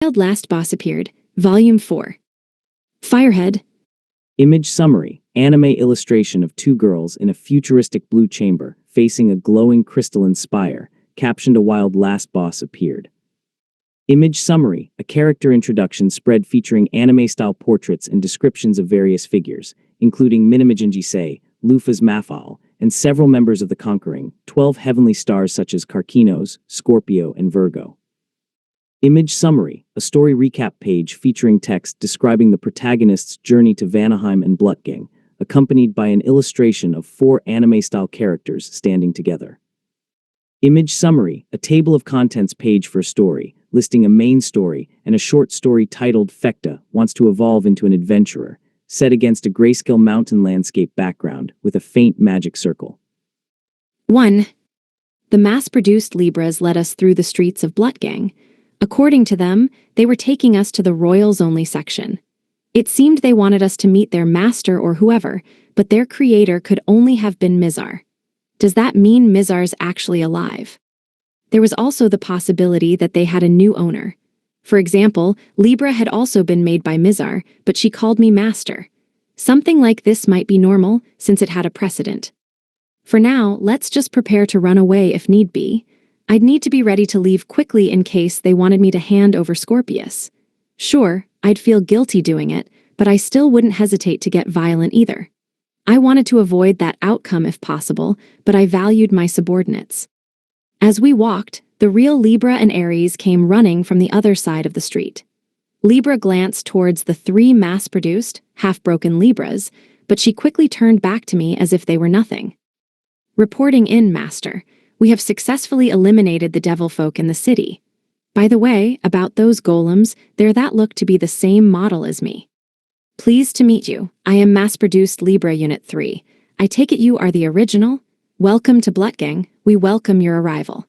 Last Boss Appeared, Volume 4. Firehead. Image summary: anime illustration of two girls in a futuristic blue chamber, facing a glowing crystalline spire, captioned "A wild last boss appeared." Image summary: a character introduction spread featuring anime-style portraits and descriptions of various figures, including Minamijin Jisei, Lufa's Mafal, and several members of the Conquering 12 heavenly stars such as Karkinos, Scorpio, and Virgo. Image summary: a story recap page featuring text describing the protagonist's journey to Vanaheim and Blutgang, accompanied by an illustration of 4 anime-style characters standing together. Image summary: a table of contents page for a story, listing a main story and a short story titled Fekta Wants to Evolve into an Adventurer, set against a grayscale mountain landscape background with a faint magic circle. 1. The mass-produced Libras led us through the streets of Blutgang. According to them, they were taking us to the royals-only section. It seemed they wanted us to meet their master or whoever, but their creator could only have been Mizar. Does that mean Mizar's actually alive? There was also the possibility that they had a new owner. For example, Libra had also been made by Mizar, but she called me master. Something like this might be normal, since it had a precedent. For now, let's just prepare to run away if need be. I'd need to be ready to leave quickly in case they wanted me to hand over Scorpius. Sure, I'd feel guilty doing it, but I still wouldn't hesitate to get violent either. I wanted to avoid that outcome if possible, but I valued my subordinates. As we walked, the real Libra and Aries came running from the other side of the street. Libra glanced towards the 3 mass-produced, half-broken Libras, but she quickly turned back to me as if they were nothing. Reporting in, Master. We have successfully eliminated the devil folk in the city. By the way, about those golems, they're that look to be the same model as me. Pleased to meet you. I am mass-produced Libra Unit 3. I take it you are the original? Welcome to Blutgang. We welcome your arrival.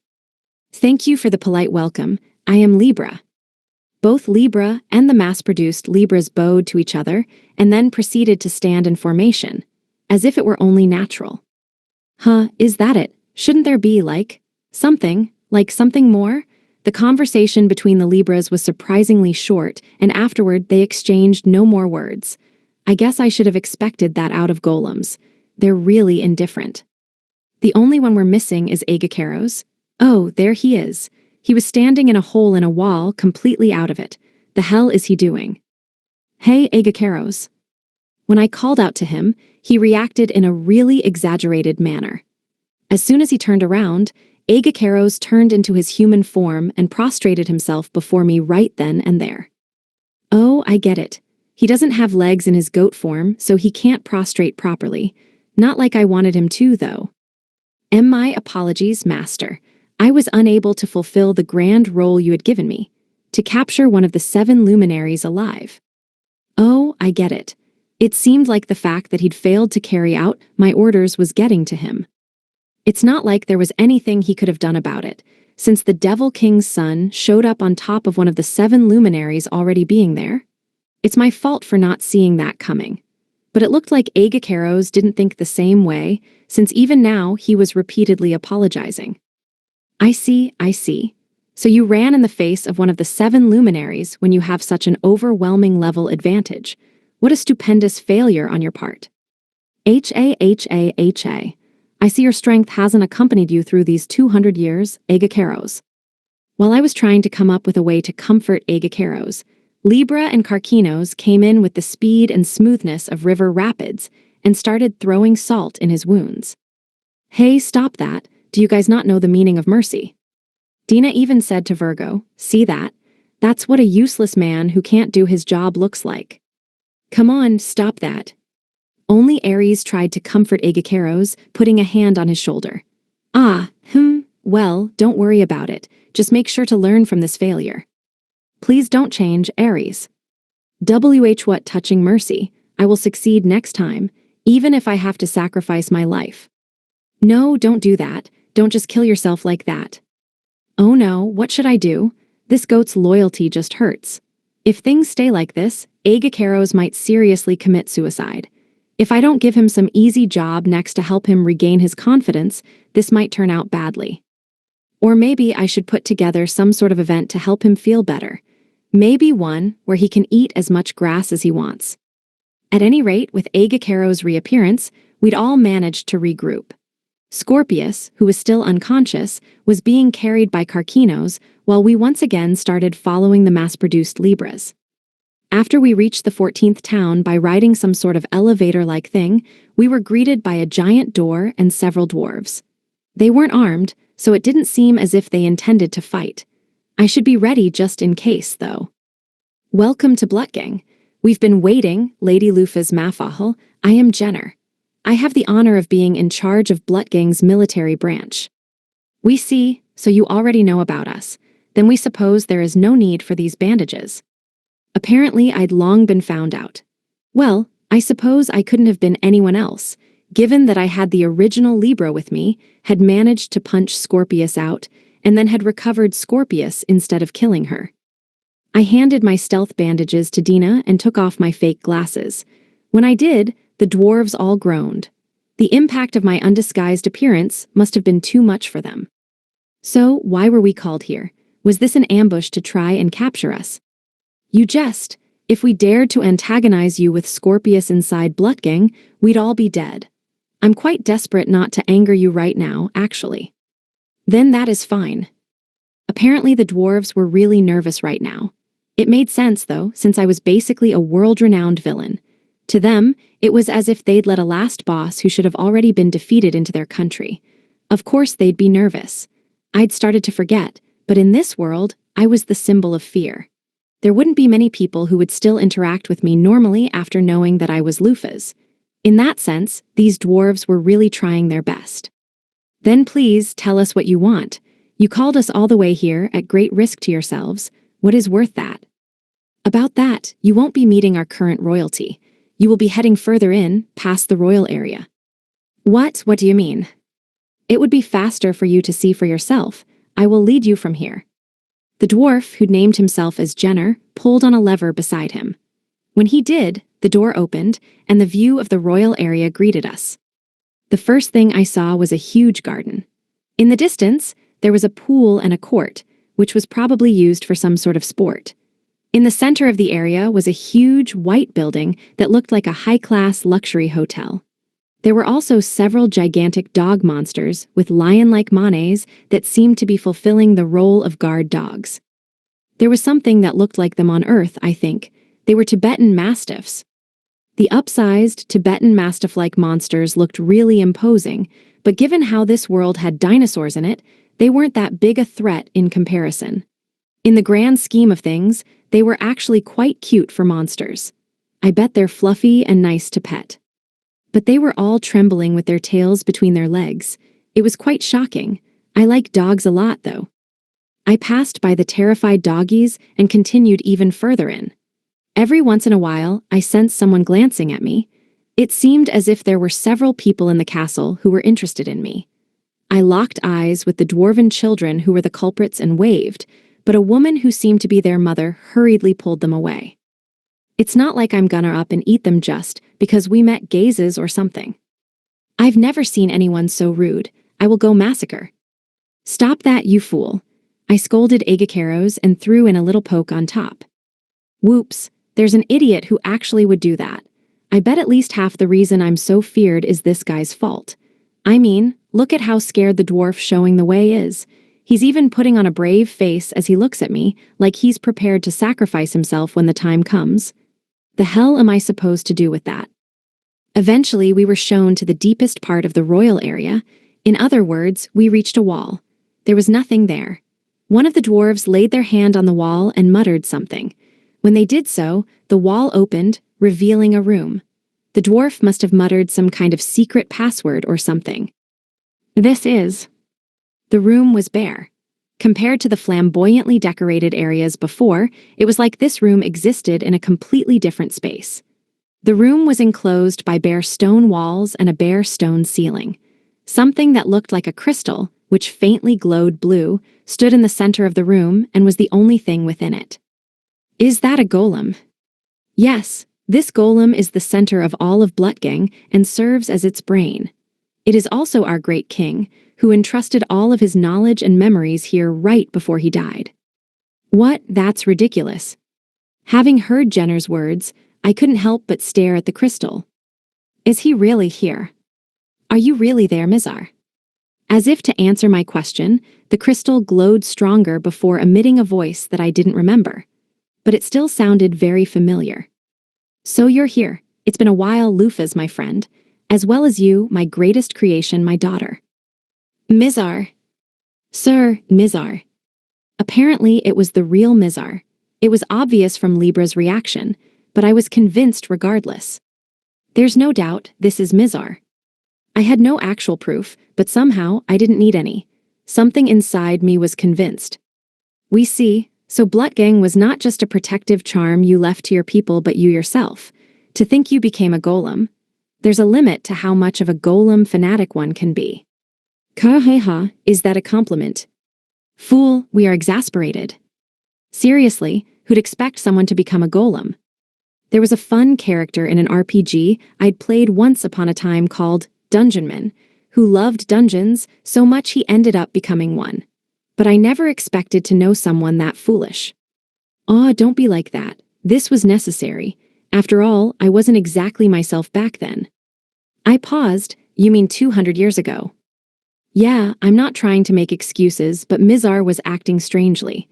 Thank you for the polite welcome. I am Libra. Both Libra and the mass-produced Libras bowed to each other and then proceeded to stand in formation, as if it were only natural. Huh, is that it? Shouldn't there be, something more? The conversation between the Libras was surprisingly short, and afterward they exchanged no more words. I guess I should have expected that out of golems. They're really indifferent. The only one we're missing is Agakeros. Oh, there he is. He was standing in a hole in a wall, completely out of it. The hell is he doing? Hey, Agakeros. When I called out to him, he reacted in a really exaggerated manner. As soon as he turned around, Agakeros turned into his human form and prostrated himself before me right then and there. Oh, I get it. He doesn't have legs in his goat form, so he can't prostrate properly. Not like I wanted him to, though. My apologies, Master. I was unable to fulfill the grand role you had given me, to capture one of the 7 luminaries alive. Oh, I get it. It seemed like the fact that he'd failed to carry out my orders was getting to him. It's not like there was anything he could have done about it, since the Devil King's son showed up on top of one of the 7 luminaries already being there. It's my fault for not seeing that coming. But it looked like Agakeros didn't think the same way, since even now he was repeatedly apologizing. I see. So you ran in the face of one of the 7 luminaries when you have such an overwhelming level advantage. What a stupendous failure on your part. Ha. I see your strength hasn't accompanied you through these 200 years, Agakeros. While I was trying to come up with a way to comfort Agakeros, Libra and Karkinos came in with the speed and smoothness of river rapids and started throwing salt in his wounds. Hey, stop that. Do you guys not know the meaning of mercy? Dina even said to Virgo, see that? That's what a useless man who can't do his job looks like. Come on, stop that. Only Aries tried to comfort Agakeros, putting a hand on his shoulder. Well, don't worry about it. Just make sure to learn from this failure. Please don't change, Aries. What touching mercy. I will succeed next time, even if I have to sacrifice my life. No, don't do that. Don't just kill yourself like that. Oh no, what should I do? This goat's loyalty just hurts. If things stay like this, Agakeros might seriously commit suicide. If I don't give him some easy job next to help him regain his confidence, this might turn out badly. Or maybe I should put together some sort of event to help him feel better. Maybe one where he can eat as much grass as he wants. At any rate, with Aegacaro's reappearance, we'd all managed to regroup. Scorpius, who was still unconscious, was being carried by Carcinos while we once again started following the mass-produced Libras. After we reached the 14th town by riding some sort of elevator-like thing, we were greeted by a giant door and several dwarves. They weren't armed, so it didn't seem as if they intended to fight. I should be ready just in case, though. Welcome to Blutgang. We've been waiting, Lady Lufa's Mafahel. I am Jenner. I have the honor of being in charge of Blutgang's military branch. We see, so you already know about us. Then we suppose there is no need for these bandages. Apparently, I'd long been found out. Well, I suppose I couldn't have been anyone else, given that I had the original Libra with me, had managed to punch Scorpius out, and then had recovered Scorpius instead of killing her. I handed my stealth bandages to Dina and took off my fake glasses. When I did, the dwarves all groaned. The impact of my undisguised appearance must have been too much for them. So, why were we called here? Was this an ambush to try and capture us? You jest. If we dared to antagonize you with Scorpius inside Blutgang, we'd all be dead. I'm quite desperate not to anger you right now, actually. Then that is fine. Apparently the dwarves were really nervous right now. It made sense, though, since I was basically a world-renowned villain. To them, it was as if they'd let a last boss who should have already been defeated into their country. Of course they'd be nervous. I'd started to forget, but in this world, I was the symbol of fear. There wouldn't be many people who would still interact with me normally after knowing that I was Lufa's. In that sense, these dwarves were really trying their best. Then please tell us what you want. You called us all the way here at great risk to yourselves. What is worth that? About that, you won't be meeting our current royalty. You will be heading further in, past the royal area. What do you mean? It would be faster for you to see for yourself. I will lead you from here. The dwarf, who'd named himself as Jenner, pulled on a lever beside him. When he did, the door opened, and the view of the royal area greeted us. The first thing I saw was a huge garden. In the distance, there was a pool and a court, which was probably used for some sort of sport. In the center of the area was a huge white building that looked like a high-class luxury hotel. There were also several gigantic dog monsters with lion-like manes that seemed to be fulfilling the role of guard dogs. There was something that looked like them on Earth, I think. They were Tibetan Mastiffs. The upsized, Tibetan Mastiff-like monsters looked really imposing, but given how this world had dinosaurs in it, they weren't that big a threat in comparison. In the grand scheme of things, they were actually quite cute for monsters. I bet they're fluffy and nice to pet. But they were all trembling with their tails between their legs. It was quite shocking. I like dogs a lot, though. I passed by the terrified doggies and continued even further in. Every once in a while, I sensed someone glancing at me. It seemed as if there were several people in the castle who were interested in me. I locked eyes with the dwarven children who were the culprits and waved, but a woman who seemed to be their mother hurriedly pulled them away. It's not like I'm gonna up and eat them just because we met gazes or something. I've never seen anyone so rude. I will go massacre. Stop that, you fool. I scolded Aegacaros and threw in a little poke on top. Whoops, there's an idiot who actually would do that. I bet at least half the reason I'm so feared is this guy's fault. I mean, look at how scared the dwarf showing the way is. He's even putting on a brave face as he looks at me, like he's prepared to sacrifice himself when the time comes. The hell am I supposed to do with that? Eventually, we were shown to the deepest part of the royal area. In other words, we reached a wall. There was nothing there. One of the dwarves laid their hand on the wall and muttered something. When they did so, the wall opened, revealing a room. The dwarf must have muttered some kind of secret password or something. The room was bare. Compared to the flamboyantly decorated areas before, it was like this room existed in a completely different space. The room was enclosed by bare stone walls and a bare stone ceiling. Something that looked like a crystal, which faintly glowed blue, stood in the center of the room and was the only thing within it. Is that a golem? Yes, this golem is the center of all of Blutgang and serves as its brain. It is also our great king, who entrusted all of his knowledge and memories here right before he died. What? That's ridiculous. Having heard Jenner's words, I couldn't help but stare at the crystal. Is he really here? Are you really there, Mizar? As if to answer my question, the crystal glowed stronger before emitting a voice that I didn't remember. But it still sounded very familiar. So you're here. It's been a while, Lufaz, my friend, as well as you, my greatest creation, my daughter. Mizar. Sir, Mizar. Apparently, it was the real Mizar. It was obvious from Libra's reaction, but I was convinced regardless. There's no doubt this is Mizar. I had no actual proof, but somehow I didn't need any. Something inside me was convinced. We see, so Blutgang was not just a protective charm you left to your people but you yourself. To think you became a golem. There's a limit to how much of a golem fanatic one can be. Kaheha, is that a compliment? Fool, we are exasperated. Seriously, who'd expect someone to become a golem? There was a fun character in an RPG I'd played once upon a time called Dungeonman, who loved dungeons so much he ended up becoming one. But I never expected to know someone that foolish. Aw, don't be like that. This was necessary. After all, I wasn't exactly myself back then. I paused. You mean 200 years ago? Yeah, I'm not trying to make excuses, but Mizar was acting strangely.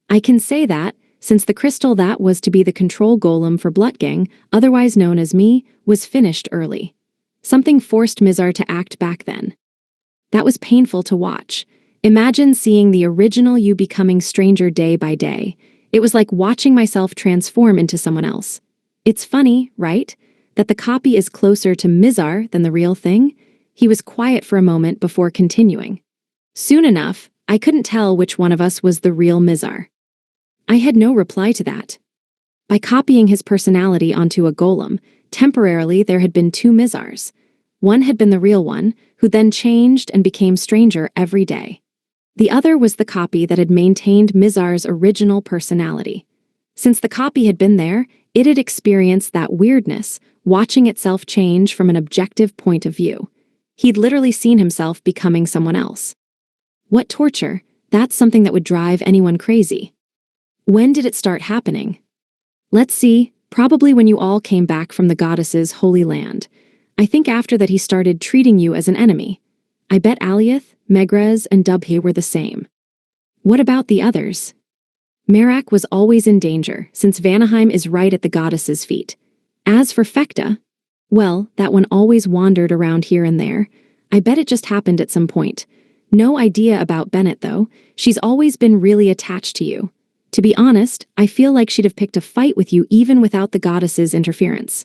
I can say that, since the crystal that was to be the control golem for Blutgang, otherwise known as me, was finished early. Something forced Mizar to act back then. That was painful to watch. Imagine seeing the original you becoming stranger day by day. It was like watching myself transform into someone else. It's funny, right? That the copy is closer to Mizar than the real thing? He was quiet for a moment before continuing. Soon enough, I couldn't tell which one of us was the real Mizar. I had no reply to that. By copying his personality onto a golem, temporarily there had been two Mizars. One had been the real one, who then changed and became stranger every day. The other was the copy that had maintained Mizar's original personality. Since the copy had been there, it had experienced that weirdness, watching itself change from an objective point of view. He'd literally seen himself becoming someone else. What torture! That's something that would drive anyone crazy. When did it start happening? Let's see, probably when you all came back from the goddess's holy land. I think after that he started treating you as an enemy. I bet Aliath, Megrez, and Dubhe were the same. What about the others? Merak was always in danger, since Vanaheim is right at the goddess's feet. As for Fekta, well, that one always wandered around here and there. I bet it just happened at some point. No idea about Bennett, though. She's always been really attached to you. To be honest, I feel like she'd have picked a fight with you even without the goddess's interference.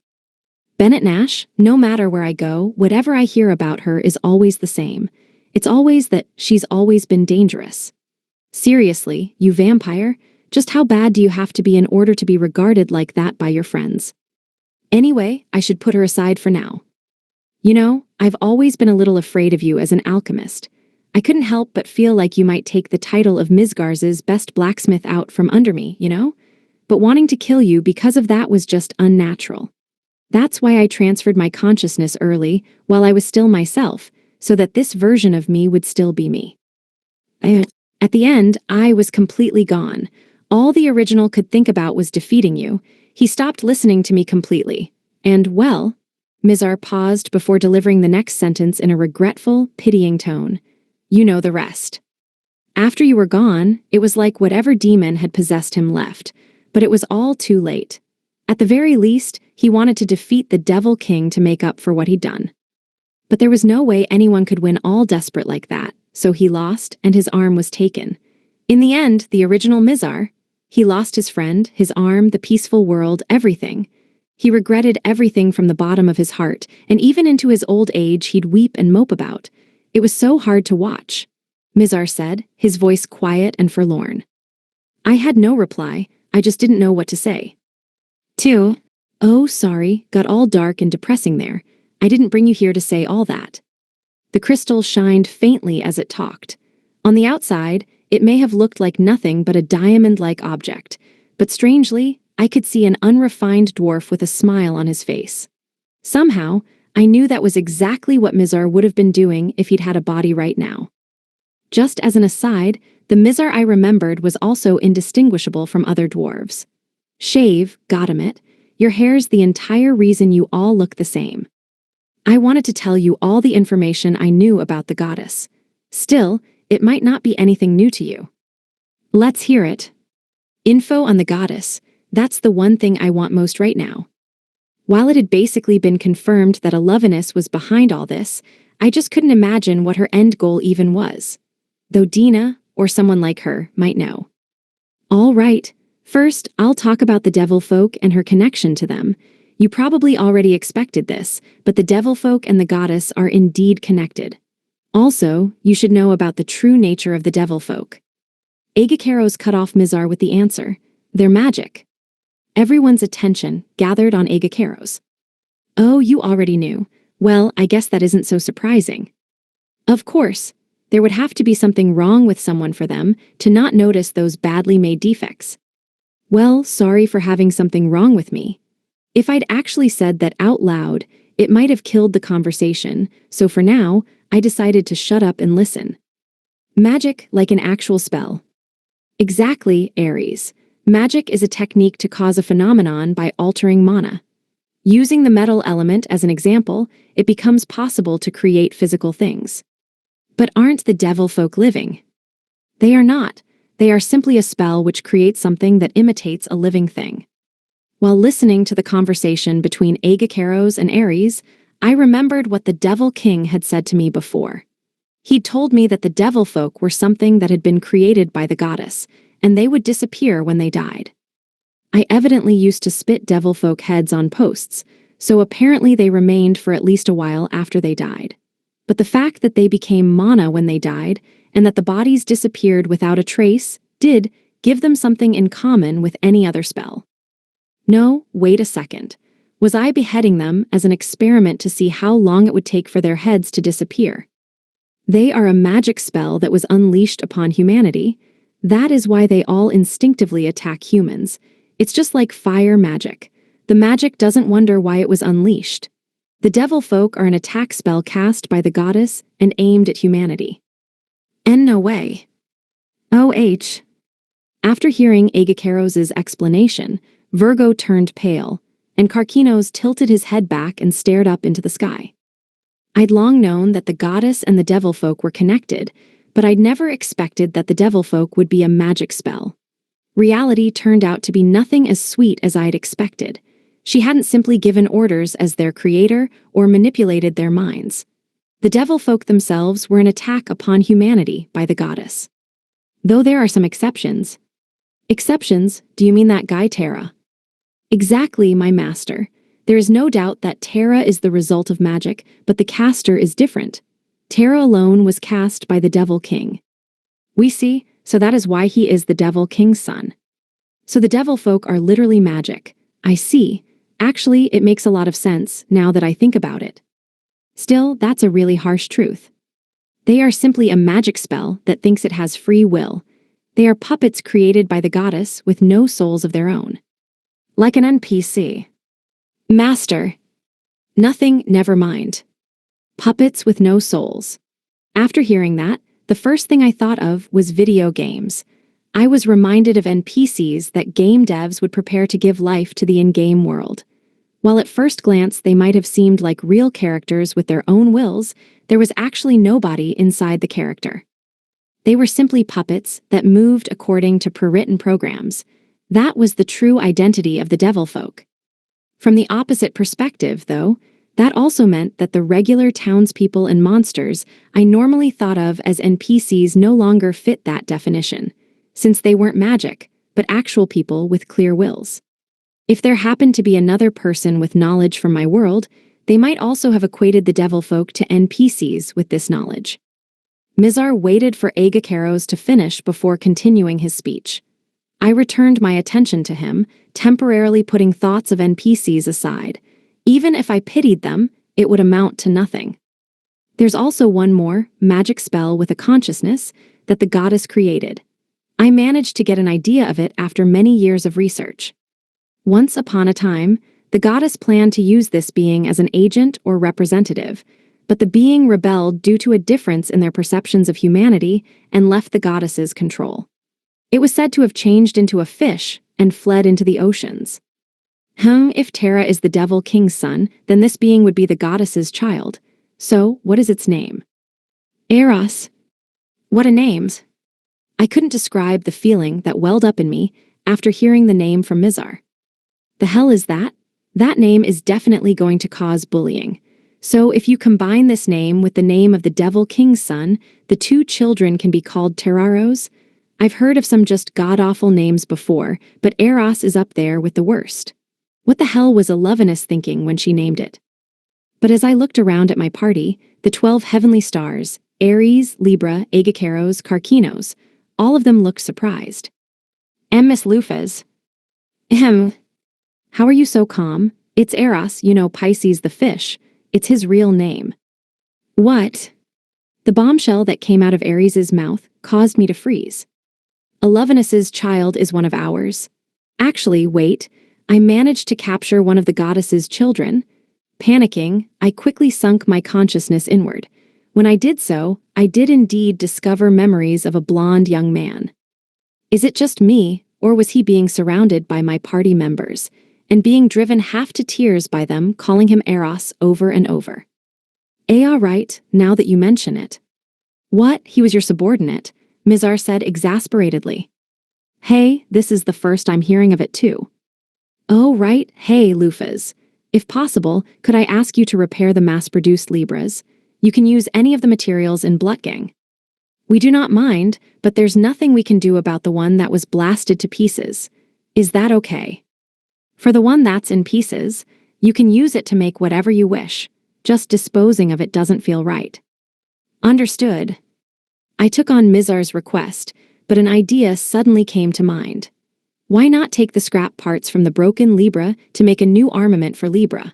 Bennett Nash, no matter where I go, whatever I hear about her is always the same. It's always that she's always been dangerous. Seriously, you vampire, just how bad do you have to be in order to be regarded like that by your friends? Anyway, I should put her aside for now. You know, I've always been a little afraid of you as an alchemist. I couldn't help but feel like you might take the title of Misgarz's best blacksmith out from under me, you know? But wanting to kill you because of that was just unnatural. That's why I transferred my consciousness early, while I was still myself, so that this version of me would still be me. At the end, I was completely gone. All the original could think about was defeating you. He stopped listening to me completely. And, well, Mizar paused before delivering the next sentence in a regretful, pitying tone. You know the rest. After you were gone, it was like whatever demon had possessed him left, but it was all too late. At the very least, he wanted to defeat the Devil King to make up for what he'd done. But there was no way anyone could win all desperate like that, so he lost, and his arm was taken. In the end, the original Mizar, he lost his friend, his arm, the peaceful world, everything. He regretted everything from the bottom of his heart, and even into his old age he'd weep and mope about. It was so hard to watch, Mizar said, his voice quiet and forlorn. I had no reply, I just didn't know what to say. 2. Oh, sorry, got all dark and depressing there. I didn't bring you here to say all that. The crystal shined faintly as it talked. On the outside, it may have looked like nothing but a diamond-like object, but strangely, I could see an unrefined dwarf with a smile on his face. Somehow, I knew that was exactly what Mizar would have been doing if he'd had a body right now. Just as an aside, the Mizar I remembered was also indistinguishable from other dwarves. Shave, Godamit. Your hair's the entire reason you all look the same. I wanted to tell you all the information I knew about the goddess. Still, it might not be anything new to you. Let's hear it. Info on the goddess. That's the one thing I want most right now. While it had basically been confirmed that a Lovinus was behind all this, I just couldn't imagine what her end goal even was. Though Dina, or someone like her, might know. All right, first, I'll talk about the devil folk and her connection to them. You probably already expected this, but the devil folk and the goddess are indeed connected. Also, you should know about the true nature of the devil folk. Agakeros cut off Mizar with the answer. They're magic. Everyone's attention gathered on Agakeros. Oh, you already knew. Well, I guess that isn't so surprising. Of course, there would have to be something wrong with someone for them to not notice those badly made defects. Well, sorry for having something wrong with me. If I'd actually said that out loud, it might have killed the conversation, so for now, I decided to shut up and listen. Magic like an actual spell. Exactly, Aries. Magic is a technique to cause a phenomenon by altering mana. Using the metal element as an example, it becomes possible to create physical things. But aren't the devil folk living? They are not. They are simply a spell which creates something that imitates a living thing. While listening to the conversation between Agakeros and Ares, I remembered what the Devil King had said to me before. He'd told me that the devil folk were something that had been created by the goddess, and they would disappear when they died. I evidently used to spit devil folk heads on posts, so apparently they remained for at least a while after they died. But the fact that they became mana when they died, and that the bodies disappeared without a trace, did give them something in common with any other spell. No, wait a second. Was I beheading them as an experiment to see how long it would take for their heads to disappear? They are a magic spell that was unleashed upon humanity. That is why they all instinctively attack humans. It's just like fire magic. The magic doesn't wonder why it was unleashed. The devil folk are an attack spell cast by the goddess and aimed at humanity. And no way. OH. After hearing Agakeros' explanation, Virgo turned pale, and Karkinos tilted his head back and stared up into the sky. I'd long known that the goddess and the devil folk were connected, but I'd never expected that the devil folk would be a magic spell. Reality turned out to be nothing as sweet as I'd expected. She hadn't simply given orders as their creator or manipulated their minds. The devil folk themselves were an attack upon humanity by the goddess. Though there are some exceptions. Exceptions? Do you mean that guy Terra? Exactly, my master. There is no doubt that Terra is the result of magic, but the caster is different. Terra alone was cast by the Devil King. We see, so that is why he is the Devil King's son. So the devil folk are literally magic. I see. Actually, it makes a lot of sense now that I think about it. Still, that's a really harsh truth. They are simply a magic spell that thinks it has free will. They are puppets created by the goddess with no souls of their own. Like an NPC. Master. Nothing, never mind. Puppets with no souls. After hearing that, the first thing I thought of was video games. I was reminded of NPCs that game devs would prepare to give life to the in-game world. While at first glance they might have seemed like real characters with their own wills, there was actually nobody inside the character. They were simply puppets that moved according to pre-written programs. That was the true identity of the devil folk. From the opposite perspective, though, that also meant that the regular townspeople and monsters I normally thought of as NPCs no longer fit that definition, since they weren't magic, but actual people with clear wills. If there happened to be another person with knowledge from my world, they might also have equated the devil folk to NPCs with this knowledge. Mizar waited for Agakeros to finish before continuing his speech. I returned my attention to him, temporarily putting thoughts of NPCs aside. Even if I pitied them, it would amount to nothing. There's also one more, magic spell with a consciousness, that the goddess created. I managed to get an idea of it after many years of research. Once upon a time, the goddess planned to use this being as an agent or representative, but the being rebelled due to a difference in their perceptions of humanity and left the goddess's control. It was said to have changed into a fish and fled into the oceans. If Terra is the Devil King's son, then this being would be the goddess's child. So, what is its name? Eros. What a name! I couldn't describe the feeling that welled up in me after hearing the name from Mizar. The hell is that? That name is definitely going to cause bullying. So if you combine this name with the name of the Devil King's son, the two children can be called Terraros. I've heard of some just god-awful names before, but Eros is up there with the worst. What the hell was Elevenus thinking when she named it? But as I looked around at my party, the 12 heavenly stars, Aries, Libra, Agacaros, Carcinos, all of them looked surprised. Miss Lufas. How are you so calm? It's Eros, you know, Pisces the fish. It's his real name. What? The bombshell that came out of Aries' mouth caused me to freeze. Elevenus's child is one of ours. Actually, wait, I managed to capture one of the goddess's children. Panicking, I quickly sunk my consciousness inward. When I did so, I did indeed discover memories of a blonde young man. Is it just me, or was he being surrounded by my party members, and being driven half to tears by them calling him Eros over and over? Right, now that you mention it. What, he was your subordinate? Mizar said exasperately. Hey, this is the first I'm hearing of it too. Oh right, hey Lufas. If possible, could I ask you to repair the mass-produced Libras? You can use any of the materials in Blutgang. We do not mind, but there's nothing we can do about the one that was blasted to pieces. Is that okay? For the one that's in pieces, you can use it to make whatever you wish. Just disposing of it doesn't feel right. Understood. I took on Mizar's request, but an idea suddenly came to mind. Why not take the scrap parts from the broken Libra to make a new armament for Libra?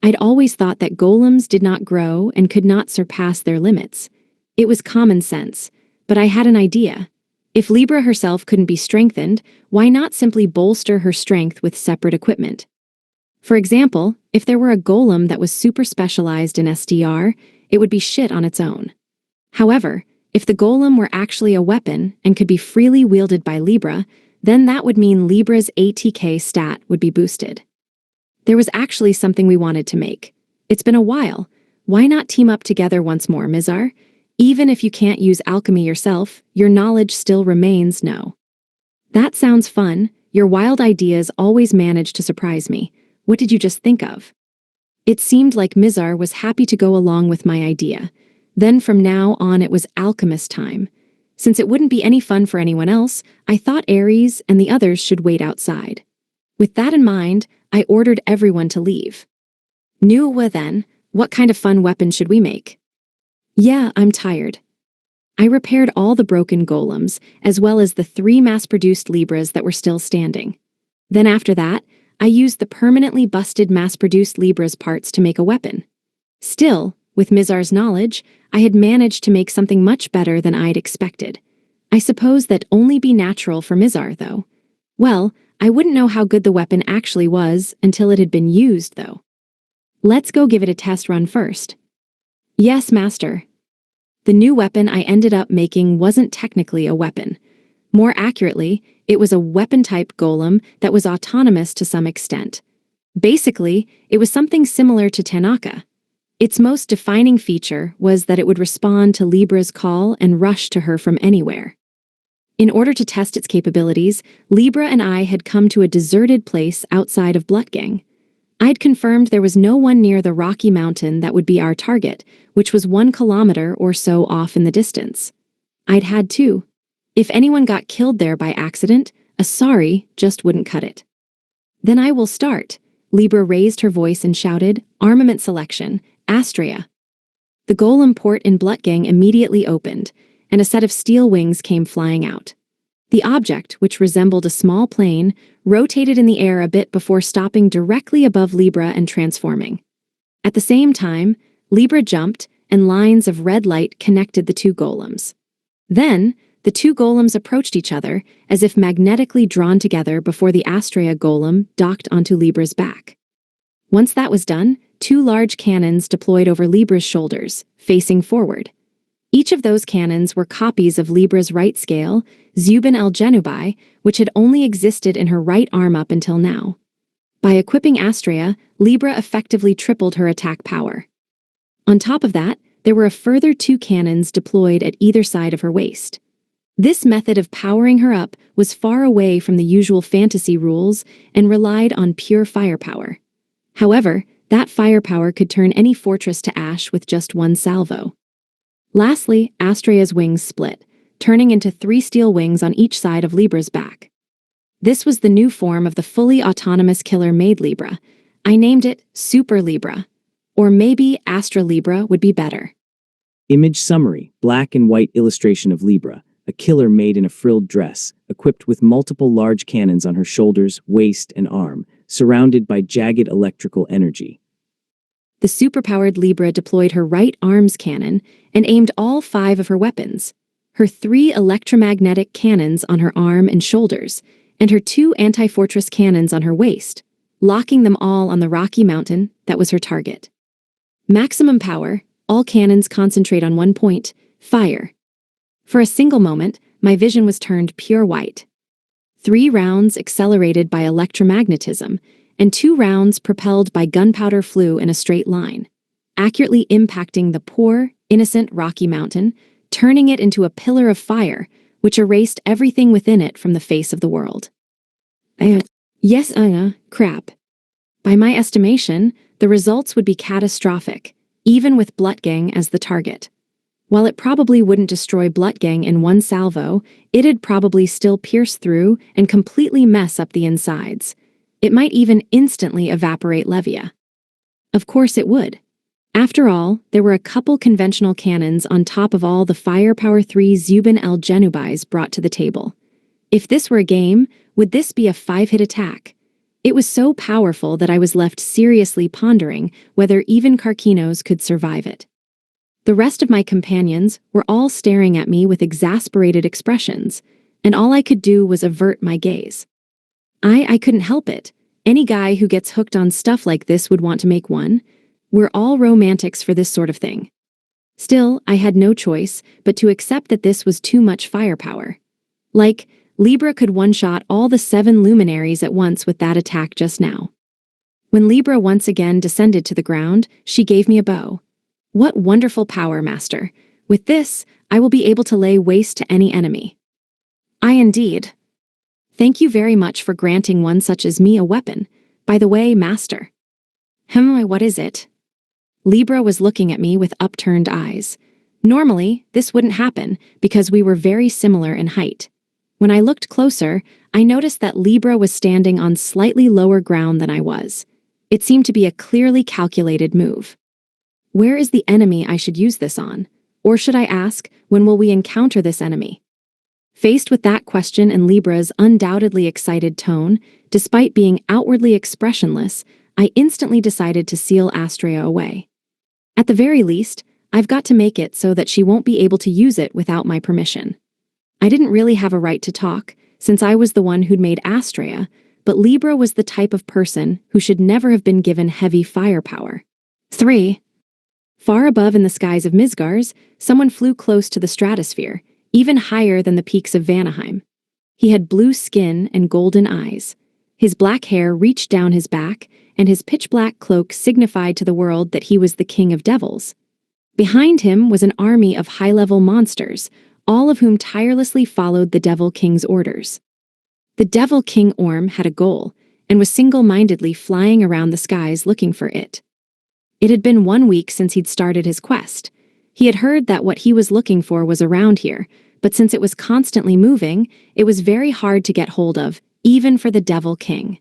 I'd always thought that golems did not grow and could not surpass their limits. It was common sense, but I had an idea. If Libra herself couldn't be strengthened, why not simply bolster her strength with separate equipment? For example, if there were a golem that was super specialized in SDR, it would be shit on its own. However, if the golem were actually a weapon and could be freely wielded by Libra, then that would mean Libra's ATK stat would be boosted. There was actually something we wanted to make. It's been a while. Why not team up together once more, Mizar? Even if you can't use alchemy yourself, your knowledge still remains, no. That sounds fun. Your wild ideas always manage to surprise me. What did you just think of? It seemed like Mizar was happy to go along with my idea. Then from now on it was alchemist time. Since it wouldn't be any fun for anyone else, I thought Aries and the others should wait outside. With that in mind, I ordered everyone to leave. Nuwa then, what kind of fun weapon should we make? Yeah, I'm tired. I repaired all the broken golems, as well as the 3 mass-produced Libras that were still standing. Then after that, I used the permanently busted mass-produced Libras parts to make a weapon. Still, with Mizar's knowledge, I had managed to make something much better than I'd expected. I suppose that'd only be natural for Mizar, though. Well, I wouldn't know how good the weapon actually was until it had been used, though. Let's go give it a test run first. Yes, Master. The new weapon I ended up making wasn't technically a weapon. More accurately, it was a weapon-type golem that was autonomous to some extent. Basically, it was something similar to Tanaka. Its most defining feature was that it would respond to Libra's call and rush to her from anywhere. In order to test its capabilities, Libra and I had come to a deserted place outside of Blutgang. I'd confirmed there was no one near the rocky mountain that would be our target, which was 1 kilometer or so off in the distance. I'd had to. If anyone got killed there by accident, a sorry just wouldn't cut it. Then I will start. Libra raised her voice and shouted, "Armament selection, Astrea." The golem port in Blutgang immediately opened, and a set of steel wings came flying out. The object, which resembled a small plane, rotated in the air a bit before stopping directly above Libra and transforming. At the same time, Libra jumped, and lines of red light connected the 2 golems. Then, the 2 golems approached each other, as if magnetically drawn together before the Astrea golem docked onto Libra's back. Once that was done, 2 large cannons deployed over Libra's shoulders, facing forward. Each of those cannons were copies of Libra's right scale, Zubin el-Genubi, which had only existed in her right arm up until now. By equipping Astrea, Libra effectively tripled her attack power. On top of that, there were a further 2 cannons deployed at either side of her waist. This method of powering her up was far away from the usual fantasy rules and relied on pure firepower. However, that firepower could turn any fortress to ash with just one salvo. Lastly, Astrea's wings split, turning into 3 steel wings on each side of Libra's back. This was the new form of the fully autonomous killer-made Libra. I named it Super Libra. Or maybe Astra Libra would be better. Image summary: black and white illustration of Libra, a killer made in a frilled dress, equipped with multiple large cannons on her shoulders, waist, and arm, surrounded by jagged electrical energy. The superpowered Libra deployed her right arm's cannon and aimed all 5 of her weapons, her 3 electromagnetic cannons on her arm and shoulders, and her 2 anti-fortress cannons on her waist, locking them all on the rocky mountain that was her target. Maximum power, all cannons concentrate on one point, fire. For a single moment, my vision was turned pure white. 3 rounds accelerated by electromagnetism, and 2 rounds propelled by gunpowder flew in a straight line, accurately impacting the poor, innocent Rocky Mountain, turning it into a pillar of fire, which erased everything within it from the face of the world. Crap. By my estimation, the results would be catastrophic, even with Blutgang as the target. While it probably wouldn't destroy Blutgang in one salvo, it'd probably still pierce through and completely mess up the insides. It might even instantly evaporate Levia. Of course it would. After all, there were a couple conventional cannons on top of all the Firepower 3 Zubin el-Genubis brought to the table. If this were a game, would this be a 5-hit attack? It was so powerful that I was left seriously pondering whether even Karkinos could survive it. The rest of my companions were all staring at me with exasperated expressions, and all I could do was avert my gaze. I couldn't help it. Any guy who gets hooked on stuff like this would want to make one. We're all romantics for this sort of thing. Still, I had no choice but to accept that this was too much firepower. Like, Libra could one-shot all the 7 luminaries at once with that attack just now. When Libra once again descended to the ground, she gave me a bow. What wonderful power, Master. With this, I will be able to lay waste to any enemy. I indeed. Thank you very much for granting one such as me a weapon. By the way, Master. What is it? Libra was looking at me with upturned eyes. Normally, this wouldn't happen because we were very similar in height. When I looked closer, I noticed that Libra was standing on slightly lower ground than I was. It seemed to be a clearly calculated move. Where is the enemy I should use this on? Or should I ask, when will we encounter this enemy? Faced with that question and Libra's undoubtedly excited tone, despite being outwardly expressionless, I instantly decided to seal Astrea away. At the very least, I've got to make it so that she won't be able to use it without my permission. I didn't really have a right to talk, since I was the one who'd made Astrea, but Libra was the type of person who should never have been given heavy firepower. 3. Far above in the skies of Midgars, someone flew close to the stratosphere, even higher than the peaks of Vanaheim. He had blue skin and golden eyes. His black hair reached down his back, and his pitch-black cloak signified to the world that he was the king of devils. Behind him was an army of high-level monsters, all of whom tirelessly followed the Devil King's orders. The Devil King Orm had a goal, and was single-mindedly flying around the skies looking for it. It had been 1 week since he'd started his quest. He had heard that what he was looking for was around here, but since it was constantly moving, it was very hard to get hold of, even for the Devil King.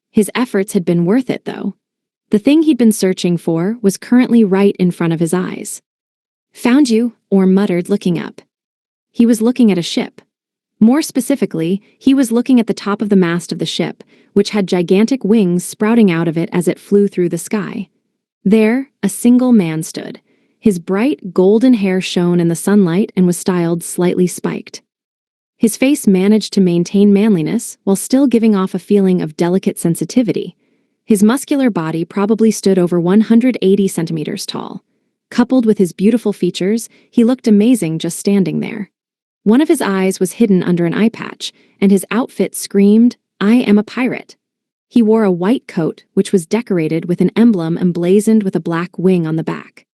His efforts had been worth it, though. The thing he'd been searching for was currently right in front of his eyes. "Found you," Orm muttered, looking up. He was looking at a ship. More specifically, he was looking at the top of the mast of the ship, which had gigantic wings sprouting out of it as it flew through the sky. There, a single man stood. His bright, golden hair shone in the sunlight and was styled slightly spiked. His face managed to maintain manliness while still giving off a feeling of delicate sensitivity. His muscular body probably stood over 180 centimeters tall. Coupled with his beautiful features, he looked amazing just standing there. One of his eyes was hidden under an eye patch, and his outfit screamed, "I am a pirate." He wore a white coat, which was decorated with an emblem emblazoned with a black wing on the back.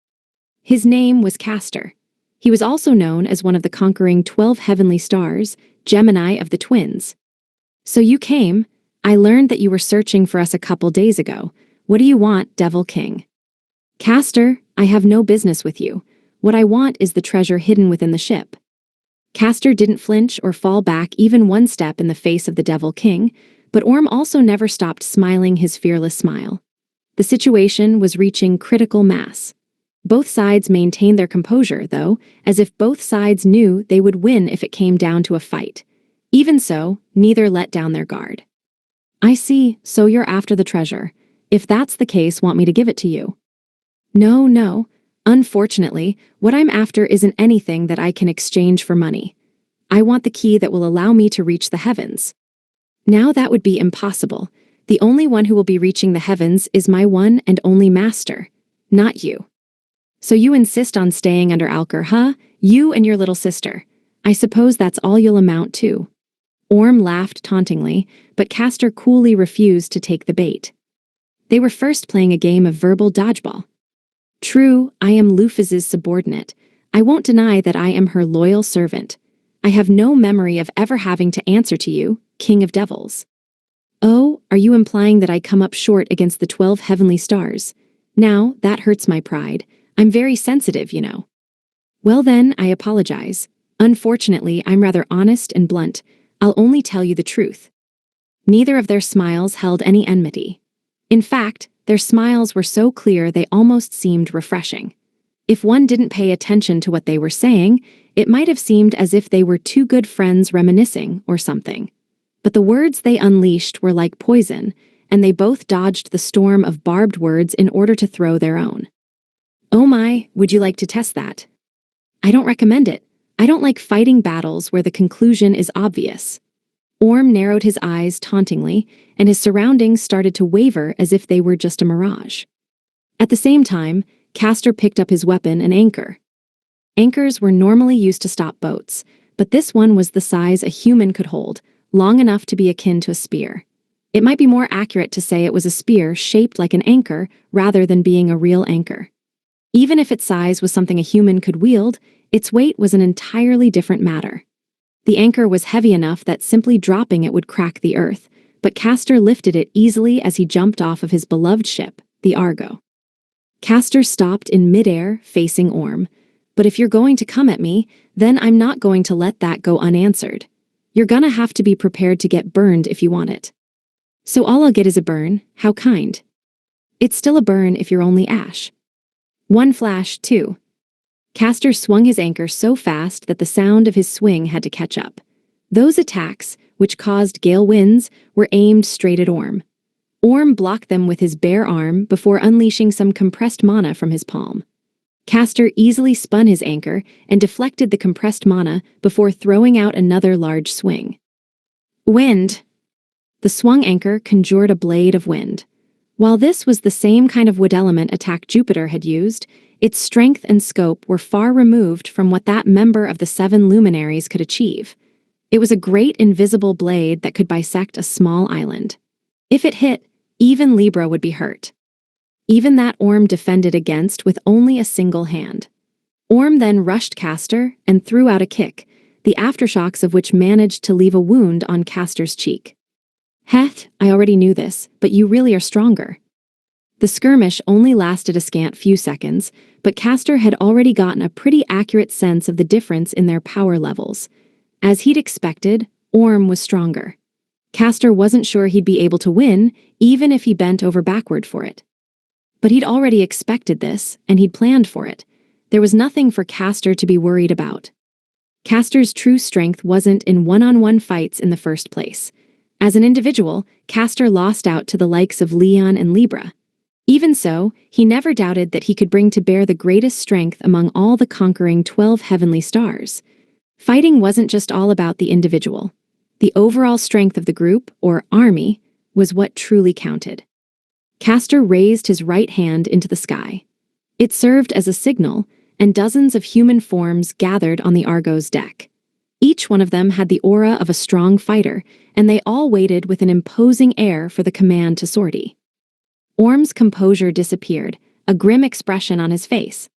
His name was Castor. He was also known as one of the conquering 12 heavenly stars, Gemini of the twins. "So you came. I learned that you were searching for us a couple days ago. What do you want, Devil King?" "Castor, I have no business with you. What I want is the treasure hidden within the ship." Castor didn't flinch or fall back even one step in the face of the Devil King, but Orm also never stopped smiling his fearless smile. The situation was reaching critical mass. Both sides maintained their composure, though, as if both sides knew they would win if it came down to a fight. Even so, neither let down their guard. "I see, so you're after the treasure. If that's the case, want me to give it to you?" No. Unfortunately, what I'm after isn't anything that I can exchange for money. I want the key that will allow me to reach the heavens." "Now that would be impossible. The only one who will be reaching the heavens is my one and only master, not you." "So you insist on staying under Alker, huh? You and your little sister. I suppose that's all you'll amount to." Orm laughed tauntingly, but Castor coolly refused to take the bait. They were first playing a game of verbal dodgeball. "True, I am Lufiz's subordinate. I won't deny that I am her loyal servant. I have no memory of ever having to answer to you, King of Devils." "Oh, are you implying that I come up short against the 12 heavenly stars? Now, that hurts my pride. I'm very sensitive, you know." "Well then, I apologize. Unfortunately, I'm rather honest and blunt. I'll only tell you the truth." Neither of their smiles held any enmity. In fact, their smiles were so clear they almost seemed refreshing. If one didn't pay attention to what they were saying, it might have seemed as if they were two good friends reminiscing or something. But the words they unleashed were like poison, and they both dodged the storm of barbed words in order to throw their own. "Oh my, would you like to test that?" "I don't recommend it. I don't like fighting battles where the conclusion is obvious." Orm narrowed his eyes tauntingly, and his surroundings started to waver as if they were just a mirage. At the same time, Castor picked up his weapon, an anchor. Anchors were normally used to stop boats, but this one was the size a human could hold, long enough to be akin to a spear. It might be more accurate to say it was a spear shaped like an anchor rather than being a real anchor. Even if its size was something a human could wield, its weight was an entirely different matter. The anchor was heavy enough that simply dropping it would crack the earth, but Castor lifted it easily as he jumped off of his beloved ship, the Argo. Castor stopped in midair, facing Orm. "But if you're going to come at me, then I'm not going to let that go unanswered. You're gonna have to be prepared to get burned if you want it." "So all I'll get is a burn? How kind." "It's still a burn if you're only ash." "One flash, too." Castor swung his anchor so fast that the sound of his swing had to catch up. Those attacks, which caused gale winds, were aimed straight at Orm. Orm blocked them with his bare arm before unleashing some compressed mana from his palm. Castor easily spun his anchor and deflected the compressed mana before throwing out another large swing. Wind. The swung anchor conjured a blade of wind. While this was the same kind of wood element attack Jupiter had used, its strength and scope were far removed from what that member of the 7 luminaries could achieve. It was a great invisible blade that could bisect a small island. If it hit, even Libra would be hurt. Even that Orm defended against with only a single hand. Orm then rushed Castor and threw out a kick, the aftershocks of which managed to leave a wound on Castor's cheek. "Heth, I already knew this, but you really are stronger." The skirmish only lasted a scant few seconds, but Castor had already gotten a pretty accurate sense of the difference in their power levels. As he'd expected, Orm was stronger. Castor wasn't sure he'd be able to win, even if he bent over backward for it. But he'd already expected this, and he'd planned for it. There was nothing for Castor to be worried about. Castor's true strength wasn't in one-on-one fights in the first place. As an individual, Castor lost out to the likes of Leon and Libra. Even so, he never doubted that he could bring to bear the greatest strength among all the conquering 12 heavenly stars. Fighting wasn't just all about the individual. The overall strength of the group, or army, was what truly counted. Castor raised his right hand into the sky. It served as a signal, and dozens of human forms gathered on the Argo's deck. Each one of them had the aura of a strong fighter, and they all waited with an imposing air for the command to sortie. Orm's composure disappeared, a grim expression on his face.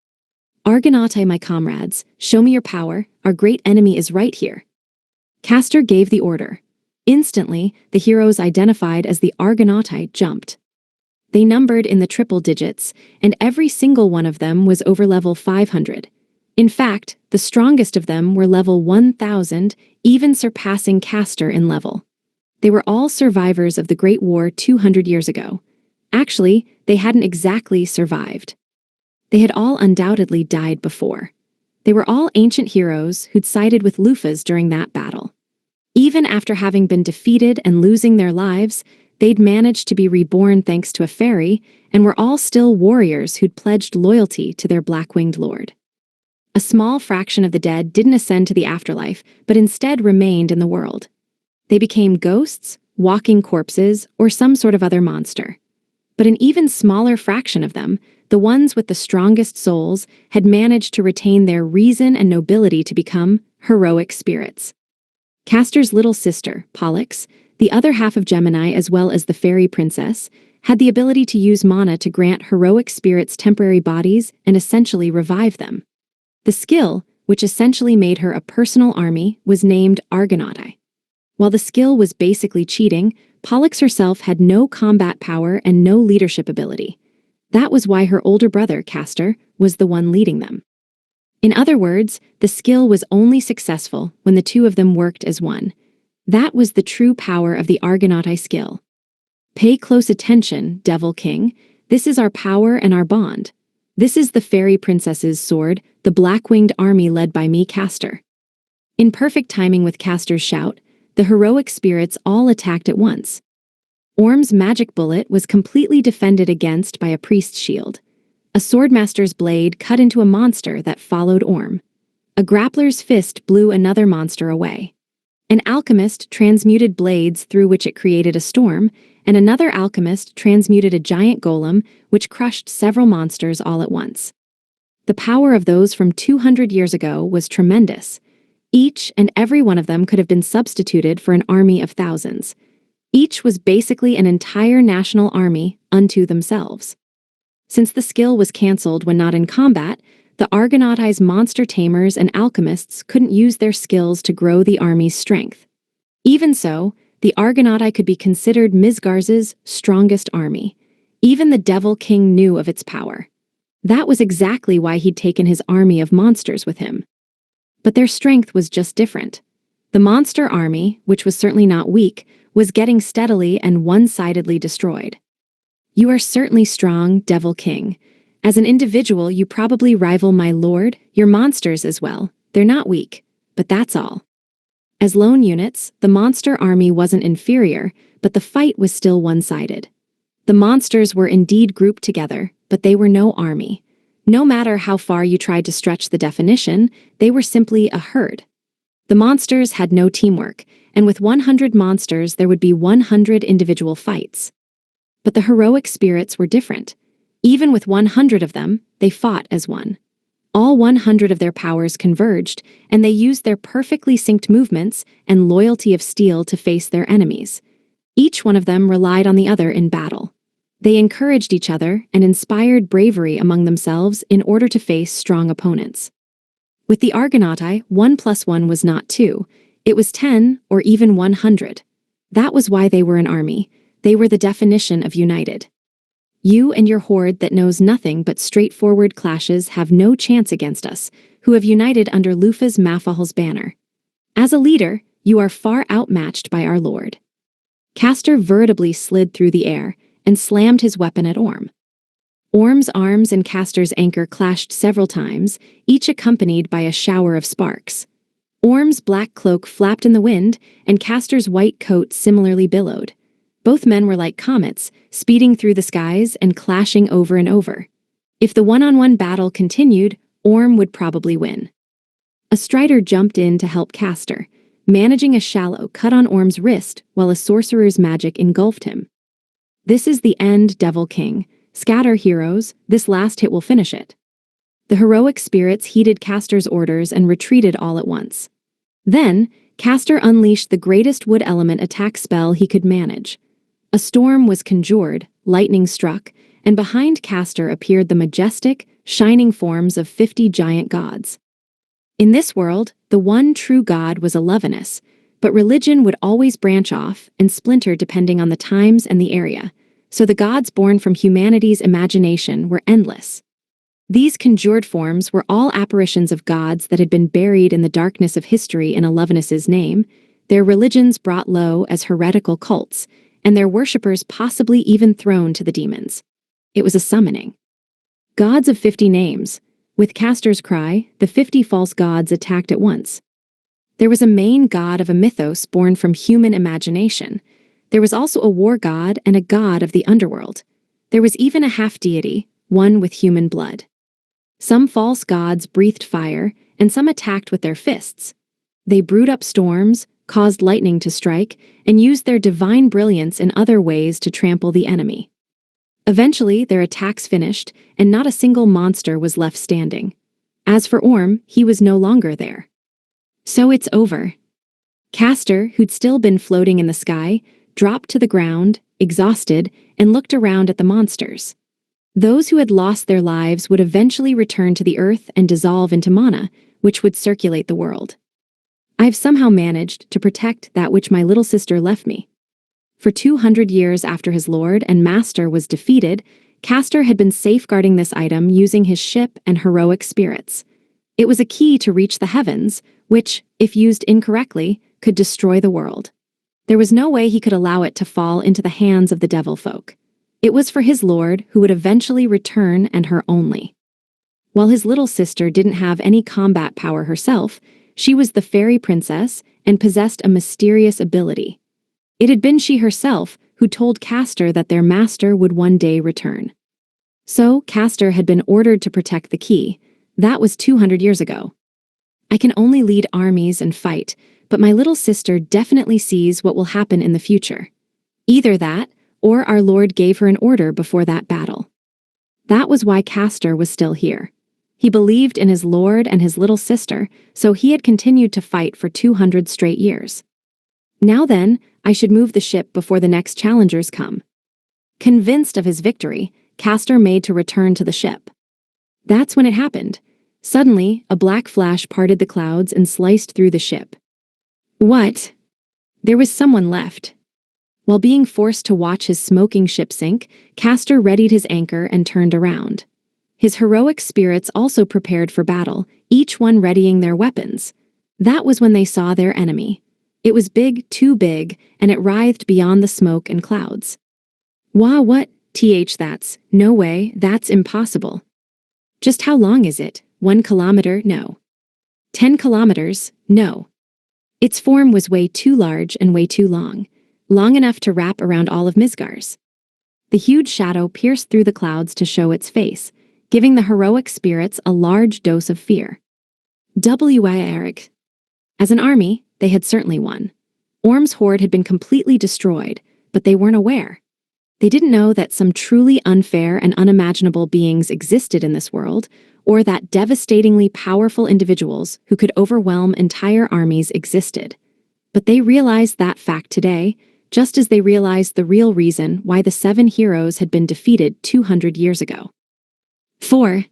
"Argonautai, my comrades, show me your power, our great enemy is right here." Castor gave the order. Instantly, the heroes identified as the Argonautai jumped. They numbered in the triple digits, and every single one of them was over level 500. In fact, the strongest of them were level 1000, even surpassing Castor in level. They were all survivors of the Great War 200 years ago. Actually, they hadn't exactly survived. They had all undoubtedly died before. They were all ancient heroes who'd sided with Lufas during that battle. Even after having been defeated and losing their lives, they'd managed to be reborn thanks to a fairy, and were all still warriors who'd pledged loyalty to their black-winged lord. A small fraction of the dead didn't ascend to the afterlife, but instead remained in the world. They became ghosts, walking corpses, or some sort of other monster. But an even smaller fraction of them, the ones with the strongest souls, had managed to retain their reason and nobility to become heroic spirits. Castor's little sister, Pollux, the other half of Gemini as well as the fairy princess, had the ability to use mana to grant heroic spirits temporary bodies and essentially revive them. The skill, which essentially made her a personal army, was named Argonautai. While the skill was basically cheating, Pollux herself had no combat power and no leadership ability. That was why her older brother, Castor, was the one leading them. In other words, the skill was only successful when the two of them worked as one. That was the true power of the Argonautai skill. Pay close attention, Devil King. This is our power and our bond. This is the fairy princess's sword, the black-winged army led by me, Castor. In perfect timing with Castor's shout, the heroic spirits all attacked at once. Orm's magic bullet was completely defended against by a priest's shield. A swordmaster's blade cut into a monster that followed Orm. A grappler's fist blew another monster away. An alchemist transmuted blades through which it created a storm, and another alchemist transmuted a giant golem which crushed several monsters all at once. The power of those from 200 years ago was tremendous. Each and every one of them could have been substituted for an army of thousands. Each was basically an entire national army unto themselves. Since the skill was cancelled when not in combat, the Argonautai's monster tamers and alchemists couldn't use their skills to grow the army's strength. Even so, the Argonautai could be considered Misgarz's strongest army. Even the Devil King knew of its power. That was exactly why he'd taken his army of monsters with him. But their strength was just different. The monster army, which was certainly not weak, was getting steadily and one-sidedly destroyed. You are certainly strong, Devil King. As an individual, you probably rival my lord, your monsters as well. They're not weak, but that's all. As lone units, the monster army wasn't inferior, but the fight was still one-sided. The monsters were indeed grouped together, but they were no army. No matter how far you tried to stretch the definition, they were simply a herd. The monsters had no teamwork, and with 100 monsters there would be 100 individual fights. But the heroic spirits were different. Even with 100 of them, they fought as one. All 100 of their powers converged, and they used their perfectly synced movements and loyalty of steel to face their enemies. Each one of them relied on the other in battle. They encouraged each other and inspired bravery among themselves in order to face strong opponents. With the Argonautai, 1 + 1 was not 2, it was 10 or even 100. That was why they were an army. They were the definition of united. You and your horde that knows nothing but straightforward clashes have no chance against us, who have united under Lufa's Mafahal's banner. As a leader, you are far outmatched by our lord. Castor veritably slid through the air and slammed his weapon at Orm. Orm's arms and Castor's anchor clashed several times, each accompanied by a shower of sparks. Orm's black cloak flapped in the wind, and Castor's white coat similarly billowed. Both men were like comets, speeding through the skies and clashing over and over. If the one-on-one battle continued, Orm would probably win. A strider jumped in to help Castor, managing a shallow cut on Orm's wrist while a sorcerer's magic engulfed him. This is the end, Devil King. Scatter, heroes, this last hit will finish it. The heroic spirits heeded Castor's orders and retreated all at once. Then, Castor unleashed the greatest wood element attack spell he could manage. A storm was conjured, lightning struck, and behind Castor appeared the majestic, shining forms of 50 giant gods. In this world, the one true god was Alevinus, but religion would always branch off and splinter depending on the times and the area, so the gods born from humanity's imagination were endless. These conjured forms were all apparitions of gods that had been buried in the darkness of history in Alevinus's name, their religions brought low as heretical cults, and their worshippers possibly even thrown to the demons. It was a summoning. Gods of 50 names. With Castor's cry, the 50 false gods attacked at once. There was a main god of a mythos born from human imagination. There was also a war god and a god of the underworld. There was even a half-deity, one with human blood. Some false gods breathed fire, and some attacked with their fists. They brewed up storms, caused lightning to strike, and used their divine brilliance in other ways to trample the enemy. Eventually, their attacks finished, and not a single monster was left standing. As for Orm, he was no longer there. So it's over. Castor, who'd still been floating in the sky, dropped to the ground, exhausted, and looked around at the monsters. Those who had lost their lives would eventually return to the earth and dissolve into mana, which would circulate the world. I've somehow managed to protect that which my little sister left me. For 200 years after his lord and master was defeated, Castor had been safeguarding this item using his ship and heroic spirits. It was a key to reach the heavens, which, if used incorrectly, could destroy the world. There was no way he could allow it to fall into the hands of the devil folk. It was for his lord, who would eventually return, and her only. While his little sister didn't have any combat power herself, she was the fairy princess and possessed a mysterious ability. It had been she herself who told Castor that their master would one day return. So, Castor had been ordered to protect the key. That was 200 years ago. I can only lead armies and fight, but my little sister definitely sees what will happen in the future. Either that, or our Lord gave her an order before that battle. That was why Castor was still here. He believed in his lord and his little sister, so he had continued to fight for 200 straight years. Now then, I should move the ship before the next challengers come. Convinced of his victory, Castor made to return to the ship. That's when it happened. Suddenly, a black flash parted the clouds and sliced through the ship. What? There was someone left. While being forced to watch his smoking ship sink, Castor readied his anchor and turned around. His heroic spirits also prepared for battle, each one readying their weapons. That was when they saw their enemy. It was big, too big, and it writhed beyond the smoke and clouds. Wah, what? That's, no way, that's impossible. Just how long is it? 1 kilometer? No. 10 kilometers? No. Its form was way too large and way too long. Long enough to wrap around all of Midgar's. The huge shadow pierced through the clouds to show its face, giving the heroic spirits a large dose of fear. Eric. As an army, they had certainly won. Orm's horde had been completely destroyed, but they weren't aware. They didn't know that some truly unfair and unimaginable beings existed in this world, or that devastatingly powerful individuals who could overwhelm entire armies existed. But they realized that fact today, just as they realized the real reason why the 7 heroes had been defeated 200 years ago. 4.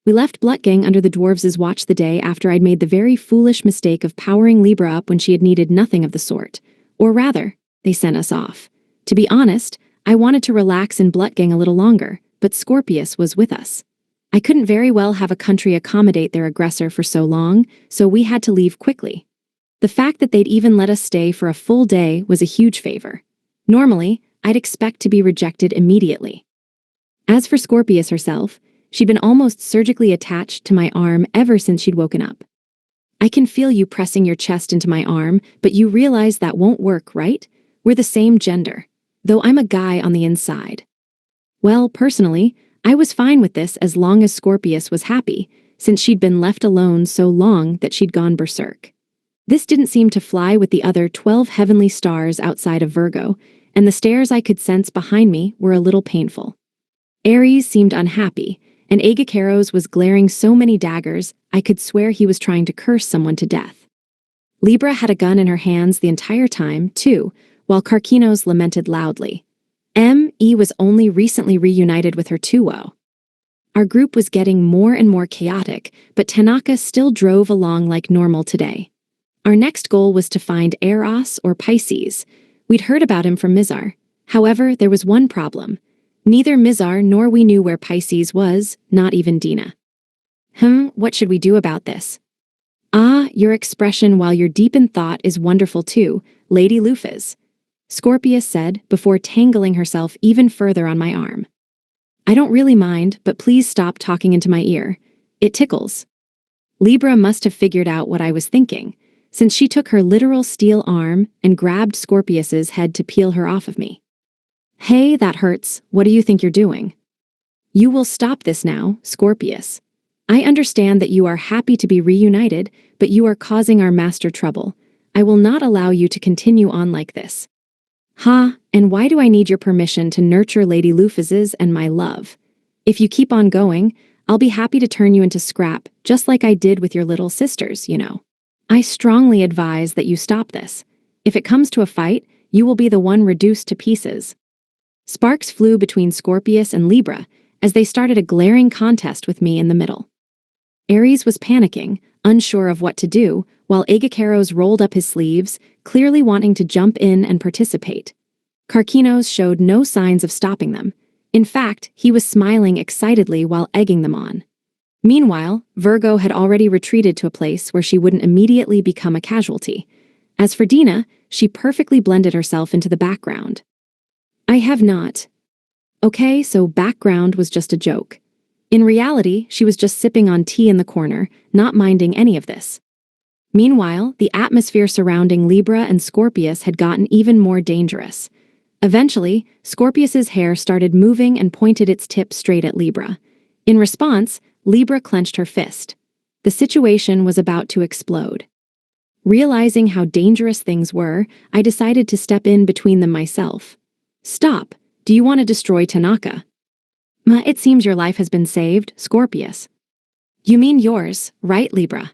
We left Blutgang under the dwarves' watch the day after I'd made the very foolish mistake of powering Libra up when she had needed nothing of the sort. Or rather, they sent us off. To be honest, I wanted to relax in Blutgang a little longer, but Scorpius was with us. I couldn't very well have a country accommodate their aggressor for so long, so we had to leave quickly. The fact that they'd even let us stay for a full day was a huge favor. Normally, I'd expect to be rejected immediately. As for Scorpius herself, she'd been almost surgically attached to my arm ever since she'd woken up. I can feel you pressing your chest into my arm, but you realize that won't work, right? We're the same gender, though I'm a guy on the inside. Well, personally, I was fine with this as long as Scorpius was happy, since she'd been left alone so long that she'd gone berserk. This didn't seem to fly with the other 12 heavenly stars outside of Virgo, and the stares I could sense behind me were a little painful. Ares seemed unhappy, and Aegakeros was glaring so many daggers I could swear he was trying to curse someone to death. Libra had a gun in her hands the entire time, too, while Karkinos lamented loudly. M.E. was only recently reunited with her Tuo. Our group was getting more and more chaotic, but Tanaka still drove along like normal today. Our next goal was to find Eros or Pisces. We'd heard about him from Mizar. However, there was one problem. Neither Mizar nor we knew where Pisces was, not even Dina. What should we do about this? Ah, your expression while you're deep in thought is wonderful too, Lady Lufas, Scorpius said before tangling herself even further on my arm. I don't really mind, but please stop talking into my ear. It tickles. Libra must have figured out what I was thinking, since she took her literal steel arm and grabbed Scorpius's head to peel her off of me. Hey, that hurts. What do you think you're doing? You will stop this now, Scorpius. I understand that you are happy to be reunited, but you are causing our master trouble. I will not allow you to continue on like this. And why do I need your permission to nurture Lady Lufas's and my love? If you keep on going, I'll be happy to turn you into scrap, just like I did with your little sisters, you know. I strongly advise that you stop this. If it comes to a fight, you will be the one reduced to pieces. Sparks flew between Scorpius and Libra as they started a glaring contest with me in the middle. Ares was panicking, unsure of what to do, while Aegakeros rolled up his sleeves, clearly wanting to jump in and participate. Karkinos showed no signs of stopping them. In fact, he was smiling excitedly while egging them on. Meanwhile, Virgo had already retreated to a place where she wouldn't immediately become a casualty. As for Dina, she perfectly blended herself into the background. I have not. Okay, so background was just a joke. In reality, she was just sipping on tea in the corner, not minding any of this. Meanwhile, the atmosphere surrounding Libra and Scorpius had gotten even more dangerous. Eventually, Scorpius's hair started moving and pointed its tip straight at Libra. In response, Libra clenched her fist. The situation was about to explode. Realizing how dangerous things were, I decided to step in between them myself. Stop. Do you want to destroy Tanaka? It seems your life has been saved, Scorpius. You mean yours, right, Libra?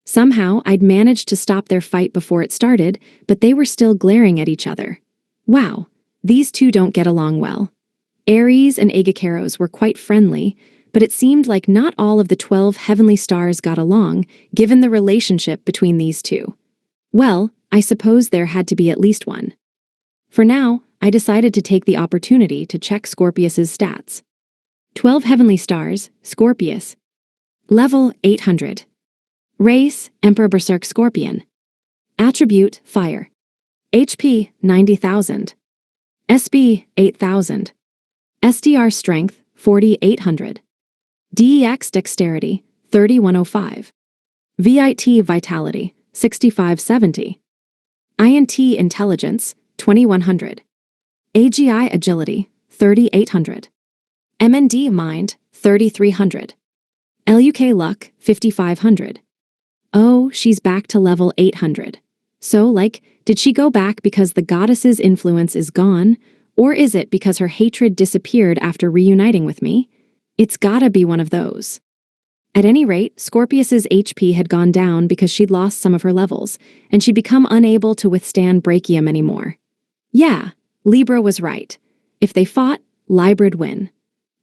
Somehow, I'd managed to stop their fight before it started, but they were still glaring at each other. Wow, these two don't get along well. Ares and Aegakeros were quite friendly, but it seemed like not all of the 12 heavenly stars got along, given the relationship between these two. Well, I suppose there had to be at least one. For now, I decided to take the opportunity to check Scorpius's stats. 12 heavenly stars, Scorpius. Level 800. Race, Emperor Berserk Scorpion. Attribute, Fire. HP, 90,000. SB, 8,000. SDR Strength, 4,800. DEX Dexterity, 3,105. VIT Vitality, 6,570. INT Intelligence, 2,100. AGI Agility, 3,800. MND Mind, 3,300. LUK Luck, 5,500. Oh, she's back to level 800. So, did she go back because the goddess's influence is gone, or is it because her hatred disappeared after reuniting with me? It's gotta be one of those. At any rate, Scorpius's HP had gone down because she'd lost some of her levels, and she'd become unable to withstand Brachium anymore. Yeah, Libra was right. If they fought, Libra'd win.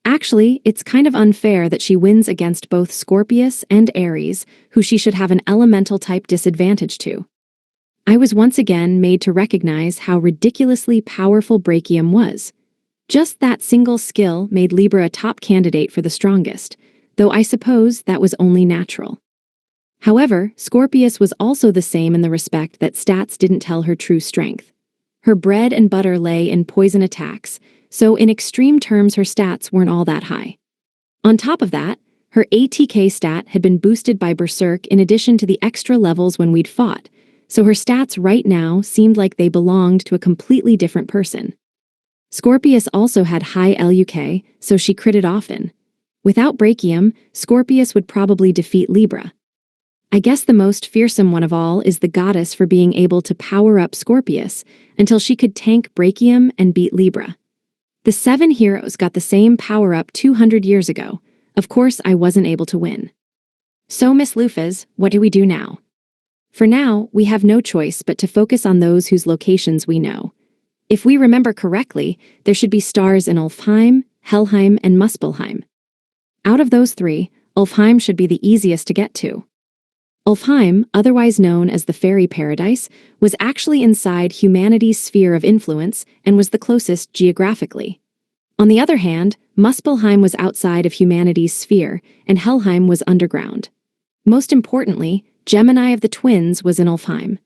Actually, it's kind of unfair that she wins against both Scorpius and Ares, who she should have an elemental-type disadvantage to. I was once again made to recognize how ridiculously powerful Brachium was. Just that single skill made Libra a top candidate for the strongest, though I suppose that was only natural. However, Scorpius was also the same in the respect that stats didn't tell her true strength. Her bread and butter lay in poison attacks, so in extreme terms her stats weren't all that high. On top of that, her ATK stat had been boosted by Berserk in addition to the extra levels when we'd fought, so her stats right now seemed like they belonged to a completely different person. Scorpius also had high LUK, so she critted often. Without Brachium, Scorpius would probably defeat Libra. I guess the most fearsome one of all is the goddess for being able to power up Scorpius until she could tank Brachium and beat Libra. The 7 heroes got the same power-up 200 years ago. Of course, I wasn't able to win. So, Miss Lufas, what do we do now? For now, we have no choice but to focus on those whose locations we know. If we remember correctly, there should be stars in Ulfheim, Helheim, and Muspelheim. Out of those 3, Ulfheim should be the easiest to get to. Ulfheim, otherwise known as the fairy paradise, was actually inside humanity's sphere of influence and was the closest geographically. On the other hand, Muspelheim was outside of humanity's sphere, and Helheim was underground. Most importantly, Gemini of the twins was in Ulfheim.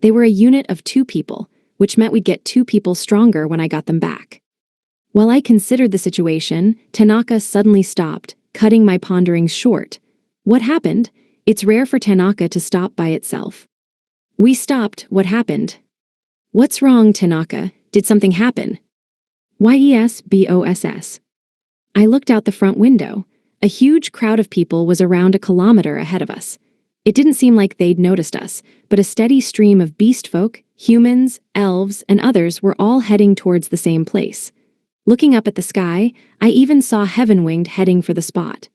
They were a unit of 2 people, which meant we'd get 2 people stronger when I got them back. While I considered the situation, Tanaka suddenly stopped, cutting my ponderings short. What happened? It's rare for Tanaka to stop by itself. We stopped. What happened? What's wrong, Tanaka? Did something happen? YESBOSS. I looked out the front window. A huge crowd of people was around a kilometer ahead of us. It didn't seem like they'd noticed us, but a steady stream of beast folk, humans, elves, and others were all heading towards the same place. Looking up at the sky, I even saw Heavenwinged heading for the spot.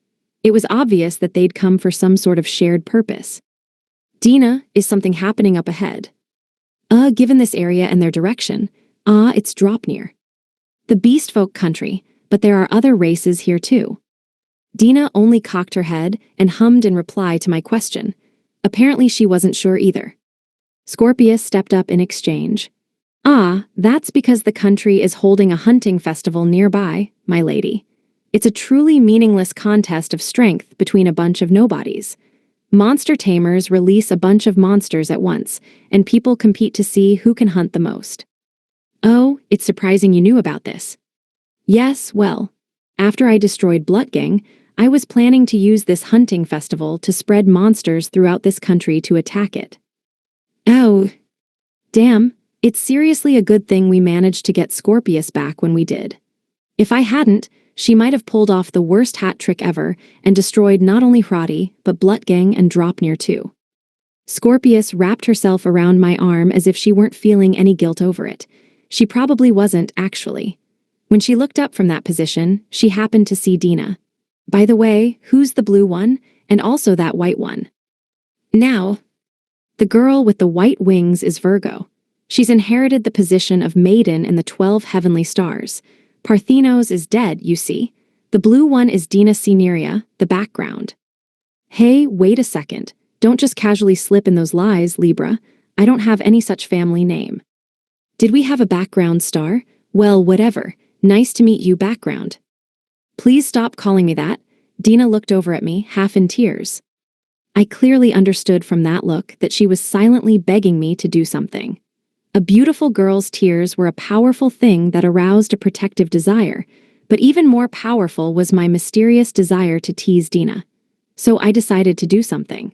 It was obvious that they'd come for some sort of shared purpose. Dina, is something happening up ahead? Given this area and their direction, it's Dropnir. The beast folk country, but there are other races here too. Dina only cocked her head and hummed in reply to my question. Apparently she wasn't sure either. Scorpius stepped up in exchange. That's because the country is holding a hunting festival nearby, my lady. It's a truly meaningless contest of strength between a bunch of nobodies. Monster tamers release a bunch of monsters at once, and people compete to see who can hunt the most. Oh, it's surprising you knew about this. Yes, well, after I destroyed Blutgang, I was planning to use this hunting festival to spread monsters throughout this country to attack it. Oh, damn, it's seriously a good thing we managed to get Scorpius back when we did. If I hadn't, she might have pulled off the worst hat trick ever and destroyed not only Hradi, but Blutgang and Dropnir too. Scorpius wrapped herself around my arm as if she weren't feeling any guilt over it. She probably wasn't, actually. When she looked up from that position, she happened to see Dina. By the way, who's the blue one, and also that white one? Now, the girl with the white wings is Virgo. She's inherited the position of maiden in the 12 heavenly stars. Parthenos is dead, you see. The blue one is Dina Cinerea, the background. Hey, wait a second. Don't just casually slip in those lies, Libra. I don't have any such family name. Did we have a background star? Well, whatever. Nice to meet you, background. Please stop calling me that. Dina looked over at me, half in tears. I clearly understood from that look that she was silently begging me to do something. A beautiful girl's tears were a powerful thing that aroused a protective desire, but even more powerful was my mysterious desire to tease Dina. So I decided to do something.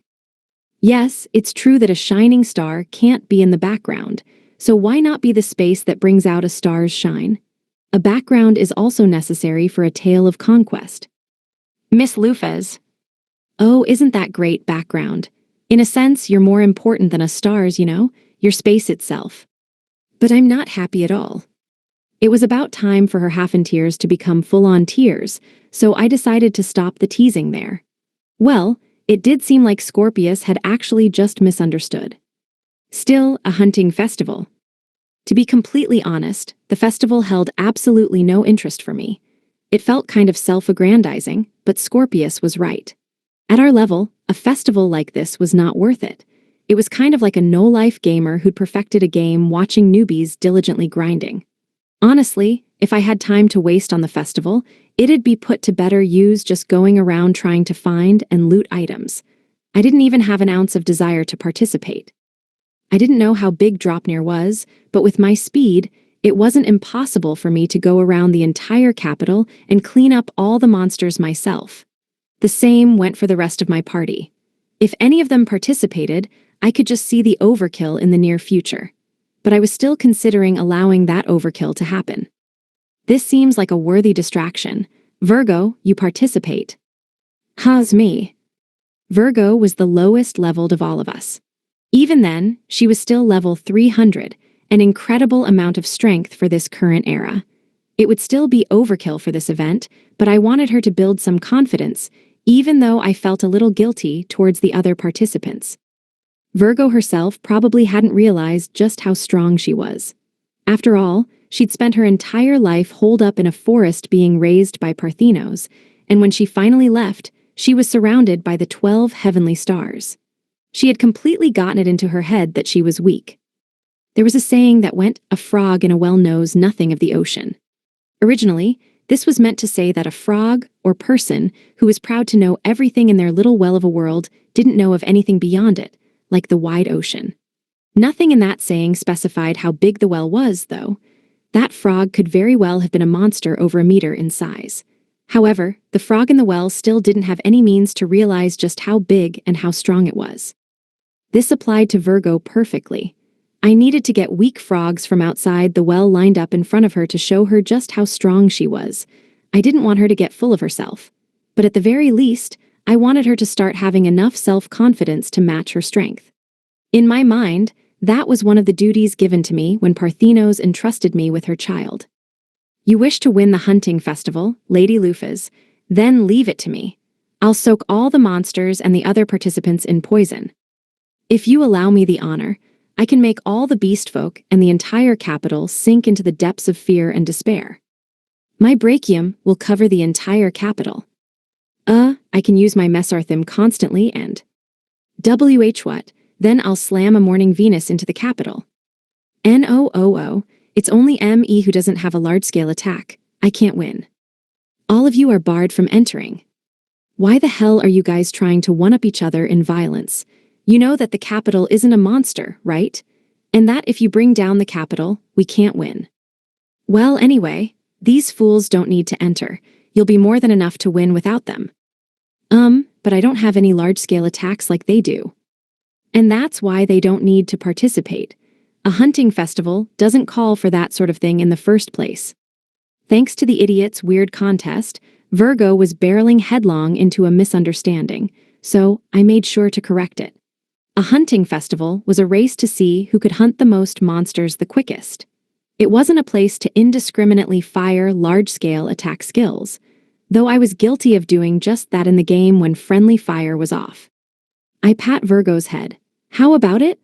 Yes, it's true that a shining star can't be in the background, so why not be the space that brings out a star's shine? A background is also necessary for a tale of conquest. Miss Lufas. Oh, isn't that great, background? In a sense, you're more important than a star's, you know? Your space itself. But I'm not happy at all. It was about time for her half-in-tears to become full-on tears, so I decided to stop the teasing there. Well, it did seem like Scorpius had actually just misunderstood. Still, a hunting festival. To be completely honest, the festival held absolutely no interest for me. It felt kind of self-aggrandizing, but Scorpius was right. At our level, a festival like this was not worth it. It was kind of like a no-life gamer who'd perfected a game watching newbies diligently grinding. Honestly, if I had time to waste on the festival, it'd be put to better use just going around trying to find and loot items. I didn't even have an ounce of desire to participate. I didn't know how big Dropnir was, but with my speed, it wasn't impossible for me to go around the entire capital and clean up all the monsters myself. The same went for the rest of my party. If any of them participated, I could just see the overkill in the near future. But I was still considering allowing that overkill to happen. This seems like a worthy distraction. Virgo, you participate. Ha's me. Virgo was the lowest leveled of all of us. Even then, she was still level 300, an incredible amount of strength for this current era. It would still be overkill for this event, but I wanted her to build some confidence, even though I felt a little guilty towards the other participants. Virgo herself probably hadn't realized just how strong she was. After all, she'd spent her entire life holed up in a forest being raised by Parthenos, and when she finally left, she was surrounded by the 12 heavenly stars. She had completely gotten it into her head that she was weak. There was a saying that went, "A frog in a well knows nothing of the ocean." Originally, this was meant to say that a frog, or person, who was proud to know everything in their little well of a world didn't know of anything beyond it, like the wide ocean. Nothing in that saying specified how big the well was, though. That frog could very well have been a monster over a meter in size. However, the frog in the well still didn't have any means to realize just how big and how strong it was. This applied to Virgo perfectly. I needed to get weak frogs from outside the well lined up in front of her to show her just how strong she was. I didn't want her to get full of herself. But at the very least, I wanted her to start having enough self-confidence to match her strength. In my mind, that was one of the duties given to me when Parthenos entrusted me with her child. "You wish to win the hunting festival, Lady Lufas, then leave it to me. I'll soak all the monsters and the other participants in poison. If you allow me the honor, I can make all the beast folk and the entire capital sink into the depths of fear and despair. My brachium will cover the entire capital. I can use my mesarthim constantly and what? Then I'll slam a morning Venus into the capital. No, it's only ME who doesn't have a large-scale attack. I can't win. All of you are barred from entering. Why the hell are you guys trying to one-up each other in violence? You know that the capital isn't a monster, right? And that if you bring down the capital, we can't win. Well, anyway, these fools don't need to enter. You'll be more than enough to win without them. But I don't have any large-scale attacks like they do. And that's why they don't need to participate. A hunting festival doesn't call for that sort of thing in the first place." Thanks to the idiot's weird contest, Virgo was barreling headlong into a misunderstanding, so I made sure to correct it. A hunting festival was a race to see who could hunt the most monsters the quickest. It wasn't a place to indiscriminately fire large-scale attack skills, though I was guilty of doing just that in the game when friendly fire was off. I pat Virgo's head. How about it?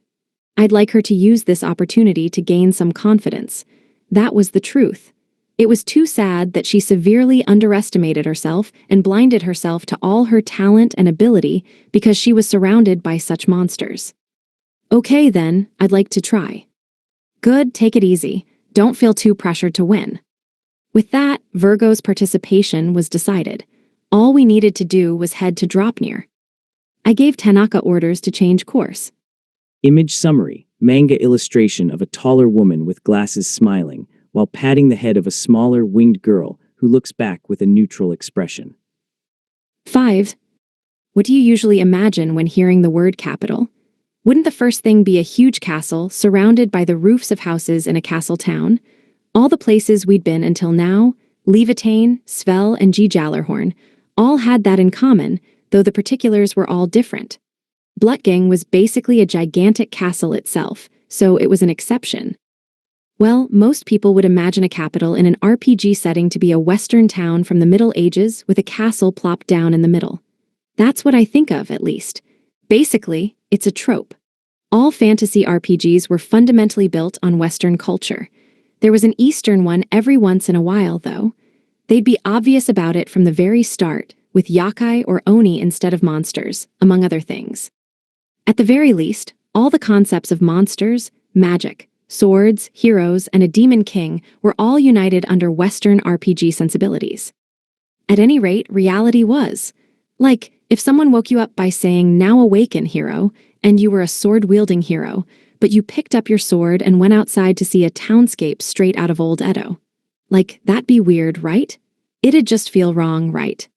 I'd like her to use this opportunity to gain some confidence. That was the truth. It was too sad that she severely underestimated herself and blinded herself to all her talent and ability because she was surrounded by such monsters. Okay then, I'd like to try. Good, take it easy. Don't feel too pressured to win. With that, Virgo's participation was decided. All we needed to do was head to Dropnir. I gave Tanaka orders to change course. Image summary, manga illustration of a taller woman with glasses smiling, while patting the head of a smaller winged girl who looks back with a neutral expression. 5. What do you usually imagine when hearing the word capital? Wouldn't the first thing be a huge castle surrounded by the roofs of houses in a castle town? All the places we'd been until now, Levitane, Svel, and Gjallarhorn, all had that in common, though the particulars were all different. Blutgang was basically a gigantic castle itself, so it was an exception. Well, most people would imagine a capital in an RPG setting to be a Western town from the Middle Ages with a castle plopped down in the middle. That's what I think of, at least. Basically, it's a trope. All fantasy RPGs were fundamentally built on Western culture. There was an Eastern one every once in a while, though. They'd be obvious about it from the very start, with yokai or oni instead of monsters, among other things. At the very least, all the concepts of monsters, magic, swords, heroes, and a demon king were all united under Western RPG sensibilities. At any rate, reality was. Like, if someone woke you up by saying, "Now awaken, hero," and you were a sword-wielding hero, but you picked up your sword and went outside to see a townscape straight out of Old Edo. Like, that'd be weird, right? It'd just feel wrong, right?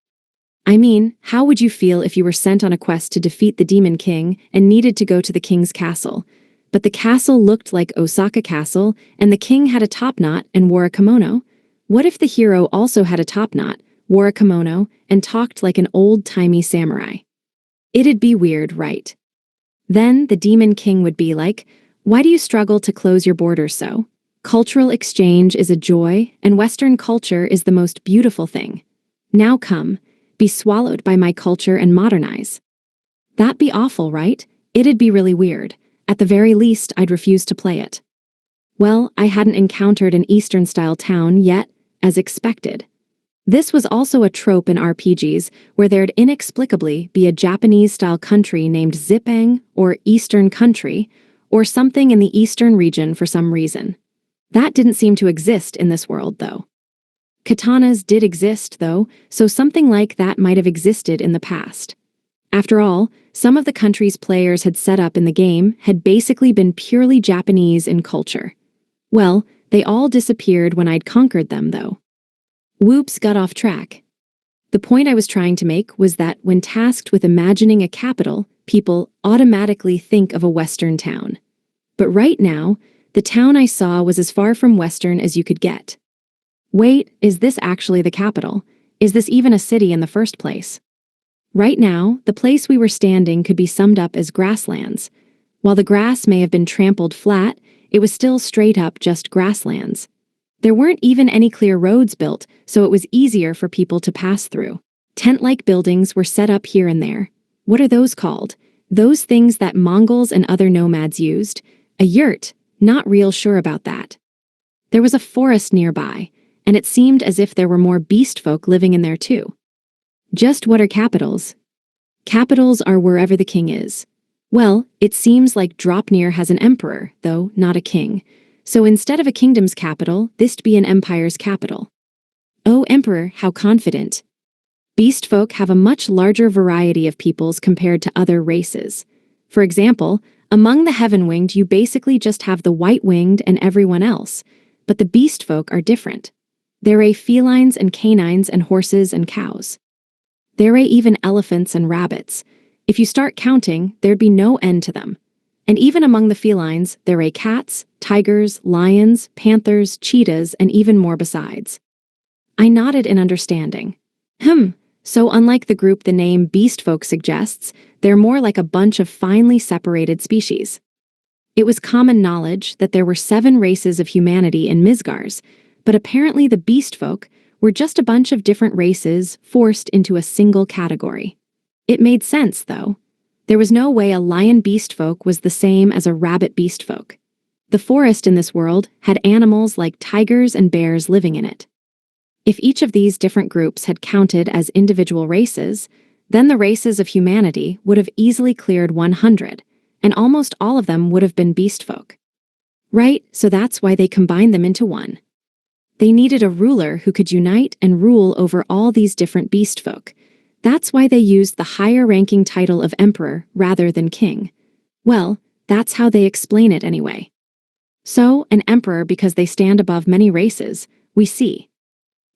I mean, how would you feel if you were sent on a quest to defeat the Demon King and needed to go to the king's castle? But the castle looked like Osaka Castle, and the king had a topknot and wore a kimono? What if the hero also had a topknot, wore a kimono, and talked like an old-timey samurai? It'd be weird, right? Then the Demon King would be like, "Why do you struggle to close your borders so? Cultural exchange is a joy, and Western culture is the most beautiful thing. Now come, be swallowed by my culture and modernize. That'd be awful, right? It'd be really weird. At the very least, I'd refuse to play it. Well, I hadn't encountered an Eastern-style town yet, as expected. This was also a trope in RPGs where there'd inexplicably be a Japanese-style country named Zipang or Eastern Country, or something in the Eastern region for some reason. That didn't seem to exist in this world, though. Katanas did exist, though, so something like that might have existed in the past. After all, some of the countries players had set up in the game had basically been purely Japanese in culture. Well, they all disappeared when I'd conquered them, though. Whoops, got off track. The point I was trying to make was that when tasked with imagining a capital, people automatically think of a Western town. But right now, the town I saw was as far from Western as you could get. Wait, is this actually the capital? Is this even a city in the first place? Right now, the place we were standing could be summed up as grasslands. While the grass may have been trampled flat, it was still straight up just grasslands. There weren't even any clear roads built, so it was easier for people to pass through. Tent-like buildings were set up here and there. What are those called? Those things that Mongols and other nomads used? A yurt. Not real sure about that. There was a forest nearby, and it seemed as if there were more beast folk living in there too. Just what are capitals? Capitals are wherever the king is. Well, it seems like Dropnir has an emperor, though not a king. So instead of a kingdom's capital, this'd be an empire's capital. Oh, emperor, how confident. Beast folk have a much larger variety of peoples compared to other races. For example, among the heaven-winged you basically just have the white-winged and everyone else, but the beast folk are different. There are felines and canines and horses and cows. There are even elephants and rabbits. If you start counting, there'd be no end to them. And even among the felines, there are cats, tigers, lions, panthers, cheetahs, and even more besides. I nodded in understanding. So unlike the group the name Beast Folk suggests, they're more like a bunch of finely separated species. It was common knowledge that there were 7 races of humanity in Midgars, but apparently the Beast Folk were just a bunch of different races forced into a single category. It made sense, though. There was no way a lion beast folk was the same as a rabbit beast folk. The forest in this world had animals like tigers and bears living in it. If each of these different groups had counted as individual races, then the races of humanity would have easily cleared 100, and almost all of them would have been beast folk. Right, so that's why they combined them into one. They needed a ruler who could unite and rule over all these different beast folk. That's why they used the higher-ranking title of emperor rather than king. Well, that's how they explain it anyway. So, an emperor because they stand above many races, we see.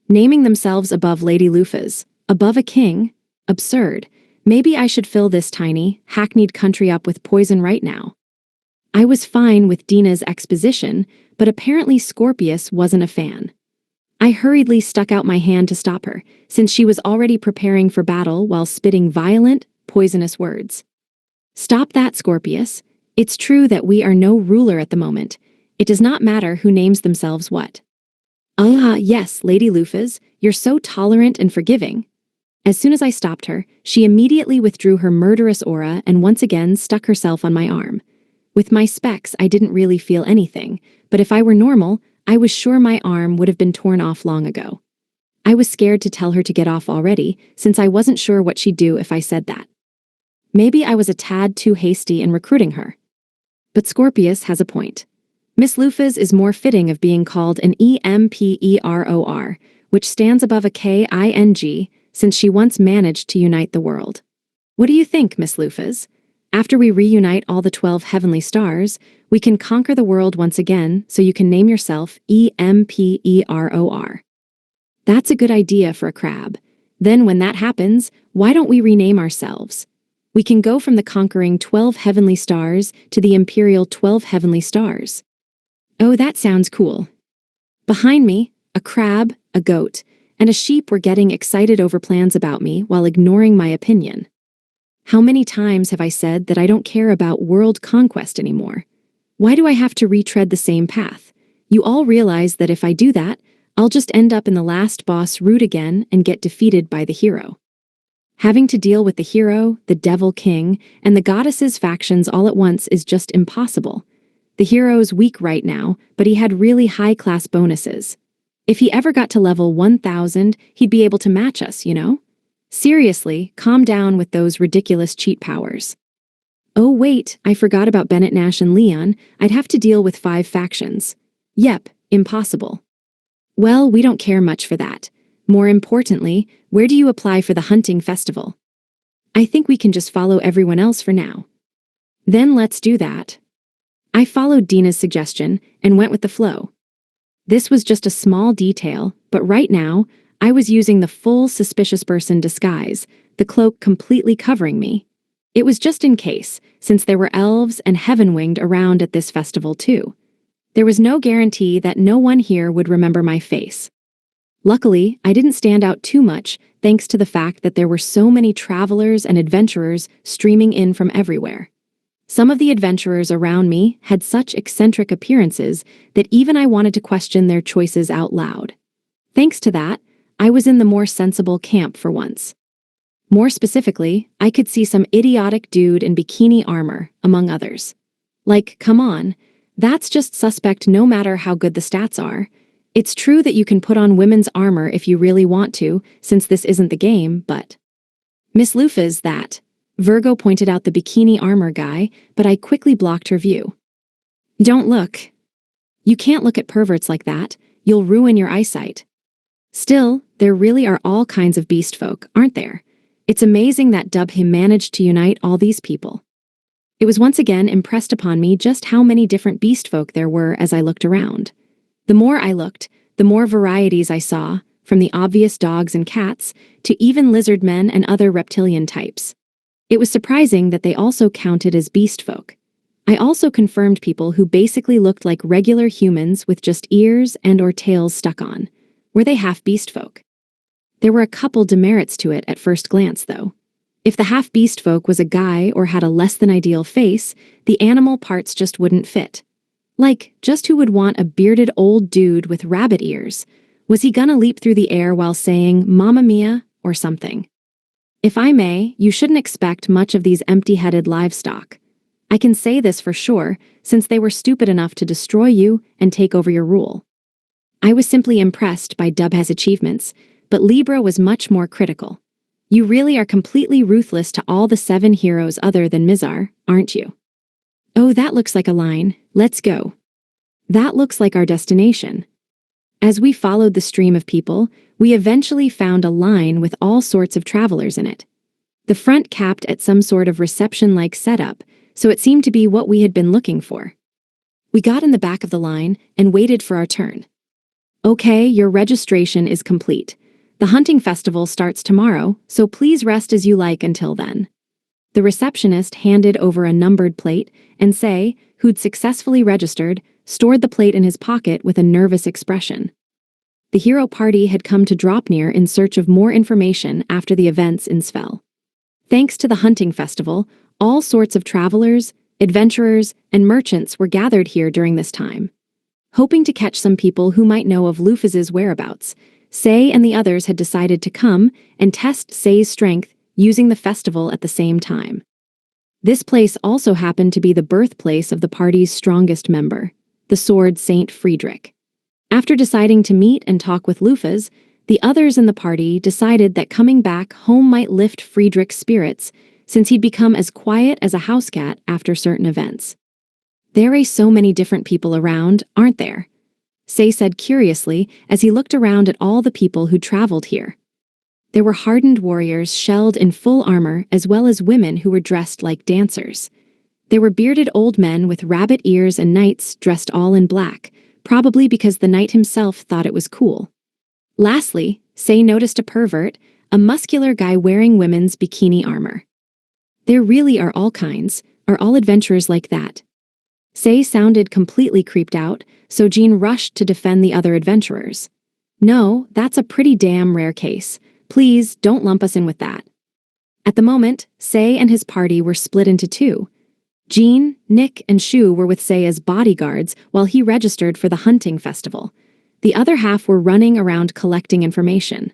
Naming themselves above Lady Lufa's, above a king? Absurd. Maybe I should fill this tiny, hackneyed country up with poison right now. I was fine with Dina's exposition, but apparently Scorpius wasn't a fan. I hurriedly stuck out my hand to stop her, since she was already preparing for battle while spitting violent, poisonous words. Stop that, Scorpius. It's true that we are no ruler at the moment. It does not matter who names themselves what. Ah, yes, Lady Lufas, you're so tolerant and forgiving. As soon as I stopped her, she immediately withdrew her murderous aura and once again stuck herself on my arm. With my specs, I didn't really feel anything, but if I were normal, I was sure my arm would have been torn off long ago. I was scared to tell her to get off already, since I wasn't sure what she'd do if I said that. Maybe I was a tad too hasty in recruiting her. But Scorpius has a point. Miss Lufas is more fitting of being called an EMPEROR, which stands above a KING, since she once managed to unite the world. What do you think, Miss Lufas? After we reunite all the 12 heavenly stars, we can conquer the world once again, so you can name yourself EMPEROR. That's a good idea for a crab. Then when that happens, why don't we rename ourselves? We can go from the conquering 12 heavenly stars to the imperial 12 heavenly stars. Oh, that sounds cool. Behind me, a crab, a goat, and a sheep were getting excited over plans about me while ignoring my opinion. How many times have I said that I don't care about world conquest anymore? Why do I have to retread the same path? You all realize that if I do that, I'll just end up in the last boss route again and get defeated by the hero. Having to deal with the hero, the Devil King, and the goddesses' factions all at once is just impossible. The hero's weak right now, but he had really high-class bonuses. If he ever got to level 1000, he'd be able to match us, you know? Seriously, calm down with those ridiculous cheat powers. Oh wait, I forgot about Bennett, Nash, and Leon. I'd have to deal with 5 factions. Yep, impossible. Well, we don't care much for that. More importantly, where do you apply for the hunting festival? I think we can just follow everyone else for now. Then let's do that. I followed Dina's suggestion and went with the flow. This was just a small detail, but right now, I was using the full suspicious person disguise, the cloak completely covering me. It was just in case, since there were elves and heaven-winged around at this festival too. There was no guarantee that no one here would remember my face. Luckily, I didn't stand out too much thanks to the fact that there were so many travelers and adventurers streaming in from everywhere. Some of the adventurers around me had such eccentric appearances that even I wanted to question their choices out loud. Thanks to that, I was in the more sensible camp for once. More specifically, I could see some idiotic dude in bikini armor, among others. Like, come on, that's just suspect no matter how good the stats are. It's true that you can put on women's armor if you really want to, since this isn't the game, but... Miss Lufa's that. Virgo pointed out the bikini armor guy, but I quickly blocked her view. Don't look. You can't look at perverts like that. You'll ruin your eyesight. Still, there really are all kinds of beast folk, aren't there? It's amazing that Dubhim managed to unite all these people. It was once again impressed upon me just how many different beast folk there were as I looked around. The more I looked, the more varieties I saw, from the obvious dogs and cats to even lizard men and other reptilian types. It was surprising that they also counted as beast folk. I also confirmed people who basically looked like regular humans with just ears and/or tails stuck on. Were they half beast folk? There were a couple demerits to it at first glance, though. If the half beast folk was a guy or had a less than ideal face, the animal parts just wouldn't fit. Like, just who would want a bearded old dude with rabbit ears? Was he gonna leap through the air while saying, "Mamma Mia," or something? If I may, you shouldn't expect much of these empty-headed livestock. I can say this for sure, since they were stupid enough to destroy you and take over your rule. I was simply impressed by Dubh's achievements, but Libra was much more critical. You really are completely ruthless to all the 7 heroes other than Mizar, aren't you? Oh, that looks like a line. Let's go. That looks like our destination. As we followed the stream of people, we eventually found a line with all sorts of travelers in it. The front capped at some sort of reception-like setup, so it seemed to be what we had been looking for. We got in the back of the line and waited for our turn. Okay, your registration is complete. The hunting festival starts tomorrow, so please rest as you like until then. The receptionist handed over a numbered plate, and Say, who'd successfully registered, stored the plate in his pocket with a nervous expression. The hero party had come to Dropnir in search of more information after the events in Svel. Thanks to the hunting festival, all sorts of travelers, adventurers, and merchants were gathered here during this time. Hoping to catch some people who might know of Lufaz's whereabouts, Say and the others had decided to come and test Say's strength using the festival at the same time. This place also happened to be the birthplace of the party's strongest member, the sword Saint Friedrich. After deciding to meet and talk with Lufaz, the others in the party decided that coming back home might lift Friedrich's spirits, since he'd become as quiet as a house cat after certain events. There are so many different people around, aren't there? Say said curiously as he looked around at all the people who traveled here. There were hardened warriors shelled in full armor as well as women who were dressed like dancers. There were bearded old men with rabbit ears and knights dressed all in black, probably because the knight himself thought it was cool. Lastly, Say noticed a pervert, a muscular guy wearing women's bikini armor. There really are all kinds, are all adventurers like that? Say sounded completely creeped out, so Jean rushed to defend the other adventurers. No, that's a pretty damn rare case. Please, don't lump us in with that. At the moment, Say and his party were split into 2. Jean, Nick, and Shu were with Say as bodyguards while he registered for the hunting festival. The other half were running around collecting information.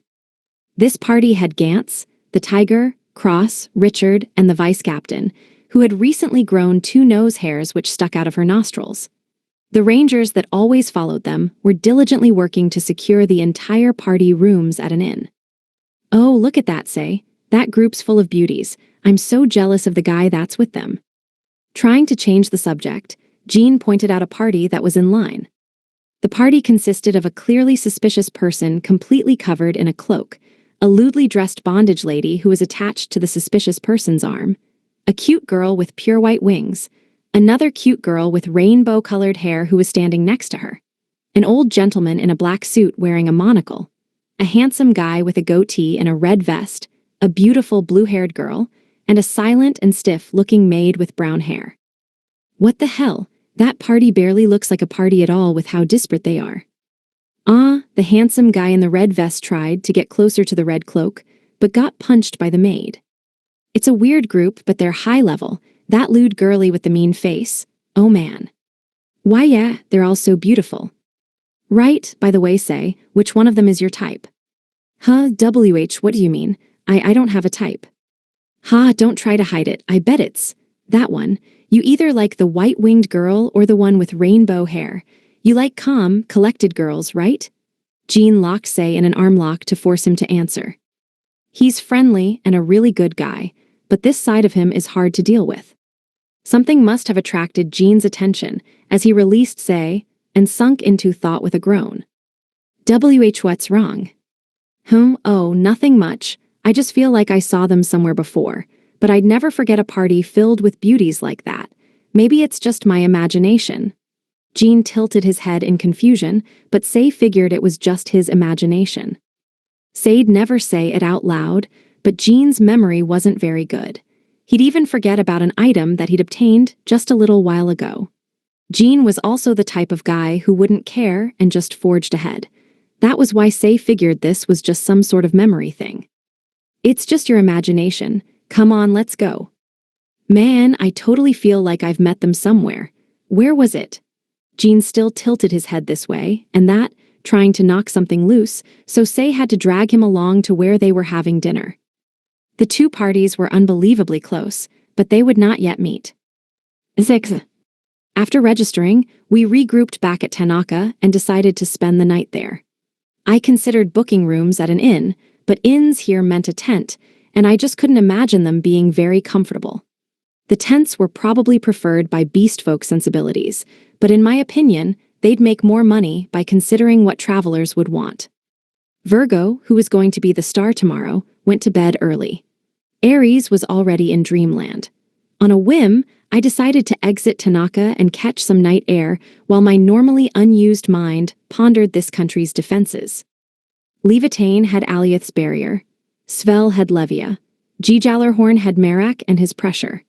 This party had Gantz, the tiger, Cross, Richard, and the vice captain, who had recently grown 2 nose hairs which stuck out of her nostrils. The rangers that always followed them were diligently working to secure the entire party rooms at an inn. Oh, look at that, Say. That group's full of beauties. I'm so jealous of the guy that's with them. Trying to change the subject, Jean pointed out a party that was in line. The party consisted of a clearly suspicious person completely covered in a cloak, a lewdly dressed bondage lady who was attached to the suspicious person's arm, a cute girl with pure white wings, another cute girl with rainbow-colored hair who was standing next to her, an old gentleman in a black suit wearing a monocle, a handsome guy with a goatee and a red vest, a beautiful blue-haired girl, and a silent and stiff-looking maid with brown hair. What the hell? That party barely looks like a party at all with how disparate they are. The handsome guy in the red vest tried to get closer to the red cloak, but got punched by the maid. It's a weird group, but they're high level. That lewd girly with the mean face. Oh man. Why yeah, they're all so beautiful. Right, by the way, Say, which one of them is your type? Huh, what do you mean? I don't have a type. Ha, don't try to hide it, I bet it's that one. You either like the white-winged girl or the one with rainbow hair. You like calm, collected girls, right? Jean locked Say in an arm lock to force him to answer. He's friendly and a really good guy, but this side of him is hard to deal with. Something must have attracted Jean's attention as he released Say and sunk into thought with a groan. What's wrong? Oh, nothing much. I just feel like I saw them somewhere before, but I'd never forget a party filled with beauties like that. Maybe it's just my imagination. Jean tilted his head in confusion, but Say figured it was just his imagination. Say'd never say it out loud, but Jean's memory wasn't very good. He'd even forget about an item that he'd obtained just a little while ago. Jean was also the type of guy who wouldn't care and just forged ahead. That was why Say figured this was just some sort of memory thing. It's just your imagination. Come on, let's go. Man, I totally feel like I've met them somewhere. Where was it? Jean still tilted his head this way and that, trying to knock something loose, so Say had to drag him along to where they were having dinner. The 2 parties were unbelievably close, but they would not yet meet. 6. After registering, we regrouped back at Tanaka and decided to spend the night there. I considered booking rooms at an inn, but inns here meant a tent, and I just couldn't imagine them being very comfortable. The tents were probably preferred by beast folk sensibilities, but in my opinion, they'd make more money by considering what travelers would want. Virgo, who was going to be the star tomorrow, went to bed early. Aries was already in dreamland. On a whim, I decided to exit Tanaka and catch some night air while my normally unused mind pondered this country's defenses. Levitain had Aliath's barrier. Svel had Levia. Gijallarhorn had Merak and his pressure.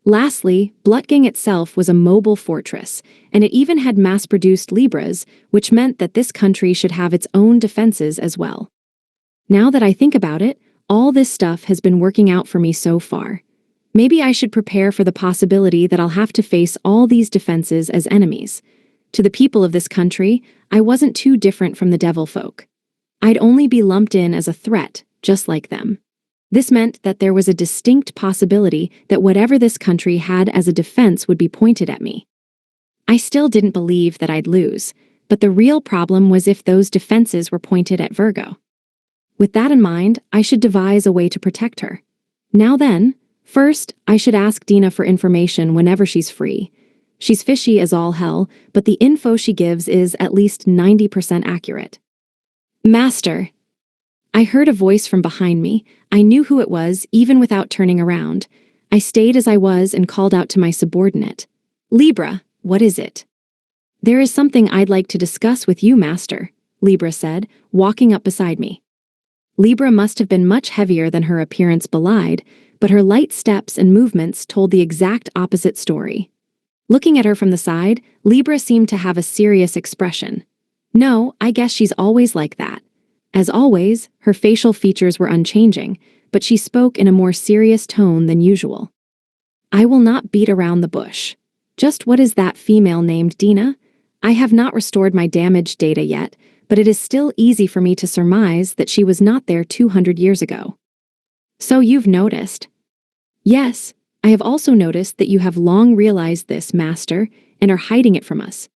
Lastly, Blutgang itself was a mobile fortress, and it even had mass-produced Libras, which meant that this country should have its own defenses as well. Now that I think about it, all this stuff has been working out for me so far. Maybe I should prepare for the possibility that I'll have to face all these defenses as enemies. To the people of this country, I wasn't too different from the devil folk. I'd only be lumped in as a threat, just like them. This meant that there was a distinct possibility that whatever this country had as a defense would be pointed at me. I still didn't believe that I'd lose, but the real problem was if those defenses were pointed at Virgo. With that in mind, I should devise a way to protect her. Now then, first, I should ask Dina for information whenever she's free. She's fishy as all hell, but the info she gives is at least 90% accurate. Master. I heard a voice from behind me. I knew who it was, even without turning around. I stayed as I was and called out to my subordinate. Libra, what is it? There is something I'd like to discuss with you, Master, Libra said, walking up beside me. Libra must have been much heavier than her appearance belied, but her light steps and movements told the exact opposite story. Looking at her from the side, Libra seemed to have a serious expression. No, I guess she's always like that. As always, her facial features were unchanging, but she spoke in a more serious tone than usual. I will not beat around the bush. Just what is that female named Dina? I have not restored my damaged data yet, but it is still easy for me to surmise that she was not there 200 years ago. So you've noticed? Yes, I have also noticed that you have long realized this, Master, and are hiding it from us.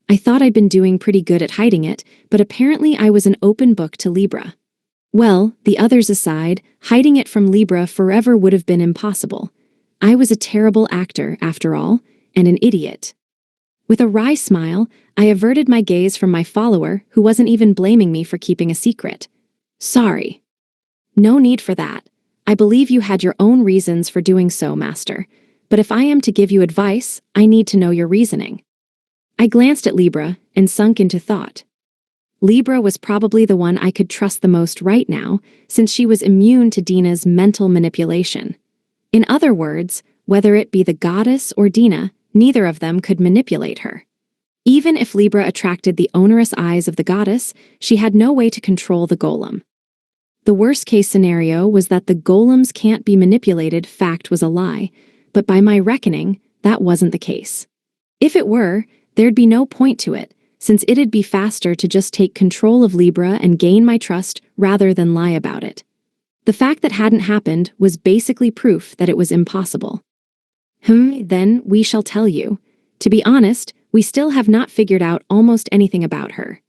I thought I'd been doing pretty good at hiding it, but apparently I was an open book to Libra. Well, the others aside, hiding it from Libra forever would have been impossible. I was a terrible actor, after all, and an idiot. With a wry smile, I averted my gaze from my follower, who wasn't even blaming me for keeping a secret. Sorry. No need for that. I believe you had your own reasons for doing so, Master. But if I am to give you advice, I need to know your reasoning. I glanced at Libra and sunk into thought. Libra was probably the one I could trust the most right now, since she was immune to Dina's mental manipulation. In other words, whether it be the goddess or Dina, neither of them could manipulate her. Even if Libra attracted the onerous eyes of the goddess, she had no way to control the golem. The worst-case scenario was that the golems can't be manipulated fact was a lie, but by my reckoning, that wasn't the case. If it were, there'd be no point to it, since it'd be faster to just take control of Libra and gain my trust rather than lie about it. The fact that hadn't happened was basically proof that it was impossible. Then we shall tell you. To be honest, we still have not figured out almost anything about her.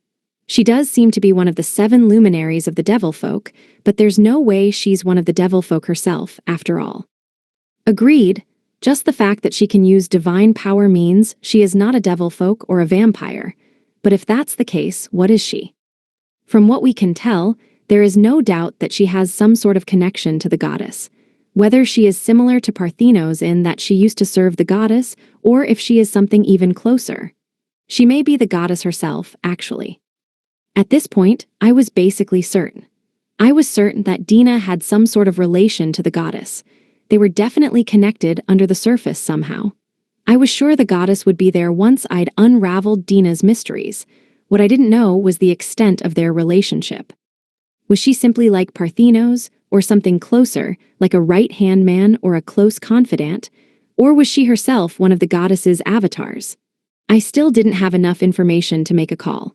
She does seem to be one of the 7 luminaries of the devil folk, but there's no way she's one of the devil folk herself, after all. Agreed. Just the fact that she can use divine power means she is not a devil folk or a vampire. But if that's the case, what is she? From what we can tell, there is no doubt that she has some sort of connection to the goddess. Whether she is similar to Parthenos in that she used to serve the goddess, or if she is something even closer. She may be the goddess herself, actually. At this point, I was basically certain. I was certain that Dina had some sort of relation to the goddess. They were definitely connected under the surface somehow. I was sure the goddess would be there once I'd unraveled Dina's mysteries. What I didn't know was the extent of their relationship. Was she simply like Parthenos, or something closer, like a right-hand man or a close confidant? Or was she herself one of the goddess's avatars? I still didn't have enough information to make a call.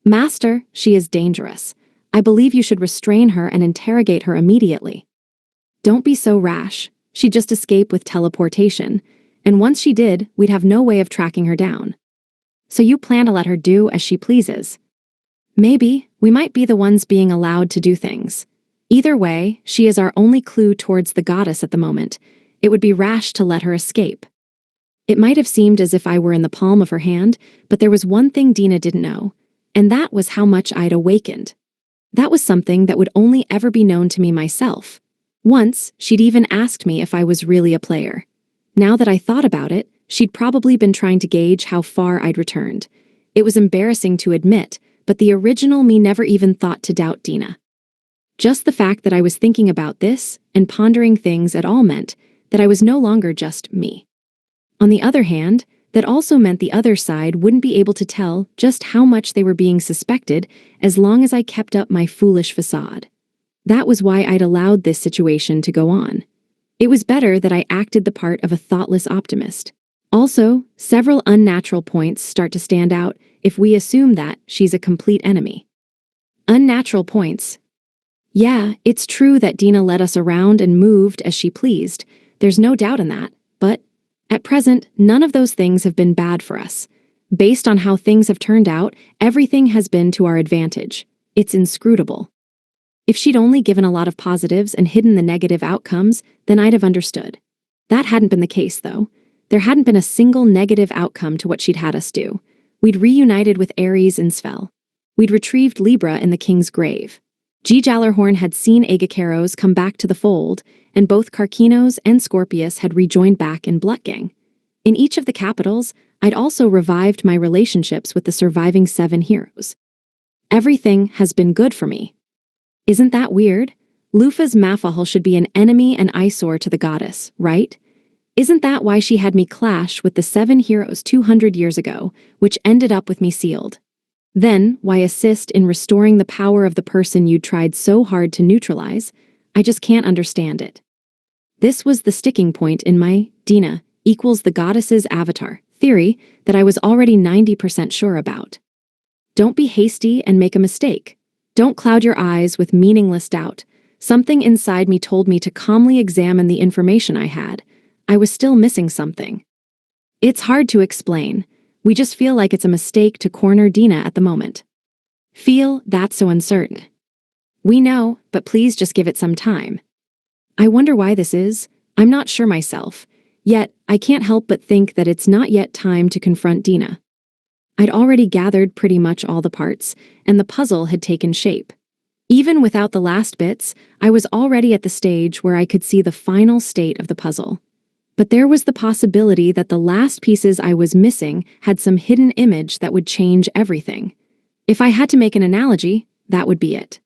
Master, she is dangerous. I believe you should restrain her and interrogate her immediately. Don't be so rash. She'd just escape with teleportation. And once she did, we'd have no way of tracking her down. So you plan to let her do as she pleases? Maybe, we might be the ones being allowed to do things. Either way, she is our only clue towards the goddess at the moment. It would be rash to let her escape. It might have seemed as if I were in the palm of her hand, but there was one thing Dina didn't know, and that was how much I'd awakened. That was something that would only ever be known to me myself. Once, she'd even asked me if I was really a player. Now that I thought about it, she'd probably been trying to gauge how far I'd returned. It was embarrassing to admit, but the original me never even thought to doubt Dina. Just the fact that I was thinking about this and pondering things at all meant that I was no longer just me. On the other hand, that also meant the other side wouldn't be able to tell just how much they were being suspected as long as I kept up my foolish facade. That was why I'd allowed this situation to go on. It was better that I acted the part of a thoughtless optimist. Also, several unnatural points start to stand out if we assume that she's a complete enemy. Unnatural points. Yeah, it's true that Dina led us around and moved as she pleased. There's no doubt in that, but at present, none of those things have been bad for us. Based on how things have turned out, everything has been to our advantage. It's inscrutable. If she'd only given a lot of positives and hidden the negative outcomes, then I'd have understood. That hadn't been the case, though. There hadn't been a single negative outcome to what she'd had us do. We'd reunited with Ares and Svel. We'd retrieved Libra in the king's grave. Gjallarhorn had seen Agacaros come back to the fold, and both Karkinos and Scorpius had rejoined back in Blutgang. In each of the capitals, I'd also revived my relationships with the surviving 7 heroes. Everything has been good for me. Isn't that weird? Lufa's Mafahal should be an enemy and eyesore to the goddess, right? Isn't that why she had me clash with the 7 heroes 200 years ago, which ended up with me sealed? Then, why assist in restoring the power of the person you'd tried so hard to neutralize? I just can't understand it. This was the sticking point in my Dina equals the goddess's avatar theory that I was already 90% sure about. Don't be hasty and make a mistake. Don't cloud your eyes with meaningless doubt. Something inside me told me to calmly examine the information I had. I was still missing something. It's hard to explain. We just feel like it's a mistake to corner Dina at the moment. Feel that's so uncertain. We know, but please just give it some time. I wonder why this is. I'm not sure myself. Yet, I can't help but think that it's not yet time to confront Dina. I'd already gathered pretty much all the parts, and the puzzle had taken shape. Even without the last bits, I was already at the stage where I could see the final state of the puzzle. But there was the possibility that the last pieces I was missing had some hidden image that would change everything. If I had to make an analogy, that would be it.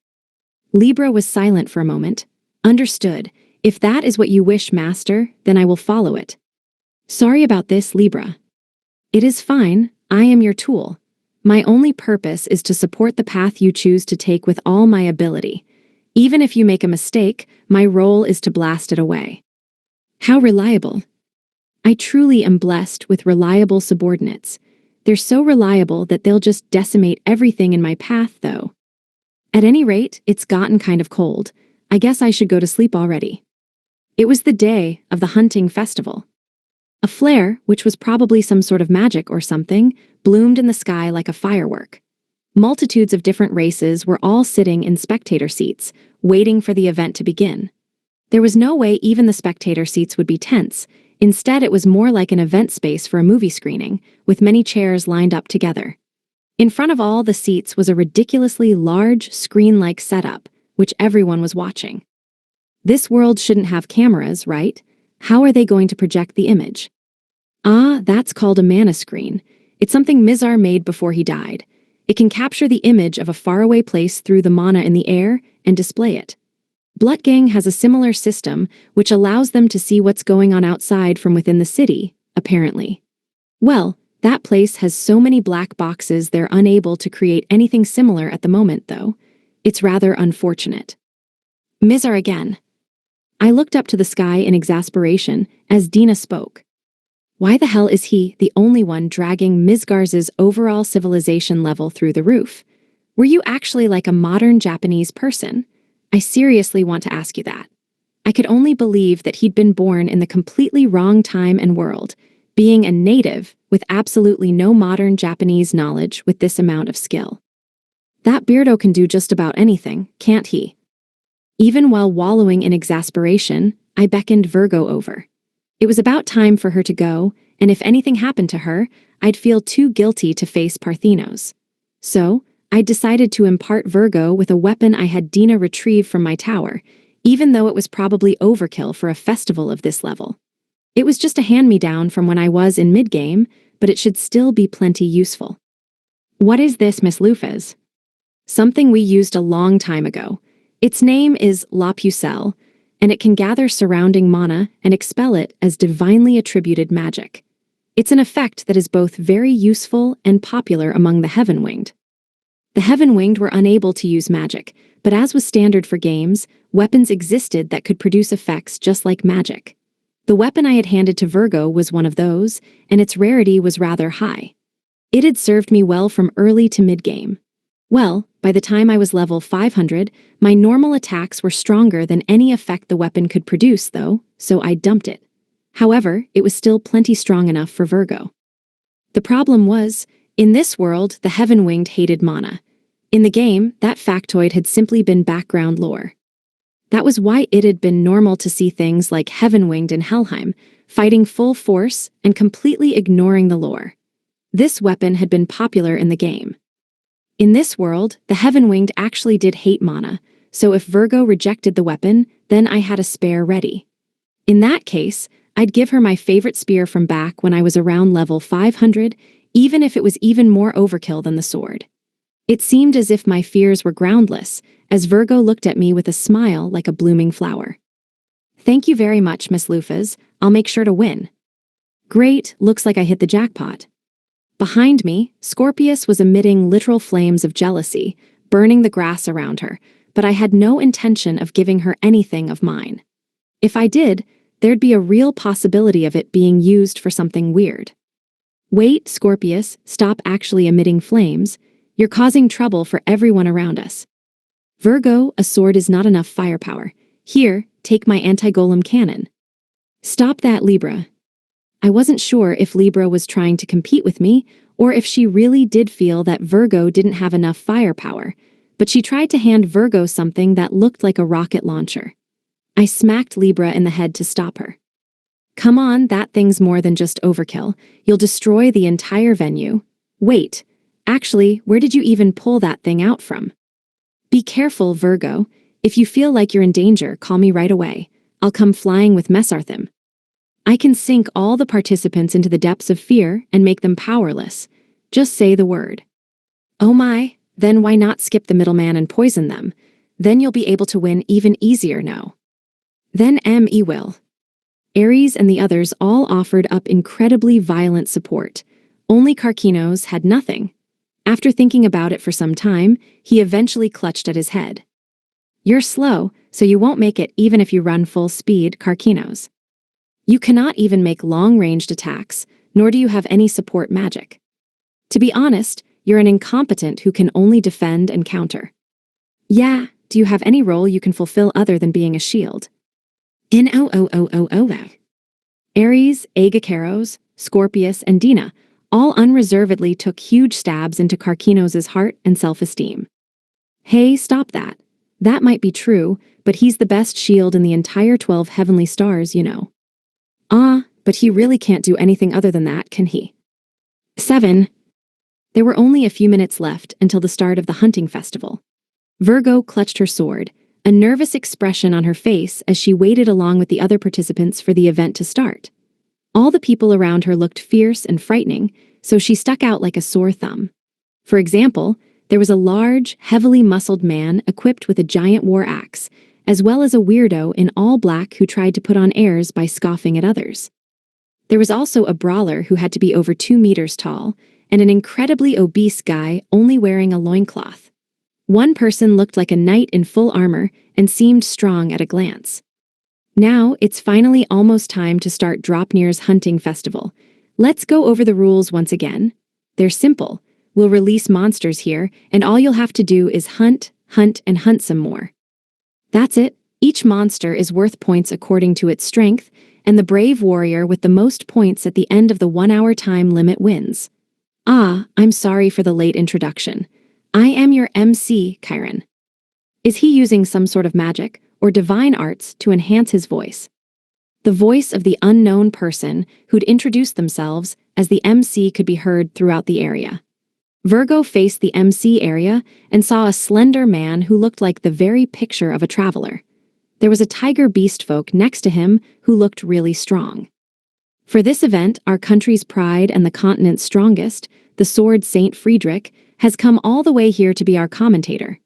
Libra was silent for a moment. Understood. If that is what you wish, Master, then I will follow it. Sorry about this, Libra. It is fine. I am your tool. My only purpose is to support the path you choose to take with all my ability. Even if you make a mistake, my role is to blast it away. How reliable. I truly am blessed with reliable subordinates. They're so reliable that they'll just decimate everything in my path, though. At any rate, it's gotten kind of cold. I guess I should go to sleep already. It was the day of the hunting festival. A flare, which was probably some sort of magic or something, bloomed in the sky like a firework. Multitudes of different races were all sitting in spectator seats, waiting for the event to begin. There was no way even the spectator seats would be tense. Instead, it was more like an event space for a movie screening, with many chairs lined up together. In front of all the seats was a ridiculously large, screen-like setup, which everyone was watching. This world shouldn't have cameras, right? How are they going to project the image? Ah, that's called a mana screen. It's something Mizar made before he died. It can capture the image of a faraway place through the mana in the air and display it. Blutgang has a similar system, which allows them to see what's going on outside from within the city, apparently. Well, that place has so many black boxes they're unable to create anything similar at the moment, though. It's rather unfortunate. Mizar again. I looked up to the sky in exasperation as Dina spoke. Why the hell is he the only one dragging Mizgar's overall civilization level through the roof? Were you actually like a modern Japanese person? I seriously want to ask you that. I could only believe that he'd been born in the completely wrong time and world, being a native with absolutely no modern Japanese knowledge with this amount of skill. That Beardo can do just about anything, can't he? Even while wallowing in exasperation, I beckoned Virgo over. It was about time for her to go, and if anything happened to her, I'd feel too guilty to face Parthenos. So, I decided to impart Virgo with a weapon I had Dina retrieve from my tower, even though it was probably overkill for a festival of this level. It was just a hand-me-down from when I was in mid-game, but it should still be plenty useful. What is this, Miss Lufez? Something we used a long time ago. Its name is La Pucelle, and it can gather surrounding mana and expel it as divinely attributed magic. It's an effect that is both very useful and popular among the Heaven-Winged. The Heaven-Winged were unable to use magic, but as was standard for games, weapons existed that could produce effects just like magic. The weapon I had handed to Virgo was one of those, and its rarity was rather high. It had served me well from early to mid-game. Well, by the time I was level 500, my normal attacks were stronger than any effect the weapon could produce, though, so I dumped it. However, it was still plenty strong enough for Virgo. The problem was, in this world, the Heaven-Winged hated mana. In the game, that factoid had simply been background lore. That was why it had been normal to see things like Heaven-Winged in Helheim, fighting full force and completely ignoring the lore. This weapon had been popular in the game. In this world, the Heaven-Winged actually did hate mana, so if Virgo rejected the weapon, then I had a spare ready. In that case, I'd give her my favorite spear from back when I was around level 500, even if it was even more overkill than the sword. It seemed as if my fears were groundless, as Virgo looked at me with a smile like a blooming flower. Thank you very much, Miss Lufez. I'll make sure to win. Great, looks like I hit the jackpot. Behind me, Scorpius was emitting literal flames of jealousy, burning the grass around her, but I had no intention of giving her anything of mine. If I did, there'd be a real possibility of it being used for something weird. Wait, Scorpius, stop actually emitting flames. You're causing trouble for everyone around us. Virgo, a sword is not enough firepower. Here, take my anti-golem cannon. Stop that, Libra. I wasn't sure if Libra was trying to compete with me, or if she really did feel that Virgo didn't have enough firepower, but she tried to hand Virgo something that looked like a rocket launcher. I smacked Libra in the head to stop her. Come on, that thing's more than just overkill. You'll destroy the entire venue. Wait, actually, where did you even pull that thing out from? Be careful, Virgo. If you feel like you're in danger, call me right away. I'll come flying with Mesarthim. I can sink all the participants into the depths of fear and make them powerless. Just say the word. Oh my, then why not skip the middleman and poison them? Then you'll be able to win even easier, no? Then M.E. will. Ares and the others all offered up incredibly violent support. Only Karkinos had nothing. After thinking about it for some time, he eventually clutched at his head. You're slow, so you won't make it even if you run full speed, Karkinos. You cannot even make long-ranged attacks, nor do you have any support magic. To be honest, you're an incompetent who can only defend and counter. Yeah, do you have any role you can fulfill other than being a shield? Ares, Agacaros, Scorpius, and Dina all unreservedly took huge stabs into Karkinos' heart and self-esteem. Hey, stop that. That might be true, but he's the best shield in the entire 12 heavenly stars, you know. But he really can't do anything other than that, can he? 7. There were only a few minutes left until the start of the hunting festival. Virgo clutched her sword, a nervous expression on her face as she waited along with the other participants for the event to start. All the people around her looked fierce and frightening, so she stuck out like a sore thumb. For example, there was a large, heavily muscled man equipped with a giant war axe, as well as a weirdo in all black who tried to put on airs by scoffing at others. There was also a brawler who had to be over 2 meters tall, and an incredibly obese guy only wearing a loincloth. One person looked like a knight in full armor and seemed strong at a glance. Now, it's finally almost time to start Dropnir's hunting festival. Let's go over the rules once again. They're simple. We'll release monsters here, and all you'll have to do is hunt, and hunt some more. That's it. Each monster is worth points according to its strength, and the brave warrior with the most points at the end of the 1-hour time limit wins. I'm sorry for the late introduction. I am your MC, Chiron. Is he using some sort of magic or divine arts to enhance his voice? The voice of the unknown person who'd introduced themselves as the MC could be heard throughout the area. Virgo faced the MC area and saw a slender man who looked like the very picture of a traveler. There was a tiger beast folk next to him who looked really strong. For this event, our country's pride and the continent's strongest, the sword Saint Friedrich, has come all the way here to be our commentator.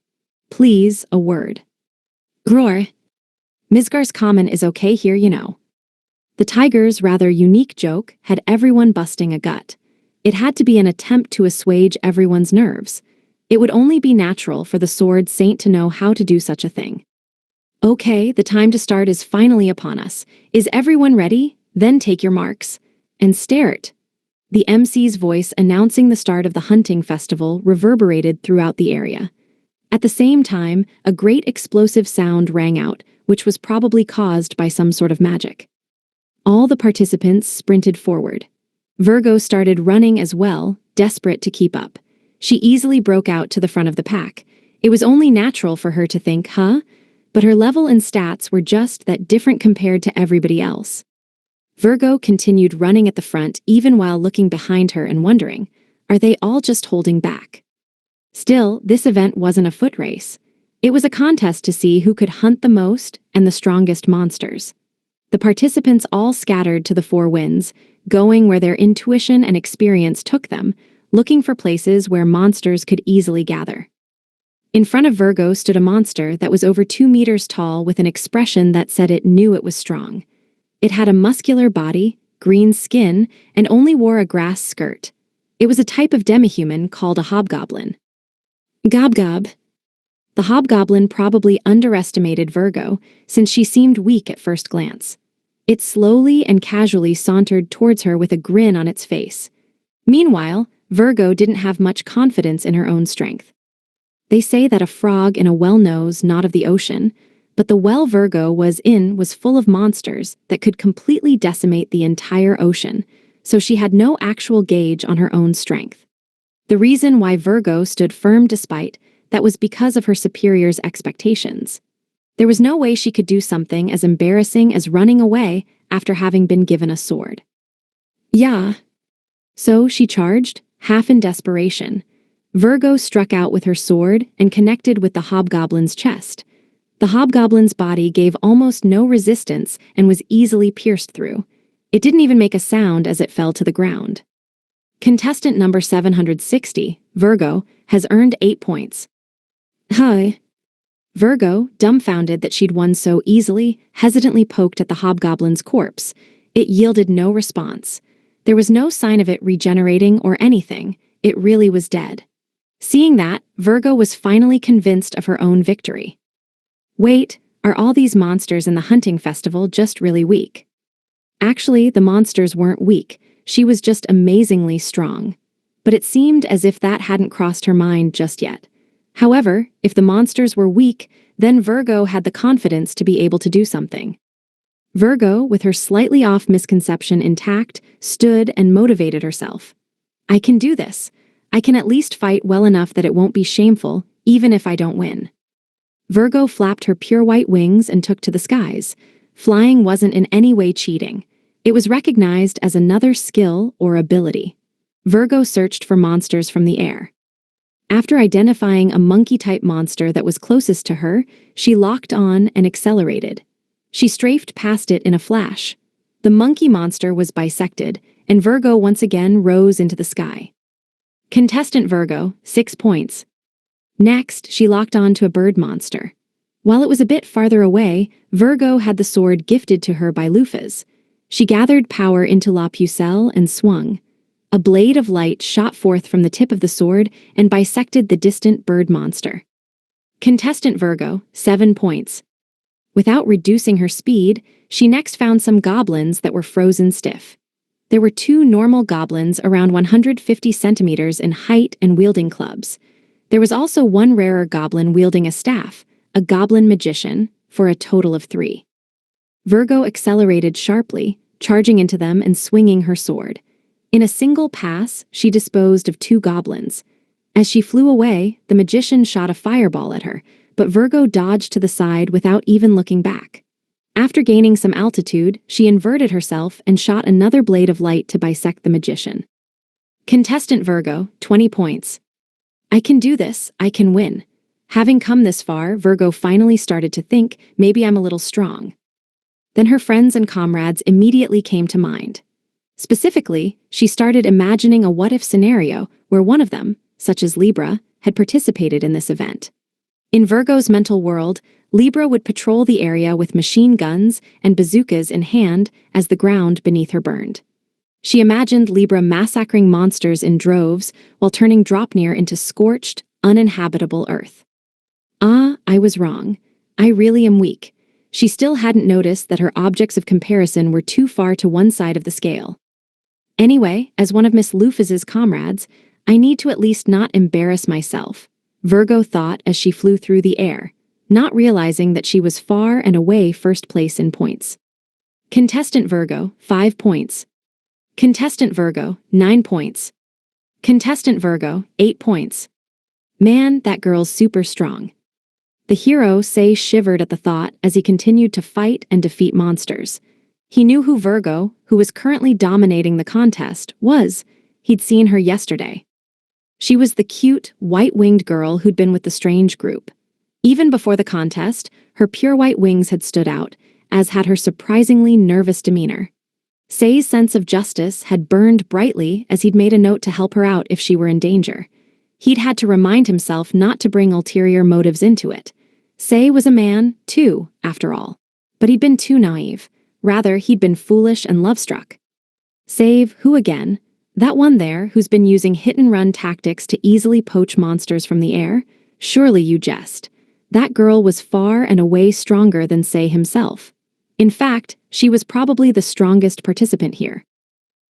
Please, a word. Roar. Misgar's comment is okay here, you know. The tiger's rather unique joke had everyone busting a gut. It had to be an attempt to assuage everyone's nerves. It would only be natural for the sword saint to know how to do such a thing. Okay, the time to start is finally upon us. Is everyone ready? Then take your marks. And stare it. The MC's voice announcing the start of the hunting festival reverberated throughout the area. At the same time, a great explosive sound rang out, which was probably caused by some sort of magic. All the participants sprinted forward. Virgo started running as well, desperate to keep up. She easily broke out to the front of the pack. It was only natural for her to think, but her level and stats were just that different compared to everybody else. Virgo continued running at the front even while looking behind her and wondering, are they all just holding back? Still, this event wasn't a foot race. It was a contest to see who could hunt the most and the strongest monsters. The participants all scattered to the 4 winds, going where their intuition and experience took them, looking for places where monsters could easily gather. In front of Virgo stood a monster that was over 2 meters tall with an expression that said it knew it was strong. It had a muscular body, green skin, and only wore a grass skirt. It was a type of demihuman called a hobgoblin. Gob. The hobgoblin probably underestimated Virgo, since she seemed weak at first glance. It slowly and casually sauntered towards her with a grin on its face. Meanwhile, Virgo didn't have much confidence in her own strength. They say that a frog in a well knows not of the ocean, but the well Virgo was in was full of monsters that could completely decimate the entire ocean, so she had no actual gauge on her own strength. The reason why Virgo stood firm despite that was because of her superior's expectations. There was no way she could do something as embarrassing as running away after having been given a sword. Yeah. So she charged, half in desperation. Virgo struck out with her sword and connected with the hobgoblin's chest. The hobgoblin's body gave almost no resistance and was easily pierced through. It didn't even make a sound as it fell to the ground. Contestant number 760, Virgo, has earned 8 points. Hi. Virgo, dumbfounded that she'd won so easily, hesitantly poked at the hobgoblin's corpse. It yielded no response. There was no sign of it regenerating or anything. It really was dead. Seeing that, Virgo was finally convinced of her own victory. Wait, are all these monsters in the hunting festival just really weak? Actually, the monsters weren't weak. She was just amazingly strong. But it seemed as if that hadn't crossed her mind just yet. However, if the monsters were weak, then Virgo had the confidence to be able to do something. Virgo, with her slightly off misconception intact, stood and motivated herself. I can do this. I can at least fight well enough that it won't be shameful, even if I don't win. Virgo flapped her pure white wings and took to the skies. Flying wasn't in any way cheating. It was recognized as another skill or ability. Virgo searched for monsters from the air. After identifying a monkey-type monster that was closest to her, she locked on and accelerated. She strafed past it in a flash. The monkey monster was bisected, and Virgo once again rose into the sky. Contestant Virgo, 6 points. Next, she locked on to a bird monster. While it was a bit farther away, Virgo had the sword gifted to her by Lufas. She gathered power into La Pucelle and swung. A blade of light shot forth from the tip of the sword and bisected the distant bird monster. Contestant Virgo, 7 points. Without reducing her speed, she next found some goblins that were frozen stiff. There were 2 normal goblins around 150 centimeters in height and wielding clubs. There was also 1 rarer goblin wielding a staff, a goblin magician, for a total of 3. Virgo accelerated sharply, charging into them and swinging her sword. In a single pass, she disposed of 2 goblins. As she flew away, the magician shot a fireball at her, but Virgo dodged to the side without even looking back. After gaining some altitude, she inverted herself and shot another blade of light to bisect the magician. Contestant Virgo, 20 points. I can do this, I can win. Having come this far, Virgo finally started to think, maybe I'm a little strong. Then her friends and comrades immediately came to mind. Specifically, she started imagining a what-if scenario where one of them, such as Libra, had participated in this event. In Virgo's mental world, Libra would patrol the area with machine guns and bazookas in hand as the ground beneath her burned. She imagined Libra massacring monsters in droves while turning Dropnir into scorched, uninhabitable earth. I was wrong. I really am weak. She still hadn't noticed that her objects of comparison were too far to one side of the scale. Anyway, as one of Miss Lufas's comrades, I need to at least not embarrass myself, Virgo thought as she flew through the air, not realizing that she was far and away first place in points. Contestant Virgo, 5 points. Contestant Virgo, 9 points. Contestant Virgo, 8 points. Man, that girl's super strong. The hero, Say, shivered at the thought as he continued to fight and defeat monsters. He knew who Virgo, who was currently dominating the contest, was. He'd seen her yesterday. She was the cute, white-winged girl who'd been with the strange group. Even before the contest, her pure white wings had stood out, as had her surprisingly nervous demeanor. Say's sense of justice had burned brightly as he'd made a note to help her out if she were in danger. He'd had to remind himself not to bring ulterior motives into it. Say was a man, too, after all. But he'd been too naive. Rather, he'd been foolish and love-struck. Save, who again? That one there who's been using hit-and-run tactics to easily poach monsters from the air? Surely you jest. That girl was far and away stronger than Say himself. In fact, she was probably the strongest participant here.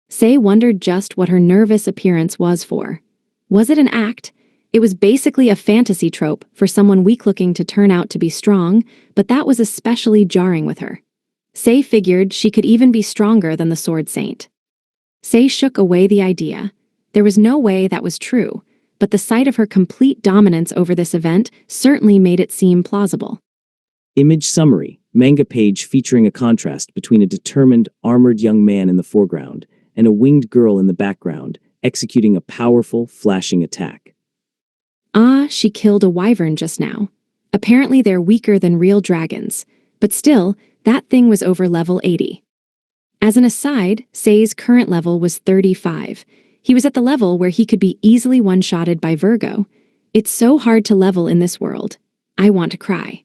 Sei wondered just what her nervous appearance was for. Was it an act? It was basically a fantasy trope for someone weak-looking to turn out to be strong, but that was especially jarring with her. Sei figured she could even be stronger than the Sword Saint. Sei shook away the idea. There was no way that was true, but the sight of her complete dominance over this event certainly made it seem plausible. Image summary, manga page featuring a contrast between a determined, armored young man in the foreground and a winged girl in the background, executing a powerful, flashing attack. Ah, she killed a wyvern just now. Apparently they're weaker than real dragons, but still, that thing was over level 80. As an aside, Sei's current level was 35. He was at the level where he could be easily one-shotted by Virgo. It's so hard to level in this world. I want to cry.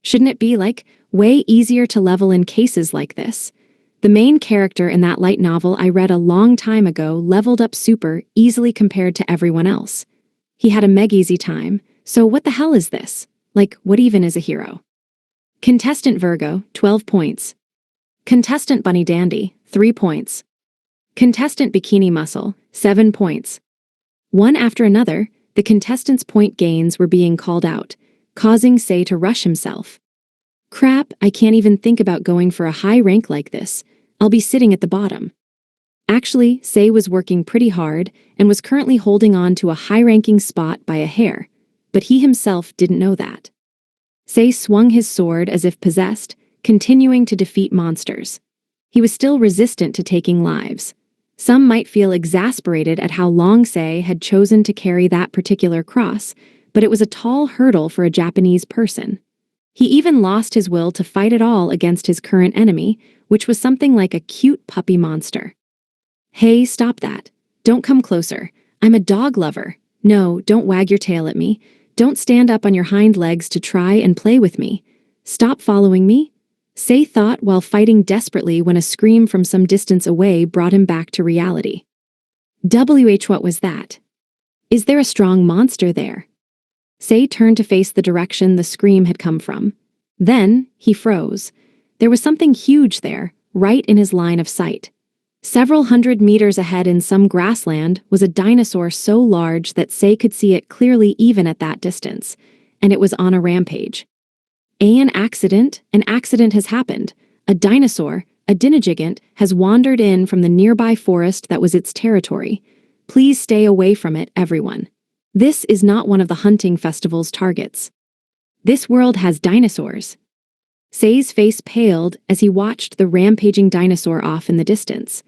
Shouldn't it be, way easier to level in cases like this? The main character in that light novel I read a long time ago leveled up super easily compared to everyone else. He had a meg-easy time, so what the hell is this? What even is a hero? Contestant Virgo, 12 points. Contestant Bunny Dandy, 3 points. Contestant Bikini Muscle, 7 points. One after another, the contestants' point gains were being called out, causing Sei to rush himself. Crap, I can't even think about going for a high rank like this. I'll be sitting at the bottom. Actually, Sei was working pretty hard and was currently holding on to a high-ranking spot by a hair, but he himself didn't know that. Sei swung his sword as if possessed, continuing to defeat monsters. He was still resistant to taking lives. Some might feel exasperated at how long Sei had chosen to carry that particular cross, but it was a tall hurdle for a Japanese person. He even lost his will to fight at all against his current enemy, which was something like a cute puppy monster. Hey, stop that. Don't come closer. I'm a dog lover. No, don't wag your tail at me. Don't stand up on your hind legs to try and play with me. Stop following me. Sei thought while fighting desperately when a scream from some distance away brought him back to reality. What was that? Is there a strong monster there? Sei turned to face the direction the scream had come from. Then, he froze. There was something huge there, right in his line of sight. Several hundred meters ahead in some grassland was a dinosaur so large that Sei could see it clearly even at that distance, and it was on a rampage. An accident has happened. A dinosaur, a dinagigant, has wandered in from the nearby forest that was its territory. Please stay away from it, everyone. This is not one of the hunting festival's targets. This world has dinosaurs. Sei's face paled as he watched the rampaging dinosaur off in the distance.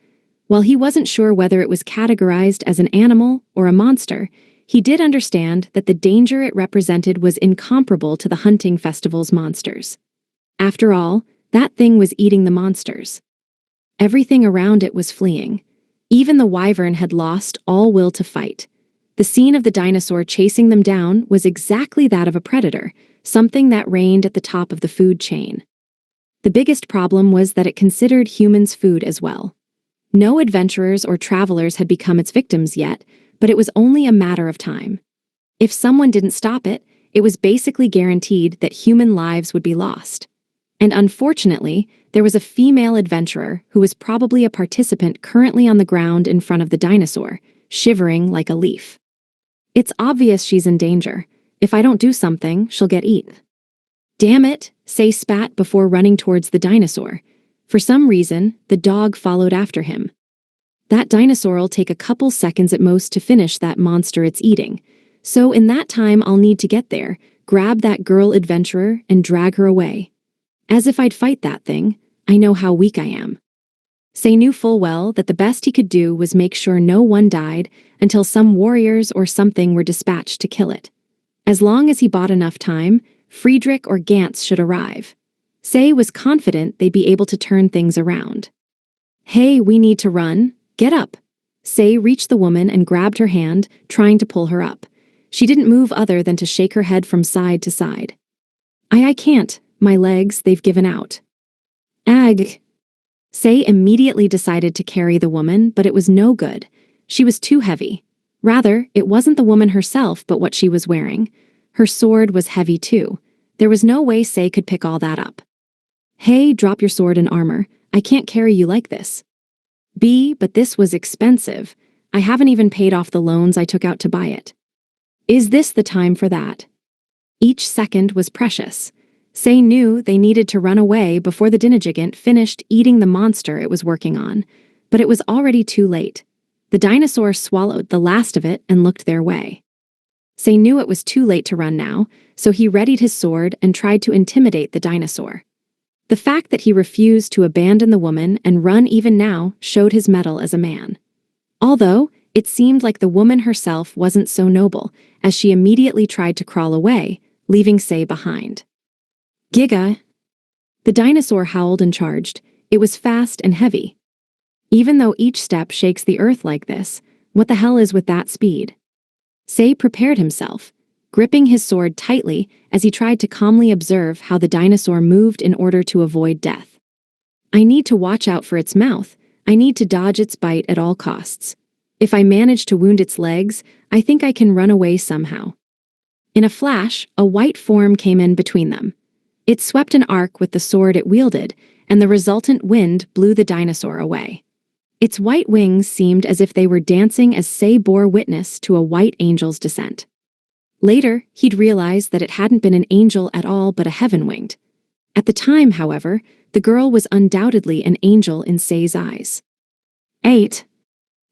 While he wasn't sure whether it was categorized as an animal or a monster, he did understand that the danger it represented was incomparable to the hunting festival's monsters. After all, that thing was eating the monsters. Everything around it was fleeing. Even the wyvern had lost all will to fight. The scene of the dinosaur chasing them down was exactly that of a predator, something that reigned at the top of the food chain. The biggest problem was that it considered humans food as well. No adventurers or travelers had become its victims yet, but it was only a matter of time. If someone didn't stop it, it was basically guaranteed that human lives would be lost. And unfortunately, there was a female adventurer who was probably a participant currently on the ground in front of the dinosaur, shivering like a leaf. It's obvious she's in danger. If I don't do something, she'll get eaten. Damn it, Sei spat before running towards the dinosaur. For some reason, the dog followed after him. That dinosaur'll take a couple seconds at most to finish that monster it's eating. So in that time I'll need to get there, grab that girl adventurer, and drag her away. As if I'd fight that thing. I know how weak I am. Sei knew full well that the best he could do was make sure no one died until some warriors or something were dispatched to kill it. As long as he bought enough time, Friedrich or Gantz should arrive. Sei was confident they'd be able to turn things around. Hey, we need to run. Get up. Sei reached the woman and grabbed her hand, trying to pull her up. She didn't move other than to shake her head from side to side. I can't. My legs, they've given out. Ag. Sei immediately decided to carry the woman, but it was no good. She was too heavy. Rather, it wasn't the woman herself, but what she was wearing. Her sword was heavy too. There was no way Sei could pick all that up. Hey, drop your sword and armor. I can't carry you like this. B, but this was expensive. I haven't even paid off the loans I took out to buy it. Is this the time for that? Each second was precious. Say knew they needed to run away before the Dinajigant finished eating the monster it was working on, but it was already too late. The dinosaur swallowed the last of it and looked their way. Say knew it was too late to run now, so he readied his sword and tried to intimidate the dinosaur. The fact that he refused to abandon the woman and run even now showed his mettle as a man. Although, it seemed like the woman herself wasn't so noble, as she immediately tried to crawl away, leaving Say behind. Giga! The dinosaur howled and charged. It was fast and heavy. Even though each step shakes the earth like this, what the hell is with that speed? Say prepared himself, gripping his sword tightly as he tried to calmly observe how the dinosaur moved in order to avoid death. I need to watch out for its mouth. I need to dodge its bite at all costs. If I manage to wound its legs, I think I can run away somehow. In a flash, a white form came in between them. It swept an arc with the sword it wielded, and the resultant wind blew the dinosaur away. Its white wings seemed as if they were dancing as Say bore witness to a white angel's descent. Later, he'd realized that it hadn't been an angel at all but a heaven-winged. At the time, however, the girl was undoubtedly an angel in Say's eyes. 8.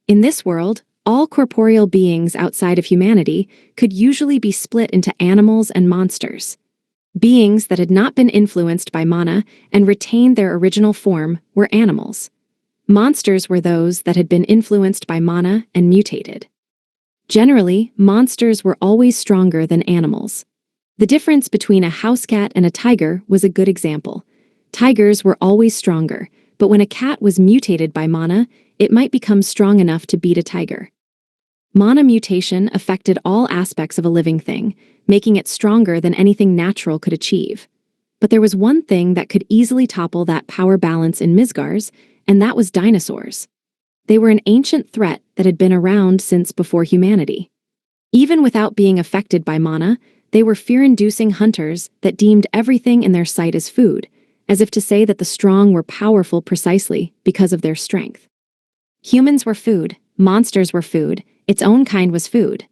In this world, all corporeal beings outside of humanity could usually be split into animals and monsters. Beings that had not been influenced by mana and retained their original form were animals. Monsters were those that had been influenced by mana and mutated. Generally, monsters were always stronger than animals. The difference between a house cat and a tiger was a good example. Tigers were always stronger, but when a cat was mutated by mana, it might become strong enough to beat a tiger. Mana mutation affected all aspects of a living thing, making it stronger than anything natural could achieve. But there was one thing that could easily topple that power balance in Midgars, and that was dinosaurs. They were an ancient threat that had been around since before humanity. Even without being affected by mana, they were fear-inducing hunters that deemed everything in their sight as food, as if to say that the strong were powerful precisely because of their strength. Humans were food, monsters were food, its own kind was food.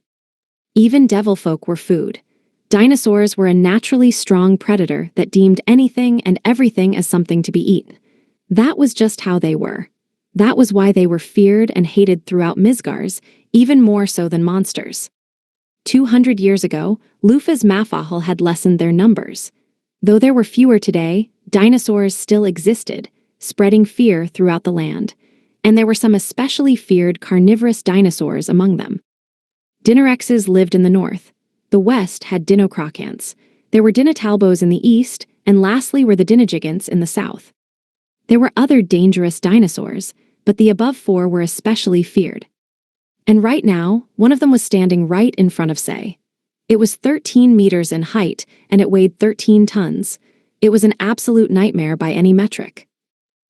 Even devilfolk were food. Dinosaurs were a naturally strong predator that deemed anything and everything as something to be eaten. That was just how they were. That was why they were feared and hated throughout Midgars, even more so than monsters. 200 years ago, Lufa's Mafahal had lessened their numbers. Though there were fewer today, dinosaurs still existed, spreading fear throughout the land. And there were some especially feared carnivorous dinosaurs among them. Dinorexes lived in the north. The west had Dinocrocants. There were Dinotalbos in the east, and lastly were the Dinajigants in the south. There were other dangerous dinosaurs, but the above four were especially feared. And right now, one of them was standing right in front of Say. It was 13 meters in height, and it weighed 13 tons. It was an absolute nightmare by any metric.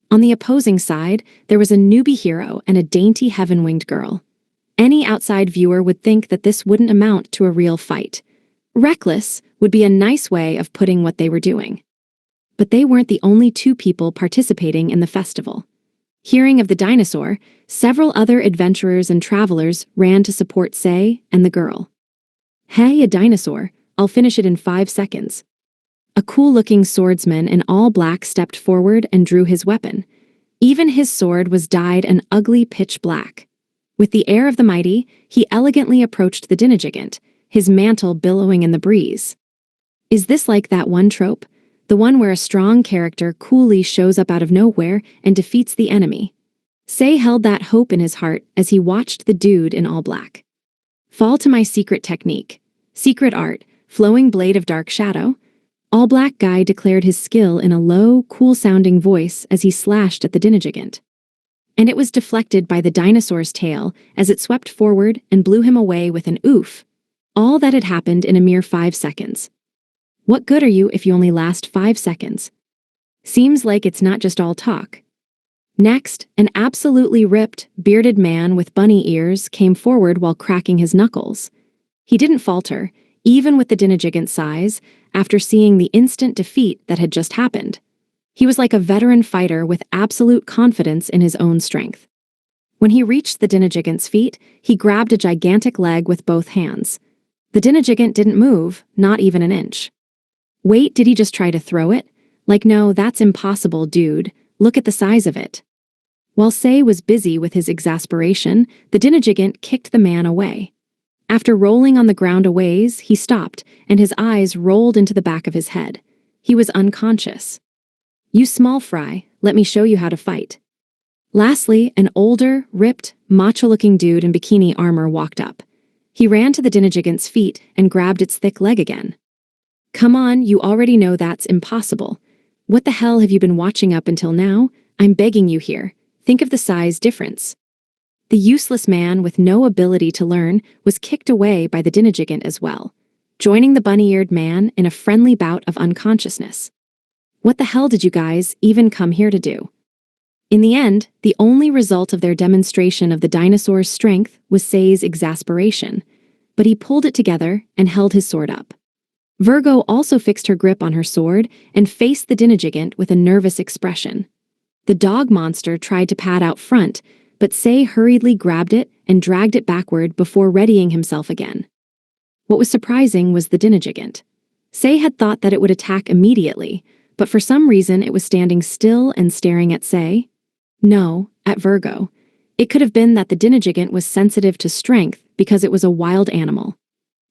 On the opposing side, there was a newbie hero and a dainty heaven-winged girl. Any outside viewer would think that this wouldn't amount to a real fight. Reckless would be a nice way of putting what they were doing. But they weren't the only two people participating in the festival. Hearing of the dinosaur, several other adventurers and travelers ran to support Say and the girl. Hey, a dinosaur, I'll finish it in 5 seconds. A cool-looking swordsman in all black stepped forward and drew his weapon. Even his sword was dyed an ugly pitch black. With the air of the mighty, he elegantly approached the Dinajigant, his mantle billowing in the breeze. Is this like that one trope? The one where a strong character coolly shows up out of nowhere and defeats the enemy. Say held that hope in his heart as he watched the dude in all black. Fall to my secret technique. Secret art, flowing blade of dark shadow. All Black Guy declared his skill in a low, cool-sounding voice as he slashed at the Dinajigant. And it was deflected by the dinosaur's tail as it swept forward and blew him away with an oof. All that had happened in a mere 5 seconds. What good are you if you only last 5 seconds? Seems like it's not just all talk. Next, an absolutely ripped, bearded man with bunny ears came forward while cracking his knuckles. He didn't falter, even with the Dinajigant's size, after seeing the instant defeat that had just happened. He was like a veteran fighter with absolute confidence in his own strength. When he reached the Dinajigant's feet, he grabbed a gigantic leg with both hands. The Dinajigant didn't move, not even an inch. Wait, did he just try to throw it? Like, no, that's impossible, dude. Look at the size of it. While Sei was busy with his exasperation, the Dinajigant kicked the man away. After rolling on the ground a ways, he stopped, and his eyes rolled into the back of his head. He was unconscious. You small fry, let me show you how to fight. Lastly, an older, ripped, macho-looking dude in bikini armor walked up. He ran to the Dinajigant's feet and grabbed its thick leg again. Come on, you already know that's impossible. What the hell have you been watching up until now? I'm begging you here. Think of the size difference. The useless man with no ability to learn was kicked away by the Dinajigant as well, joining the bunny-eared man in a friendly bout of unconsciousness. What the hell did you guys even come here to do? In the end, the only result of their demonstration of the dinosaur's strength was Sei's exasperation, but he pulled it together and held his sword up. Virgo also fixed her grip on her sword and faced the Dinajigant with a nervous expression. The dog monster tried to pad out front, but Sei hurriedly grabbed it and dragged it backward before readying himself again. What was surprising was the Dinajigant. Sei had thought that it would attack immediately, but for some reason it was standing still and staring at Sei. No, at Virgo. It could have been that the Dinajigant was sensitive to strength because it was a wild animal.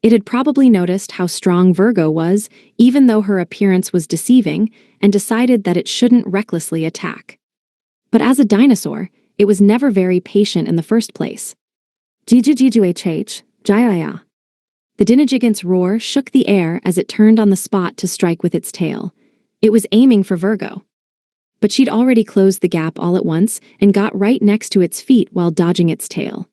It had probably noticed how strong Virgo was, even though her appearance was deceiving, and decided that it shouldn't recklessly attack. But as a dinosaur, it was never very patient in the first place. Jijijihh, Jaya. The Dinajigant's roar shook the air as it turned on the spot to strike with its tail. It was aiming for Virgo. But she'd already closed the gap all at once and got right next to its feet while dodging its tail.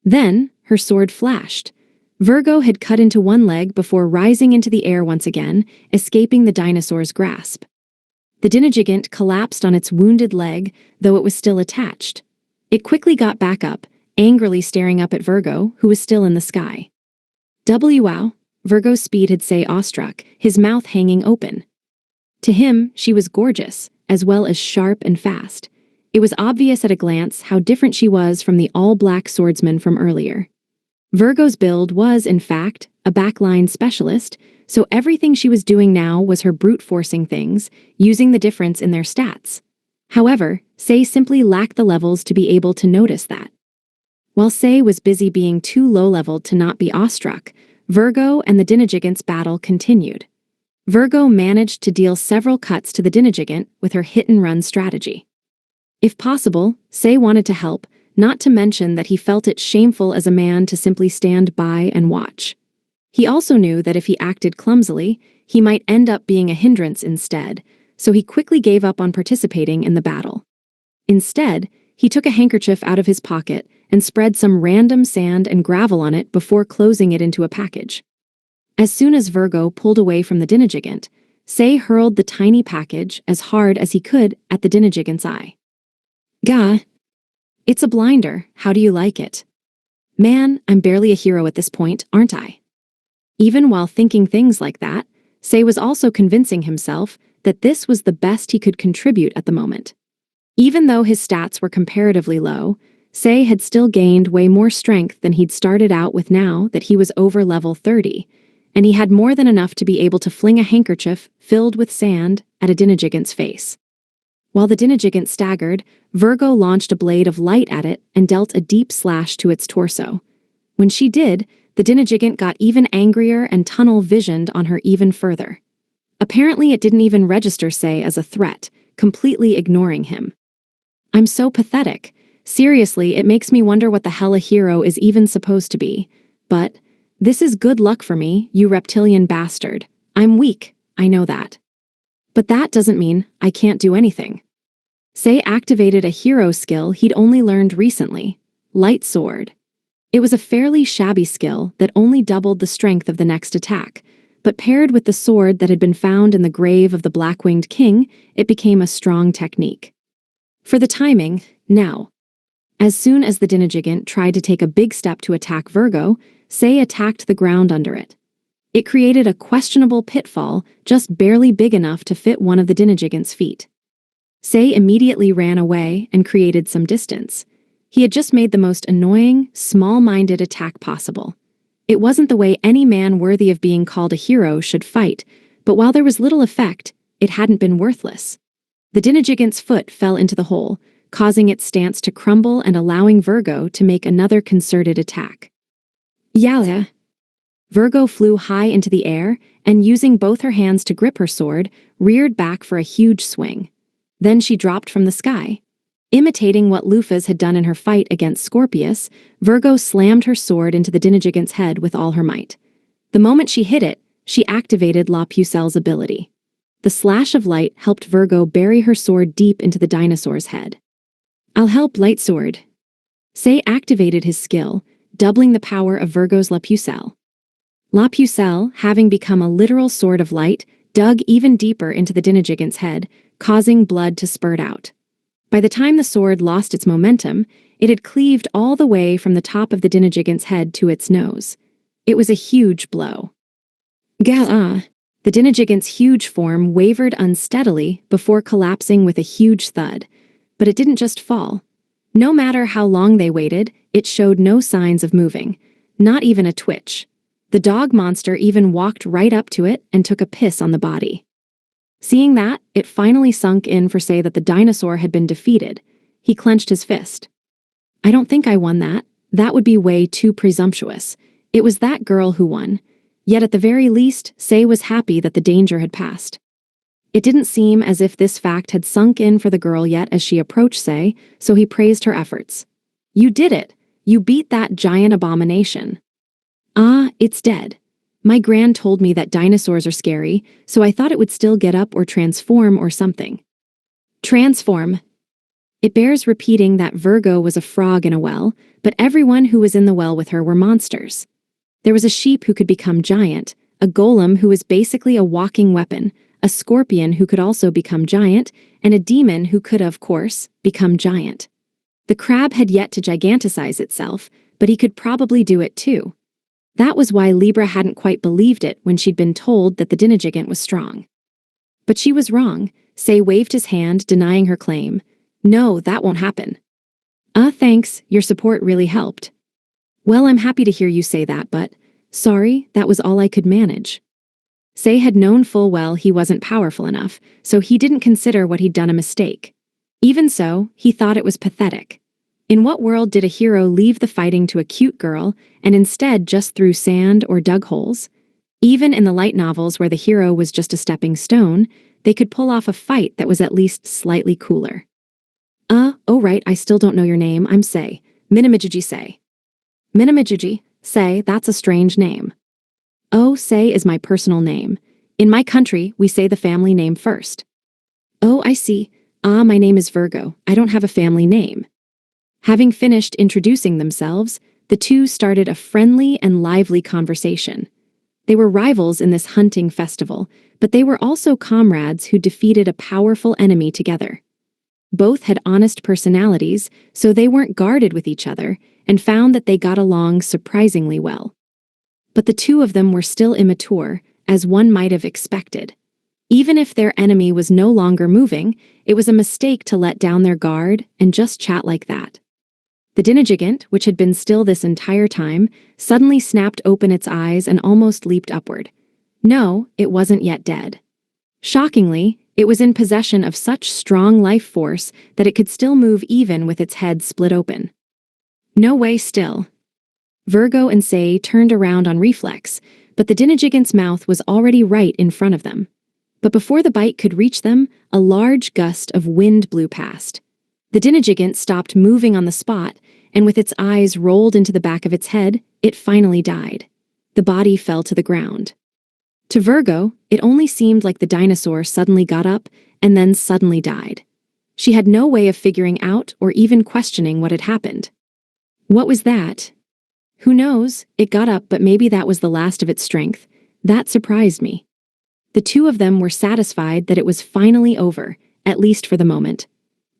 Then, her sword flashed. Virgo had cut into one leg before rising into the air once again, escaping the dinosaur's grasp. The Dinajigant collapsed on its wounded leg, though it was still attached. It quickly got back up, angrily staring up at Virgo, who was still in the sky. Wow! Virgo's speed had Sei awestruck, his mouth hanging open. To him, she was gorgeous, as well as sharp and fast. It was obvious at a glance how different she was from the all-black swordsman from earlier. Virgo's build was, in fact, a backline specialist, so everything she was doing now was her brute-forcing things, using the difference in their stats. However, Sei simply lacked the levels to be able to notice that. While Sei was busy being too low-leveled to not be awestruck, Virgo and the Dinajigant's battle continued. Virgo managed to deal several cuts to the Dinajigant with her hit-and-run strategy. If possible, Sei wanted to help, not to mention that he felt it shameful as a man to simply stand by and watch. He also knew that if he acted clumsily, he might end up being a hindrance instead, so he quickly gave up on participating in the battle. Instead, he took a handkerchief out of his pocket and spread some random sand and gravel on it before closing it into a package. As soon as Virgo pulled away from the Dinajigant, Sei hurled the tiny package as hard as he could at the Dinajigant's eye. Gah! It's a blinder, how do you like it? Man, I'm barely a hero at this point, aren't I? Even while thinking things like that, Sei was also convincing himself that this was the best he could contribute at the moment. Even though his stats were comparatively low, Sei had still gained way more strength than he'd started out with now that he was over level 30, and he had more than enough to be able to fling a handkerchief filled with sand at a Dinajigant's face. While the Dinajigant staggered, Virgo launched a blade of light at it and dealt a deep slash to its torso. When she did, the Dinajigant got even angrier and tunnel-visioned on her even further. Apparently it didn't even register Sei as a threat, completely ignoring him. I'm so pathetic. Seriously, it makes me wonder what the hell a hero is even supposed to be. But this is good luck for me, you reptilian bastard. I'm weak, I know that. But that doesn't mean I can't do anything. Sei activated a hero skill he'd only learned recently, Light Sword. It was a fairly shabby skill that only doubled the strength of the next attack, but paired with the sword that had been found in the grave of the Black-Winged King, it became a strong technique. For the timing, now. As soon as the Dinajigant tried to take a big step to attack Virgo, Sei attacked the ground under it. It created a questionable pitfall just barely big enough to fit one of the Dinajigant's feet. Say immediately ran away and created some distance. He had just made the most annoying, small-minded attack possible. It wasn't the way any man worthy of being called a hero should fight, but while there was little effect, it hadn't been worthless. The Dinajigant's foot fell into the hole, causing its stance to crumble and allowing Virgo to make another concerted attack. Yalla! Virgo flew high into the air and, using both her hands to grip her sword, reared back for a huge swing. Then she dropped from the sky. Imitating what Lufas had done in her fight against Scorpius, Virgo slammed her sword into the Dinajigant's head with all her might. The moment she hit it, she activated La Pucelle's ability. The slash of light helped Virgo bury her sword deep into the dinosaur's head. "I'll help, Lightsword." Say activated his skill, doubling the power of Virgo's La Pucelle. La Pucelle, having become a literal sword of light, dug even deeper into the Dinajigant's head, causing blood to spurt out. By the time the sword lost its momentum, it had cleaved all the way from the top of the Dinajigant's head to its nose. It was a huge blow. Gah-ah! The Dinajigant's huge form wavered unsteadily before collapsing with a huge thud. But it didn't just fall. No matter how long they waited, it showed no signs of moving, not even a twitch. The dog monster even walked right up to it and took a piss on the body. Seeing that, it finally sunk in for Say that the dinosaur had been defeated. He clenched his fist. "I don't think I won that. That would be way too presumptuous. It was that girl who won." Yet at the very least, Say was happy that the danger had passed. It didn't seem as if this fact had sunk in for the girl yet as she approached Say, so he praised her efforts. "You did it! You beat that giant abomination." "Ah, it's dead. My gran told me that dinosaurs are scary, so I thought it would still get up or transform or something." Transform. It bears repeating that Virgo was a frog in a well, but everyone who was in the well with her were monsters. There was a sheep who could become giant, a golem who was basically a walking weapon, a scorpion who could also become giant, and a demon who could, of course, become giant. The crab had yet to giganticize itself, but he could probably do it too. That was why Libra hadn't quite believed it when she'd been told that the Dinajigant was strong. But she was wrong. Say waved his hand, denying her claim. "No, that won't happen." Thanks, your support really helped." "Well, I'm happy to hear you say that, but sorry, that was all I could manage." Say had known full well he wasn't powerful enough, so he didn't consider what he'd done a mistake. Even so, he thought it was pathetic. In what world did a hero leave the fighting to a cute girl and instead just threw sand or dug holes? Even in the light novels where the hero was just a stepping stone, they could pull off a fight that was at least slightly cooler. Oh right, I still don't know your name. I'm Say. Minamijiji Say." "Minamijiji, Say, that's a strange name." "Oh, Say is my personal name. In my country, we say the family name first." "Oh, I see. My name is Virgo. I don't have a family name." Having finished introducing themselves, the two started a friendly and lively conversation. They were rivals in this hunting festival, but they were also comrades who defeated a powerful enemy together. Both had honest personalities, so they weren't guarded with each other, and found that they got along surprisingly well. But the two of them were still immature, as one might have expected. Even if their enemy was no longer moving, it was a mistake to let down their guard and just chat like that. The Dinajigant, which had been still this entire time, suddenly snapped open its eyes and almost leaped upward. No, it wasn't yet dead. Shockingly, it was in possession of such strong life force that it could still move even with its head split open. "No way still." Virgo and Say turned around on reflex, but the Dinajigant's mouth was already right in front of them. But before the bite could reach them, a large gust of wind blew past. The Dinajigant stopped moving on the spot, and with its eyes rolled into the back of its head, it finally died. The body fell to the ground. To Virgo, it only seemed like the dinosaur suddenly got up and then suddenly died. She had no way of figuring out or even questioning what had happened. What was that? Who knows? It got up, but maybe that was the last of its strength. That surprised me. The two of them were satisfied that it was finally over, at least for the moment.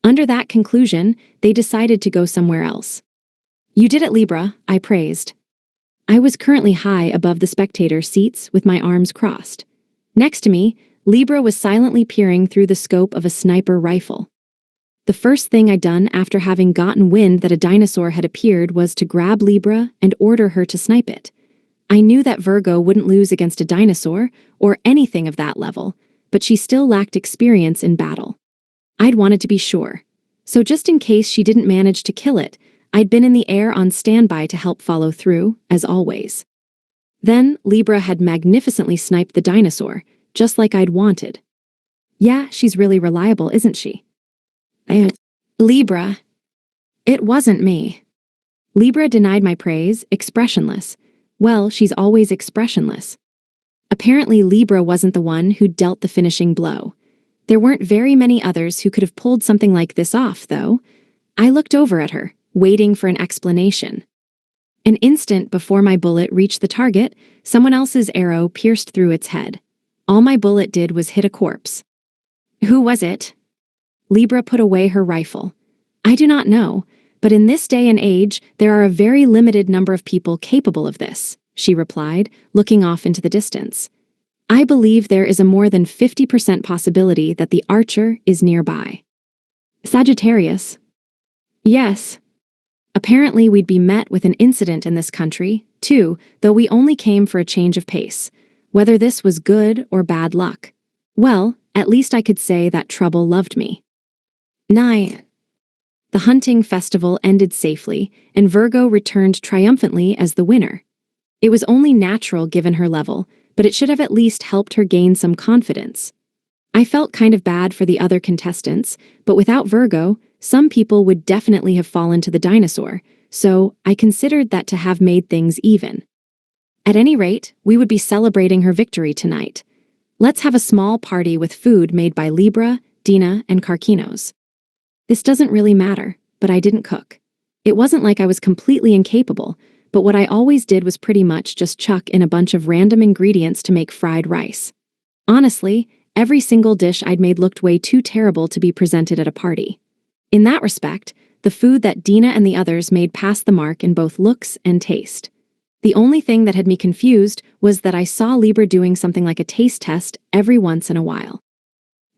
Under that conclusion, they decided to go somewhere else. "You did it, Libra," I praised. I was currently high above the spectator seats with my arms crossed. Next to me, Libra was silently peering through the scope of a sniper rifle. The first thing I'd done after having gotten wind that a dinosaur had appeared was to grab Libra and order her to snipe it. I knew that Virgo wouldn't lose against a dinosaur or anything of that level, but she still lacked experience in battle. I'd wanted to be sure. So just in case she didn't manage to kill it, I'd been in the air on standby to help follow through, as always. Then, Libra had magnificently sniped the dinosaur, just like I'd wanted. Yeah, she's really reliable, isn't she? Libra. It wasn't me. Libra denied my praise, expressionless. Well, she's always expressionless. Apparently, Libra wasn't the one who dealt the finishing blow. There weren't very many others who could have pulled something like this off, though. I looked over at her, waiting for an explanation. An instant before my bullet reached the target, someone else's arrow pierced through its head. All my bullet did was hit a corpse. Who was it? Libra put away her rifle. I do not know, but in this day and age, there are a very limited number of people capable of this, she replied, looking off into the distance. I believe there is a more than 50% possibility that the archer is nearby. Sagittarius. Yes. Apparently we'd be met with an incident in this country, too, though we only came for a change of pace. Whether this was good or bad luck. Well, at least I could say that trouble loved me. 9. The hunting festival ended safely, and Virgo returned triumphantly as the winner. It was only natural given her level, but it should have at least helped her gain some confidence. I felt kind of bad for the other contestants, but without Virgo, some people would definitely have fallen to the dinosaur, so I considered that to have made things even. At any rate, we would be celebrating her victory tonight. Let's have a small party with food made by Libra, Dina, and Karkinos. This doesn't really matter, but I didn't cook. It wasn't like I was completely incapable, but what I always did was pretty much just chuck in a bunch of random ingredients to make fried rice. Honestly, every single dish I'd made looked way too terrible to be presented at a party. In that respect, the food that Dina and the others made passed the mark in both looks and taste. The only thing that had me confused was that I saw Libra doing something like a taste test every once in a while.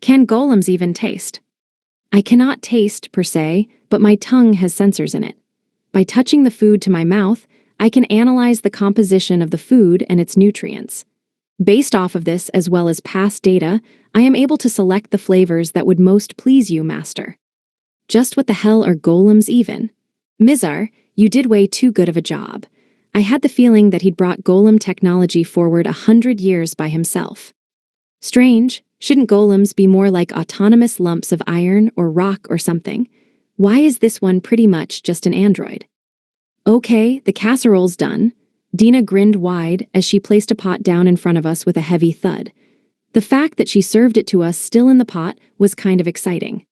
Can golems even taste? I cannot taste, per se, but my tongue has sensors in it. By touching the food to my mouth, I can analyze the composition of the food and its nutrients. Based off of this, as well as past data, I am able to select the flavors that would most please you, Master. Just what the hell are golems even? Mizar, you did way too good of a job. I had the feeling that he'd brought golem technology forward 100 years by himself. Strange, shouldn't golems be more like autonomous lumps of iron or rock or something? Why is this one pretty much just an android? Okay, the casserole's done. Dina grinned wide as she placed a pot down in front of us with a heavy thud. The fact that she served it to us still in the pot was kind of exciting.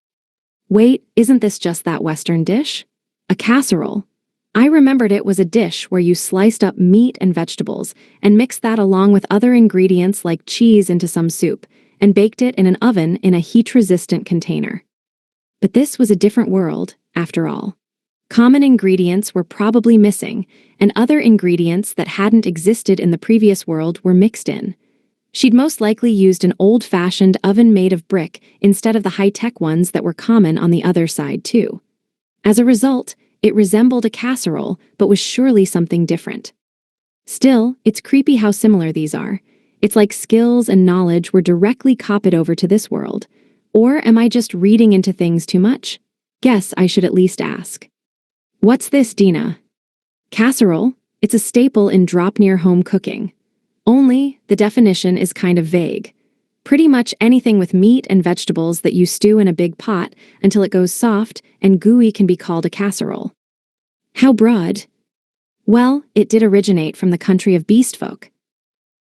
Wait, isn't this just that Western dish? A casserole. I remembered it was a dish where you sliced up meat and vegetables and mixed that along with other ingredients like cheese into some soup and baked it in an oven in a heat-resistant container. But this was a different world, after all. Common ingredients were probably missing, and other ingredients that hadn't existed in the previous world were mixed in. She'd most likely used an old-fashioned oven made of brick instead of the high-tech ones that were common on the other side, too. As a result, it resembled a casserole, but was surely something different. Still, it's creepy how similar these are. It's like skills and knowledge were directly copied over to this world. Or am I just reading into things too much? Guess I should at least ask. What's this, Dina? Casserole? It's a staple in drop-near-home cooking. Only, the definition is kind of vague. Pretty much anything with meat and vegetables that you stew in a big pot until it goes soft and gooey can be called a casserole. How broad? Well, it did originate from the country of beast folk.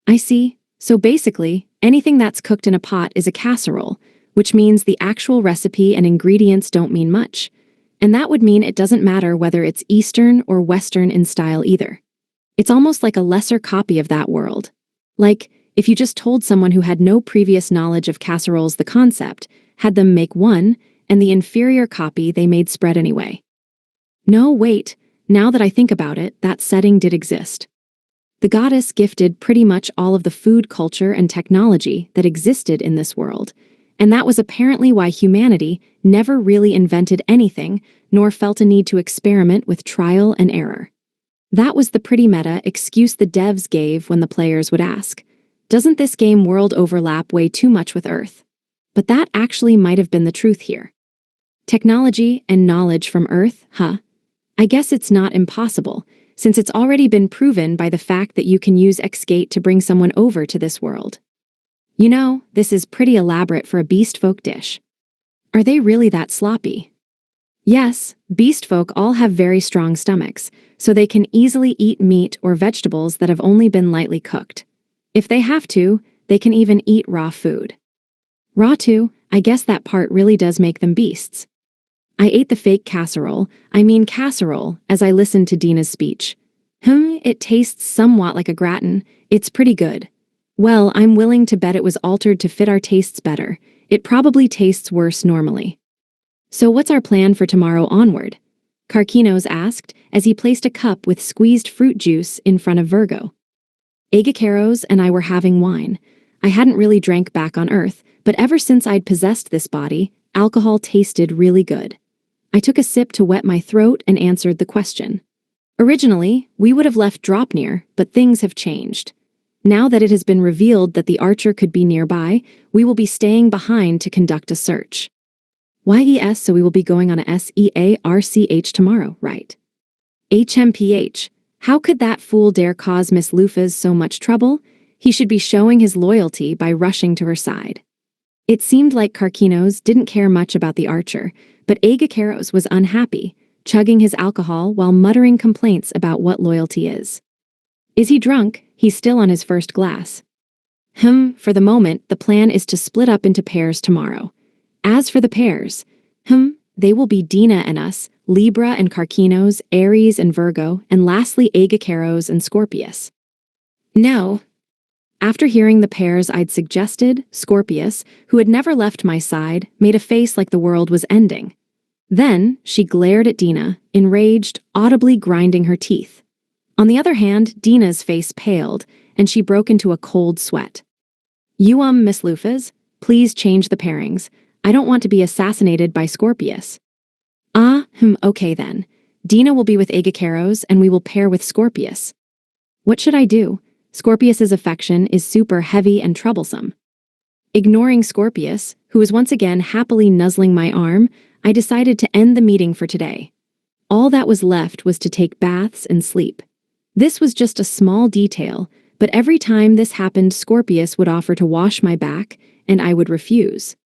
I see. So basically, anything that's cooked in a pot is a casserole, which means the actual recipe and ingredients don't mean much. And that would mean it doesn't matter whether it's Eastern or Western in style either. It's almost like a lesser copy of that world. Like, if you just told someone who had no previous knowledge of casseroles the concept, had them make one, and the inferior copy they made spread anyway. No, wait, now that I think about it, that setting did exist. The goddess gifted pretty much all of the food culture and technology that existed in this world, and that was apparently why humanity never really invented anything nor felt a need to experiment with trial and error. That was the pretty meta excuse the devs gave when the players would ask, "Doesn't this game world overlap way too much with Earth?" But that actually might have been the truth here. Technology and knowledge from Earth, huh? I guess it's not impossible, since it's already been proven by the fact that you can use Xgate to bring someone over to this world. You know, this is pretty elaborate for a beast folk dish. Are they really that sloppy? Yes, beast folk all have very strong stomachs, so they can easily eat meat or vegetables that have only been lightly cooked. If they have to, they can even eat raw food. Raw too, I guess that part really does make them beasts. I ate the fake casserole, as I listened to Dina's speech. It tastes somewhat like a gratin. It's pretty good. Well, I'm willing to bet it was altered to fit our tastes better. It probably tastes worse normally. So what's our plan for tomorrow onward? Karkinos asked as he placed a cup with squeezed fruit juice in front of Virgo. Agacaros and I were having wine. I hadn't really drank back on Earth, but ever since I'd possessed this body, alcohol tasted really good. I took a sip to wet my throat and answered the question. Originally, we would have left Dropnir, but things have changed. Now that it has been revealed that the Archer could be nearby, we will be staying behind to conduct a search. YES, so we will be going on a SEARCH tomorrow, right? HMPH. How could that fool dare cause Miss Lufas so much trouble? He should be showing his loyalty by rushing to her side. It seemed like Karkinos didn't care much about the Archer, but Agacaros was unhappy, chugging his alcohol while muttering complaints about what loyalty is. Is he drunk? He's still on his first glass. For the moment, the plan is to split up into pairs tomorrow. As for the pairs, they will be Dina and us, Libra and Karkinos, Aries and Virgo, and lastly Agacaros and Scorpius. No. After hearing the pairs I'd suggested, Scorpius, who had never left my side, made a face like the world was ending. Then she glared at Dina, enraged, audibly grinding her teeth. On the other hand, Dina's face paled, and she broke into a cold sweat. You Miss Lufas, please change the pairings. I don't want to be assassinated by Scorpius. Okay then. Dina will be with Agacaros and we will pair with Scorpius. What should I do? Scorpius's affection is super heavy and troublesome. Ignoring Scorpius, who was once again happily nuzzling my arm, I decided to end the meeting for today. All that was left was to take baths and sleep. This was just a small detail, but every time this happened, Scorpius would offer to wash my back, and I would refuse.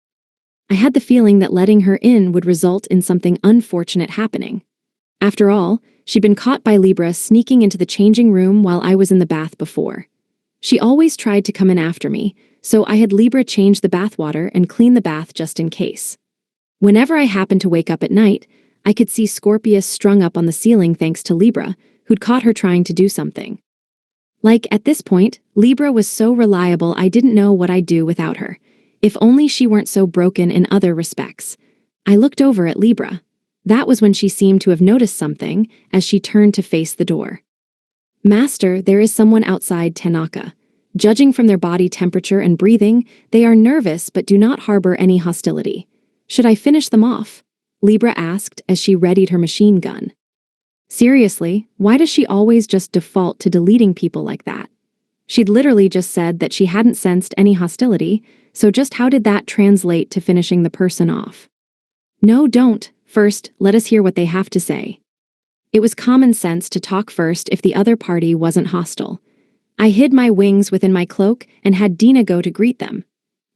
I had the feeling that letting her in would result in something unfortunate happening. After all, she'd been caught by Libra sneaking into the changing room while I was in the bath before. She always tried to come in after me, so I had Libra change the bathwater and clean the bath just in case. Whenever I happened to wake up at night, I could see Scorpius strung up on the ceiling thanks to Libra, who'd caught her trying to do something. At this point, Libra was so reliable I didn't know what I'd do without her. If only she weren't so broken in other respects. I looked over at Libra. That was when she seemed to have noticed something as she turned to face the door. Master, there is someone outside Tanaka. Judging from their body temperature and breathing, they are nervous but do not harbor any hostility. Should I finish them off? Libra asked as she readied her machine gun. Seriously, why does she always just default to deleting people like that? She'd literally just said that she hadn't sensed any hostility, so just how did that translate to finishing the person off? No, don't. First, let us hear what they have to say. It was common sense to talk first if the other party wasn't hostile. I hid my wings within my cloak and had Dina go to greet them.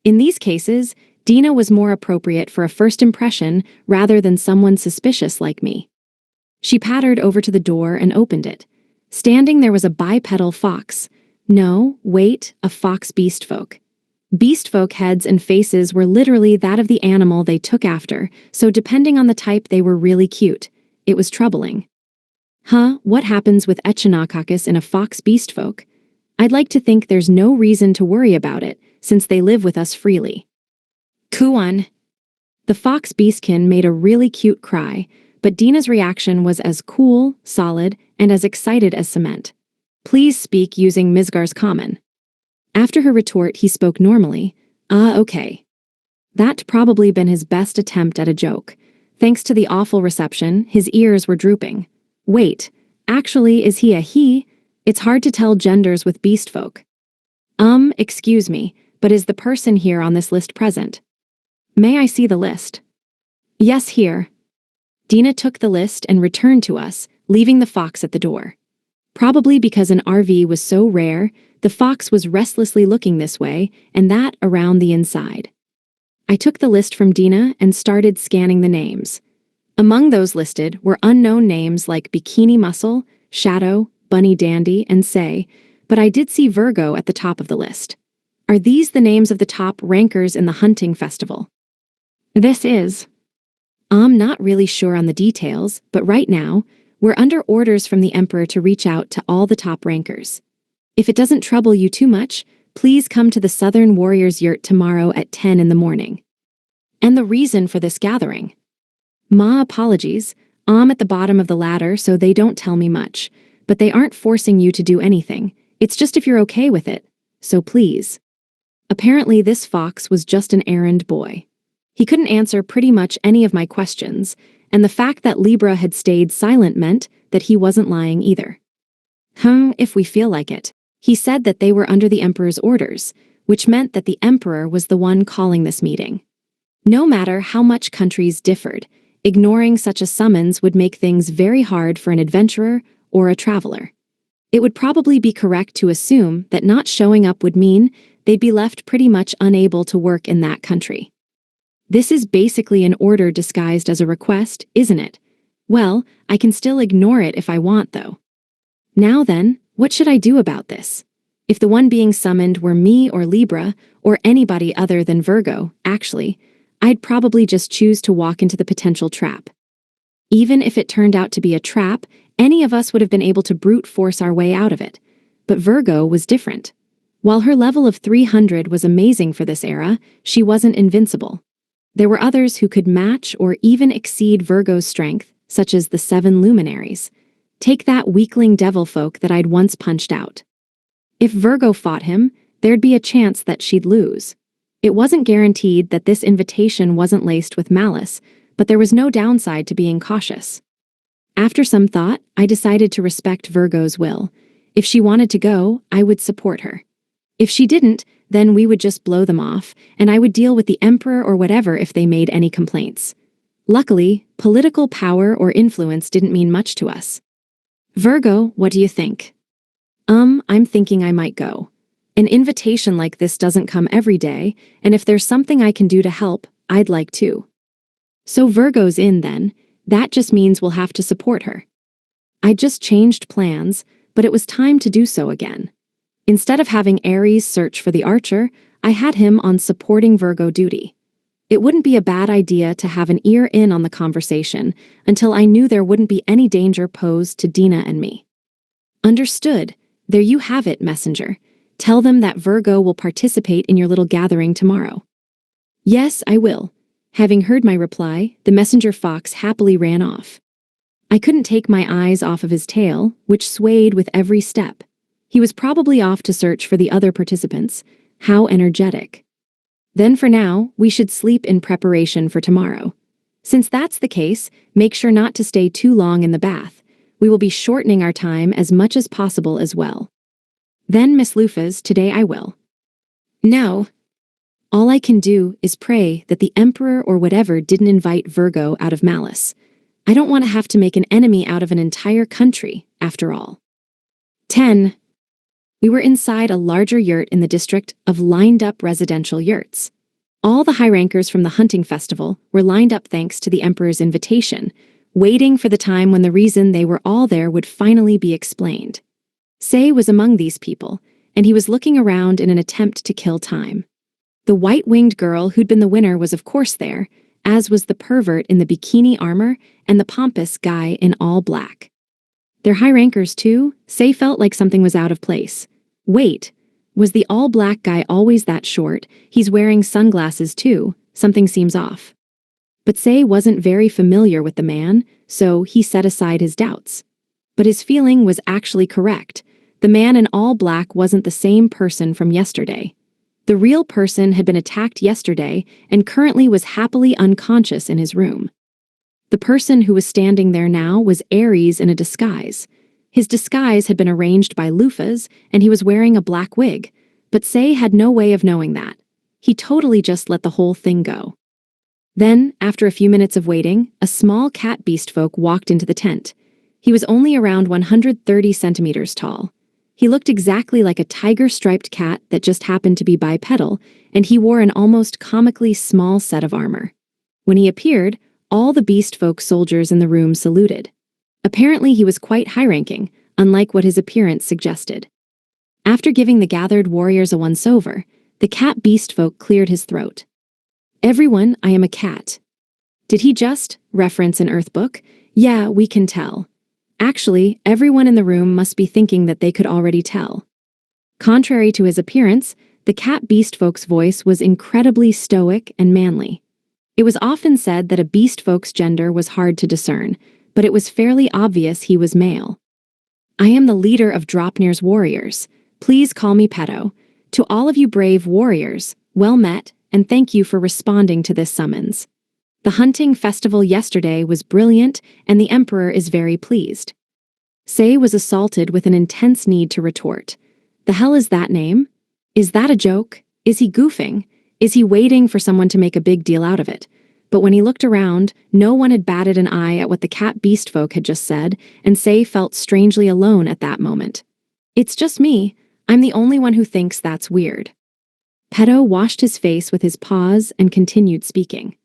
In these cases, Dina was more appropriate for a first impression rather than someone suspicious like me. She pattered over to the door and opened it. Standing there was a bipedal fox. No, wait, a fox beast folk. Beast folk heads and faces were literally that of the animal they took after, so depending on the type they were really cute. It was troubling. What happens with Echinocockus in a fox beast folk? I'd like to think there's no reason to worry about it, since they live with us freely. Kuan. The fox beastkin made a really cute cry, but Dina's reaction was as cool, solid, and as excited as cement. Please speak using Misgar's common. After her retort, he spoke normally. Ah, okay. That'd probably been his best attempt at a joke. Thanks to the awful reception, his ears were drooping. Wait, actually, is he a he? It's hard to tell genders with beast folk. Excuse me, but is the person here on this list present? May I see the list? Yes, here. Dina took the list and returned to us, leaving the fox at the door. Probably because an RV was so rare, the fox was restlessly looking this way and that around the inside. I took the list from Dina and started scanning the names. Among those listed were unknown names like Bikini Muscle, Shadow, Bunny Dandy, and Say, but I did see Virgo at the top of the list. Are these the names of the top rankers in the hunting festival? This is. I'm not really sure on the details, but right now, we're under orders from the Emperor to reach out to all the top rankers. If it doesn't trouble you too much, please come to the Southern Warriors Yurt tomorrow at 10 in the morning. And the reason for this gathering? Ma apologies, I'm at the bottom of the ladder so they don't tell me much, but they aren't forcing you to do anything, it's just if you're okay with it, so please. Apparently this fox was just an errand boy. He couldn't answer pretty much any of my questions, and the fact that Libra had stayed silent meant that he wasn't lying either. If we feel like it. He said that they were under the Emperor's orders, which meant that the Emperor was the one calling this meeting. No matter how much countries differed, ignoring such a summons would make things very hard for an adventurer or a traveler. It would probably be correct to assume that not showing up would mean they'd be left pretty much unable to work in that country. This is basically an order disguised as a request, isn't it? Well, I can still ignore it if I want, though. Now then, what should I do about this? If the one being summoned were me or Libra, or anybody other than Virgo, actually, I'd probably just choose to walk into the potential trap. Even if it turned out to be a trap, any of us would have been able to brute force our way out of it. But Virgo was different. While her level of 300 was amazing for this era, she wasn't invincible. There were others who could match or even exceed Virgo's strength, such as the 7 luminaries. Take that weakling devil folk that I'd once punched out. If Virgo fought him, there'd be a chance that she'd lose. It wasn't guaranteed that this invitation wasn't laced with malice, but there was no downside to being cautious. After some thought, I decided to respect Virgo's will. If she wanted to go, I would support her. If she didn't, then we would just blow them off, and I would deal with the Emperor or whatever if they made any complaints. Luckily, political power or influence didn't mean much to us. Virgo, what do you think? I'm thinking I might go. An invitation like this doesn't come every day, and if there's something I can do to help, I'd like to. So Virgo's in then, that just means we'll have to support her. I just changed plans, but it was time to do so again. Instead of having Aries search for the archer, I had him on supporting Virgo duty. It wouldn't be a bad idea to have an ear in on the conversation until I knew there wouldn't be any danger posed to Dina and me. Understood. There you have it, messenger. Tell them that Virgo will participate in your little gathering tomorrow. Yes, I will. Having heard my reply, the messenger fox happily ran off. I couldn't take my eyes off of his tail, which swayed with every step. He was probably off to search for the other participants. How energetic. Then for now, we should sleep in preparation for tomorrow. Since that's the case, make sure not to stay too long in the bath. We will be shortening our time as much as possible as well. Then, Miss Lufas, today I will. No. All I can do is pray that the Emperor or whatever didn't invite Virgo out of malice. I don't want to have to make an enemy out of an entire country, after all. 10. We were inside a larger yurt in the district of lined-up residential yurts. All the high rankers from the hunting festival were lined up thanks to the Emperor's invitation, waiting for the time when the reason they were all there would finally be explained. Say was among these people, and he was looking around in an attempt to kill time. The white-winged girl who'd been the winner was of course there, as was the pervert in the bikini armor and the pompous guy in all black. They're high rankers too. Say felt like something was out of place. Wait, was the all-black guy always that short? He's wearing sunglasses too. Something seems off. But Say wasn't very familiar with the man, so he set aside his doubts. But his feeling was actually correct. The man in all black wasn't the same person from yesterday. The real person had been attacked yesterday and currently was happily unconscious in his room. The person who was standing there now was Ares in a disguise. His disguise had been arranged by loofahs, and he was wearing a black wig, but Say had no way of knowing that. He totally just let the whole thing go. Then, after a few minutes of waiting, a small cat beast folk walked into the tent. He was only around 130 centimeters tall. He looked exactly like a tiger-striped cat that just happened to be bipedal, and he wore an almost comically small set of armor. When he appeared, all the beast folk soldiers in the room saluted. Apparently he was quite high-ranking, unlike what his appearance suggested. After giving the gathered warriors a once-over, the cat beast folk cleared his throat. "Everyone, I am a cat." Did he just reference an Earth book? Yeah, we can tell. Actually, everyone in the room must be thinking that they could already tell. Contrary to his appearance, the cat beast folk's voice was incredibly stoic and manly. It was often said that a beast folk's gender was hard to discern, but it was fairly obvious he was male. "I am the leader of Dropnir's warriors. Please call me Pedo. To all of you brave warriors, well met, and thank you for responding to this summons. The hunting festival yesterday was brilliant, and the Emperor is very pleased." Say was assaulted with an intense need to retort. The hell is that name? Is that a joke? Is he goofing? Is he waiting for someone to make a big deal out of it? But when he looked around, no one had batted an eye at what the cat beast folk had just said, and Say felt strangely alone at that moment. "It's just me. I'm the only one who thinks that's weird." Pedo washed his face with his paws and continued speaking.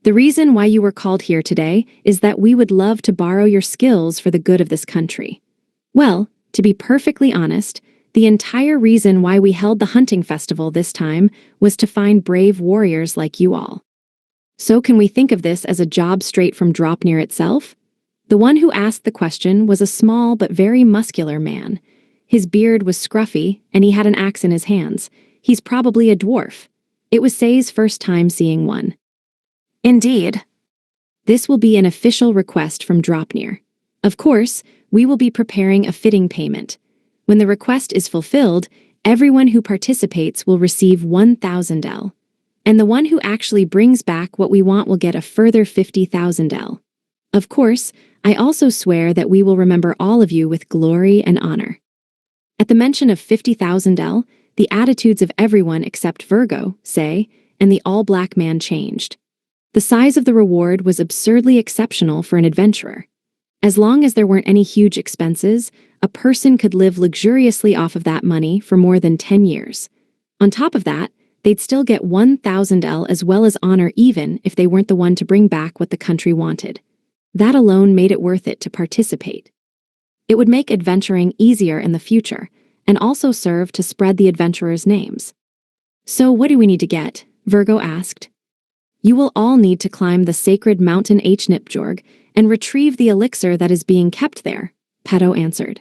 "The reason why you were called here today is that we would love to borrow your skills for the good of this country. Well, to be perfectly honest, the entire reason why we held the hunting festival this time was to find brave warriors like you all. So can we think of this as a job straight from Dropnir itself?" The one who asked the question was a small but very muscular man. His beard was scruffy, and he had an axe in his hands. He's probably a dwarf. It was Say's first time seeing one. "Indeed. This will be an official request from Dropnir. Of course, we will be preparing a fitting payment. When the request is fulfilled, everyone who participates will receive 1,000 L. And the one who actually brings back what we want will get a further 50,000 L. Of course, I also swear that we will remember all of you with glory and honor." At the mention of 50,000 L, the attitudes of everyone except Virgo, Say, and the all-black man changed. The size of the reward was absurdly exceptional for an adventurer. As long as there weren't any huge expenses, a person could live luxuriously off of that money for more than 10 years. On top of that, they'd still get 1,000 L as well as honor even if they weren't the one to bring back what the country wanted. That alone made it worth it to participate. It would make adventuring easier in the future, and also serve to spread the adventurers' names. "So what do we need to get?" Virgo asked. "You will all need to climb the sacred mountain Hnipjorg and retrieve the elixir that is being kept there," Pedo answered.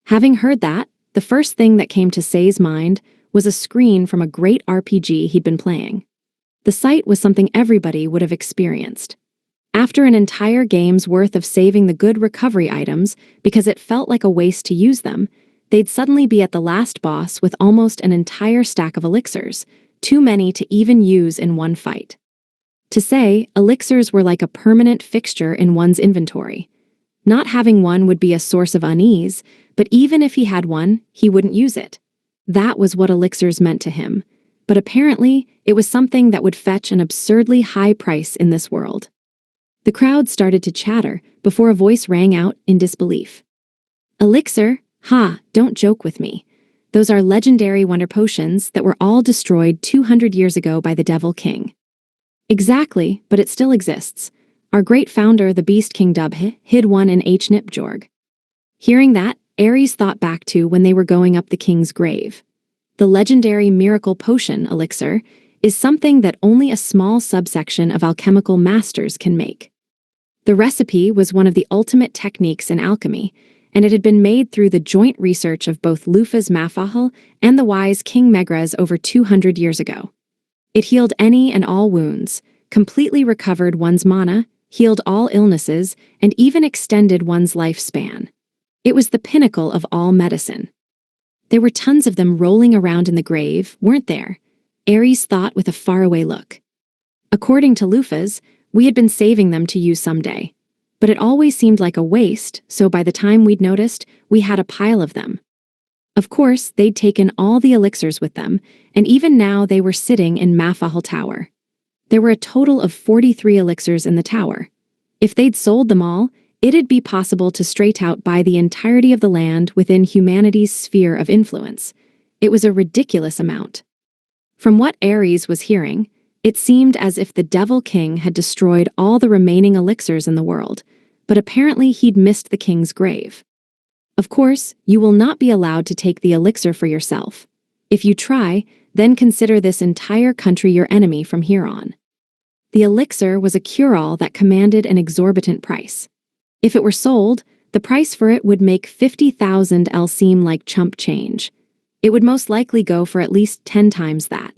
Having heard that, the first thing that came to Say's mind was a screen from a great RPG he'd been playing. The sight was something everybody would have experienced. After an entire game's worth of saving the good recovery items because it felt like a waste to use them, they'd suddenly be at the last boss with almost an entire stack of elixirs, too many to even use in one fight. To Say, elixirs were like a permanent fixture in one's inventory. Not having one would be a source of unease, but even if he had one, he wouldn't use it. That was what elixirs meant to him, but apparently it was something that would fetch an absurdly high price in this world. The crowd started to chatter before a voice rang out in disbelief. "Elixir? Ha, don't joke with me. Those are legendary wonder potions that were all destroyed 200 years ago by the Devil King." "Exactly, but it still exists. Our great founder, the Beast King Dubhe, hid one in Hnipjorg." Hearing that, Ares thought back to when they were going up the king's grave. The legendary miracle potion elixir is something that only a small subsection of alchemical masters can make. The recipe was one of the ultimate techniques in alchemy, and it had been made through the joint research of both Lufas Mafahal and the wise King Megrez over 200 years ago. It healed any and all wounds, completely recovered one's mana, healed all illnesses, and even extended one's lifespan. It was the pinnacle of all medicine. There were tons of them rolling around in the grave, weren't there? Ares thought with a faraway look. According to Lufas, we had been saving them to use someday. But it always seemed like a waste, so by the time we'd noticed, we had a pile of them. Of course, they'd taken all the elixirs with them, and even now they were sitting in Mafahal Tower. There were a total of 43 elixirs in the tower. If they'd sold them all, it'd be possible to straight out buy the entirety of the land within humanity's sphere of influence. It was a ridiculous amount. From what Ares was hearing, it seemed as if the Devil King had destroyed all the remaining elixirs in the world, but apparently he'd missed the king's grave. Of course, you will not be allowed to take the elixir for yourself. If you try, then consider this entire country your enemy from here on. The elixir was a cure-all that commanded an exorbitant price. If it were sold, the price for it would make 50,000 L seem like chump change. It would most likely go for at least 10 times that.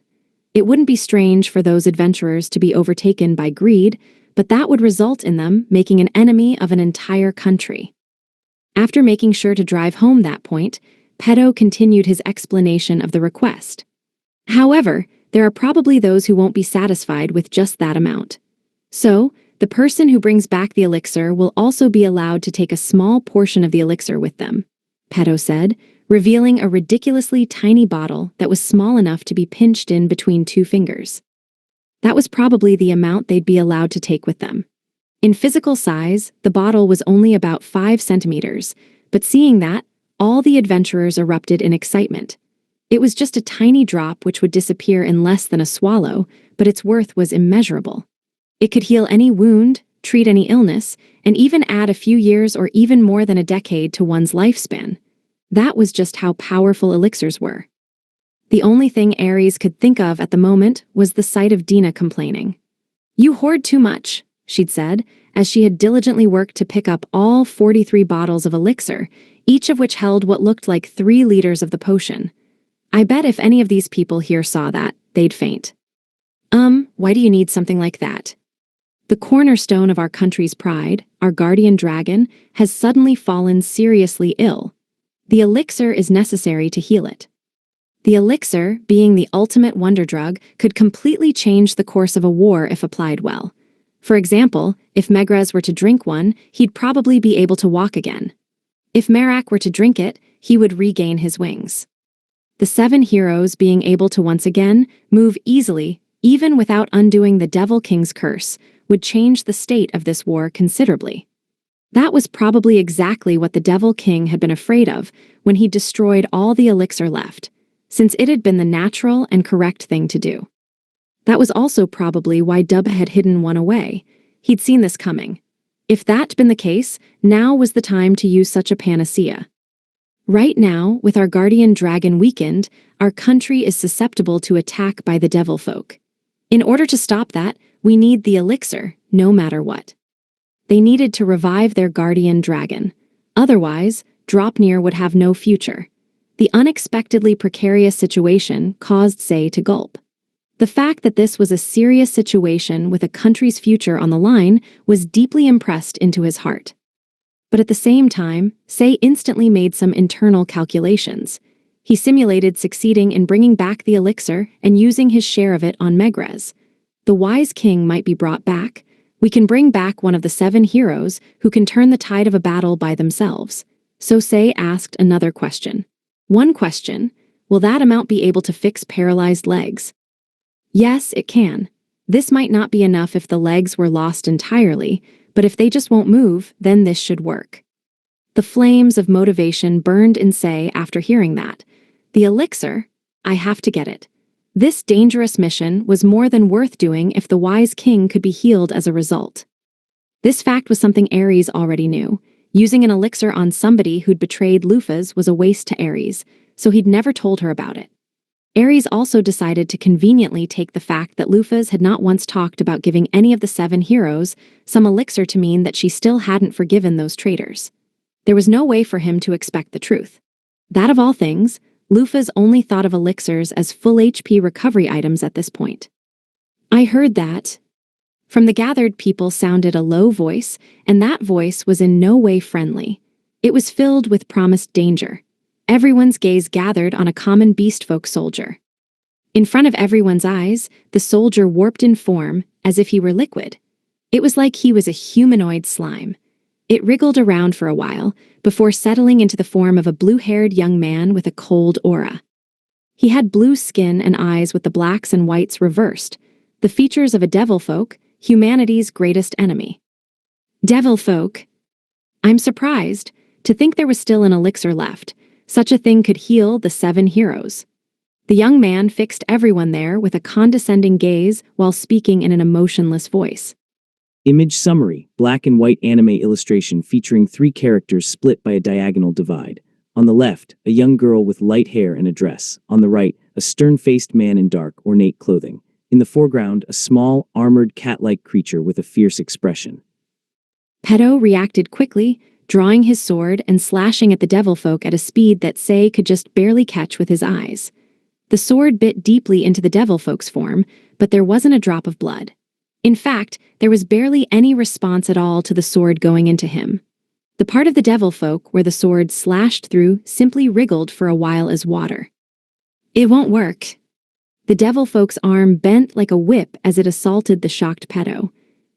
It wouldn't be strange for those adventurers to be overtaken by greed, but that would result in them making an enemy of an entire country. After making sure to drive home that point, Peto continued his explanation of the request. However, there are probably those who won't be satisfied with just that amount. So, the person who brings back the elixir will also be allowed to take a small portion of the elixir with them, Peto said, revealing a ridiculously tiny bottle that was small enough to be pinched in between 2 fingers. That was probably the amount they'd be allowed to take with them. In physical size, the bottle was only about 5 centimeters, but seeing that, all the adventurers erupted in excitement. It was just a tiny drop which would disappear in less than a swallow, but its worth was immeasurable. It could heal any wound, treat any illness, and even add a few years or even more than a decade to one's lifespan. That was just how powerful elixirs were. The only thing Ares could think of at the moment was the sight of Dina complaining. "You hoard too much," she'd said, as she had diligently worked to pick up all 43 bottles of elixir, each of which held what looked like 3 liters of the potion. "I bet if any of these people here saw that, they'd faint." Why do you need something like that?" The cornerstone of our country's pride, our guardian dragon, has suddenly fallen seriously ill. The elixir is necessary to heal it. The elixir, being the ultimate wonder drug, could completely change the course of a war if applied well. For example, if Megrez were to drink one, he'd probably be able to walk again. If Merak were to drink it, he would regain his wings. The 7 heroes being able to once again move easily, even without undoing the Devil King's curse, would change the state of this war considerably. That was probably exactly what the Devil King had been afraid of when he destroyed all the elixir left, since it had been the natural and correct thing to do. That was also probably why Dub had hidden one away. He'd seen this coming. If that'd been the case, now was the time to use such a panacea. Right now, with our guardian dragon weakened, our country is susceptible to attack by the devil folk. In order to stop that, we need the elixir, no matter what. They needed to revive their guardian dragon. Otherwise, Dropnir would have no future. The unexpectedly precarious situation caused Say to gulp. The fact that this was a serious situation with a country's future on the line was deeply impressed into his heart. But at the same time, Say instantly made some internal calculations. He simulated succeeding in bringing back the elixir and using his share of it on Megrez. The wise king might be brought back. We can bring back one of the 7 heroes who can turn the tide of a battle by themselves. So Say asked another question. One question, will that amount be able to fix paralyzed legs? Yes, it can. This might not be enough if the legs were lost entirely, but if they just won't move, then this should work. The flames of motivation burned in Say after hearing that. The elixir? I have to get it. This dangerous mission was more than worth doing if the wise king could be healed as a result. This fact was something Ares already knew. Using an elixir on somebody who'd betrayed Lufas was a waste to Ares, so he'd never told her about it. Ares also decided to conveniently take the fact that Lufas had not once talked about giving any of the 7 heroes some elixir to mean that she still hadn't forgiven those traitors. There was no way for him to expect the truth. That of all things, Lufas only thought of elixirs as full HP recovery items at this point. I heard that. From the gathered people sounded a low voice, and that voice was in no way friendly. It was filled with promised danger. Everyone's gaze gathered on a common beast folk soldier. In front of everyone's eyes, the soldier warped in form as if he were liquid. It was like he was a humanoid slime. It wriggled around for a while before settling into the form of a blue-haired young man with a cold aura. He had blue skin and eyes with the blacks and whites reversed, the features of a devilfolk, humanity's greatest enemy. Devilfolk. I'm surprised to think there was still an elixir left. Such a thing could heal the 7 heroes. The young man fixed everyone there with a condescending gaze while speaking in an emotionless voice. Image summary, black and white anime illustration featuring 3 characters split by a diagonal divide. On the left, a young girl with light hair and a dress. On the right, a stern-faced man in dark, ornate clothing. In the foreground, a small, armored cat-like creature with a fierce expression. Pedo reacted quickly, drawing his sword and slashing at the devilfolk at a speed that Sei could just barely catch with his eyes. The sword bit deeply into the devilfolk's form, but there wasn't a drop of blood. In fact, there was barely any response at all to the sword going into him. The part of the devilfolk where the sword slashed through simply wriggled for a while as water. It won't work. The devilfolk's arm bent like a whip as it assaulted the shocked Pedo.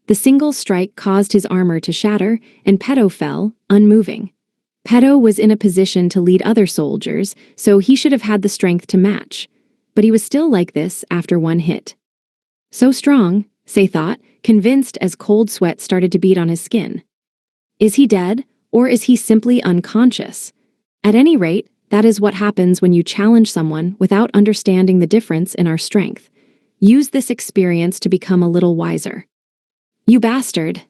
The single strike caused his armor to shatter, and Pedo fell, unmoving. Pedo was in a position to lead other soldiers, so he should have had the strength to match. But he was still like this after one hit. So strong, Sei thought, convinced as cold sweat started to bead on his skin. Is he dead, or is he simply unconscious? At any rate, that is what happens when you challenge someone without understanding the difference in our strength. Use this experience to become a little wiser. You bastard!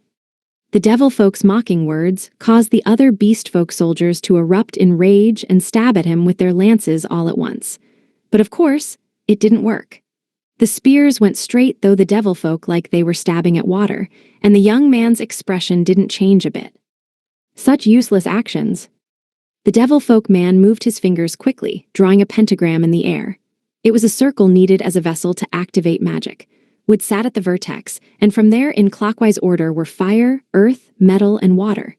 The devilfolk's mocking words caused the other beastfolk soldiers to erupt in rage and stab at him with their lances all at once. But of course, it didn't work. The spears went straight through the devilfolk like they were stabbing at water, and the young man's expression didn't change a bit. Such useless actions. The devilfolk man moved his fingers quickly, drawing a pentagram in the air. It was a circle needed as a vessel to activate magic. Wood sat at the vertex, and from there in clockwise order were fire, earth, metal, and water.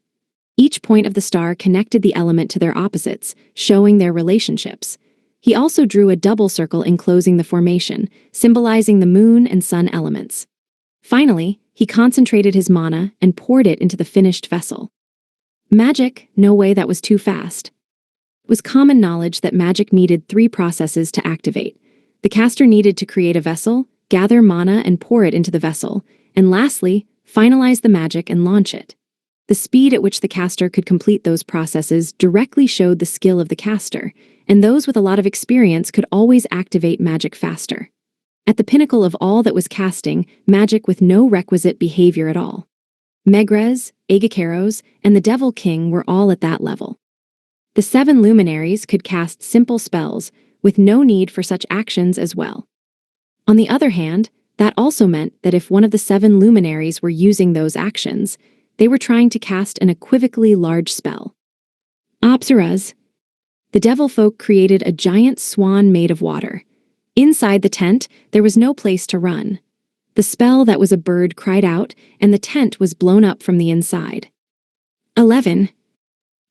Each point of the star connected the element to their opposites, showing their relationships. He also drew a double circle enclosing the formation, symbolizing the moon and sun elements. Finally, he concentrated his mana and poured it into the finished vessel. Magic, no way, that was too fast. It was common knowledge that magic needed 3 processes to activate. The caster needed to create a vessel, gather mana and pour it into the vessel, and lastly, finalize the magic and launch it. The speed at which the caster could complete those processes directly showed the skill of the caster, and those with a lot of experience could always activate magic faster. At the pinnacle of all that was casting, magic with no requisite behavior at all. Megrez, Agakeros, and the Devil King were all at that level. The 7 luminaries could cast simple spells, with no need for such actions as well. On the other hand, that also meant that if one of the 7 luminaries were using those actions, they were trying to cast an equivocally large spell. Apsaras. The devilfolk created a giant swan made of water. Inside the tent, there was no place to run. The spell that was a bird cried out, and the tent was blown up from the inside. 11.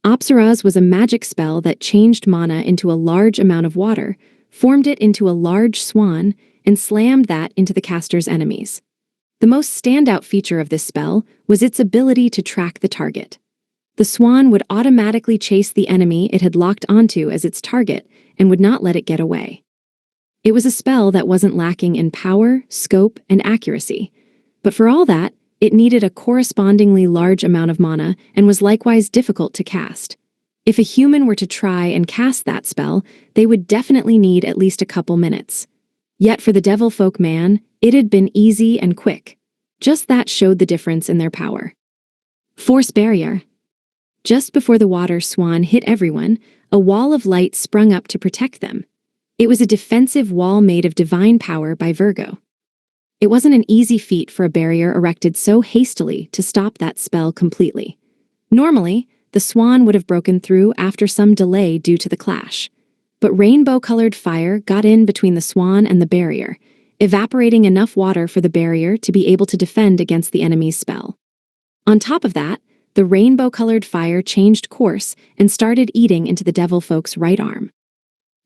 Apsaras was a magic spell that changed mana into a large amount of water, formed it into a large swan, and slammed that into the caster's enemies. The most standout feature of this spell was its ability to track the target. The swan would automatically chase the enemy it had locked onto as its target and would not let it get away. It was a spell that wasn't lacking in power, scope, and accuracy. But for all that, it needed a correspondingly large amount of mana and was likewise difficult to cast. If a human were to try and cast that spell, they would definitely need at least a couple minutes. Yet for the devilfolk man, it had been easy and quick. Just that showed the difference in their power. Force barrier. Just before the water swan hit everyone, a wall of light sprung up to protect them. It was a defensive wall made of divine power by Virgo. It wasn't an easy feat for a barrier erected so hastily to stop that spell completely. Normally, the swan would have broken through after some delay due to the clash. But rainbow-colored fire got in between the swan and the barrier, evaporating enough water for the barrier to be able to defend against the enemy's spell. On top of that, the rainbow-colored fire changed course and started eating into the devilfolk's right arm.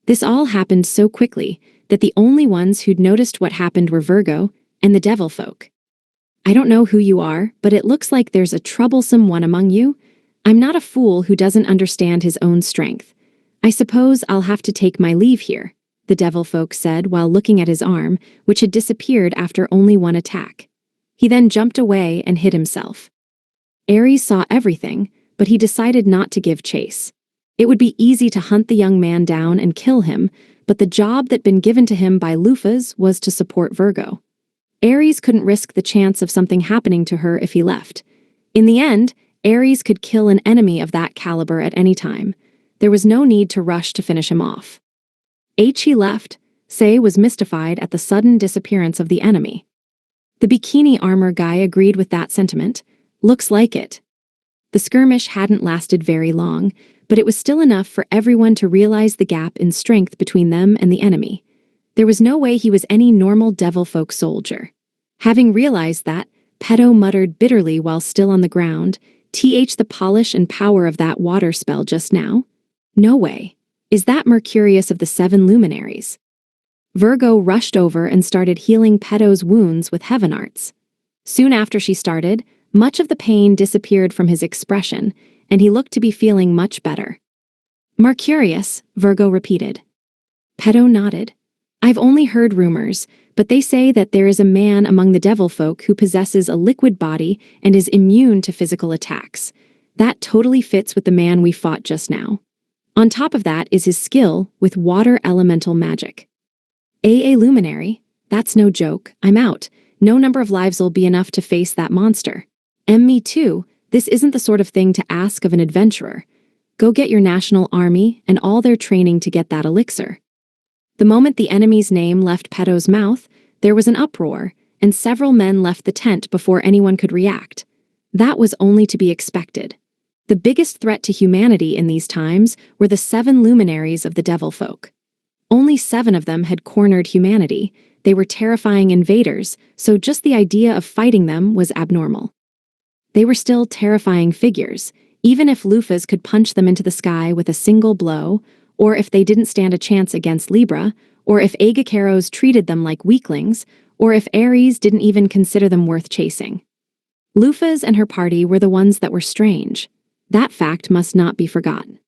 This all happened so quickly that the only ones who'd noticed what happened were Virgo and the devilfolk. "I don't know who you are, but it looks like there's a troublesome one among you. I'm not a fool who doesn't understand his own strength. I suppose I'll have to take my leave here," the devilfolk said while looking at his arm, which had disappeared after only one attack. He then jumped away and hid himself. Ares saw everything, but he decided not to give chase. It would be easy to hunt the young man down and kill him, but the job that'd been given to him by Lufas was to support Virgo. Ares couldn't risk the chance of something happening to her if he left. In the end, Ares could kill an enemy of that caliber at any time. There was no need to rush to finish him off. He left. Say was mystified at the sudden disappearance of the enemy. The bikini armor guy agreed with that sentiment. Looks like it. The skirmish hadn't lasted very long, but it was still enough for everyone to realize the gap in strength between them and the enemy. There was no way he was any normal devilfolk soldier. Having realized that, Peto muttered bitterly while still on the ground, "The polish and power of that water spell just now? No way. Is that Mercurius of the Seven Luminaries?" Virgo rushed over and started healing Peto's wounds with heaven arts. Soon after she started, much of the pain disappeared from his expression, and he looked to be feeling much better. "Mercurius," Virgo repeated. Peto nodded. "I've only heard rumors, but they say that there is a man among the devilfolk who possesses a liquid body and is immune to physical attacks. That totally fits with the man we fought just now. On top of that is his skill with water elemental magic." "A luminary? That's no joke. I'm out. No number of lives'll be enough to face that monster." Me too. This isn't the sort of thing to ask of an adventurer. Go get your national army and all their training to get that elixir." The moment the enemy's name left Peto's mouth, there was an uproar, and several men left the tent before anyone could react. That was only to be expected. The biggest threat to humanity in these times were the 7 luminaries of the devilfolk. Only 7 of them had cornered humanity. They were terrifying invaders, so just the idea of fighting them was abnormal. They were still terrifying figures, even if Lufas could punch them into the sky with a single blow, or if they didn't stand a chance against Libra, or if Agacaros treated them like weaklings, or if Ares didn't even consider them worth chasing. Lufas and her party were the ones that were strange. That fact must not be forgotten.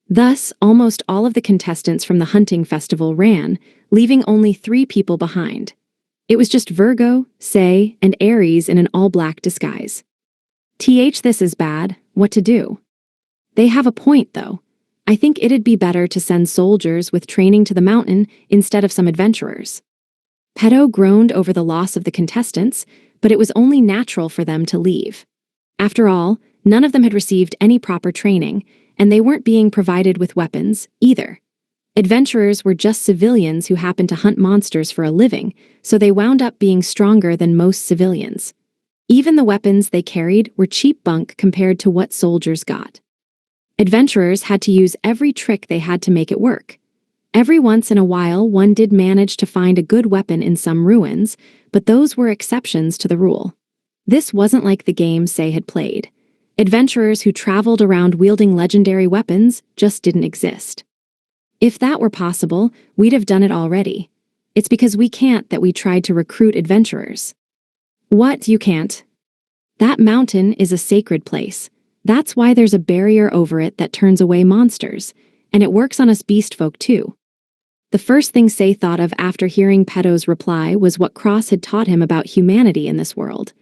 Thus, almost all of the contestants from the hunting festival ran, leaving only 3 people behind. It was just Virgo, Say, and Ares in an all-black disguise. This is bad. What to do? They have a point, though. I think it'd be better to send soldiers with training to the mountain instead of some adventurers. Peto groaned over the loss of the contestants, but it was only natural for them to leave. After all, none of them had received any proper training, and they weren't being provided with weapons, either. Adventurers were just civilians who happened to hunt monsters for a living, so they wound up being stronger than most civilians. Even the weapons they carried were cheap bunk compared to what soldiers got. Adventurers had to use every trick they had to make it work. Every once in a while, one did manage to find a good weapon in some ruins, but those were exceptions to the rule. This wasn't like the game Say had played. Adventurers who traveled around wielding legendary weapons just didn't exist. If that were possible, we'd have done it already. It's because we can't that we tried to recruit adventurers. What, you can't? That mountain is a sacred place. That's why there's a barrier over it that turns away monsters, and it works on us beast folk too. The first thing Say thought of after hearing Peto's reply was what Cross had taught him about humanity in this world.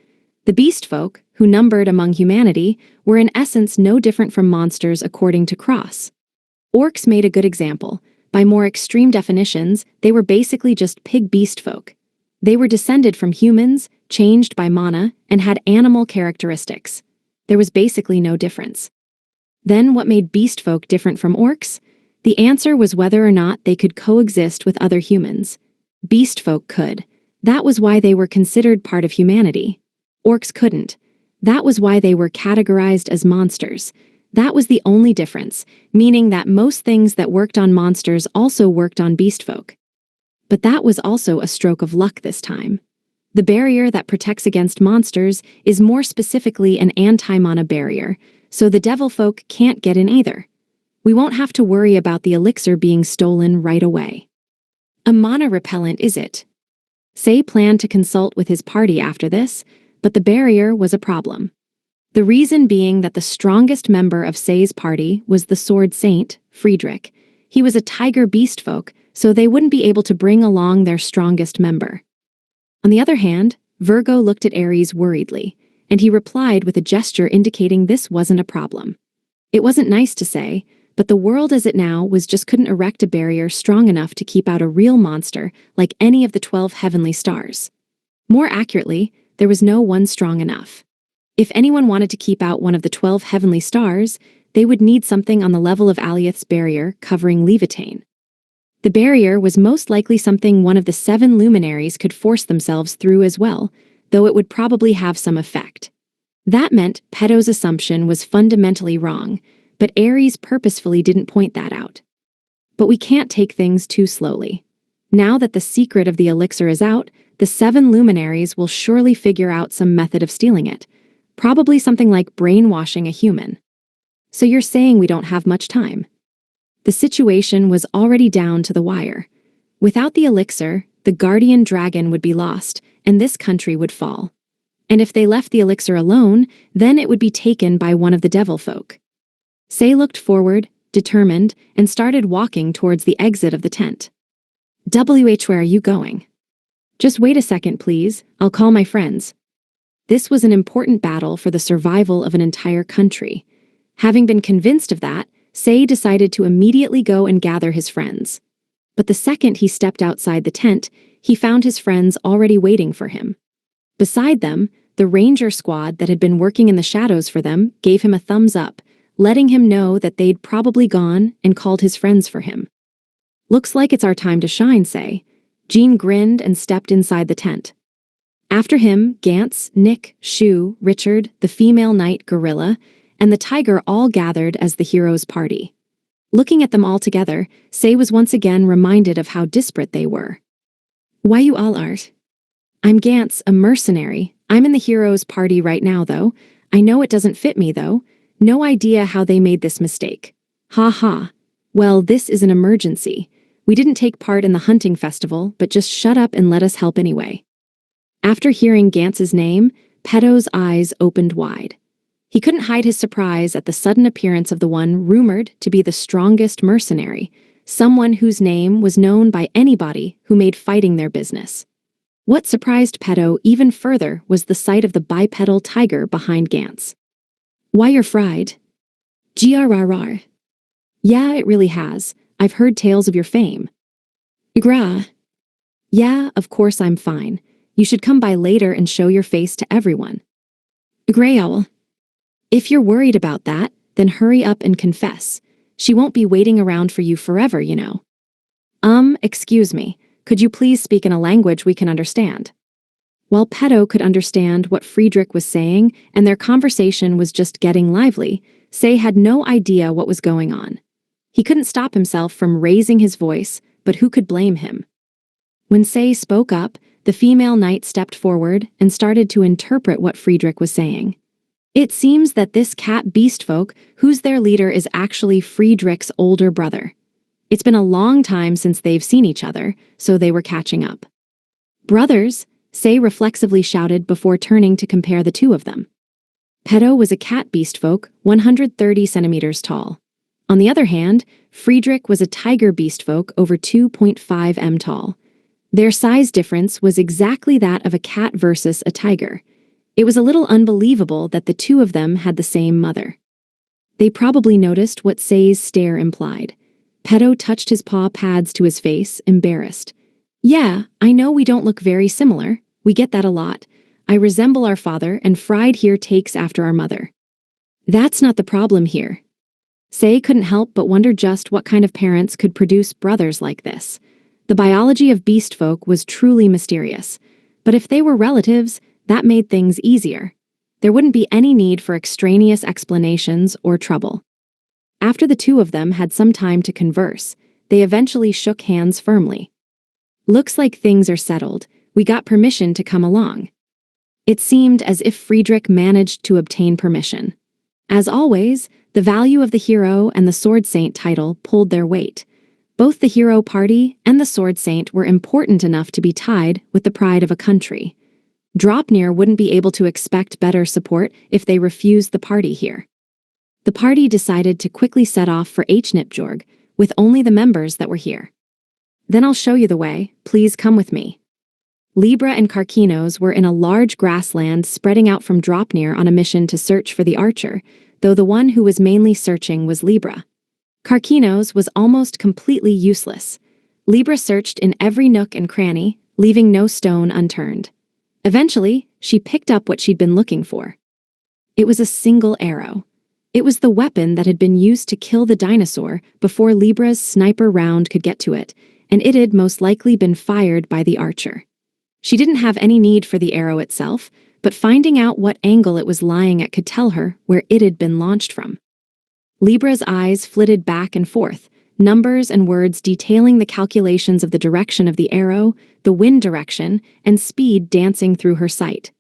The beast folk, who numbered among humanity, were in essence no different from monsters according to Cross. Orcs made a good example. By more extreme definitions, they were basically just pig beast folk. They were descended from humans, changed by mana, and had animal characteristics. There was basically no difference. Then what made beast folk different from orcs? The answer was whether or not they could coexist with other humans. Beast folk could. That was why they were considered part of humanity. Orcs couldn't. That was why they were categorized as monsters. That was the only difference, meaning that most things that worked on monsters also worked on beast folk. But that was also a stroke of luck this time. The barrier that protects against monsters is more specifically an anti-mana barrier, so the devil folk can't get in either. We won't have to worry about the elixir being stolen right away. A mana repellent, is it? Sei planned to consult with his party after this, but the barrier was a problem. The reason being that the strongest member of Sei's party was the Sword Saint, Friedrich. He was a tiger beast folk, so they wouldn't be able to bring along their strongest member. On the other hand, Virgo looked at Ares worriedly, and he replied with a gesture indicating this wasn't a problem. It wasn't nice to say, but the world as it now was just couldn't erect a barrier strong enough to keep out a real monster like any of the 12 heavenly stars. More accurately, there was no one strong enough. If anyone wanted to keep out one of the 12 heavenly stars, they would need something on the level of Alioth's barrier covering Levitane. The barrier was most likely something one of the 7 luminaries could force themselves through as well, though it would probably have some effect. That meant Peto's assumption was fundamentally wrong, but Ares purposefully didn't point that out. But we can't take things too slowly. Now that the secret of the elixir is out, the 7 luminaries will surely figure out some method of stealing it, probably something like brainwashing a human. So you're saying we don't have much time? The situation was already down to the wire. Without the elixir, the guardian dragon would be lost, and this country would fall. And if they left the elixir alone, then it would be taken by one of the devil folk. Sei looked forward, determined, and started walking towards the exit of the tent. Where are you going? Just wait a second, please. I'll call my friends. This was an important battle for the survival of an entire country. Having been convinced of that, Sei decided to immediately go and gather his friends. But the second he stepped outside the tent, he found his friends already waiting for him. Beside them, the ranger squad that had been working in the shadows for them gave him a thumbs up, letting him know that they'd probably gone and called his friends for him. Looks like it's our time to shine, Sei. Jean grinned and stepped inside the tent. After him, Gantz, Nick, Shu, Richard, the female knight Gorilla, and the tiger all gathered as the hero's party. Looking at them all together, Sei was once again reminded of how disparate they were. Why you all art? I'm Gantz, a mercenary. I'm in the hero's party right now, though. I know it doesn't fit me, though. No idea how they made this mistake. Ha ha. Well, this is an emergency. We didn't take part in the hunting festival, but just shut up and let us help anyway. After hearing Gantz's name, Peto's eyes opened wide. He couldn't hide his surprise at the sudden appearance of the one rumored to be the strongest mercenary, someone whose name was known by anybody who made fighting their business. What surprised Peto even further was the sight of the bipedal tiger behind Gantz. Why you're fried? Grrr. Yeah, it really has. I've heard tales of your fame. Gra. Yeah, of course I'm fine. You should come by later and show your face to everyone. Grey Owl. If you're worried about that, then hurry up and confess. She won't be waiting around for you forever, you know. Excuse me. Could you please speak in a language we can understand? While Peto could understand what Friedrich was saying and their conversation was just getting lively, Sei had no idea what was going on. He couldn't stop himself from raising his voice, but who could blame him? When Sei spoke up, the female knight stepped forward and started to interpret what Friedrich was saying. It seems that this cat beast folk, who's their leader, is actually Friedrich's older brother. It's been a long time since they've seen each other, so they were catching up. Brothers, Sei reflexively shouted before turning to compare the two of them. Peto was a cat beast folk, 130 centimeters tall. On the other hand, Friedrich was a tiger beast folk over 2.5 m tall. Their size difference was exactly that of a cat versus a tiger. It was a little unbelievable that the two of them had the same mother. They probably noticed what Sei's stare implied. Peto touched his paw pads to his face, embarrassed. Yeah, I know we don't look very similar. We get that a lot. I resemble our father, and Fried here takes after our mother. That's not the problem here. Sei couldn't help but wonder just what kind of parents could produce brothers like this. The biology of beast folk was truly mysterious. But if they were relatives, that made things easier. There wouldn't be any need for extraneous explanations or trouble. After the two of them had some time to converse, they eventually shook hands firmly. Looks like things are settled. We got permission to come along. It seemed as if Friedrich managed to obtain permission. As always, the value of the hero and the Sword Saint title pulled their weight. Both the hero party and the Sword Saint were important enough to be tied with the pride of a country. Draupnir wouldn't be able to expect better support if they refused the party here. The party decided to quickly set off for Hnipjorg with only the members that were here. Then I'll show you the way, please come with me. Libra and Karkinos were in a large grassland spreading out from Draupnir on a mission to search for the archer, though the one who was mainly searching was Libra. Karkinos was almost completely useless. Libra searched in every nook and cranny, leaving no stone unturned. Eventually, she picked up what she'd been looking for. It was a single arrow. It was the weapon that had been used to kill the dinosaur before Libra's sniper round could get to it, and it had most likely been fired by the archer. She didn't have any need for the arrow itself, but finding out what angle it was lying at could tell her where it had been launched from. Libra's eyes flitted back and forth, numbers and words detailing the calculations of the direction of the arrow, the wind direction, and speed dancing through her sight.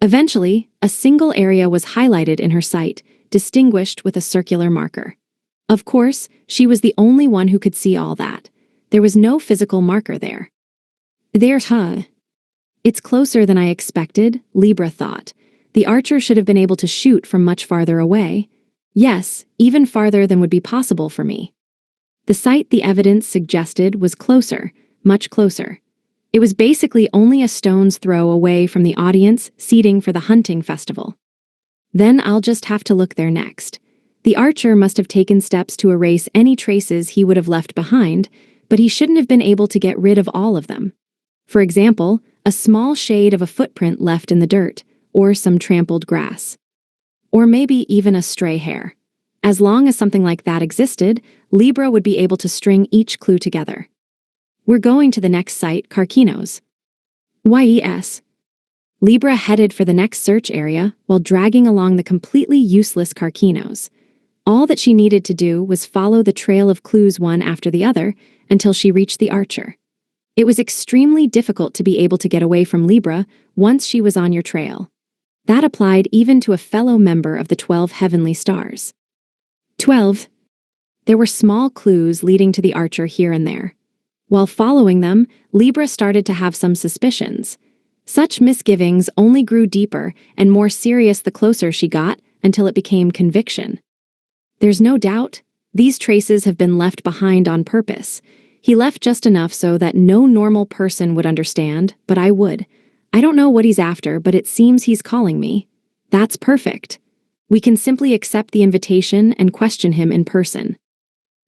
Eventually, a single area was highlighted in her sight, distinguished with a circular marker. Of course, she was the only one who could see all that. There was no physical marker there. It's closer than I expected, Libra thought. The archer should have been able to shoot from much farther away. Yes, even farther than would be possible for me. The site the evidence suggested was closer, much closer. It was basically only a stone's throw away from the audience seating for the hunting festival. Then I'll just have to look there next. The archer must have taken steps to erase any traces he would have left behind, but he shouldn't have been able to get rid of all of them. For example, a small shade of a footprint left in the dirt, or some trampled grass. Or maybe even a stray hair. As long as something like that existed, Libra would be able to string each clue together. We're going to the next site, Karkinos. Yes. Libra headed for the next search area while dragging along the completely useless Karkinos. All that she needed to do was follow the trail of clues one after the other until she reached the archer. It was extremely difficult to be able to get away from Libra once she was on your trail. That applied even to a fellow member of the 12 heavenly stars. 12. There were small clues leading to the archer here and there. While following them, Libra started to have some suspicions. Such misgivings only grew deeper and more serious the closer she got until it became conviction. There's no doubt, these traces have been left behind on purpose. He left just enough so that no normal person would understand, but I would. I don't know what he's after, but it seems he's calling me. That's perfect. We can simply accept the invitation and question him in person.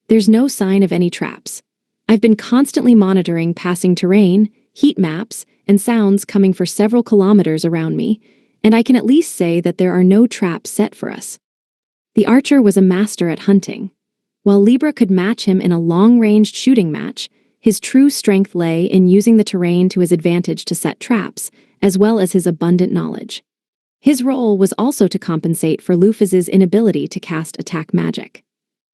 There's no sign of any traps. I've been constantly monitoring passing terrain, heat maps, and sounds coming for several kilometers around me, and I can at least say that there are no traps set for us. The archer was a master at hunting. While Libra could match him in a long-ranged shooting match, his true strength lay in using the terrain to his advantage to set traps, as well as his abundant knowledge. His role was also to compensate for Lufus's inability to cast attack magic.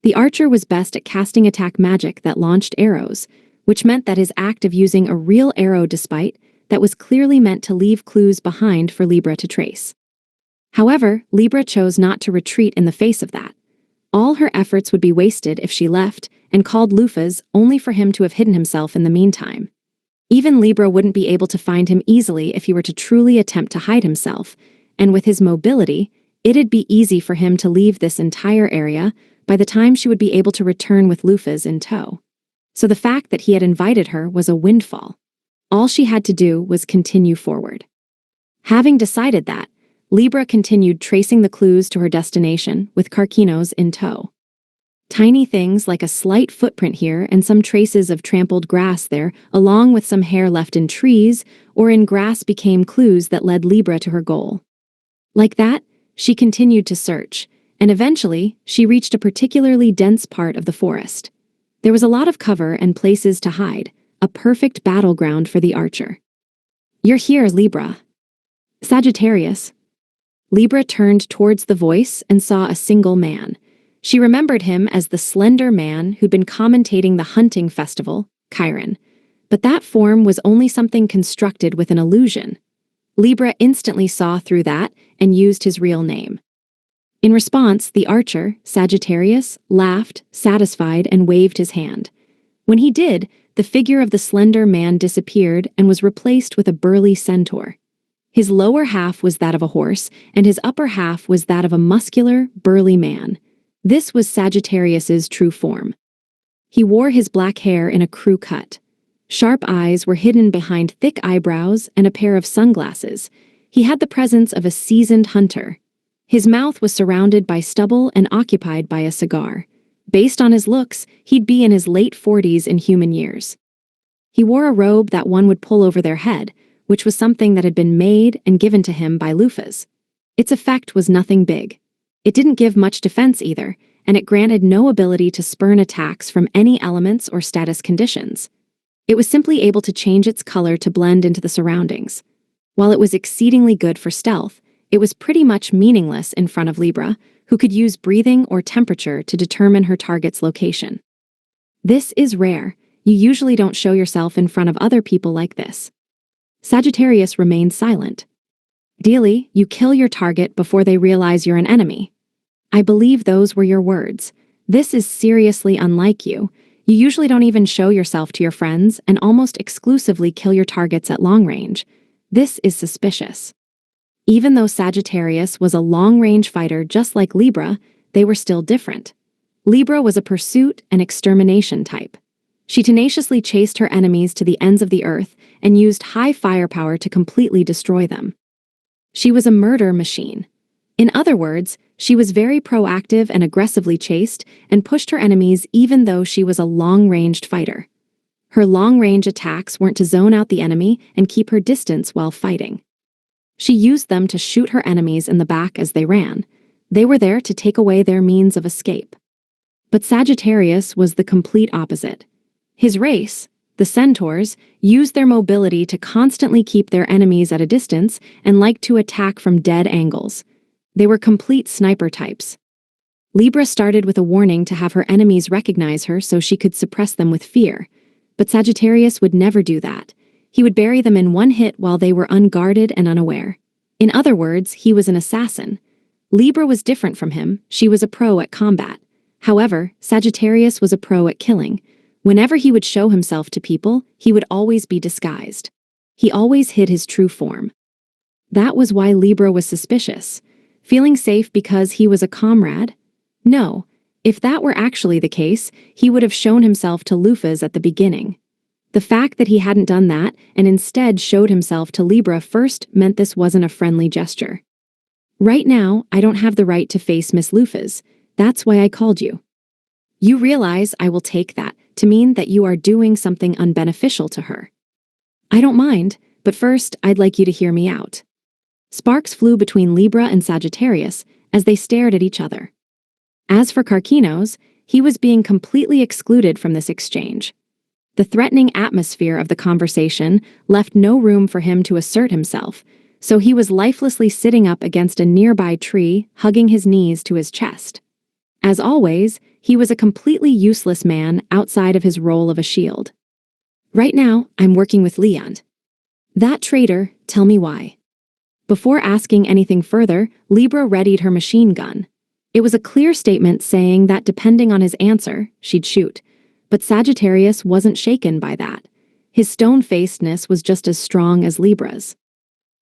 The archer was best at casting attack magic that launched arrows, which meant that his act of using a real arrow despite that was clearly meant to leave clues behind for Libra to trace. However, Libra chose not to retreat in the face of that. All her efforts would be wasted if she left and called Lufus only for him to have hidden himself in the meantime. Even Libra wouldn't be able to find him easily if he were to truly attempt to hide himself, and with his mobility, it'd be easy for him to leave this entire area by the time she would be able to return with Lufus in tow. So the fact that he had invited her was a windfall. All she had to do was continue forward. Having decided that, Libra continued tracing the clues to her destination with Karkinos in tow. Tiny things like a slight footprint here and some traces of trampled grass there, along with some hair left in trees or in grass, became clues that led Libra to her goal. Like that, she continued to search, and eventually, she reached a particularly dense part of the forest. There was a lot of cover and places to hide, a perfect battleground for the archer. You're here, Libra. Sagittarius. Libra turned towards the voice and saw a single man. She remembered him as the slender man who'd been commentating the hunting festival, Chiron. But that form was only something constructed with an illusion. Libra instantly saw through that and used his real name. In response, the archer, Sagittarius, laughed, satisfied, and waved his hand. When he did, the figure of the slender man disappeared and was replaced with a burly centaur. His lower half was that of a horse, and his upper half was that of a muscular, burly man. This was Sagittarius's true form. He wore his black hair in a crew cut. Sharp eyes were hidden behind thick eyebrows and a pair of sunglasses. He had the presence of a seasoned hunter. His mouth was surrounded by stubble and occupied by a cigar. Based on his looks, he'd be in his late 40s in human years. He wore a robe that one would pull over their head, which was something that had been made and given to him by Lufas. Its effect was nothing big. It didn't give much defense either, and it granted no ability to spurn attacks from any elements or status conditions. It was simply able to change its color to blend into the surroundings. While it was exceedingly good for stealth, it was pretty much meaningless in front of Libra, who could use breathing or temperature to determine her target's location. This is rare. You usually don't show yourself in front of other people like this. Sagittarius remained silent. Ideally, you kill your target before they realize you're an enemy. I believe those were your words. This is seriously unlike you. You usually don't even show yourself to your friends and almost exclusively kill your targets at long range. This is suspicious. Even though Sagittarius was a long-range fighter just like Libra, they were still different. Libra was a pursuit and extermination type. She tenaciously chased her enemies to the ends of the earth and used high firepower to completely destroy them. She was a murder machine. In other words, she was very proactive and aggressively chased and pushed her enemies even though she was a long-ranged fighter. Her long-range attacks weren't to zone out the enemy and keep her distance while fighting. She used them to shoot her enemies in the back as they ran. They were there to take away their means of escape. But Sagittarius was the complete opposite. His race, the centaurs, used their mobility to constantly keep their enemies at a distance and liked to attack from dead angles. They were complete sniper types. Libra started with a warning to have her enemies recognize her so she could suppress them with fear. But Sagittarius would never do that. He would bury them in one hit while they were unguarded and unaware. In other words, he was an assassin. Libra was different from him. She was a pro at combat. However, Sagittarius was a pro at killing. Whenever he would show himself to people, he would always be disguised. He always hid his true form. That was why Libra was suspicious. Feeling safe because he was a comrade? No. If that were actually the case, he would have shown himself to Lufas at the beginning. The fact that he hadn't done that and instead showed himself to Libra first meant this wasn't a friendly gesture. Right now, I don't have the right to face Miss Lufas. That's why I called you. You realize I will take that to mean that you are doing something unbeneficial to her. I don't mind, but first I'd like you to hear me out. Sparks flew between Libra and Sagittarius as they stared at each other. As for Karkinos, he was being completely excluded from this exchange. The threatening atmosphere of the conversation left no room for him to assert himself, so he was lifelessly sitting up against a nearby tree, hugging his knees to his chest. As always, he was a completely useless man outside of his role of a shield. Right now, I'm working with Leon. That traitor, tell me why. Before asking anything further, Libra readied her machine gun. It was a clear statement saying that depending on his answer, she'd shoot. But Sagittarius wasn't shaken by that. His stone-facedness was just as strong as Libra's.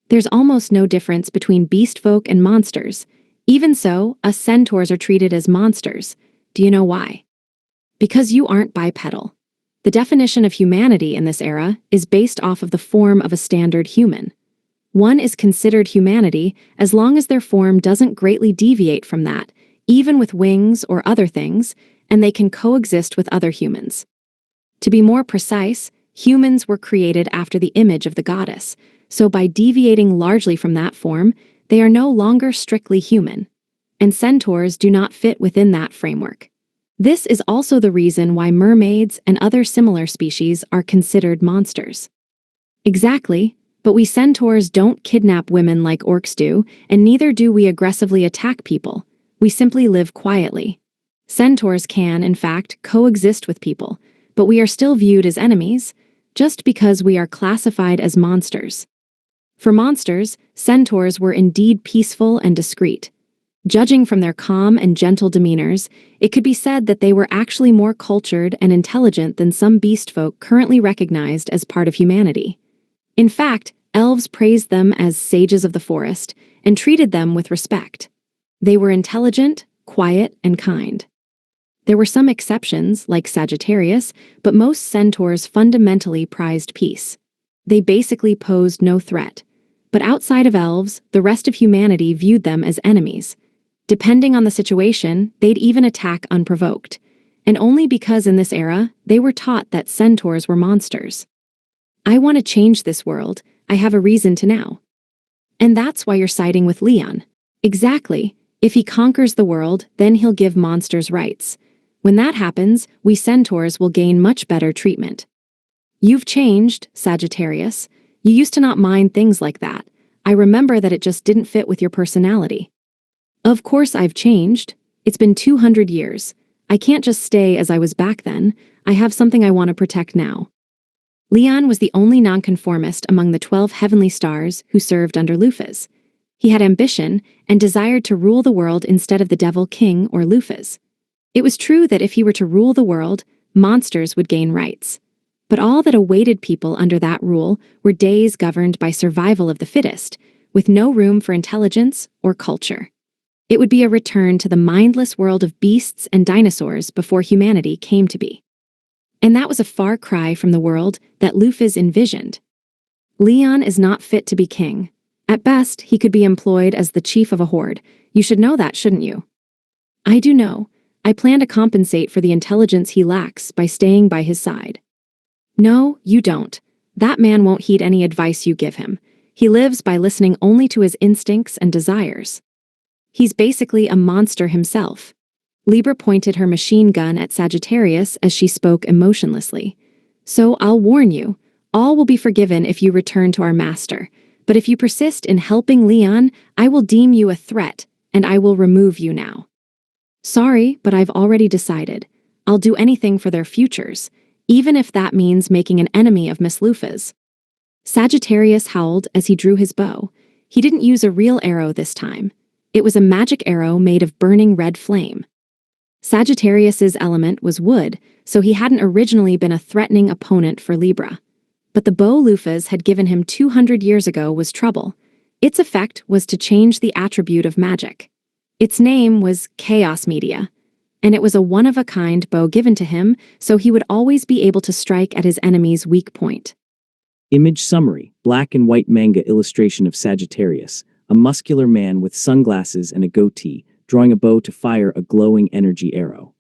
There's almost no difference between beast folk and monsters. Even so, us centaurs are treated as monsters. Do you know why? Because you aren't bipedal. The definition of humanity in this era is based off of the form of a standard human. One is considered humanity as long as their form doesn't greatly deviate from that, even with wings or other things, and they can coexist with other humans. To be more precise, humans were created after the image of the goddess, so by deviating largely from that form, they are no longer strictly human. And centaurs do not fit within that framework. This is also the reason why mermaids and other similar species are considered monsters. Exactly, but we centaurs don't kidnap women like orcs do, and neither do we aggressively attack people. We simply live quietly. Centaurs can, in fact, coexist with people, but we are still viewed as enemies. just because we are classified as monsters. For monsters, centaurs were indeed peaceful and discreet. Judging from their calm and gentle demeanors, it could be said that they were actually more cultured and intelligent than some beast folk currently recognized as part of humanity. In fact, elves praised them as sages of the forest and treated them with respect. They were intelligent, quiet, and kind. There were some exceptions, like Sagittarius, but most centaurs fundamentally prized peace. They basically posed no threat. But outside of elves, the rest of humanity viewed them as enemies. Depending on the situation, they'd even attack unprovoked. And only because in this era, they were taught that centaurs were monsters. I want to change this world. I have a reason to now. And that's why you're siding with Leon. Exactly. If he conquers the world, then he'll give monsters rights. When that happens, we centaurs will gain much better treatment. You've changed, Sagittarius. You used to not mind things like that. I remember that it just didn't fit with your personality. Of course I've changed. It's been 200 years. I can't just stay as I was back then. I have something I want to protect now. Leon was the only nonconformist among the 12 heavenly stars who served under Lufas. He had ambition and desired to rule the world instead of the Devil King or Lufas. It was true that if he were to rule the world, monsters would gain rights. But all that awaited people under that rule were days governed by survival of the fittest, with no room for intelligence or culture. It would be a return to the mindless world of beasts and dinosaurs before humanity came to be. And that was a far cry from the world that Lufas envisioned. Leon is not fit to be king. At best, he could be employed as the chief of a horde. You should know that, shouldn't you? I do know. I plan to compensate for the intelligence he lacks by staying by his side. No, you don't. That man won't heed any advice you give him. He lives by listening only to his instincts and desires. He's basically a monster himself. Libra pointed her machine gun at Sagittarius as she spoke emotionlessly. So I'll warn you, all will be forgiven if you return to our master. But if you persist in helping Leon, I will deem you a threat, and I will remove you now. Sorry, but I've already decided. I'll do anything for their futures, even if that means making an enemy of Miss Lufas. Sagittarius howled as he drew his bow. He didn't use a real arrow this time. It was a magic arrow made of burning red flame. Sagittarius's element was wood, so he hadn't originally been a threatening opponent for Libra. But the bow Lufas had given him 200 years ago was trouble. Its effect was to change the attribute of magic. Its name was Chaos Media, and it was a one-of-a-kind bow given to him, so he would always be able to strike at his enemy's weak point. Image summary: black and white manga illustration of Sagittarius, a muscular man with sunglasses and a goatee, drawing a bow to fire a glowing energy arrow.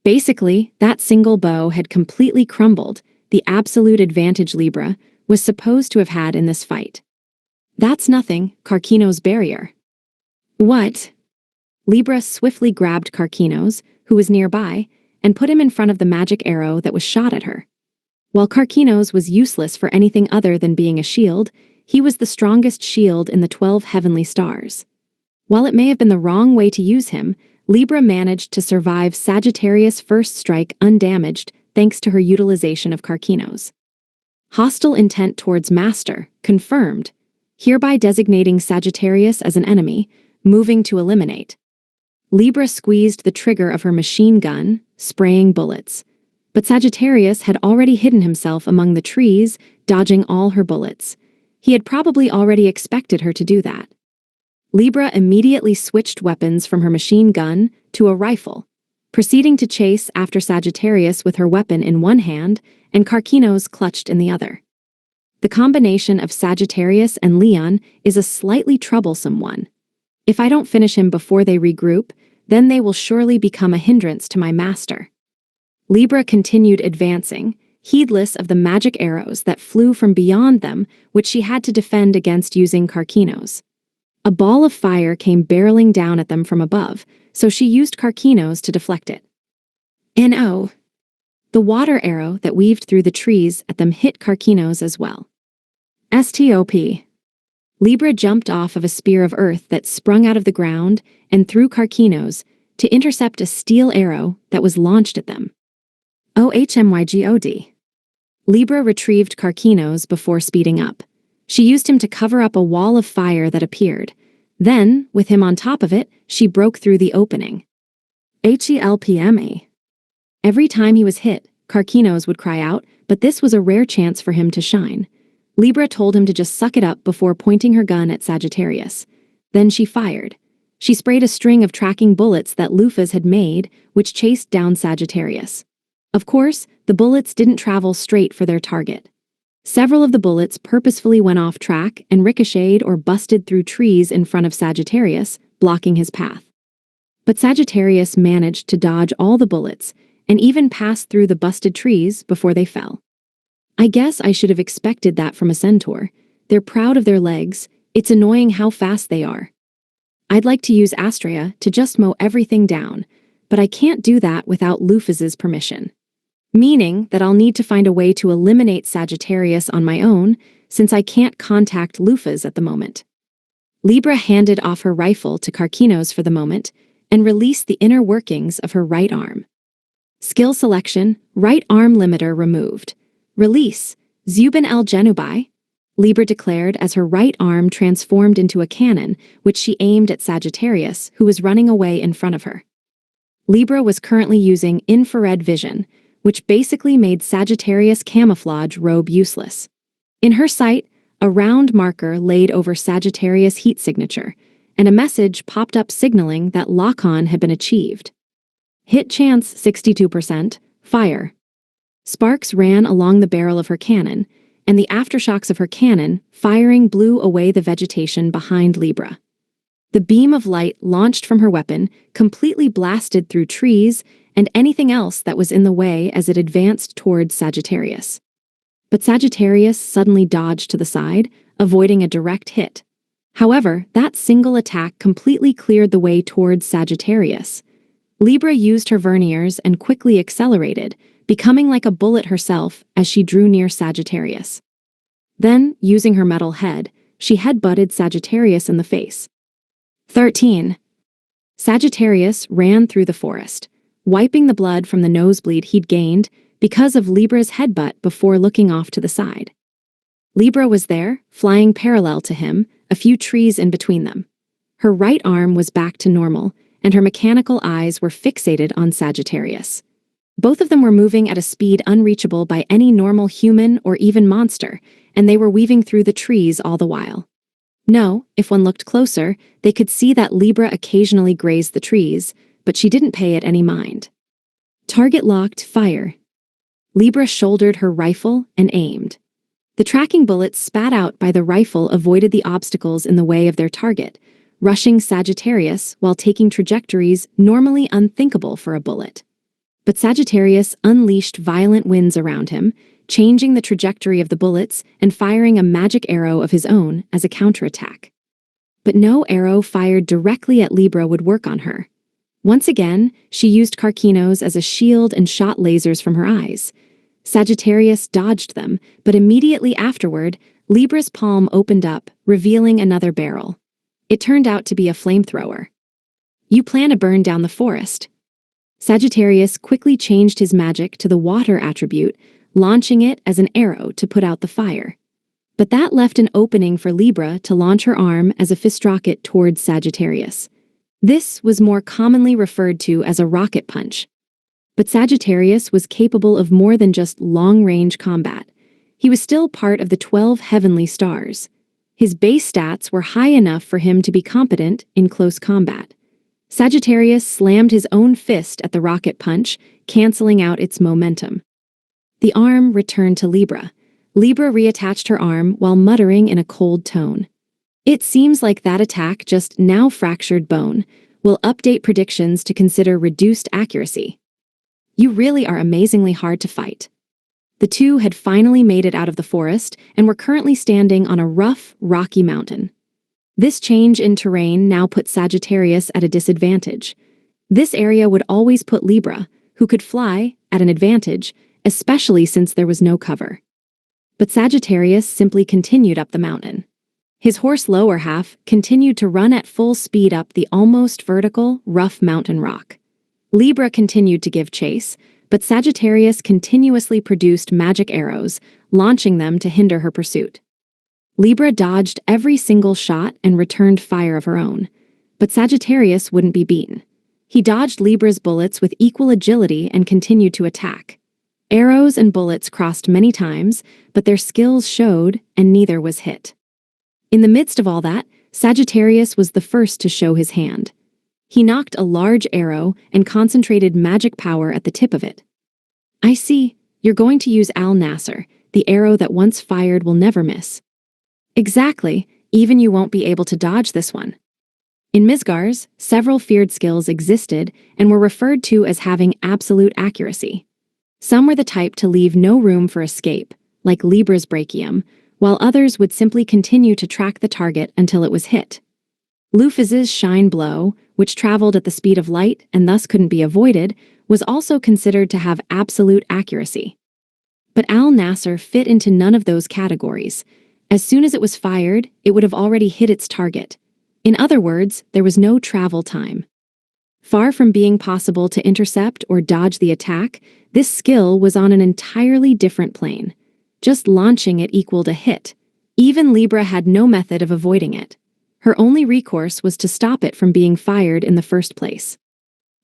Basically, that single bow had completely crumbled the absolute advantage Libra was supposed to have had in this fight. That's nothing, Carkino's barrier. What? Libra swiftly grabbed Carkino's, who was nearby, and put him in front of the magic arrow that was shot at her. While Carkino's was useless for anything other than being a shield, he was the strongest shield in the 12 heavenly stars. While it may have been the wrong way to use him, Libra managed to survive Sagittarius' first strike undamaged thanks to her utilization of Carkino's. Hostile intent towards Master, confirmed, hereby designating Sagittarius as an enemy, moving to eliminate. Libra squeezed the trigger of her machine gun, spraying bullets. But Sagittarius had already hidden himself among the trees, dodging all her bullets. He had probably already expected her to do that. Libra immediately switched weapons from her machine gun to a rifle, proceeding to chase after Sagittarius with her weapon in one hand and Carkino's clutched in the other. The combination of Sagittarius and Leon is a slightly troublesome one. If I don't finish him before they regroup, then they will surely become a hindrance to my master. Libra continued advancing, heedless of the magic arrows that flew from beyond them, which she had to defend against using Carkino's. A ball of fire came barreling down at them from above, so she used Carkino's to deflect it. N.O. The water arrow that weaved through the trees at them hit Carkino's as well. S.T.O.P. Libra jumped off of a spear of earth that sprung out of the ground and threw Carkino's to intercept a steel arrow that was launched at them. OHMYGOD. Libra retrieved Carquinos before speeding up. She used him to cover up a wall of fire that appeared. Then, with him on top of it, she broke through the opening. HELPMA. Every time he was hit, Carquinos would cry out, but this was a rare chance for him to shine. Libra told him to just suck it up before pointing her gun at Sagittarius. Then she fired. She sprayed a string of tracking bullets that Lufas had made, which chased down Sagittarius. Of course, the bullets didn't travel straight for their target. Several of the bullets purposefully went off track and ricocheted or busted through trees in front of Sagittarius, blocking his path. But Sagittarius managed to dodge all the bullets and even pass through the busted trees before they fell. I guess I should have expected that from a centaur. They're proud of their legs. It's annoying how fast they are. I'd like to use Astrea to just mow everything down, but I can't do that without Lufas's permission. Meaning that I'll need to find a way to eliminate Sagittarius on my own, since I can't contact Lufas at the moment. Libra handed off her rifle to Carquinos for the moment and released the inner workings of her right arm. Skill selection, right arm limiter removed. Release, Zubin el Genubai, Libra declared as her right arm transformed into a cannon, which she aimed at Sagittarius, who was running away in front of her. Libra was currently using infrared vision, which basically made Sagittarius' camouflage robe useless. In her sight, a round marker laid over Sagittarius' heat signature, and a message popped up signaling that lock-on had been achieved. Hit chance 62%, fire. Sparks ran along the barrel of her cannon, and the aftershocks of her cannon, firing, blew away the vegetation behind Libra. The beam of light launched from her weapon completely blasted through trees and anything else that was in the way as it advanced towards Sagittarius. But Sagittarius suddenly dodged to the side, avoiding a direct hit. However, that single attack completely cleared the way towards Sagittarius. Libra used her verniers and quickly accelerated, becoming like a bullet herself as she drew near Sagittarius. Then, using her metal head, she headbutted Sagittarius in the face. 13. Sagittarius ran through the forest, wiping the blood from the nosebleed he'd gained because of Libra's headbutt before looking off to the side. Libra was there, flying parallel to him, a few trees in between them. Her right arm was back to normal, and her mechanical eyes were fixated on Sagittarius. Both of them were moving at a speed unreachable by any normal human or even monster, and they were weaving through the trees all the while. No, if one looked closer, they could see that Libra occasionally grazed the trees, but she didn't pay it any mind. Target locked, fire. Libra shouldered her rifle and aimed. The tracking bullets spat out by the rifle avoided the obstacles in the way of their target, rushing Sagittarius while taking trajectories normally unthinkable for a bullet. But Sagittarius unleashed violent winds around him, changing the trajectory of the bullets and firing a magic arrow of his own as a counterattack. But no arrow fired directly at Libra would work on her. Once again, she used Carquinos as a shield and shot lasers from her eyes. Sagittarius dodged them, but immediately afterward, Libra's palm opened up, revealing another barrel. It turned out to be a flamethrower. You plan to burn down the forest. Sagittarius quickly changed his magic to the water attribute, launching it as an arrow to put out the fire. But that left an opening for Libra to launch her arm as a fist rocket towards Sagittarius. This was more commonly referred to as a rocket punch. But Sagittarius was capable of more than just long-range combat. He was still part of the 12 heavenly stars. His base stats were high enough for him to be competent in close combat. Sagittarius slammed his own fist at the rocket punch, canceling out its momentum. The arm returned to Libra. Libra reattached her arm while muttering in a cold tone. It seems like that attack just now fractured bone. We'll update predictions to consider reduced accuracy. You really are amazingly hard to fight. The two had finally made it out of the forest and were currently standing on a rough, rocky mountain. This change in terrain now put Sagittarius at a disadvantage. This area would always put Libra, who could fly, at an advantage, especially since there was no cover. But Sagittarius simply continued up the mountain. His horse lower half continued to run at full speed up the almost vertical, rough mountain rock. Libra continued to give chase, but Sagittarius continuously produced magic arrows, launching them to hinder her pursuit. Libra dodged every single shot and returned fire of her own, but Sagittarius wouldn't be beaten. He dodged Libra's bullets with equal agility and continued to attack. Arrows and bullets crossed many times, but their skills showed, and neither was hit. In the midst of all that, Sagittarius was the first to show his hand. He knocked a large arrow and concentrated magic power at the tip of it. "I see, you're going to use Al-Nasser, the arrow that once fired will never miss." "Exactly, even you won't be able to dodge this one." In Mizgar's, several feared skills existed and were referred to as having absolute accuracy. Some were the type to leave no room for escape, like Libra's Brachium, while others would simply continue to track the target until it was hit. Lufiz's Shine Blow, which traveled at the speed of light and thus couldn't be avoided, was also considered to have absolute accuracy. But Al-Nasser fit into none of those categories. As soon as it was fired, it would have already hit its target. In other words, there was no travel time. Far from being possible to intercept or dodge the attack, this skill was on an entirely different plane. Just launching it equaled a hit. Even Libra had no method of avoiding it. Her only recourse was to stop it from being fired in the first place.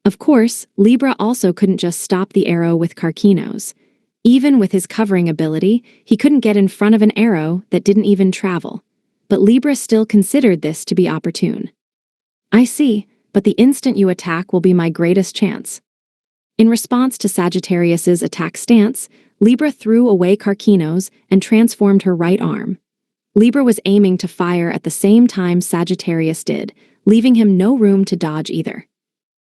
Of course, Libra also couldn't just stop the arrow with Karkinos. Even with his covering ability, he couldn't get in front of an arrow that didn't even travel. But Libra still considered this to be opportune. "I see, but the instant you attack will be my greatest chance." In response to Sagittarius's attack stance, Libra threw away Karkinos and transformed her right arm. Libra was aiming to fire at the same time Sagittarius did, leaving him no room to dodge either.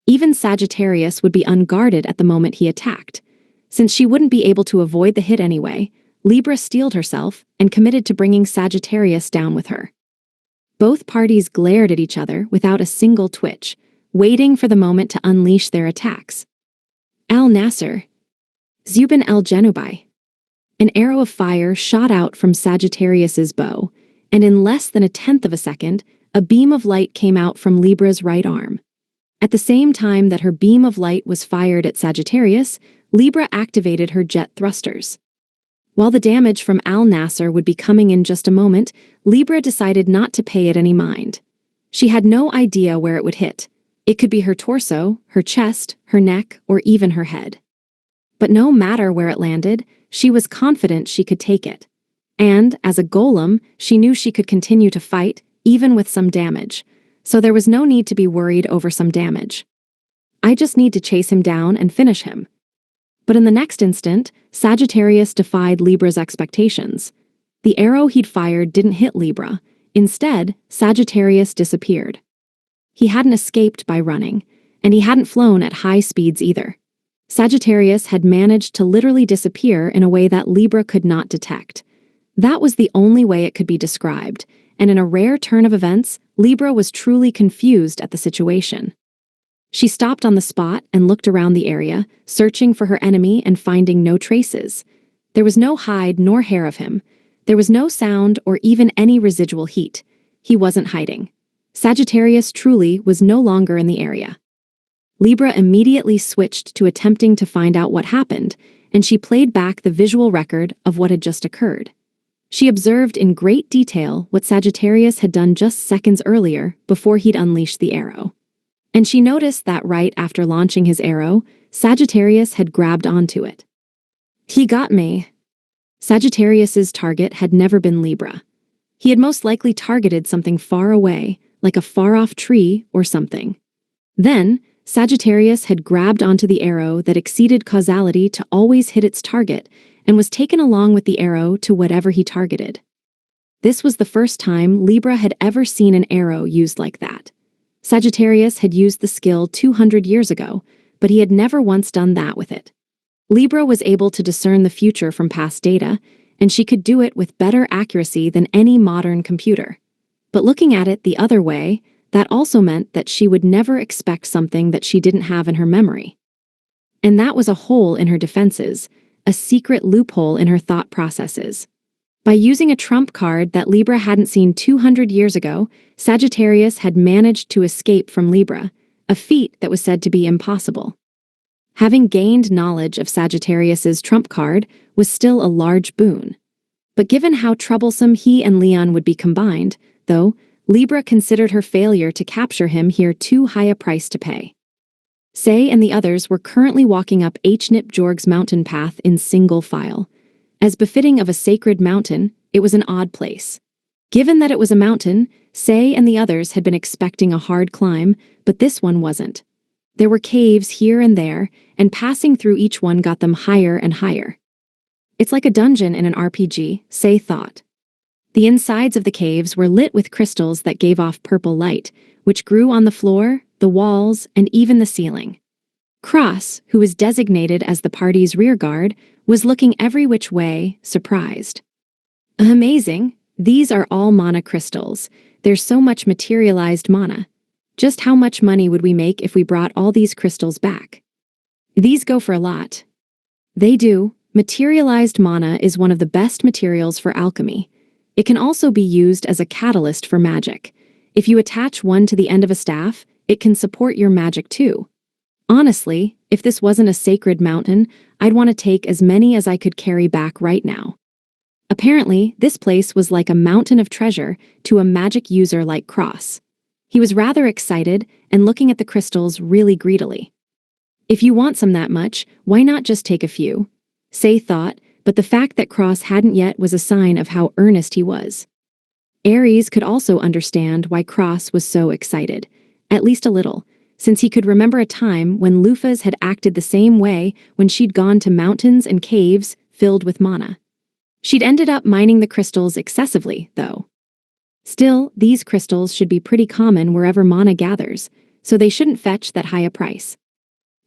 Even Sagittarius would be unguarded at the moment he attacked. Since she wouldn't be able to avoid the hit anyway, Libra steeled herself and committed to bringing Sagittarius down with her. Both parties glared at each other without a single twitch, waiting for the moment to unleash their attacks. Al-Nasser. Zubin el-Genubi. An arrow of fire shot out from Sagittarius's bow, and in less than a tenth of a second, a beam of light came out from Libra's right arm. At the same time that her beam of light was fired at Sagittarius, Libra activated her jet thrusters. While the damage from Al-Nasser would be coming in just a moment, Libra decided not to pay it any mind. She had no idea where it would hit. It could be her torso, her chest, her neck, or even her head. But no matter where it landed, she was confident she could take it. And, as a golem, she knew she could continue to fight, even with some damage. So there was no need to be worried over some damage. "I just need to chase him down and finish him." But in the next instant, Sagittarius defied Libra's expectations. The arrow he'd fired didn't hit Libra. Instead, Sagittarius disappeared. He hadn't escaped by running, and he hadn't flown at high speeds either. Sagittarius had managed to literally disappear in a way that Libra could not detect. That was the only way it could be described, and in a rare turn of events, Libra was truly confused at the situation. She stopped on the spot and looked around the area, searching for her enemy and finding no traces. There was no hide nor hair of him. There was no sound or even any residual heat. He wasn't hiding. Sagittarius truly was no longer in the area. Libra immediately switched to attempting to find out what happened, and she played back the visual record of what had just occurred. She observed in great detail what Sagittarius had done just seconds earlier before he'd unleashed the arrow. And she noticed that right after launching his arrow, Sagittarius had grabbed onto it. "He got me." Sagittarius's target had never been Libra. He had most likely targeted something far away, like a far-off tree or something. Then, Sagittarius had grabbed onto the arrow that exceeded causality to always hit its target and was taken along with the arrow to whatever he targeted. This was the first time Libra had ever seen an arrow used like that. Sagittarius had used the skill 200 years ago, but he had never once done that with it. Libra was able to discern the future from past data, and she could do it with better accuracy than any modern computer. But looking at it the other way, that also meant that she would never expect something that she didn't have in her memory. And that was a hole in her defenses, a secret loophole in her thought processes. By using a trump card that Libra hadn't seen 200 years ago, Sagittarius had managed to escape from Libra, a feat that was said to be impossible. Having gained knowledge of Sagittarius's trump card was still a large boon. But given how troublesome he and Leon would be combined, though, Libra considered her failure to capture him here too high a price to pay. Say and the others were currently walking up Hnip Jorg's mountain path in single file. As befitting of a sacred mountain, it was an odd place. Given that it was a mountain, Say and the others had been expecting a hard climb, but this one wasn't. There were caves here and there, and passing through each one got them higher and higher. It's like a dungeon in an RPG, Say thought. The insides of the caves were lit with crystals that gave off purple light, which grew on the floor, the walls, and even the ceiling. Cross, who was designated as the party's rear guard, was looking every which way, surprised. Amazing! These are all mana crystals. There's so much materialized mana. Just how much money would we make if we brought all these crystals back? These go for a lot. They do. Materialized mana is one of the best materials for alchemy. It can also be used as a catalyst for magic. If you attach one to the end of a staff, it can support your magic too. Honestly, if this wasn't a sacred mountain, I'd want to take as many as I could carry back right now. Apparently, this place was like a mountain of treasure to a magic user like Cross. He was rather excited and looking at the crystals really greedily. If you want some that much, why not just take a few? Say thought, but the fact that Cross hadn't yet was a sign of how earnest he was. Aries could also understand why Cross was so excited, at least a little, since he could remember a time when Lufas had acted the same way when she'd gone to mountains and caves filled with mana. She'd ended up mining the crystals excessively, though. Still, these crystals should be pretty common wherever mana gathers, so they shouldn't fetch that high a price.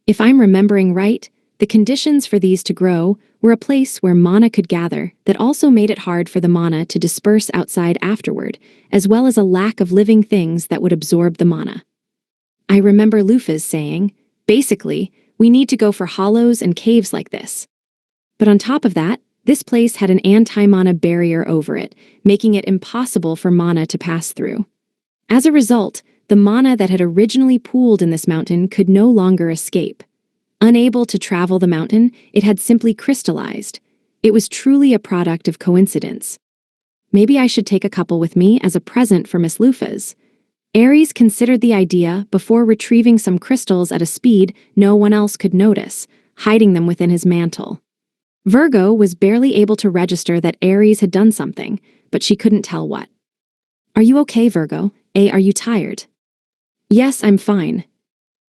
If I'm remembering right, the conditions for these to grow were a place where mana could gather that also made it hard for the mana to disperse outside afterward, as well as a lack of living things that would absorb the mana. I remember Lufas saying, basically, we need to go for hollows and caves like this. But on top of that, this place had an anti-mana barrier over it, making it impossible for mana to pass through. As a result, the mana that had originally pooled in this mountain could no longer escape. Unable to travel the mountain, it had simply crystallized. It was truly a product of coincidence. Maybe I should take a couple with me as a present for Miss Lufas. Aries considered the idea before retrieving some crystals at a speed no one else could notice, hiding them within his mantle. Virgo was barely able to register that Aries had done something, but she couldn't tell what. Are you okay, Virgo? Are you tired? Yes, I'm fine.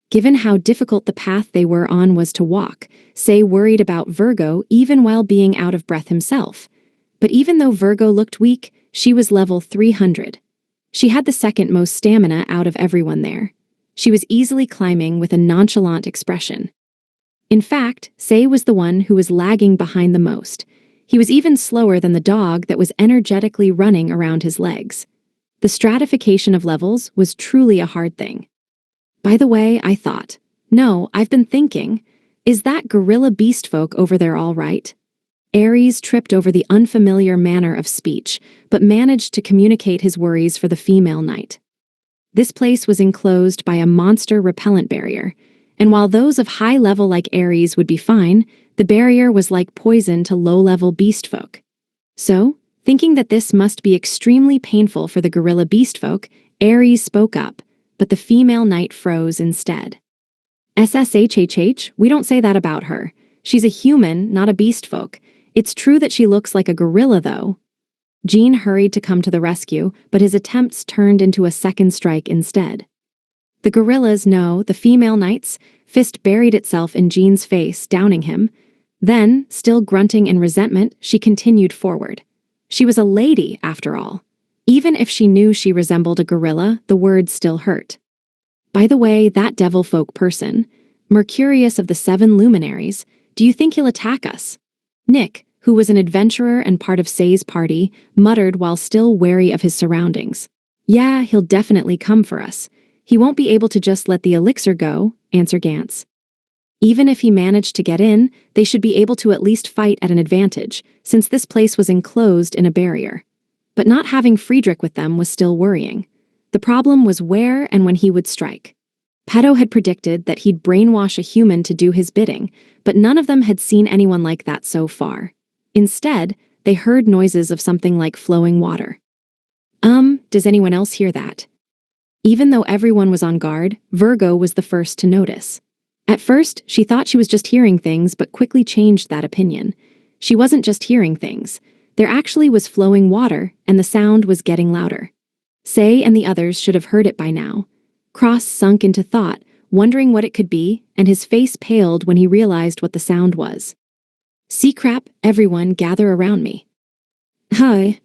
Given how difficult the path they were on was to walk, Say worried about Virgo even while being out of breath himself. But even though Virgo looked weak, she was level 300. She had the second most stamina out of everyone there. She was easily climbing with a nonchalant expression. In fact, Say was the one who was lagging behind the most. He was even slower than the dog that was energetically running around his legs. The stratification of levels was truly a hard thing. By the way, I thought, no, I've been thinking, is that gorilla beast folk over there all right? Aries tripped over the unfamiliar manner of speech, but managed to communicate his worries for the female knight. This place was enclosed by a monster repellent barrier, and while those of high level like Aries would be fine, the barrier was like poison to low-level beast folk. So, thinking that this must be extremely painful for the gorilla beast folk, Aries spoke up, but the female knight froze instead. SSHHH, we don't say that about her. She's a human, not a beast folk. It's true that she looks like a gorilla, though. Jean hurried to come to the rescue, but his attempts turned into a second strike instead. The gorillas know, the female knight's fist buried itself in Jean's face, downing him. Then, still grunting in resentment, she continued forward. She was a lady, after all. Even if she knew she resembled a gorilla, the words still hurt. By the way, that devil folk person, Mercurius of the Seven Luminaries, do you think he'll attack us? Nick, who was an adventurer and part of Say's party, muttered while still wary of his surroundings. Yeah, he'll definitely come for us. He won't be able to just let the elixir go, answered Gantz. Even if he managed to get in, they should be able to at least fight at an advantage, since this place was enclosed in a barrier. But not having Friedrich with them was still worrying. The problem was where and when he would strike. Peto had predicted that he'd brainwash a human to do his bidding, but none of them had seen anyone like that so far. Instead, they heard noises of something like flowing water. Does anyone else hear that? Even though everyone was on guard, Virgo was the first to notice. At first, she thought she was just hearing things, but quickly changed that opinion. She wasn't just hearing things. There actually was flowing water, and the sound was getting louder. Say and the others should have heard it by now. Cross sunk into thought, wondering what it could be, and his face paled when he realized what the sound was. "See crap, everyone gather around me." "Hi."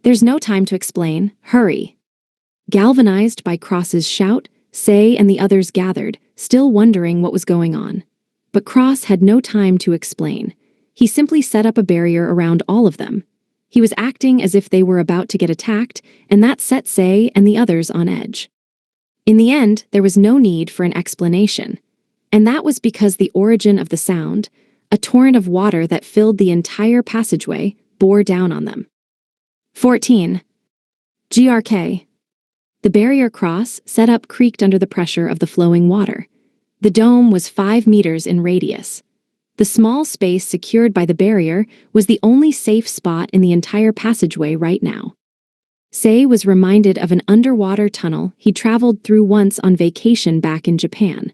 "There's no time to explain, hurry." Galvanized by Cross's shout, Say and the others gathered, still wondering what was going on. But Cross had no time to explain. He simply set up a barrier around all of them. He was acting as if they were about to get attacked, and that set Say and the others on edge. In the end, there was no need for an explanation. And that was because the origin of the sound, a torrent of water that filled the entire passageway, bore down on them. 14. GRK. The barrier Cross set up creaked under the pressure of the flowing water. The dome was 5 meters in radius. The small space secured by the barrier was the only safe spot in the entire passageway right now. Say was reminded of an underwater tunnel he traveled through once on vacation back in Japan.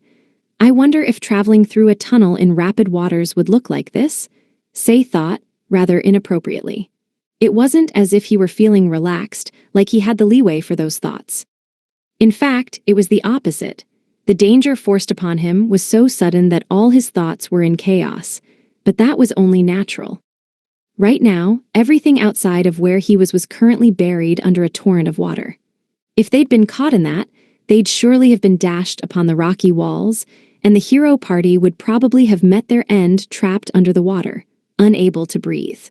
I wonder if traveling through a tunnel in rapid waters would look like this? Say thought, rather inappropriately. It wasn't as if he were feeling relaxed, like he had the leeway for those thoughts. In fact, it was the opposite. The danger forced upon him was so sudden that all his thoughts were in chaos, but that was only natural. Right now, everything outside of where he was currently buried under a torrent of water. If they'd been caught in that, they'd surely have been dashed upon the rocky walls, and the hero party would probably have met their end trapped under the water, unable to breathe.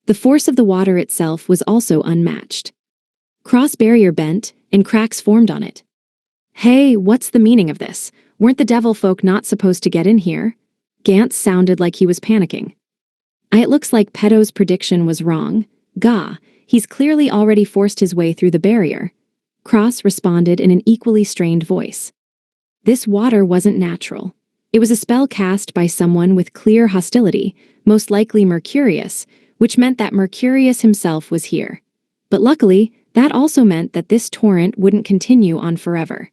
The force of the water itself was also unmatched. Cross barrier bent, and cracks formed on it. "Hey, what's the meaning of this? Weren't the devil folk not supposed to get in here?" Gantz sounded like he was panicking. "It looks like Peto's prediction was wrong. Gah, he's clearly already forced his way through the barrier." Cross responded in an equally strained voice. This water wasn't natural. It was a spell cast by someone with clear hostility, most likely Mercurius, which meant that Mercurius himself was here. But luckily, that also meant that this torrent wouldn't continue on forever.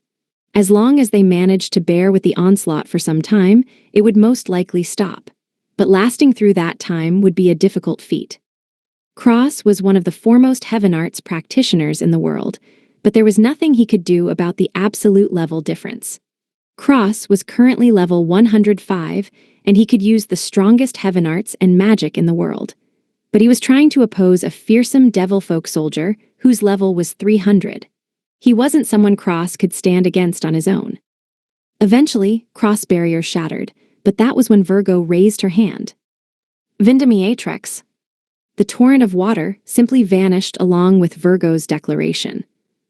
As long as they managed to bear with the onslaught for some time, it would most likely stop. But lasting through that time would be a difficult feat. Cross was one of the foremost heaven arts practitioners in the world, but there was nothing he could do about the absolute level difference. Cross was currently level 105, and he could use the strongest heaven arts and magic in the world. But he was trying to oppose a fearsome devilfolk soldier whose level was 300. He wasn't someone Cross could stand against on his own. Eventually, Cross barrier shattered, but that was when Virgo raised her hand. Vindemiatrix. The torrent of water simply vanished along with Virgo's declaration.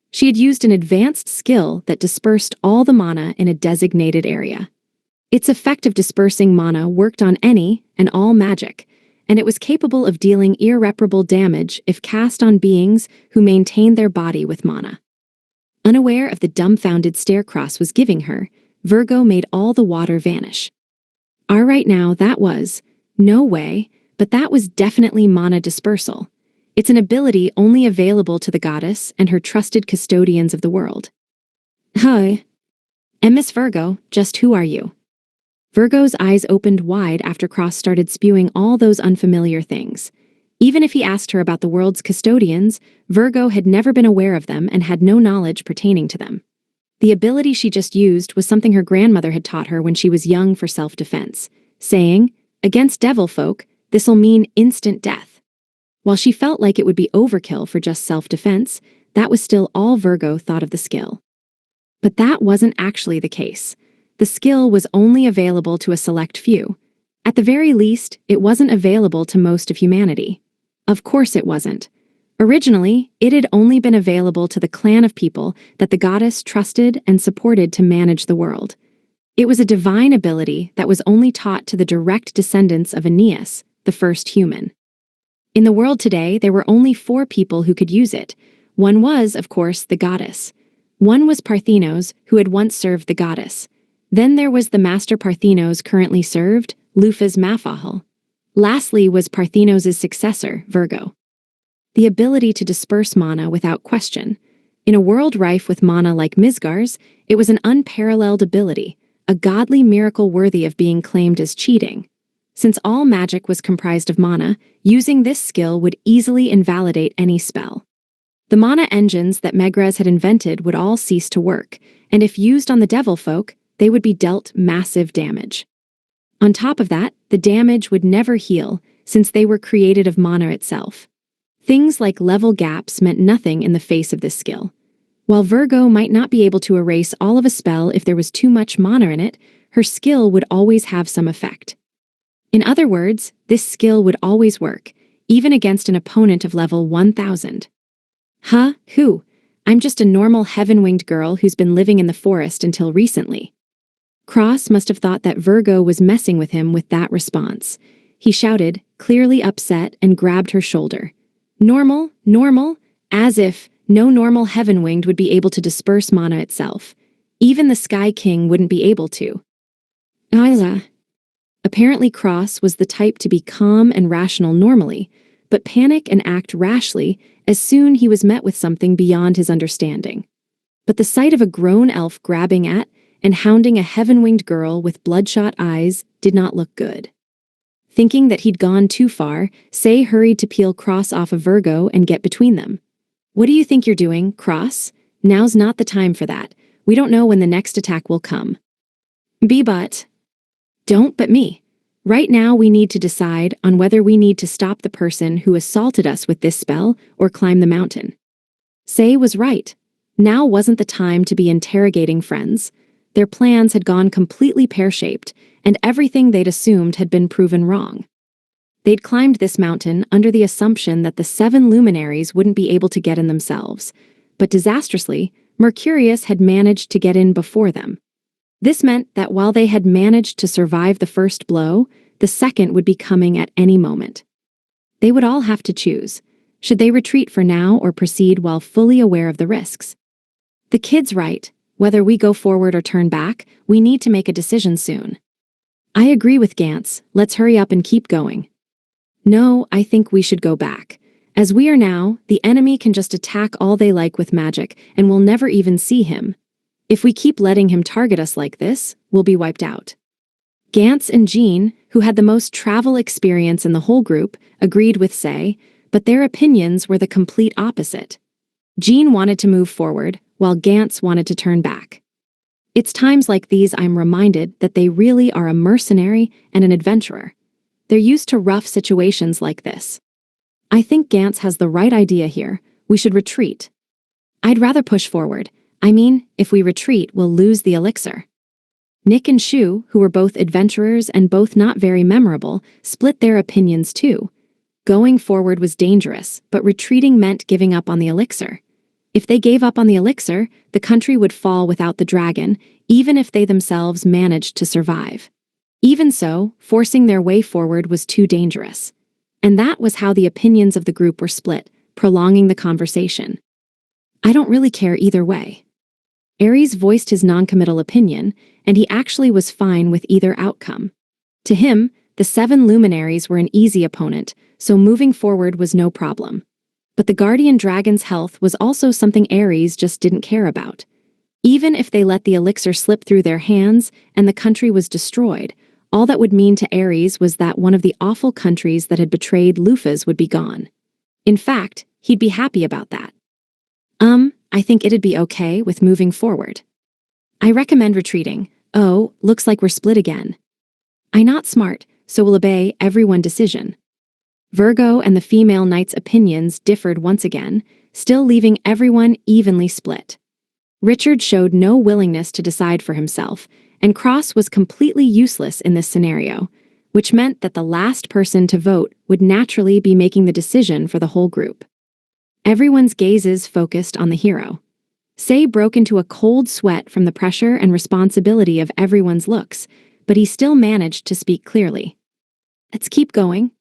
She had used an advanced skill that dispersed all the mana in a designated area. Its effect of dispersing mana worked on any and all magic, and it was capable of dealing irreparable damage if cast on beings who maintained their body with mana. Unaware of the dumbfounded stare Cross was giving her, Virgo made all the water vanish. Right now, that was, no way, but that was definitely mana dispersal. It's an ability only available to the goddess and her trusted custodians of the world. Hi. And Miss Virgo, just who are you? Virgo's eyes opened wide after Cross started spewing all those unfamiliar things. Even if he asked her about the world's custodians, Virgo had never been aware of them and had no knowledge pertaining to them. The ability she just used was something her grandmother had taught her when she was young for self-defense, saying, "Against devil folk, this'll mean instant death." While she felt like it would be overkill for just self-defense, that was still all Virgo thought of the skill. But that wasn't actually the case. The skill was only available to a select few. At the very least, it wasn't available to most of humanity. Of course it wasn't. Originally, it had only been available to the clan of people that the goddess trusted and supported to manage the world. It was a divine ability that was only taught to the direct descendants of Aeneas, the first human. In the world today, there were only 4 people who could use it. One was, of course, the goddess. One was Parthenos, who had once served the goddess. Then there was the master Parthenos currently served, Lufas Mafahal. Lastly was Parthenos' successor, Virgo. The ability to disperse mana without question. In a world rife with mana like Mizgar's, it was an unparalleled ability, a godly miracle worthy of being claimed as cheating. Since all magic was comprised of mana, using this skill would easily invalidate any spell. The mana engines that Megrez had invented would all cease to work, and if used on the devil folk, they would be dealt massive damage. On top of that, the damage would never heal, since they were created of mana itself. Things like level gaps meant nothing in the face of this skill. While Virgo might not be able to erase all of a spell if there was too much mana in it, her skill would always have some effect. In other words, this skill would always work, even against an opponent of level 1000. Huh? Who? I'm just a normal heaven-winged girl who's been living in the forest until recently. Cross must have thought that Virgo was messing with him with that response. He shouted, clearly upset, and grabbed her shoulder. Normal? Normal? As if no normal heaven-winged would be able to disperse mana itself. Even the Sky King wouldn't be able to. Isla. Apparently Cross was the type to be calm and rational normally, but panic and act rashly as soon he was met with something beyond his understanding. But the sight of a grown elf grabbing at and hounding a heaven-winged girl with bloodshot eyes did not look good. Thinking that he'd gone too far, Say hurried to peel Cross off of Virgo and get between them. What do you think you're doing, Cross? Now's not the time for that. We don't know when the next attack will come. But. Don't but me. Right now we need to decide on whether we need to stop the person who assaulted us with this spell or climb the mountain. Say was right. Now wasn't the time to be interrogating friends. Their plans had gone completely pear-shaped, and everything they'd assumed had been proven wrong. They'd climbed this mountain under the assumption that the 7 luminaries wouldn't be able to get in themselves, but disastrously, Mercurius had managed to get in before them. This meant that while they had managed to survive the first blow, the second would be coming at any moment. They would all have to choose. Should they retreat for now or proceed while fully aware of the risks? The kid's right. Whether we go forward or turn back, we need to make a decision soon. I agree with Gantz. Let's hurry up and keep going. No, I think we should go back. As we are now, the enemy can just attack all they like with magic, and we'll never even see him. If we keep letting him target us like this, we'll be wiped out. Gantz and Jean, who had the most travel experience in the whole group, agreed with Say, but their opinions were the complete opposite. Jean wanted to move forward, while Gantz wanted to turn back. It's times like these I'm reminded that they really are a mercenary and an adventurer. They're used to rough situations like this. I think Gantz has the right idea here. We should retreat. I'd rather push forward. I mean, if we retreat, we'll lose the elixir. Nick and Shu, who were both adventurers and both not very memorable, split their opinions too. Going forward was dangerous, but retreating meant giving up on the elixir. If they gave up on the elixir, the country would fall without the dragon, even if they themselves managed to survive. Even so, forcing their way forward was too dangerous. And that was how the opinions of the group were split, prolonging the conversation. I don't really care either way. Ares voiced his non-committal opinion, and he actually was fine with either outcome. To him, the 7 luminaries were an easy opponent, so moving forward was no problem. But the guardian dragon's health was also something Ares just didn't care about. Even if they let the elixir slip through their hands and the country was destroyed, all that would mean to Ares was that one of the awful countries that had betrayed Lufas would be gone. In fact, he'd be happy about that. I think it'd be okay with moving forward. I recommend retreating. Oh, looks like we're split again. I'm not smart, so we'll obey everyone's decision. Virgo and the female knight's opinions differed once again, still leaving everyone evenly split. Richard showed no willingness to decide for himself, and Cross was completely useless in this scenario, which meant that the last person to vote would naturally be making the decision for the whole group. Everyone's gazes focused on the hero. Say broke into a cold sweat from the pressure and responsibility of everyone's looks, but he still managed to speak clearly. Let's keep going.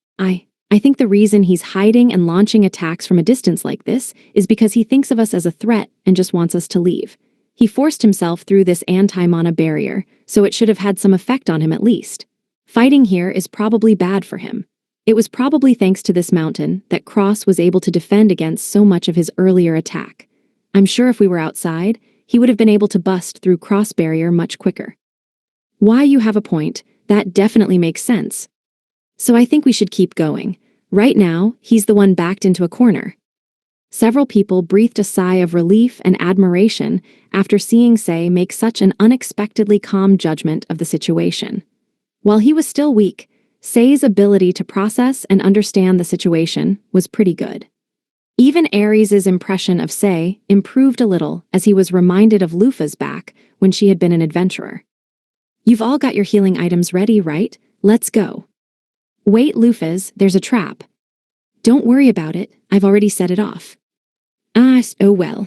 I think the reason he's hiding and launching attacks from a distance like this is because he thinks of us as a threat and just wants us to leave. He forced himself through this anti-mana barrier, so it should have had some effect on him at least. Fighting here is probably bad for him. It was probably thanks to this mountain that Cross was able to defend against so much of his earlier attack. I'm sure if we were outside, he would have been able to bust through Cross barrier much quicker. Why, you have a point. That definitely makes sense. So I think we should keep going. Right now, he's the one backed into a corner. Several people breathed a sigh of relief and admiration after seeing Sei make such an unexpectedly calm judgment of the situation. While he was still weak, Sei's ability to process and understand the situation was pretty good. Even Ares' impression of Sei improved a little as he was reminded of Lufa's back when she had been an adventurer. You've all got your healing items ready, right? Let's go. Wait, Lufa's, there's a trap. Don't worry about it, I've already set it off. Oh well.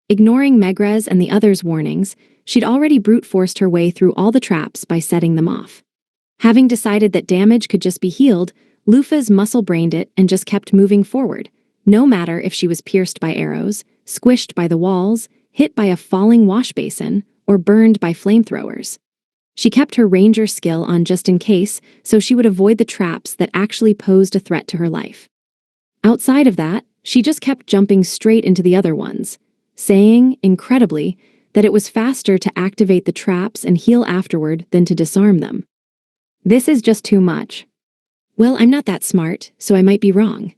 Ignoring Megrez and the others' warnings, she'd already brute forced her way through all the traps by setting them off. Having decided that damage could just be healed, Lufa's muscle-brained it and just kept moving forward, no matter if she was pierced by arrows, squished by the walls, hit by a falling wash basin, or burned by flamethrowers. She kept her ranger skill on just in case, so she would avoid the traps that actually posed a threat to her life. Outside of that, she just kept jumping straight into the other ones, saying, incredibly, that it was faster to activate the traps and heal afterward than to disarm them. This is just too much. Well, I'm not that smart, so I might be wrong.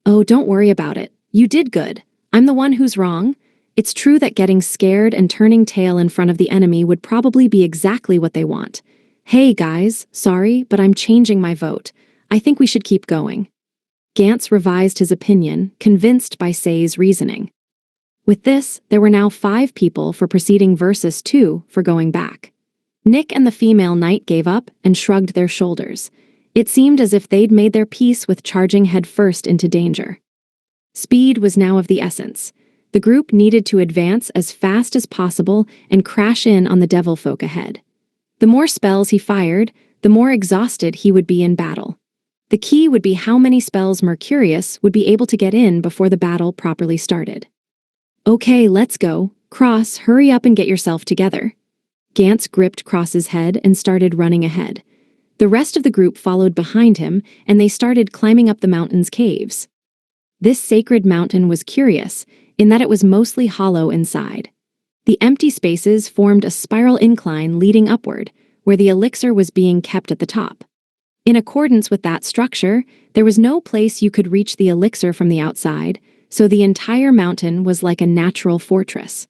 Oh, don't worry about it. You did good. I'm the one who's wrong. It's true that getting scared and turning tail in front of the enemy would probably be exactly what they want. Hey guys, sorry, but I'm changing my vote. I think we should keep going. Gantz revised his opinion, convinced by Sei's reasoning. With this, there were now 5 people for proceeding versus 2 for going back. Nick and the female knight gave up and shrugged their shoulders. It seemed as if they'd made their peace with charging headfirst into danger. Speed was now of the essence. The group needed to advance as fast as possible and crash in on the devil folk ahead. The more spells he fired, the more exhausted he would be in battle. The key would be how many spells Mercurius would be able to get in before the battle properly started. Okay, let's go. Cross, hurry up and get yourself together. Gantz gripped Cross's head and started running ahead. The rest of the group followed behind him, and they started climbing up the mountain's caves. This sacred mountain was curious, in that it was mostly hollow inside. The empty spaces formed a spiral incline leading upward, where the elixir was being kept at the top. In accordance with that structure, there was no place you could reach the elixir from the outside, so the entire mountain was like a natural fortress.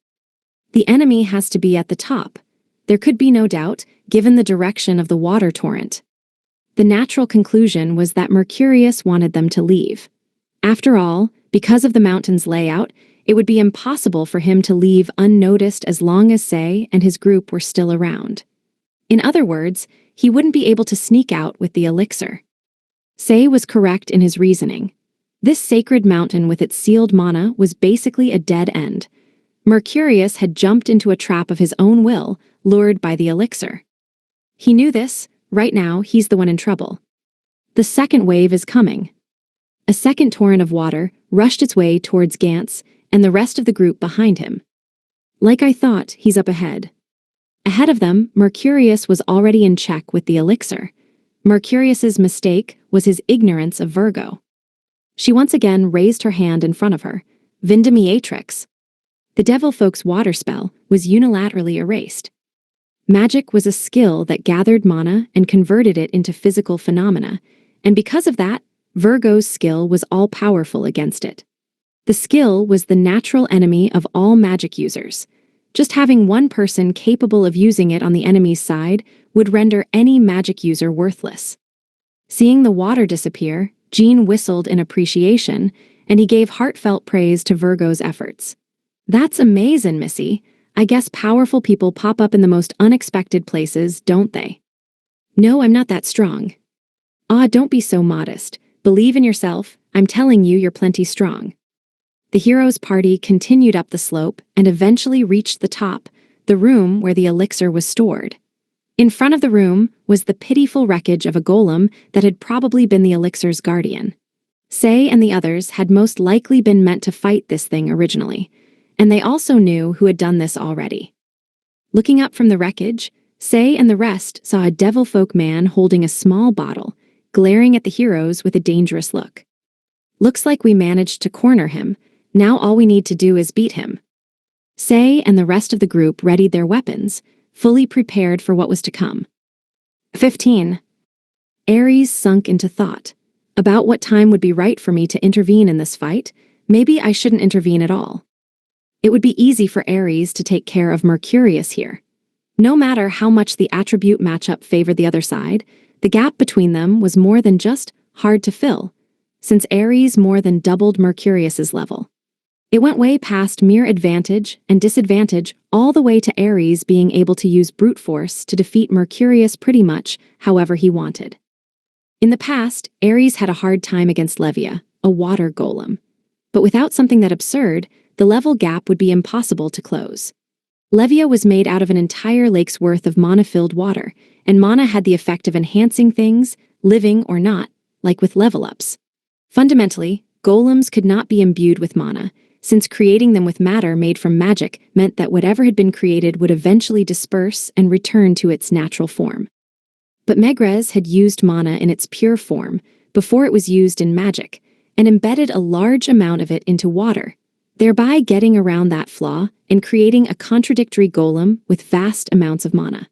The enemy has to be at the top. There could be no doubt, given the direction of the water torrent. The natural conclusion was that Mercurius wanted them to leave. After all, because of the mountain's layout, it would be impossible for him to leave unnoticed as long as Sei and his group were still around. In other words, he wouldn't be able to sneak out with the elixir. Sei was correct in his reasoning. This sacred mountain with its sealed mana was basically a dead end. Mercurius had jumped into a trap of his own will, lured by the elixir. He knew this. Right now, he's the one in trouble. The second wave is coming. A second torrent of water rushed its way towards Gantz and the rest of the group behind him. Like I thought, he's up ahead. Ahead of them, Mercurius was already in check with the elixir. Mercurius's mistake was his ignorance of Virgo. She once again raised her hand in front of her. Vindimiatrix. The devil folk's water spell was unilaterally erased. Magic was a skill that gathered mana and converted it into physical phenomena, and because of that, Virgo's skill was all-powerful against it. The skill was the natural enemy of all magic users. Just having one person capable of using it on the enemy's side would render any magic user worthless. Seeing the water disappear, Jean whistled in appreciation, and he gave heartfelt praise to Virgo's efforts. That's amazing, Missy. I guess powerful people pop up in the most unexpected places, don't they? No, I'm not that strong. Don't be so modest. Believe in yourself. I'm telling you, you're plenty strong. The hero's party continued up the slope and eventually reached the top, the room where the elixir was stored. In front of the room was the pitiful wreckage of a golem that had probably been the elixir's guardian. Sei and the others had most likely been meant to fight this thing originally. and they also knew who had done this already. Looking up from the wreckage, Say and the rest saw a devilfolk man holding a small bottle, glaring at the heroes with a dangerous look. Looks like we managed to corner him. Now all we need to do is beat him. Say and the rest of the group readied their weapons, fully prepared for what was to come. 15. Ares sunk into thought. About what time would be right for me to intervene in this fight? Maybe I shouldn't intervene at all. It would be easy for Ares to take care of Mercurius here. No matter how much the attribute matchup favored the other side, the gap between them was more than just hard to fill, since Ares more than doubled Mercurius's level. It went way past mere advantage and disadvantage all the way to Ares being able to use brute force to defeat Mercurius pretty much however he wanted. In the past, Ares had a hard time against Levia, a water golem. But without something that absurd, the level gap would be impossible to close. Levia was made out of an entire lake's worth of mana-filled water, and mana had the effect of enhancing things, living or not, like with level-ups. Fundamentally, golems could not be imbued with mana, since creating them with matter made from magic meant that whatever had been created would eventually disperse and return to its natural form. But Megrez had used mana in its pure form before it was used in magic, and embedded a large amount of it into water, thereby getting around that flaw and creating a contradictory golem with vast amounts of mana.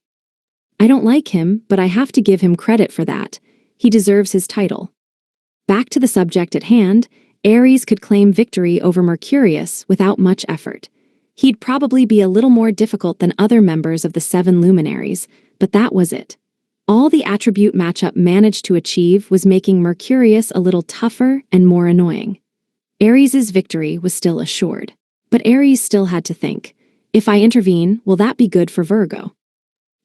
I don't like him, but I have to give him credit for that. He deserves his title. Back to the subject at hand, Ares could claim victory over Mercurius without much effort. He'd probably be a little more difficult than other members of the Seven Luminaries, but that was it. All the attribute matchup managed to achieve was making Mercurius a little tougher and more annoying. Ares's victory was still assured. But Ares still had to think, if I intervene, will that be good for Virgo?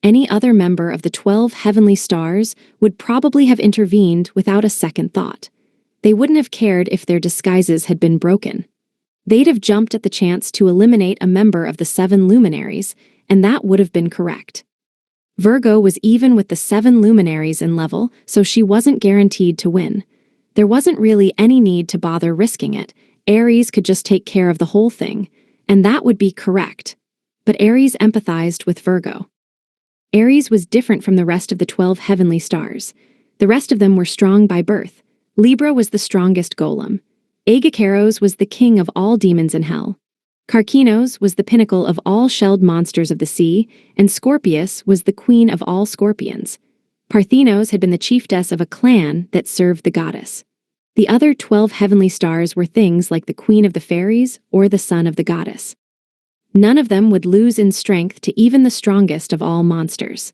Any other member of the 12 heavenly stars would probably have intervened without a second thought. They wouldn't have cared if their disguises had been broken. They'd have jumped at the chance to eliminate a member of the Seven Luminaries, and that would have been correct. Virgo was even with the Seven Luminaries in level, so she wasn't guaranteed to win. There wasn't really any need to bother risking it. Ares could just take care of the whole thing, and that would be correct. But Ares empathized with Virgo. Ares was different from the rest of the 12 heavenly stars. The rest of them were strong by birth. Libra was the strongest golem. Aegacaros was the king of all demons in hell. Karkinos was the pinnacle of all shelled monsters of the sea, and Scorpius was the queen of all scorpions. Parthenos had been the chiefess of a clan that served the goddess. The other 12 heavenly stars were things like the queen of the fairies or the son of the goddess. None of them would lose in strength to even the strongest of all monsters.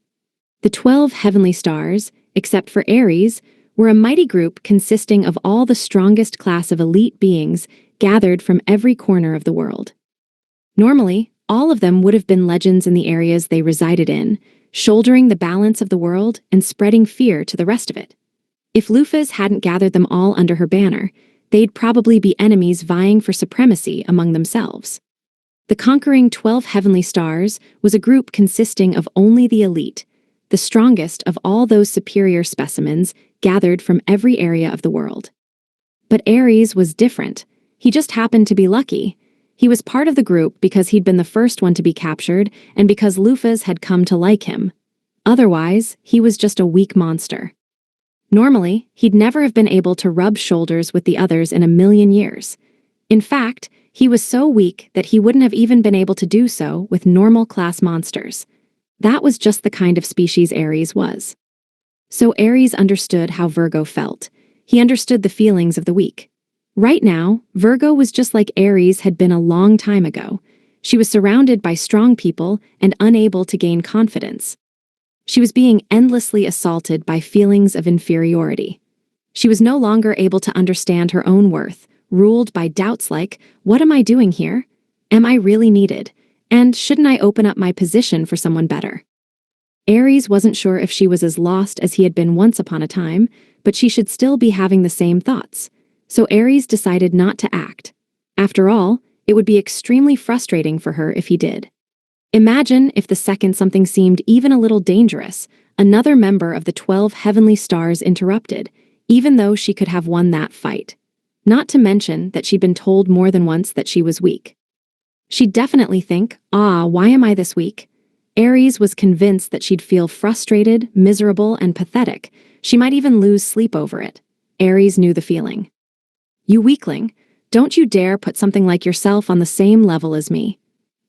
The 12 heavenly stars, except for Ares, were a mighty group consisting of all the strongest class of elite beings gathered from every corner of the world. Normally, all of them would have been legends in the areas they resided in, shouldering the balance of the world and spreading fear to the rest of it. If Lufas hadn't gathered them all under her banner, they'd probably be enemies vying for supremacy among themselves. The conquering 12 heavenly stars was a group consisting of only the elite, the strongest of all those superior specimens gathered from every area of the world. But Ares was different. He just happened to be lucky. He was part of the group because he'd been the first one to be captured and because Lufas had come to like him. Otherwise, he was just a weak monster. Normally, he'd never have been able to rub shoulders with the others in a million years. In fact, he was so weak that he wouldn't have even been able to do so with normal class monsters. That was just the kind of species Ares was. So Ares understood how Virgo felt. He understood the feelings of the weak. Right now, Virgo was just like Ares had been a long time ago. She was surrounded by strong people and unable to gain confidence. She was being endlessly assaulted by feelings of inferiority. She was no longer able to understand her own worth, ruled by doubts like, what am I doing here? Am I really needed? And shouldn't I open up my position for someone better? Ares wasn't sure if she was as lost as he had been once upon a time, but she should still be having the same thoughts. So Ares decided not to act. After all, it would be extremely frustrating for her if he did. Imagine if the second something seemed even a little dangerous, another member of the 12 heavenly stars interrupted, even though she could have won that fight. Not to mention that she'd been told more than once that she was weak. She'd definitely think, why am I this weak? Aries was convinced that she'd feel frustrated, miserable, and pathetic. She might even lose sleep over it. Aries knew the feeling. You weakling, don't you dare put something like yourself on the same level as me.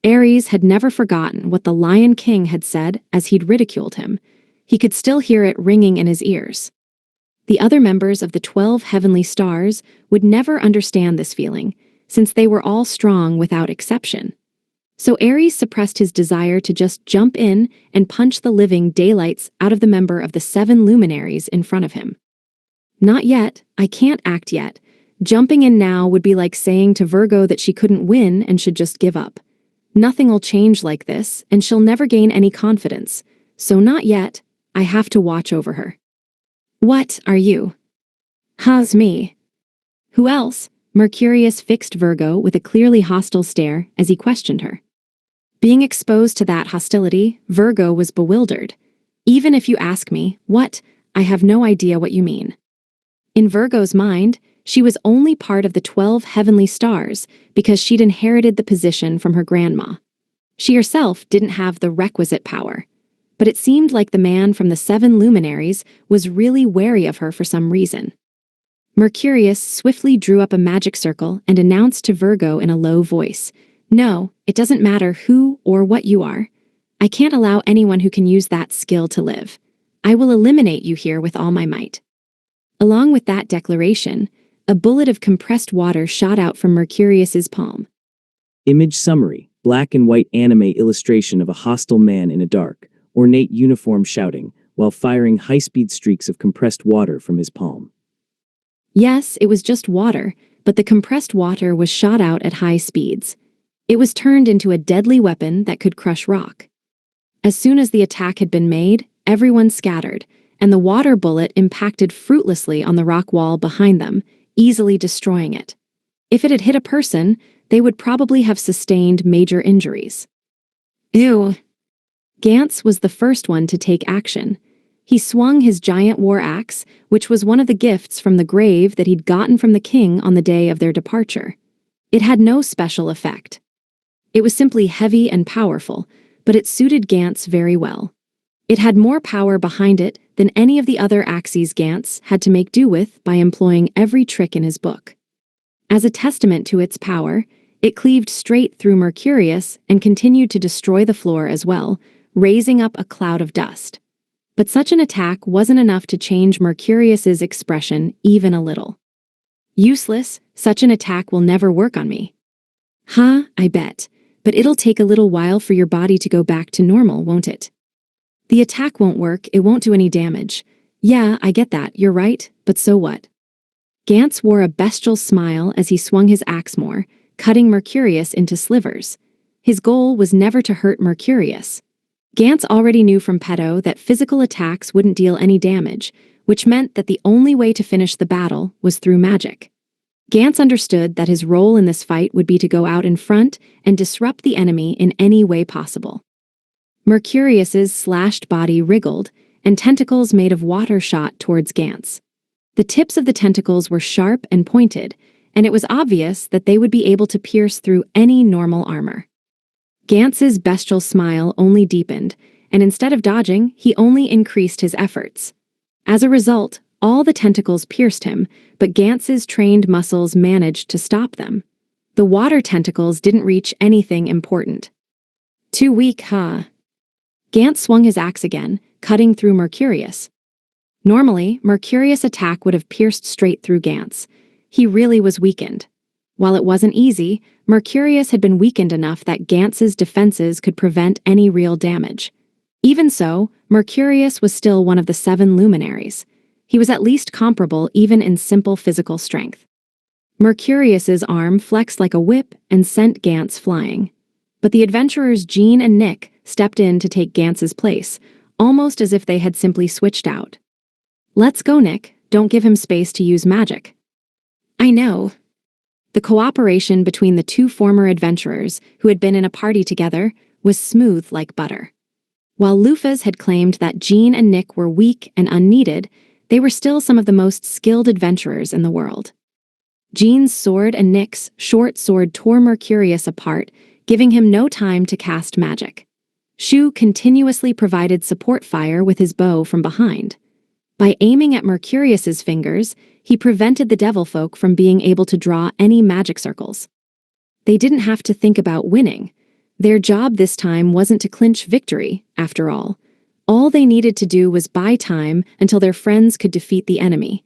Aries had never forgotten what the Lion King had said as he'd ridiculed him. He could still hear it ringing in his ears. The other members of the 12 heavenly stars would never understand this feeling, since they were all strong without exception. So Aries suppressed his desire to just jump in and punch the living daylights out of the member of the 7 luminaries in front of him. Not yet, I can't act yet. Jumping in now would be like saying to Virgo that she couldn't win and should just give up. Nothing'll change like this, and she'll never gain any confidence. So not yet, I have to watch over her. What are you? How's me? Who else? Mercurius fixed Virgo with a clearly hostile stare as he questioned her. Being exposed to that hostility, Virgo was bewildered. Even if you ask me, what? I have no idea what you mean. In Virgo's mind, she was only part of the 12 heavenly stars because she'd inherited the position from her grandma. She herself didn't have the requisite power, but it seemed like the man from the 7 luminaries was really wary of her for some reason. Mercurius swiftly drew up a magic circle and announced to Virgo in a low voice, "No, it doesn't matter who or what you are. I can't allow anyone who can use that skill to live. I will eliminate you here with all my might." Along with that declaration, a bullet of compressed water shot out from Mercurius's palm. Image summary: black and white anime illustration of a hostile man in a dark, ornate uniform shouting, while firing high-speed streaks of compressed water from his palm. Yes, it was just water, but the compressed water was shot out at high speeds. It was turned into a deadly weapon that could crush rock. As soon as the attack had been made, everyone scattered, and the water bullet impacted fruitlessly on the rock wall behind them, easily destroying it. If it had hit a person, they would probably have sustained major injuries. Ew. Gantz was the first one to take action. He swung his giant war axe, which was one of the gifts from the grave that he'd gotten from the king on the day of their departure. It had no special effect. It was simply heavy and powerful, but it suited Gantz very well. It had more power behind it than any of the other axes Gantz had to make do with by employing every trick in his book. As a testament to its power, it cleaved straight through Mercurius and continued to destroy the floor as well, raising up a cloud of dust. But such an attack wasn't enough to change Mercurius's expression even a little. Useless, such an attack will never work on me. I bet. But it'll take a little while for your body to go back to normal, won't it? The attack won't work, it won't do any damage. Yeah, I get that, you're right, but so what? Gantz wore a bestial smile as he swung his axe more, cutting Mercurius into slivers. His goal was never to hurt Mercurius. Gantz already knew from Peto that physical attacks wouldn't deal any damage, which meant that the only way to finish the battle was through magic. Gantz understood that his role in this fight would be to go out in front and disrupt the enemy in any way possible. Mercurius's slashed body wriggled, and tentacles made of water shot towards Gantz. The tips of the tentacles were sharp and pointed, and it was obvious that they would be able to pierce through any normal armor. Gantz's bestial smile only deepened, and instead of dodging, he only increased his efforts. As a result, all the tentacles pierced him, but Gantz's trained muscles managed to stop them. The water tentacles didn't reach anything important. Too weak, huh? Gantz swung his axe again, cutting through Mercurius. Normally, Mercurius' attack would have pierced straight through Gantz. He really was weakened. While it wasn't easy, Mercurius had been weakened enough that Gantz's defenses could prevent any real damage. Even so, Mercurius was still one of the 7 luminaries. He was at least comparable even in simple physical strength. Mercurius's arm flexed like a whip and sent Gantz flying. But the adventurers Jean and Nick stepped in to take Gantz's place, almost as if they had simply switched out. "Let's go, Nick. Don't give him space to use magic." "I know." The cooperation between the 2 former adventurers who had been in a party together was smooth like butter. While Lufas had claimed that Jean and Nick were weak and unneeded, they were still some of the most skilled adventurers in the world. Jean's sword and Nick's short sword tore Mercurius apart, giving him no time to cast magic. Shu continuously provided support fire with his bow from behind. By aiming at Mercurious's fingers, he prevented the devilfolk from being able to draw any magic circles. They didn't have to think about winning. Their job this time wasn't to clinch victory, after all. All they needed to do was buy time until their friends could defeat the enemy.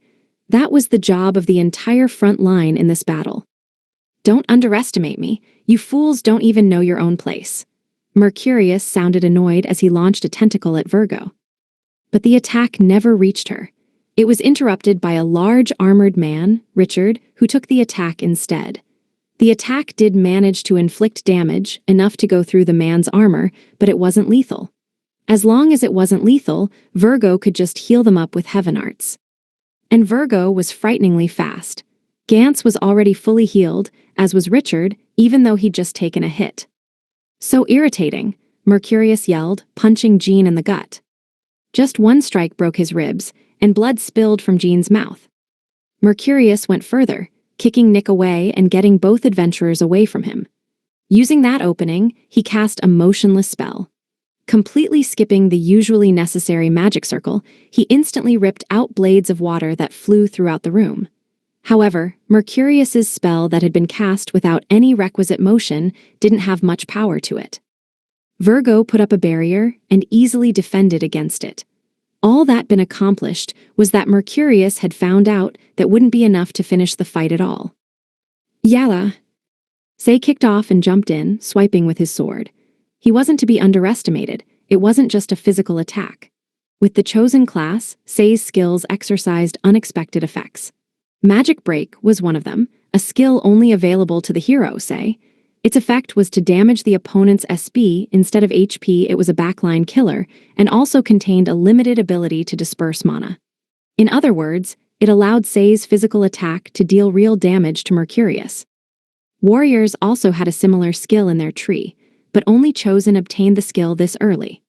That was the job of the entire front line in this battle. "Don't underestimate me. You fools don't even know your own place." Mercurius sounded annoyed as he launched a tentacle at Virgo. But the attack never reached her. It was interrupted by a large armored man, Richard, who took the attack instead. The attack did manage to inflict damage, enough to go through the man's armor, but it wasn't lethal. As long as it wasn't lethal, Virgo could just heal them up with heaven arts. And Virgo was frighteningly fast. Gantz was already fully healed, as was Richard, even though he'd just taken a hit. "So irritating," Mercurius yelled, punching Jean in the gut. Just one strike broke his ribs, and blood spilled from Jean's mouth. Mercurius went further, kicking Nick away and getting both adventurers away from him. Using that opening, he cast a motionless spell. Completely skipping the usually necessary magic circle, he instantly ripped out blades of water that flew throughout the room. However, Mercurius's spell that had been cast without any requisite motion didn't have much power to it. Virgo put up a barrier and easily defended against it. All that been accomplished was that Mercurius had found out that wouldn't be enough to finish the fight at all. "Yalla!" Say kicked off and jumped in, swiping with his sword. He wasn't to be underestimated. It wasn't just a physical attack. With the chosen class, Say's skills exercised unexpected effects. Magic Break was one of them, a skill only available to the hero, Say. Its effect was to damage the opponent's SB instead of HP. It was a backline killer, and also contained a limited ability to disperse mana. In other words, it allowed Say's physical attack to deal real damage to Mercurius. Warriors also had a similar skill in their tree, but only Chosen obtained the skill this early.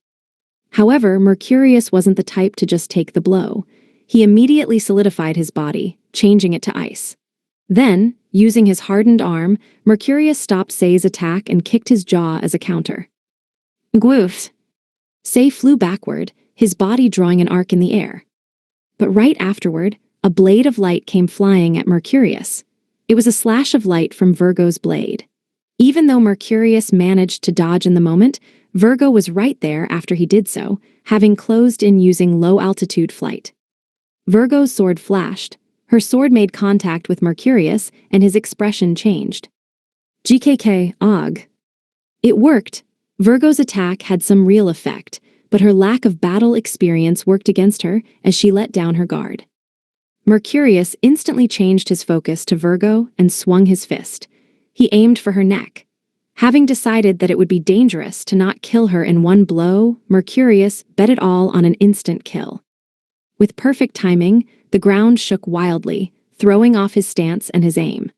However, Mercurius wasn't the type to just take the blow. He immediately solidified his body, changing it to ice. Then, using his hardened arm, Mercurius stopped Say's attack and kicked his jaw as a counter. Goofs! Say flew backward, his body drawing an arc in the air. But right afterward, a blade of light came flying at Mercurius. It was a slash of light from Virgo's blade. Even though Mercurius managed to dodge in the moment, Virgo was right there after he did so, having closed in using low-altitude flight. Virgo's sword flashed. Her sword made contact with Mercurius, and his expression changed. "GKK, Og." It worked. Virgo's attack had some real effect, but her lack of battle experience worked against her as she let down her guard. Mercurius instantly changed his focus to Virgo and swung his fist. He aimed for her neck. Having decided that it would be dangerous to not kill her in one blow, Mercurius bet it all on an instant kill. With perfect timing, the ground shook wildly, throwing off his stance and his aim.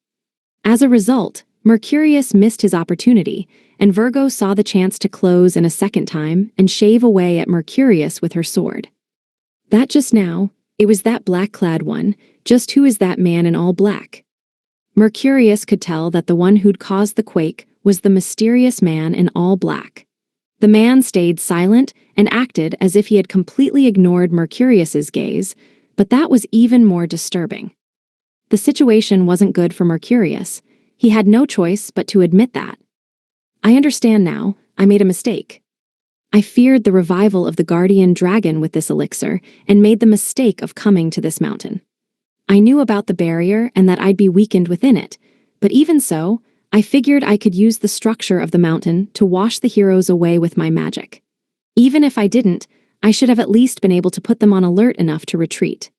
As a result, Mercurius missed his opportunity, and Virgo saw the chance to close in a second time and shave away at Mercurius with her sword. That just now, it was that black-clad one. Just who is that man in all black? Mercurius could tell that the one who'd caused the quake was the mysterious man in all black. The man stayed silent and acted as if he had completely ignored Mercurius's gaze, but that was even more disturbing. The situation wasn't good for Mercurius. He had no choice but to admit that. "I understand now. I made a mistake. I feared the revival of the guardian dragon with this elixir and made the mistake of coming to this mountain. I knew about the barrier and that I'd be weakened within it, but even so, I figured I could use the structure of the mountain to wash the heroes away with my magic. Even if I didn't, I should have at least been able to put them on alert enough to retreat.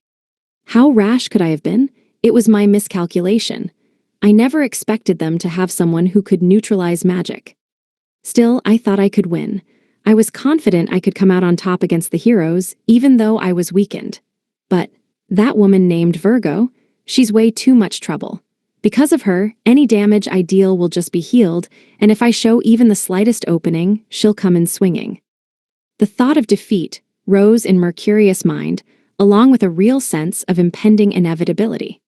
How rash could I have been? It was my miscalculation. I never expected them to have someone who could neutralize magic. Still, I thought I could win. I was confident I could come out on top against the heroes, even though I was weakened. But that woman named Virgo, she's way too much trouble. Because of her, any damage I deal will just be healed, and if I show even the slightest opening, she'll come in swinging." The thought of defeat rose in Mercurius' mind, along with a real sense of impending inevitability.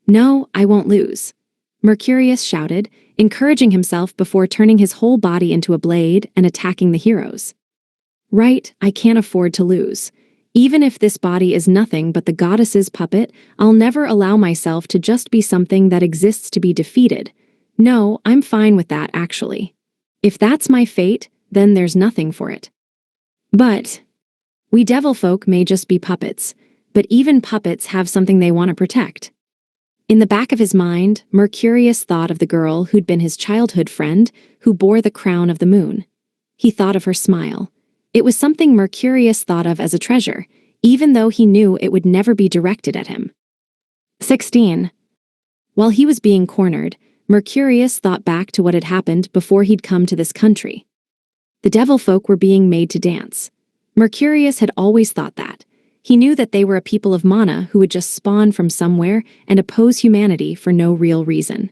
"No, I won't lose," Mercurius shouted, encouraging himself before turning his whole body into a blade and attacking the heroes. Right, I can't afford to lose. Even if this body is nothing but the goddess's puppet, I'll never allow myself to just be something that exists to be defeated. No, I'm fine with that, actually. If that's my fate, then there's nothing for it. But we devil folk may just be puppets, but even puppets have something they want to protect. In the back of his mind, Mercurius thought of the girl who'd been his childhood friend, who bore the crown of the moon. He thought of her smile. It was something Mercurius thought of as a treasure, even though he knew it would never be directed at him. 16. While he was being cornered, Mercurius thought back to what had happened before he'd come to this country. The devil folk were being made to dance. Mercurius had always thought that. He knew that they were a people of mana who would just spawn from somewhere and oppose humanity for no real reason.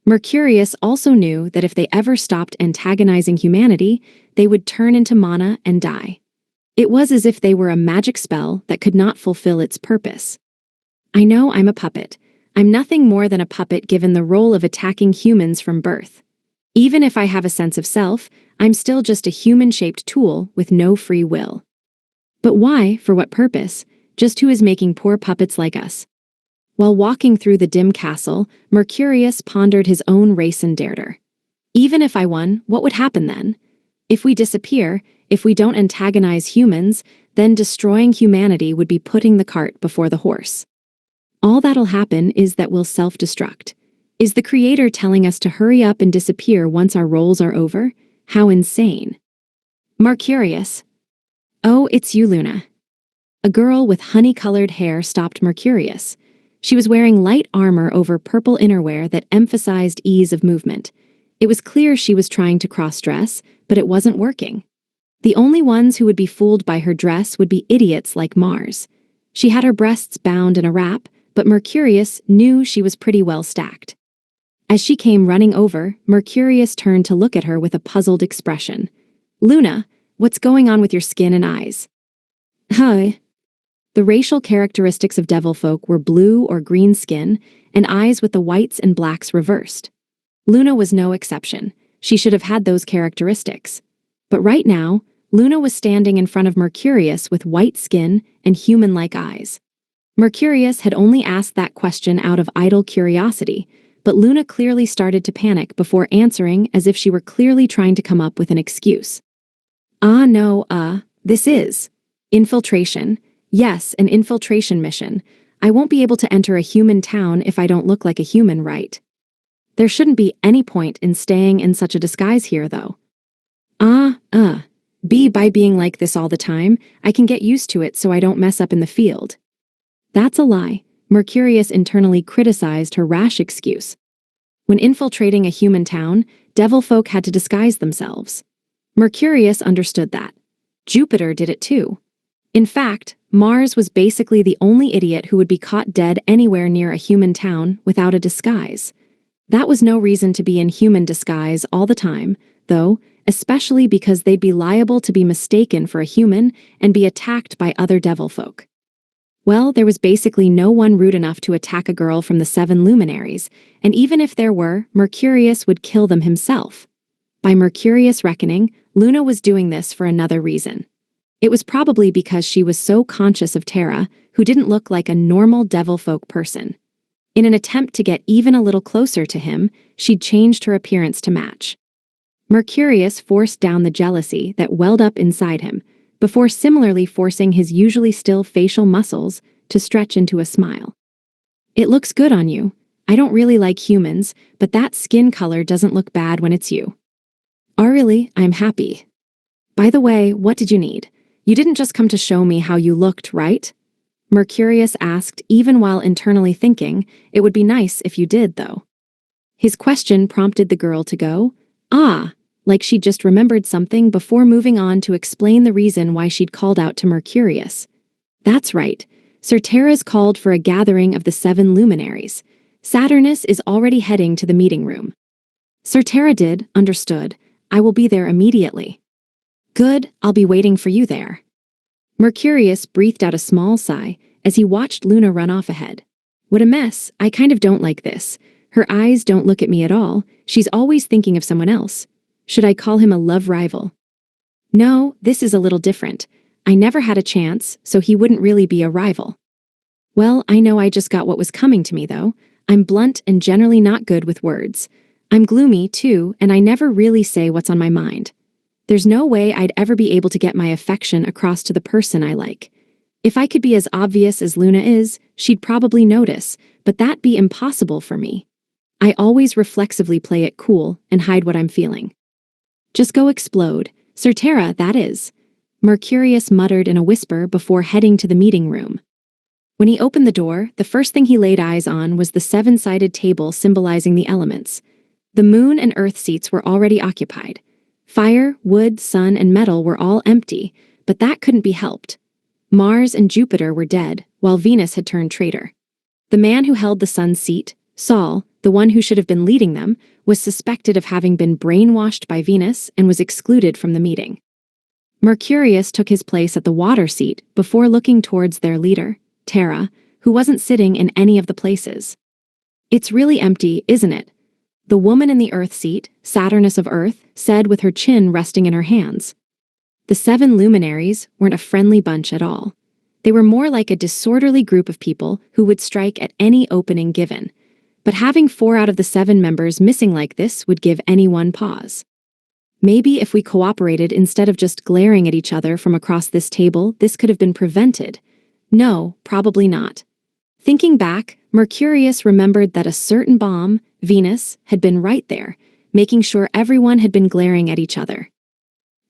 Mercurius also knew that if they ever stopped antagonizing humanity, they would turn into mana and die. It was as if they were a magic spell that could not fulfill its purpose. I know I'm a puppet. I'm nothing more than a puppet given the role of attacking humans from birth. Even if I have a sense of self, I'm still just a human-shaped tool with no free will. But why, for what purpose? Just who is making poor puppets like us? While walking through the dim castle, Mercurius pondered his own race and dared. Even if I won, what would happen then? If we disappear, if we don't antagonize humans, then destroying humanity would be putting the cart before the horse. All that'll happen is that we'll self-destruct. Is the Creator telling us to hurry up and disappear once our roles are over? How insane. Mercurius. Oh, it's you, Luna. A girl with honey-colored hair stopped Mercurius. She was wearing light armor over purple innerwear that emphasized ease of movement. It was clear she was trying to cross-dress, but it wasn't working. The only ones who would be fooled by her dress would be idiots like Mars. She had her breasts bound in a wrap, but Mercurius knew she was pretty well stacked. As she came running over, Mercurius turned to look at her with a puzzled expression. Luna, what's going on with your skin and eyes? Hi. The racial characteristics of devil folk were blue or green skin and eyes with the whites and blacks reversed. Luna was no exception. She should have had those characteristics. But right now, Luna was standing in front of Mercurius with white skin and human-like eyes. Mercurius had only asked that question out of idle curiosity, but Luna clearly started to panic before answering as if she were clearly trying to come up with an excuse. This is infiltration. Yes, an infiltration mission. I won't be able to enter a human town if I don't look like a human, right? There shouldn't be any point in staying in such a disguise here, though. By being like this all the time, I can get used to it so I don't mess up in the field. That's a lie. Mercurius internally criticized her rash excuse. When infiltrating a human town, devil folk had to disguise themselves. Mercurius understood that. Jupiter did it too. In fact, Mars was basically the only idiot who would be caught dead anywhere near a human town without a disguise. That was no reason to be in human disguise all the time, though, especially because they'd be liable to be mistaken for a human and be attacked by other devil folk. Well, there was basically no one rude enough to attack a girl from the 7 luminaries, and even if there were, Mercurius would kill them himself. By Mercurius' reckoning, Luna was doing this for another reason. It was probably because she was so conscious of Terra, who didn't look like a normal devil folk person. In an attempt to get even a little closer to him, she'd changed her appearance to match. Mercurius forced down the jealousy that welled up inside him, before similarly forcing his usually still facial muscles to stretch into a smile. It looks good on you. I don't really like humans, but that skin color doesn't look bad when it's you. Oh really, I'm happy. By the way, what did you need? You didn't just come to show me how you looked, right? Mercurius asked, even while internally thinking, it would be nice if you did, though. His question prompted the girl to go, like she'd just remembered something before moving on to explain the reason why she'd called out to Mercurius. That's right. Certera's called for a gathering of the 7 luminaries. Saturnus is already heading to the meeting room. Certera understood. I will be there immediately. Good, I'll be waiting for you there. Mercurius breathed out a small sigh as he watched Luna run off ahead. What a mess, I kind of don't like this. Her eyes don't look at me at all. She's always thinking of someone else. Should I call him a love rival? No, this is a little different. I never had a chance, so he wouldn't really be a rival. Well, I know I just got what was coming to me, though. I'm blunt and generally not good with words. I'm gloomy, too, and I never really say what's on my mind. There's no way I'd ever be able to get my affection across to the person I like. If I could be as obvious as Luna is, she'd probably notice, but that'd be impossible for me. I always reflexively play it cool and hide what I'm feeling. Just go explode. Sir Terra, that is. Mercurius muttered in a whisper before heading to the meeting room. When he opened the door, the first thing he laid eyes on was the seven-sided table symbolizing the elements. The moon and earth seats were already occupied. Fire, wood, sun, and metal were all empty, but that couldn't be helped. Mars and Jupiter were dead, while Venus had turned traitor. The man who held the sun's seat, Sol, the one who should have been leading them, was suspected of having been brainwashed by Venus and was excluded from the meeting. Mercurius took his place at the water seat before looking towards their leader, Terra, who wasn't sitting in any of the places. It's really empty, isn't it? The woman in the earth seat, Saturnus of Earth, said with her chin resting in her hands. The seven luminaries weren't a friendly bunch at all. They were more like a disorderly group of people who would strike at any opening given. But having 4 out of the 7 members missing like this would give anyone pause. Maybe if we cooperated instead of just glaring at each other from across this table, this could have been prevented. No, probably not. Thinking back, Mercurius remembered that a certain bomb, Venus, had been right there, making sure everyone had been glaring at each other.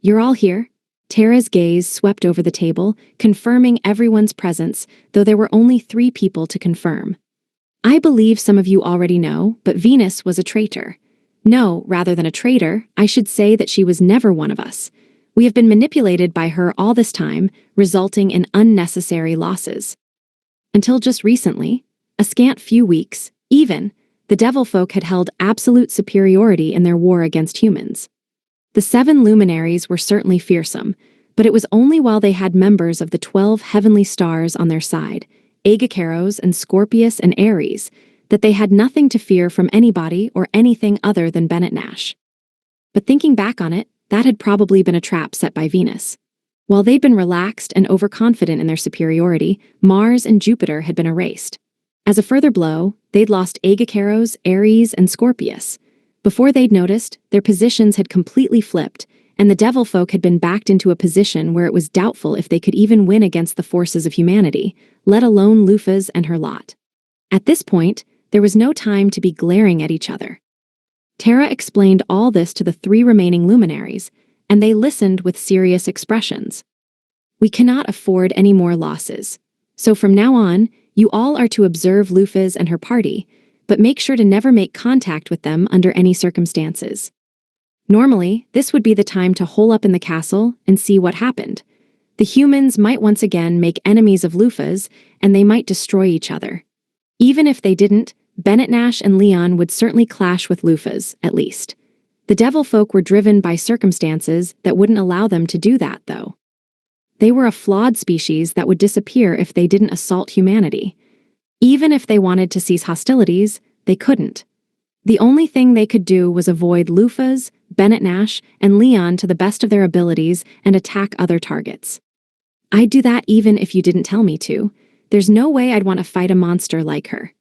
You're all here? Terra's gaze swept over the table, confirming everyone's presence, though there were only 3 people to confirm. I believe some of you already know, but Venus was a traitor. No, rather than a traitor, I should say that she was never one of us. We have been manipulated by her all this time, resulting in unnecessary losses. Until just recently, a scant few weeks, even, the devil folk had held absolute superiority in their war against humans. The 7 luminaries were certainly fearsome, but it was only while they had members of the 12 heavenly stars on their side, Agacaros and Scorpius and Ares, that they had nothing to fear from anybody or anything other than Bennett Nash. But thinking back on it, that had probably been a trap set by Venus. While they'd been relaxed and overconfident in their superiority, Mars and Jupiter had been erased. As a further blow, they'd lost Agacaros, Ares, and Scorpius. Before they'd noticed, their positions had completely flipped, and the devil folk had been backed into a position where it was doubtful if they could even win against the forces of humanity, let alone Lufas and her lot. At this point, there was no time to be glaring at each other. Terra explained all this to the 3 remaining luminaries, and they listened with serious expressions. We cannot afford any more losses. So from now on, you all are to observe Lufas and her party, but make sure to never make contact with them under any circumstances. Normally, this would be the time to hole up in the castle and see what happened. The humans might once again make enemies of Lufas, and they might destroy each other. Even if they didn't, Bennett Nash and Leon would certainly clash with Lufas, at least. The devil folk were driven by circumstances that wouldn't allow them to do that, though. They were a flawed species that would disappear if they didn't assault humanity. Even if they wanted to cease hostilities, they couldn't. The only thing they could do was avoid Lufas, Bennett Nash, and Leon to the best of their abilities and attack other targets. I'd do that even if you didn't tell me to. There's no way I'd want to fight a monster like her.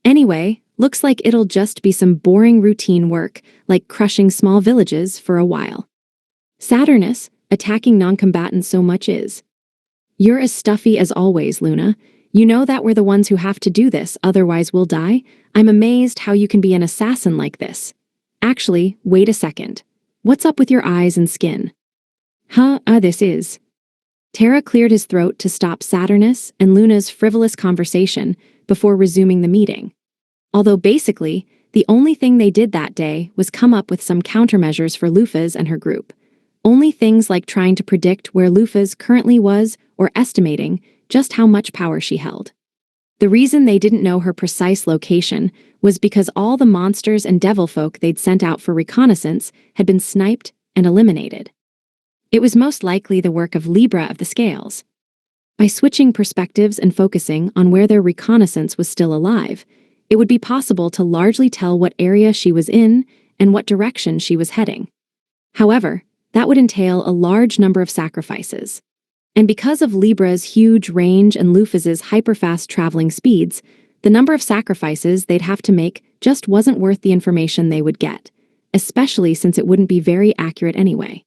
Anyway, looks like it'll just be some boring routine work, like crushing small villages for a while. Saturnus, attacking non-combatants so much is. You're as stuffy as always, Luna. You know that we're the ones who have to do this, otherwise we'll die? I'm amazed how you can be an assassin like this. Actually, wait a second. What's up with your eyes and skin? This is. Terra cleared his throat to stop Saturnus and Luna's frivolous conversation before resuming the meeting. Although basically, the only thing they did that day was come up with some countermeasures for Lufas and her group. Only things like trying to predict where Lufas currently was or estimating just how much power she held. The reason they didn't know her precise location was because all the monsters and devil folk they'd sent out for reconnaissance had been sniped and eliminated. It was most likely the work of Libra of the Scales. By switching perspectives and focusing on where their reconnaissance was still alive, it would be possible to largely tell what area she was in and what direction she was heading. However, that would entail a large number of sacrifices. And because of Libra's huge range and Lufus's hyperfast traveling speeds, the number of sacrifices they'd have to make just wasn't worth the information they would get, especially since it wouldn't be very accurate anyway.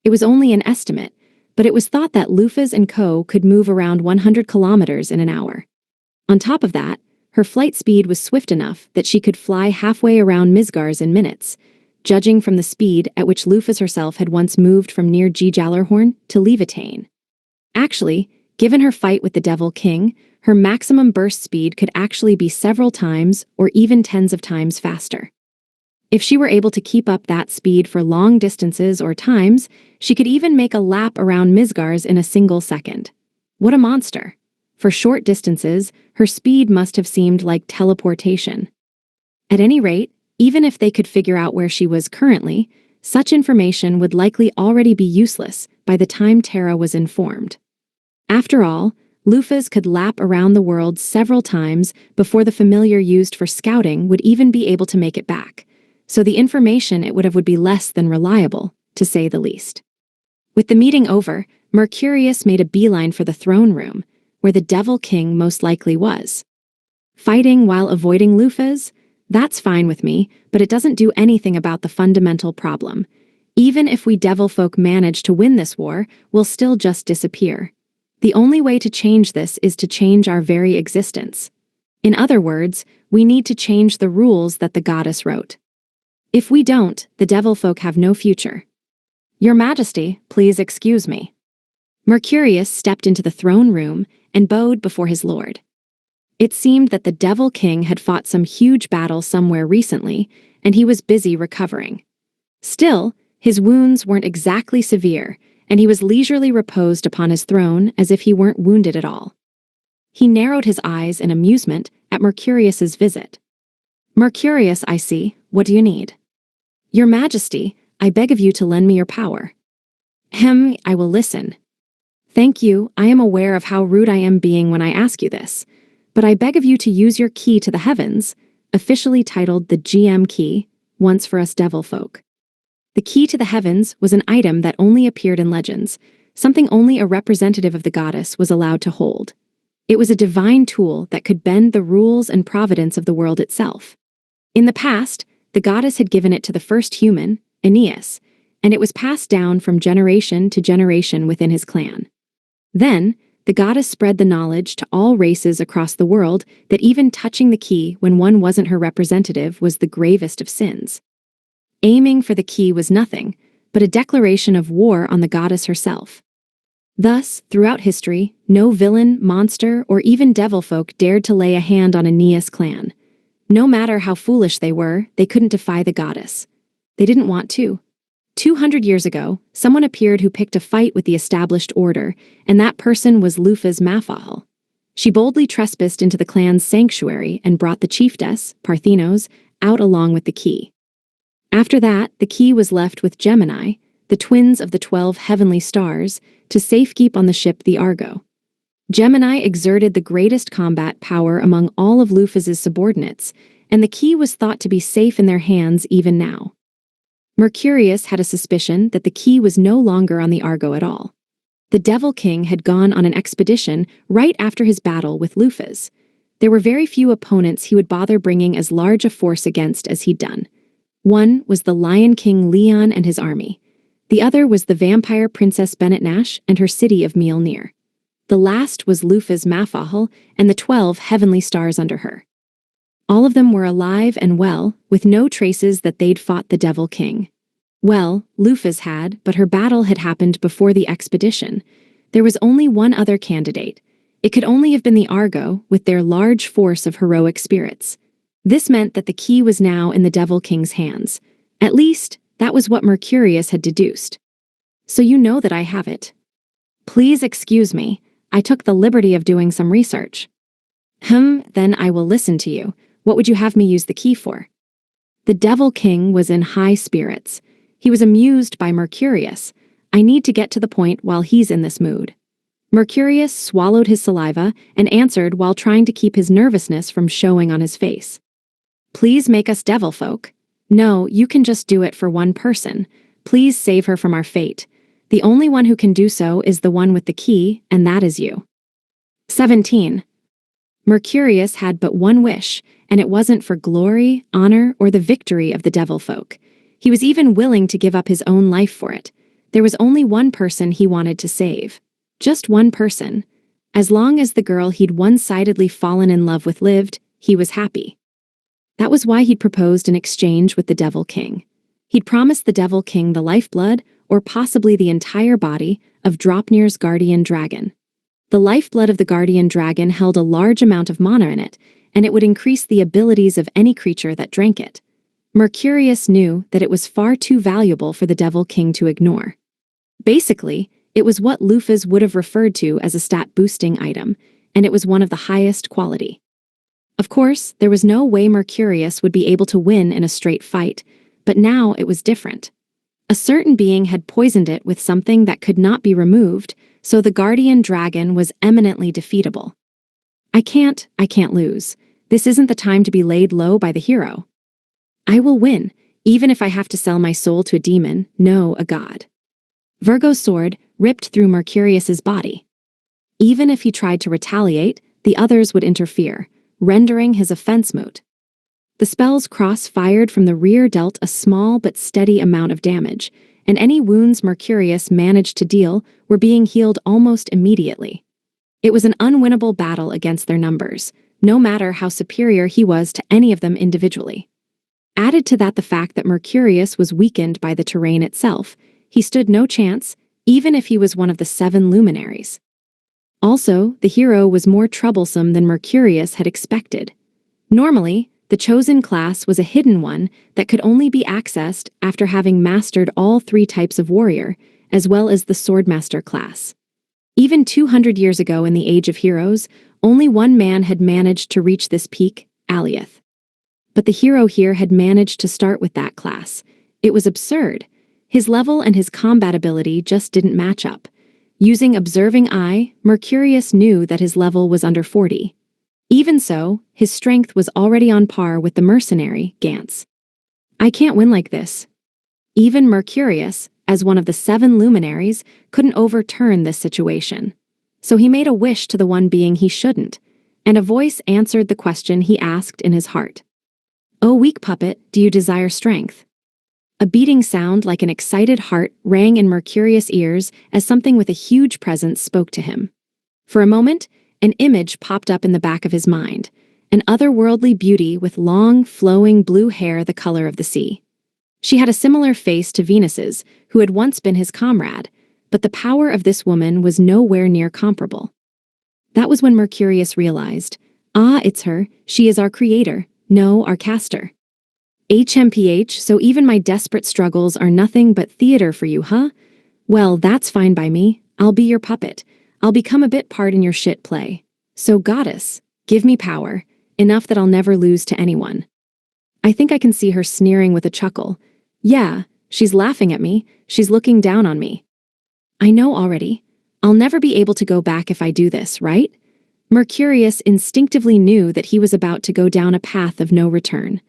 It was only an estimate, but it was thought that Lufus and Co. could move around 100 kilometers in an hour. On top of that, her flight speed was swift enough that she could fly halfway around Misgars in minutes, judging from the speed at which Lufus herself had once moved from near Gjallarhorn to Levitane. Actually, given her fight with the Devil King, her maximum burst speed could actually be several times or even tens of times faster. If she were able to keep up that speed for long distances or times, she could even make a lap around Misgars in a single second. What a monster! For short distances, her speed must have seemed like teleportation. At any rate, even if they could figure out where she was currently, such information would likely already be useless by the time Terra was informed. After all, Lufus could lap around the world several times before the familiar used for scouting would even be able to make it back, so the information it would be less than reliable, to say the least. With the meeting over, Mercurius made a beeline for the throne room, where the Devil King most likely was. Fighting while avoiding Lufus? That's fine with me, but it doesn't do anything about the fundamental problem. Even if we devil folk manage to win this war, we'll still just disappear. The only way to change this is to change our very existence. In other words, we need to change the rules that the goddess wrote. If we don't, the devil folk have no future. Your Majesty, please excuse me. Mercurius stepped into the throne room and bowed before his lord. It seemed that the Devil King had fought some huge battle somewhere recently, and he was busy recovering. Still, his wounds weren't exactly severe, and he was leisurely reposed upon his throne as if he weren't wounded at all. He narrowed his eyes in amusement at Mercurius's visit. Mercurius, I see. What do you need? Your Majesty, I beg of you to lend me your power. I will listen. Thank you, I am aware of how rude I am being when I ask you this, but I beg of you to use your key to the heavens, officially titled the GM key, once for us devil folk. The key to the heavens was an item that only appeared in legends, something only a representative of the goddess was allowed to hold. It was a divine tool that could bend the rules and providence of the world itself. In the past, the goddess had given it to the first human, Aeneas, and it was passed down from generation to generation within his clan. Then, the goddess spread the knowledge to all races across the world that even touching the key when one wasn't her representative was the gravest of sins. Aiming for the key was nothing but a declaration of war on the goddess herself. Thus, throughout history, no villain, monster, or even devil folk dared to lay a hand on Aeneas' clan. No matter how foolish they were, they couldn't defy the goddess. They didn't want to. 200 years ago, someone appeared who picked a fight with the established order, and that person was Lufus Mafahel. She boldly trespassed into the clan's sanctuary and brought the chiefess, Parthenos, out along with the key. After that, the key was left with Gemini, the twins of the 12 heavenly stars, to safekeep on the ship the Argo. Gemini exerted the greatest combat power among all of Lufus's subordinates, and the key was thought to be safe in their hands even now. Mercurius had a suspicion that the key was no longer on the Argo at all. The Devil King had gone on an expedition right after his battle with Lufus. There were very few opponents he would bother bringing as large a force against as he'd done. One was the Lion King Leon and his army. The other was the vampire princess Bennett Nash and her city of Mjolnir. The last was Lufus Mafahel and the 12 heavenly stars under her. All of them were alive and well, with no traces that they'd fought the Devil King. Well, Lufus had, but her battle had happened before the expedition. There was only one other candidate. It could only have been the Argo, with their large force of heroic spirits. This meant that the key was now in the Devil King's hands. At least, that was what Mercurius had deduced. So you know that I have it. Please excuse me, I took the liberty of doing some research. Then I will listen to you. What would you have me use the key for? The Devil King was in high spirits. He was amused by Mercurius. I need to get to the point while he's in this mood. Mercurius swallowed his saliva and answered while trying to keep his nervousness from showing on his face. Please make us devil folk. No, you can just do it for one person. Please save her from our fate. The only one who can do so is the one with the key, and that is you. 17. Mercurius had but one wish, and it wasn't for glory, honor, or the victory of the devil folk. He was even willing to give up his own life for it. There was only one person he wanted to save. Just one person. As long as the girl he'd one-sidedly fallen in love with lived, he was happy. That was why he'd proposed an exchange with the Devil King. He'd promised the Devil King the lifeblood, or possibly the entire body, of Draupnir's guardian dragon. The lifeblood of the guardian dragon held a large amount of mana in it, and it would increase the abilities of any creature that drank it. Mercurius knew that it was far too valuable for the Devil King to ignore. Basically, it was what Lufas would have referred to as a stat-boosting item, and it was one of the highest quality. Of course, there was no way Mercurius would be able to win in a straight fight, but now it was different. A certain being had poisoned it with something that could not be removed, so the guardian dragon was eminently defeatable. I can't lose. This isn't the time to be laid low by the hero. I will win, even if I have to sell my soul to a demon, no, a god. Virgo's sword ripped through Mercurius's body. Even if he tried to retaliate, the others would interfere, rendering his offense moot. The spell's cross-fired from the rear dealt a small but steady amount of damage, and any wounds Mercurius managed to deal were being healed almost immediately. It was an unwinnable battle against their numbers, no matter how superior he was to any of them individually. Added to that the fact that Mercurius was weakened by the terrain itself, he stood no chance, even if he was one of the 7 luminaries. Also, the hero was more troublesome than Mercurius had expected. Normally, the chosen class was a hidden one that could only be accessed after having mastered all 3 types of warrior, as well as the swordmaster class. Even 200 years ago in the Age of Heroes, only one man had managed to reach this peak, Aliath. But the hero here had managed to start with that class. It was absurd. His level and his combat ability just didn't match up. Using Observing Eye, Mercurius knew that his level was under 40. Even so, his strength was already on par with the mercenary, Gantz. I can't win like this. Even Mercurius, as one of the 7 luminaries, couldn't overturn this situation. So he made a wish to the one being he shouldn't, and a voice answered the question he asked in his heart. "O weak puppet, do you desire strength?" A beating sound like an excited heart rang in Mercurius' ears as something with a huge presence spoke to him. For a moment, an image popped up in the back of his mind, an otherworldly beauty with long, flowing blue hair the color of the sea. She had a similar face to Venus's, who had once been his comrade, but the power of this woman was nowhere near comparable. That was when Mercurius realized, it's her, she is our creator, no, our caster. HMPH, so even my desperate struggles are nothing but theater for you, huh? Well, that's fine by me. I'll be your puppet. I'll become a bit part in your shit play. So goddess, give me power, enough that I'll never lose to anyone. I think I can see her sneering with a chuckle. Yeah, she's laughing at me, she's looking down on me. I know already. I'll never be able to go back if I do this, right? Mercurius instinctively knew that he was about to go down a path of no return.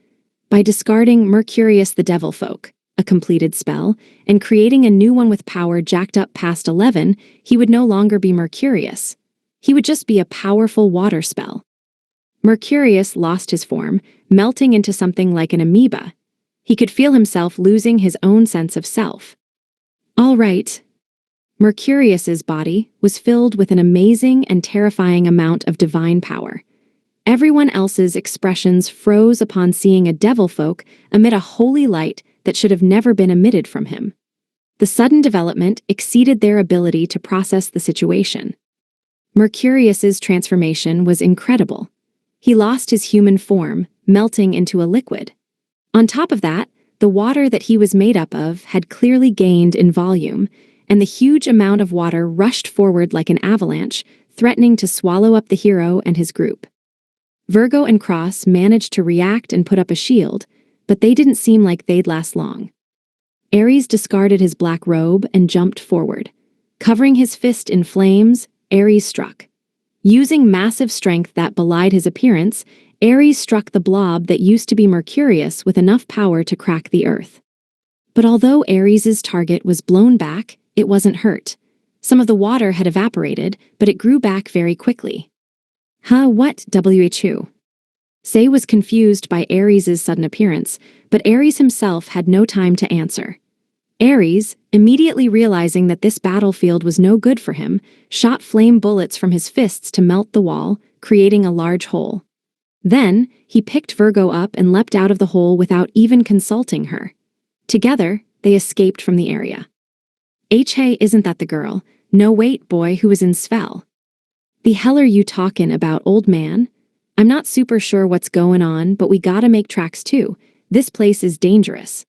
By discarding Mercurius the Devil Folk, a completed spell, and creating a new one with power jacked up past 11, he would no longer be Mercurius. He would just be a powerful water spell. Mercurius lost his form, melting into something like an amoeba. He could feel himself losing his own sense of self. All right. Mercurius's body was filled with an amazing and terrifying amount of divine power. Everyone else's expressions froze upon seeing a devil folk emit a holy light that should have never been emitted from him. The sudden development exceeded their ability to process the situation. Mercurius's transformation was incredible. He lost his human form, melting into a liquid. On top of that, the water that he was made up of had clearly gained in volume, and the huge amount of water rushed forward like an avalanche, threatening to swallow up the hero and his group. Virgo and Cross managed to react and put up a shield, but they didn't seem like they'd last long. Ares discarded his black robe and jumped forward. Covering his fist in flames, Ares struck. Using massive strength that belied his appearance, Ares struck the blob that used to be Mercurius with enough power to crack the earth. But although Ares's target was blown back, it wasn't hurt. Some of the water had evaporated, but it grew back very quickly. What, who? Say was confused by Ares's sudden appearance, but Ares himself had no time to answer. Ares, immediately realizing that this battlefield was no good for him, shot flame bullets from his fists to melt the wall, creating a large hole. Then, he picked Virgo up and leapt out of the hole without even consulting her. Together, they escaped from the area. Hey, isn't that the girl? No wait, boy, who was in Svel. The hell are you talkin' about, old man? I'm not super sure what's going on, but we gotta make tracks too. This place is dangerous.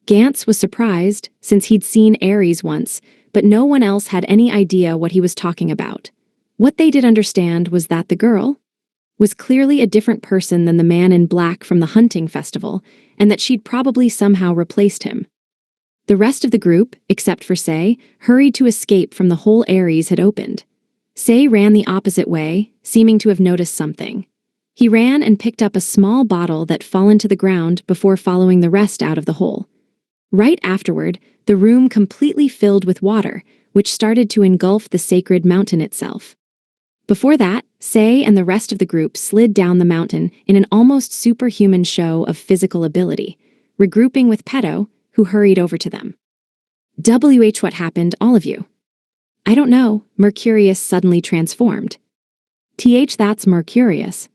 Gantz was surprised, since he'd seen Ares once, but no one else had any idea what he was talking about. What they did understand was that the girl was clearly a different person than the man in black from the hunting festival, and that she'd probably somehow replaced him. The rest of the group, except for Say, hurried to escape from the hole Ares had opened. Say ran the opposite way, seeming to have noticed something. He ran and picked up a small bottle that fallen to the ground before following the rest out of the hole. Right afterward, the room completely filled with water, which started to engulf the sacred mountain itself. Before that, Say and the rest of the group slid down the mountain in an almost superhuman show of physical ability, regrouping with Peto, who hurried over to them. What happened, all of you? I don't know, Mercurius suddenly transformed. That's Mercurius.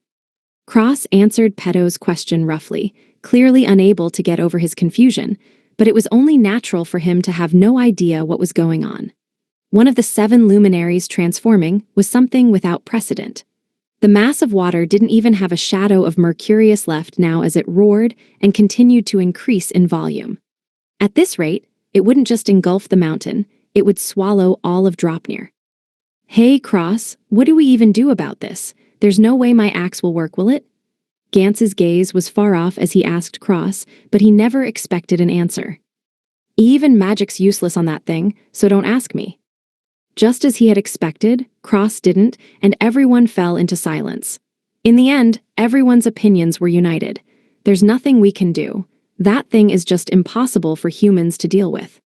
Cross answered Peto's question roughly, clearly unable to get over his confusion, but it was only natural for him to have no idea what was going on. One of the 7 luminaries transforming was something without precedent. The mass of water didn't even have a shadow of Mercurius left now as it roared and continued to increase in volume. At this rate, it wouldn't just engulf the mountain, it would swallow all of Dropnir. Hey, Cross, what do we even do about this? There's no way my axe will work, will it? Gantz's gaze was far off as he asked Cross, but he never expected an answer. Even magic's useless on that thing, so don't ask me. Just as he had expected, Cross didn't, and everyone fell into silence. In the end, everyone's opinions were united. There's nothing we can do. That thing is just impossible for humans to deal with.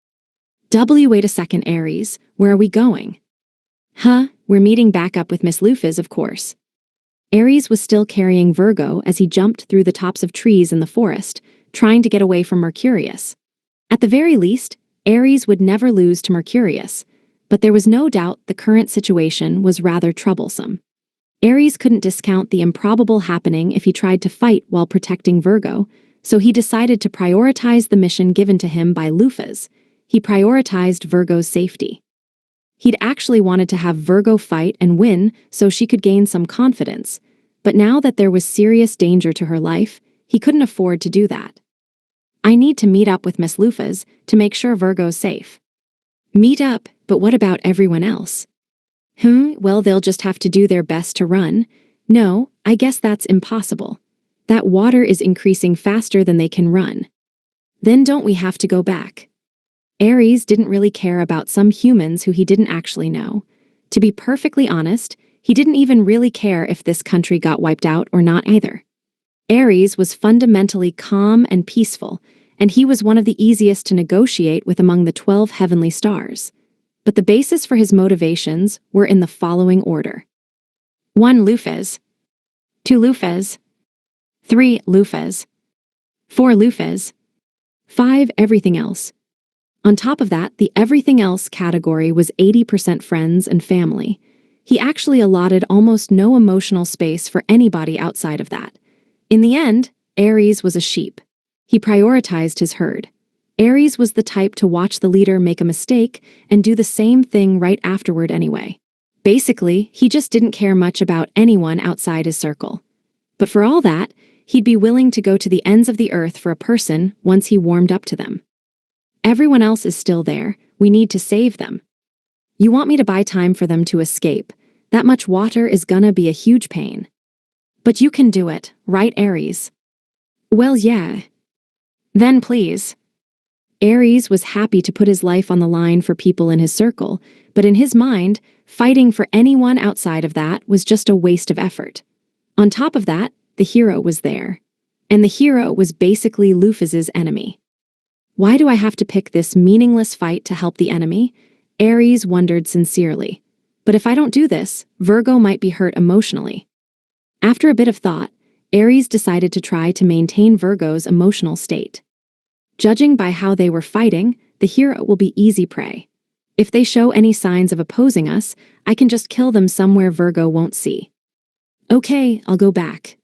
Wait a second, Ares, where are we going? We're meeting back up with Miss Lufas, of course. Ares was still carrying Virgo as he jumped through the tops of trees in the forest, trying to get away from Mercurius. At the very least, Ares would never lose to Mercurius, but there was no doubt the current situation was rather troublesome. Ares couldn't discount the improbable happening if he tried to fight while protecting Virgo, so he decided to prioritize the mission given to him by Lufas. He prioritized Virgo's safety. He'd actually wanted to have Virgo fight and win so she could gain some confidence, but now that there was serious danger to her life, he couldn't afford to do that. I need to meet up with Miss Lufas to make sure Virgo's safe. Meet up, but what about everyone else? Well, they'll just have to do their best to run. No, I guess that's impossible. That water is increasing faster than they can run. Then don't we have to go back? Ares didn't really care about some humans who he didn't actually know. To be perfectly honest, he didn't even really care if this country got wiped out or not either. Ares was fundamentally calm and peaceful, and he was one of the easiest to negotiate with among the 12 heavenly stars. But the basis for his motivations were in the following order. 1 Lufas, 2 Lufas, 3 Lufas, 4 Lufas, 5 everything else. On top of that, the everything else category was 80% friends and family. He actually allotted almost no emotional space for anybody outside of that. In the end, Ares was a sheep. He prioritized his herd. Ares was the type to watch the leader make a mistake and do the same thing right afterward anyway. Basically, he just didn't care much about anyone outside his circle. But for all that, he'd be willing to go to the ends of the earth for a person once he warmed up to them. Everyone else is still there. We need to save them. You want me to buy time for them to escape. That much water is gonna be a huge pain. But you can do it, right, Ares? Well, yeah. Then please. Ares was happy to put his life on the line for people in his circle, but in his mind, fighting for anyone outside of that was just a waste of effort. On top of that, the hero was there. And the hero was basically Luphas's enemy. Why do I have to pick this meaningless fight to help the enemy? Ares wondered sincerely. But if I don't do this, Virgo might be hurt emotionally. After a bit of thought, Ares decided to try to maintain Virgo's emotional state. Judging by how they were fighting, the hero will be easy prey. If they show any signs of opposing us, I can just kill them somewhere Virgo won't see. Okay, I'll go back.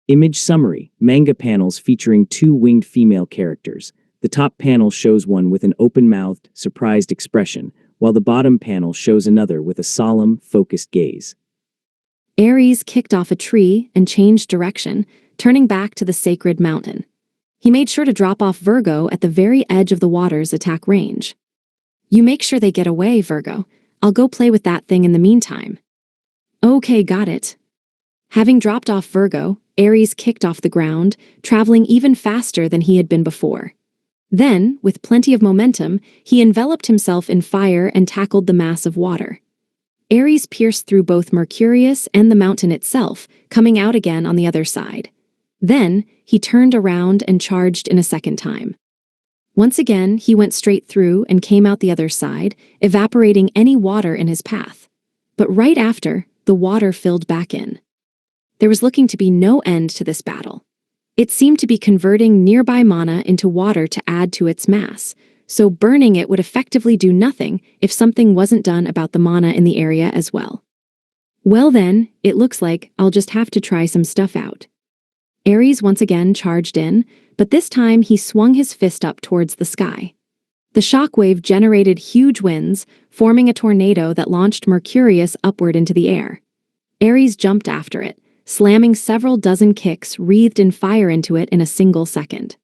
Image summary: manga panels featuring two winged female characters. The top panel shows one with an open-mouthed, surprised expression, while the bottom panel shows another with a solemn, focused gaze. Ares kicked off a tree and changed direction, turning back to the sacred mountain. He made sure to drop off Virgo at the very edge of the water's attack range. You make sure they get away, Virgo. I'll go play with that thing in the meantime. Okay, got it. Having dropped off Virgo, Ares kicked off the ground, traveling even faster than he had been before. Then, with plenty of momentum, he enveloped himself in fire and tackled the mass of water. Ares pierced through both Mercurius and the mountain itself, coming out again on the other side. Then, he turned around and charged in a second time. Once again, he went straight through and came out the other side, evaporating any water in his path. But right after, the water filled back in. There was looking to be no end to this battle. It seemed to be converting nearby mana into water to add to its mass, so burning it would effectively do nothing if something wasn't done about the mana in the area as well. Well then, it looks like I'll just have to try some stuff out. Ares once again charged in, but this time he swung his fist up towards the sky. The shockwave generated huge winds, forming a tornado that launched Mercurius upward into the air. Ares jumped after it, slamming several dozen kicks wreathed in fire into it in a single second.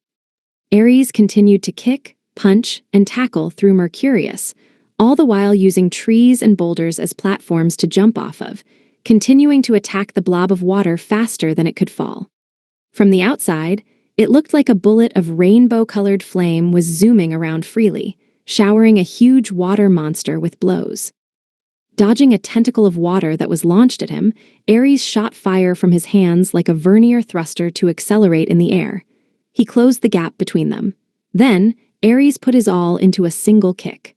Ares continued to kick, punch, and tackle through Mercurius, all the while using trees and boulders as platforms to jump off of, continuing to attack the blob of water faster than it could fall. From the outside, it looked like a bullet of rainbow-colored flame was zooming around freely, showering a huge water monster with blows. Dodging a tentacle of water that was launched at him, Ares shot fire from his hands like a vernier thruster to accelerate in the air. He closed the gap between them. Then, Ares put his all into a single kick.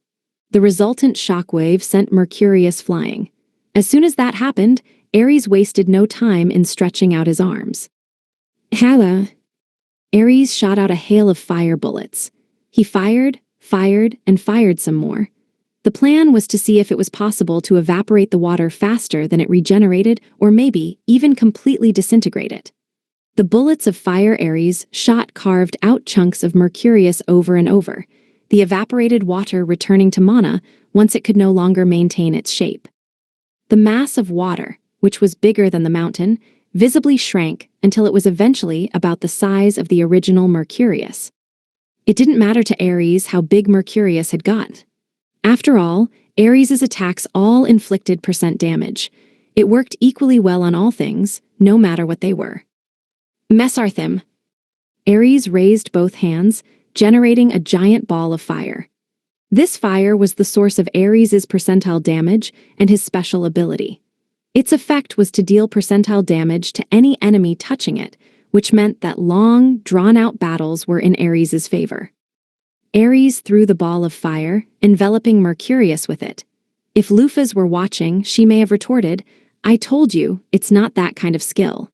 The resultant shockwave sent Mercurius flying. As soon as that happened, Ares wasted no time in stretching out his arms. Hala! Ares shot out a hail of fire bullets. He fired, and fired some more. The plan was to see if it was possible to evaporate the water faster than it regenerated, or maybe even completely disintegrate it. The bullets of fire Ares shot carved out chunks of Mercurius over and over, the evaporated water returning to mana once it could no longer maintain its shape. The mass of water, which was bigger than the mountain, visibly shrank until it was eventually about the size of the original Mercurius. It didn't matter to Ares how big Mercurius had got. After all, Ares' attacks all inflicted percent damage. It worked equally well on all things, no matter what they were. Mesarthim. Ares raised both hands, generating a giant ball of fire. This fire was the source of Ares' percentile damage and his special ability. Its effect was to deal percentile damage to any enemy touching it, which meant that long, drawn-out battles were in Ares' favor. Ares threw the ball of fire, enveloping Mercurius with it. If Luphas were watching, she may have retorted, "I told you, it's not that kind of skill."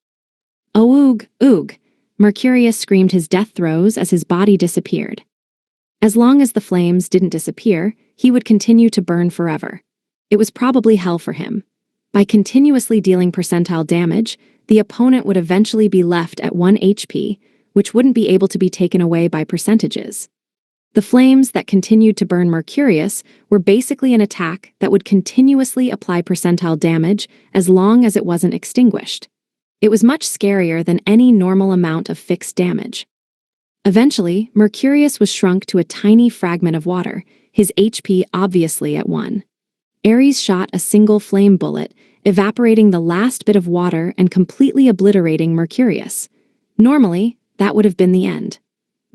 "Oog, oog," Mercurius screamed his death throes as his body disappeared. As long as the flames didn't disappear, he would continue to burn forever. It was probably hell for him. By continuously dealing percentile damage, the opponent would eventually be left at 1 HP, which wouldn't be able to be taken away by percentages. The flames that continued to burn Mercurius were basically an attack that would continuously apply percentile damage as long as it wasn't extinguished. It was much scarier than any normal amount of fixed damage. Eventually, Mercurius was shrunk to a tiny fragment of water, his HP obviously at 1. Ares shot a single flame bullet, evaporating the last bit of water and completely obliterating Mercurius. Normally, that would have been the end.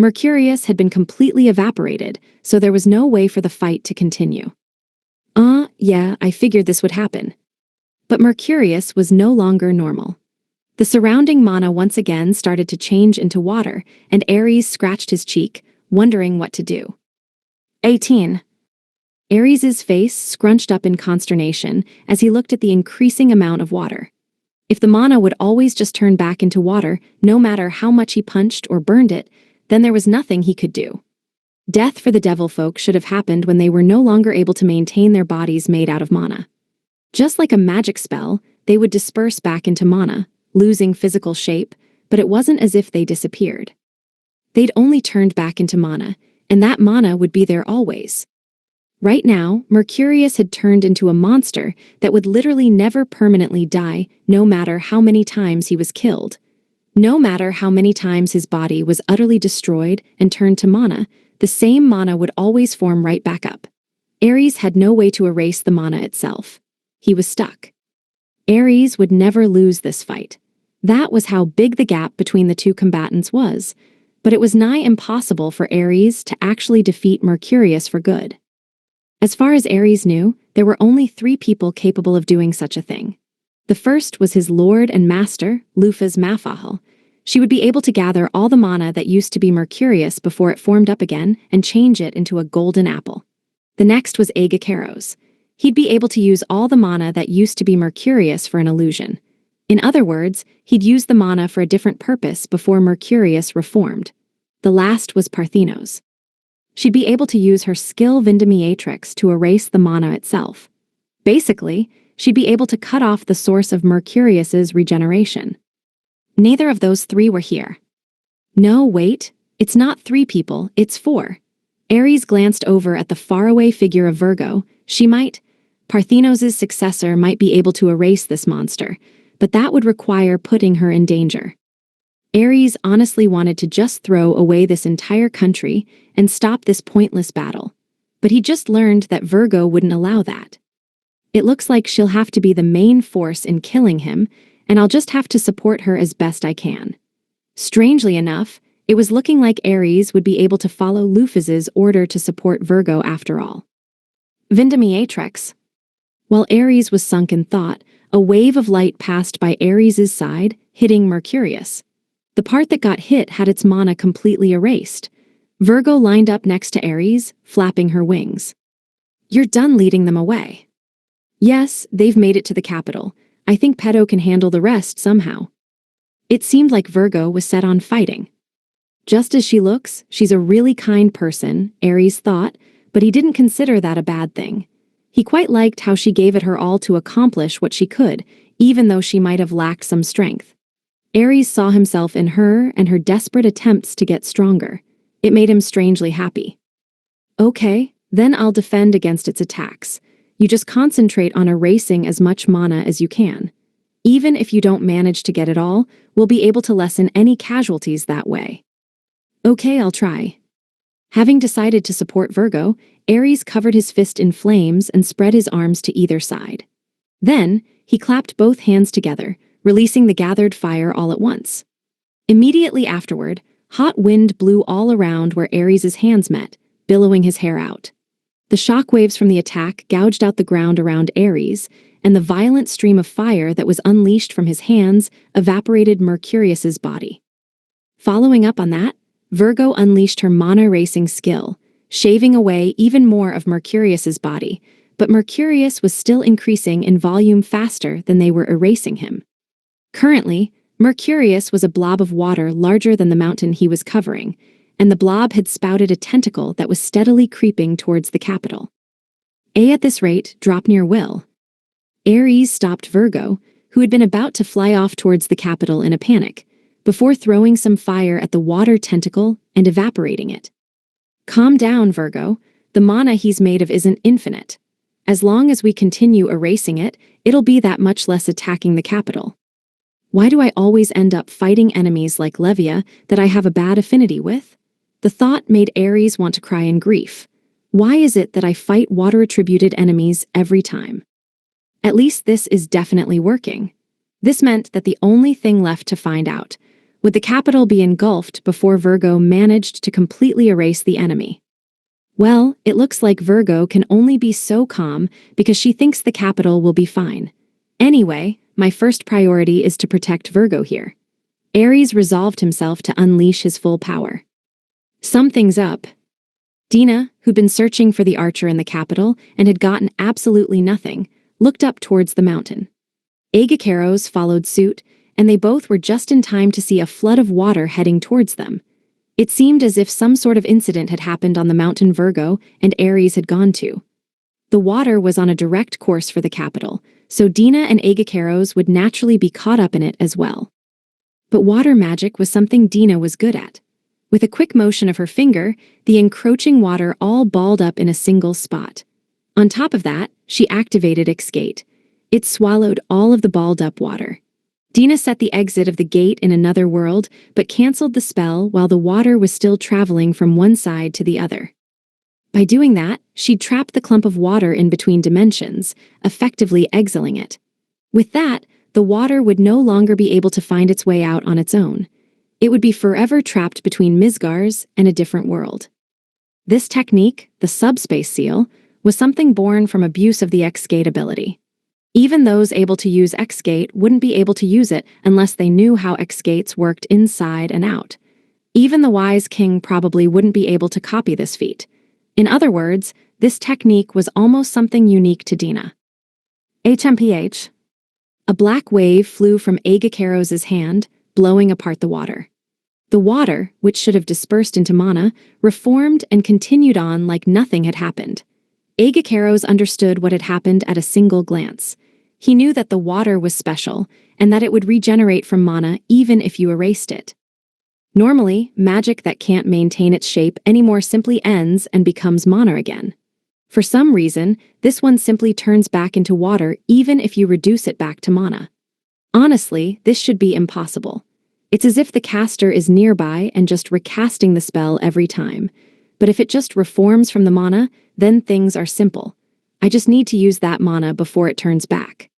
Mercurius had been completely evaporated, so there was no way for the fight to continue. Yeah, I figured this would happen. But Mercurius was no longer normal. The surrounding mana once again started to change into water, and Ares scratched his cheek, wondering what to do. 18. Ares's face scrunched up in consternation as he looked at the increasing amount of water. If the mana would always just turn back into water, no matter how much he punched or burned it, then there was nothing he could do. Death for the devil folk should have happened when they were no longer able to maintain their bodies made out of mana. Just like a magic spell, they would disperse back into mana, losing physical shape, but it wasn't as if they disappeared. They'd only turned back into mana, and that mana would be there always. Right now, Mercurius had turned into a monster that would literally never permanently die, no matter how many times he was killed. No matter how many times his body was utterly destroyed and turned to mana, the same mana would always form right back up. Ares had no way to erase the mana itself. He was stuck. Ares would never lose this fight. That was how big the gap between the two combatants was, but it was nigh impossible for Ares to actually defeat Mercurius for good. As far as Ares knew, there were only 3 people capable of doing such a thing. The first was his lord and master, Lufas Mafahal. She would be able to gather all the mana that used to be Mercurius before it formed up again and change it into a golden apple. The next was Agacaros. He'd be able to use all the mana that used to be Mercurius for an illusion. In other words, he'd use the mana for a different purpose before Mercurius reformed. The last was Parthenos. She'd be able to use her skill Vindemiatrix to erase the mana itself. Basically, she'd be able to cut off the source of Mercurius's regeneration. Neither of those 3 were here. No, wait, it's not 3 people, it's 4. Ares glanced over at the faraway figure of Virgo. Parthenos' successor might be able to erase this monster, but that would require putting her in danger. Ares honestly wanted to just throw away this entire country and stop this pointless battle, but he just learned that Virgo wouldn't allow that. It looks like she'll have to be the main force in killing him, and I'll just have to support her as best I can. Strangely enough, it was looking like Ares would be able to follow Lufas's order to support Virgo after all. Vindemiatrix. While Ares was sunk in thought, a wave of light passed by Ares's side, hitting Mercurius. The part that got hit had its mana completely erased. Virgo lined up next to Ares, flapping her wings. You're done leading them away. Yes, they've made it to the capital. I think Pedo can handle the rest somehow. It seemed like Virgo was set on fighting. Just as she looks, she's a really kind person, Ares thought, but he didn't consider that a bad thing. He quite liked how she gave it her all to accomplish what she could, even though she might have lacked some strength. Ares saw himself in her and her desperate attempts to get stronger. It made him strangely happy. Okay, then I'll defend against its attacks. You just concentrate on erasing as much mana as you can. Even if you don't manage to get it all, we'll be able to lessen any casualties that way. Okay, I'll try. Having decided to support Virgo, Ares covered his fist in flames and spread his arms to either side. Then, he clapped both hands together, releasing the gathered fire all at once. Immediately afterward, hot wind blew all around where Ares's hands met, billowing his hair out. The shockwaves from the attack gouged out the ground around Ares, and the violent stream of fire that was unleashed from his hands evaporated Mercurius's body. Following up on that, Virgo unleashed her mana-erasing skill, shaving away even more of Mercurius's body, but Mercurius was still increasing in volume faster than they were erasing him. Currently, Mercurius was a blob of water larger than the mountain he was covering, and the blob had spouted a tentacle that was steadily creeping towards the capital. At this rate, Draupnir will. Ares stopped Virgo, who had been about to fly off towards the capital in a panic, before throwing some fire at the water tentacle and evaporating it. Calm down, Virgo. The mana he's made of isn't infinite. As long as we continue erasing it, it'll be that much less attacking the capital. Why do I always end up fighting enemies like Levia that I have a bad affinity with? The thought made Ares want to cry in grief. Why is it that I fight water-attributed enemies every time? At least this is definitely working. This meant that the only thing left to find out Would the capital be engulfed before Virgo managed to completely erase the enemy? Well, it looks like Virgo can only be so calm because she thinks the capital will be fine. Anyway, my first priority is to protect Virgo here. Aries resolved himself to unleash his full power. Something's up. Dina, who'd been searching for the archer in the capital and had gotten absolutely nothing, looked up towards the mountain. Agacaros followed suit, and they both were just in time to see a flood of water heading towards them. It seemed as if some sort of incident had happened on the mountain Virgo and Aries had gone to. The water was on a direct course for the capital, so Dina and Agacaros would naturally be caught up in it as well. But water magic was something Dina was good at. With a quick motion of her finger, the encroaching water all balled up in a single spot. On top of that, she activated Excate. It swallowed all of the balled-up water. Dina set the exit of the gate in another world, but canceled the spell while the water was still traveling from one side to the other. By doing that, she'd trapped the clump of water in between dimensions, effectively exiling it. With that, the water would no longer be able to find its way out on its own. It would be forever trapped between Midgars and a different world. This technique, the subspace seal, was something born from abuse of the Excate ability. Even those able to use Excate wouldn't be able to use it unless they knew how Excates worked inside and out. Even the wise king probably wouldn't be able to copy this feat. In other words, this technique was almost something unique to Dina. HMPH. A black wave flew from Agacaros' hand, blowing apart the water. The water, which should have dispersed into mana, reformed and continued on like nothing had happened. Agacaros understood what had happened at a single glance. He knew that the water was special, and that it would regenerate from mana even if you erased it. Normally, magic that can't maintain its shape anymore simply ends and becomes mana again. For some reason, this one simply turns back into water even if you reduce it back to mana. Honestly, this should be impossible. It's as if the caster is nearby and just recasting the spell every time. But if it just reforms from the mana, then things are simple. I just need to use that mana before it turns back.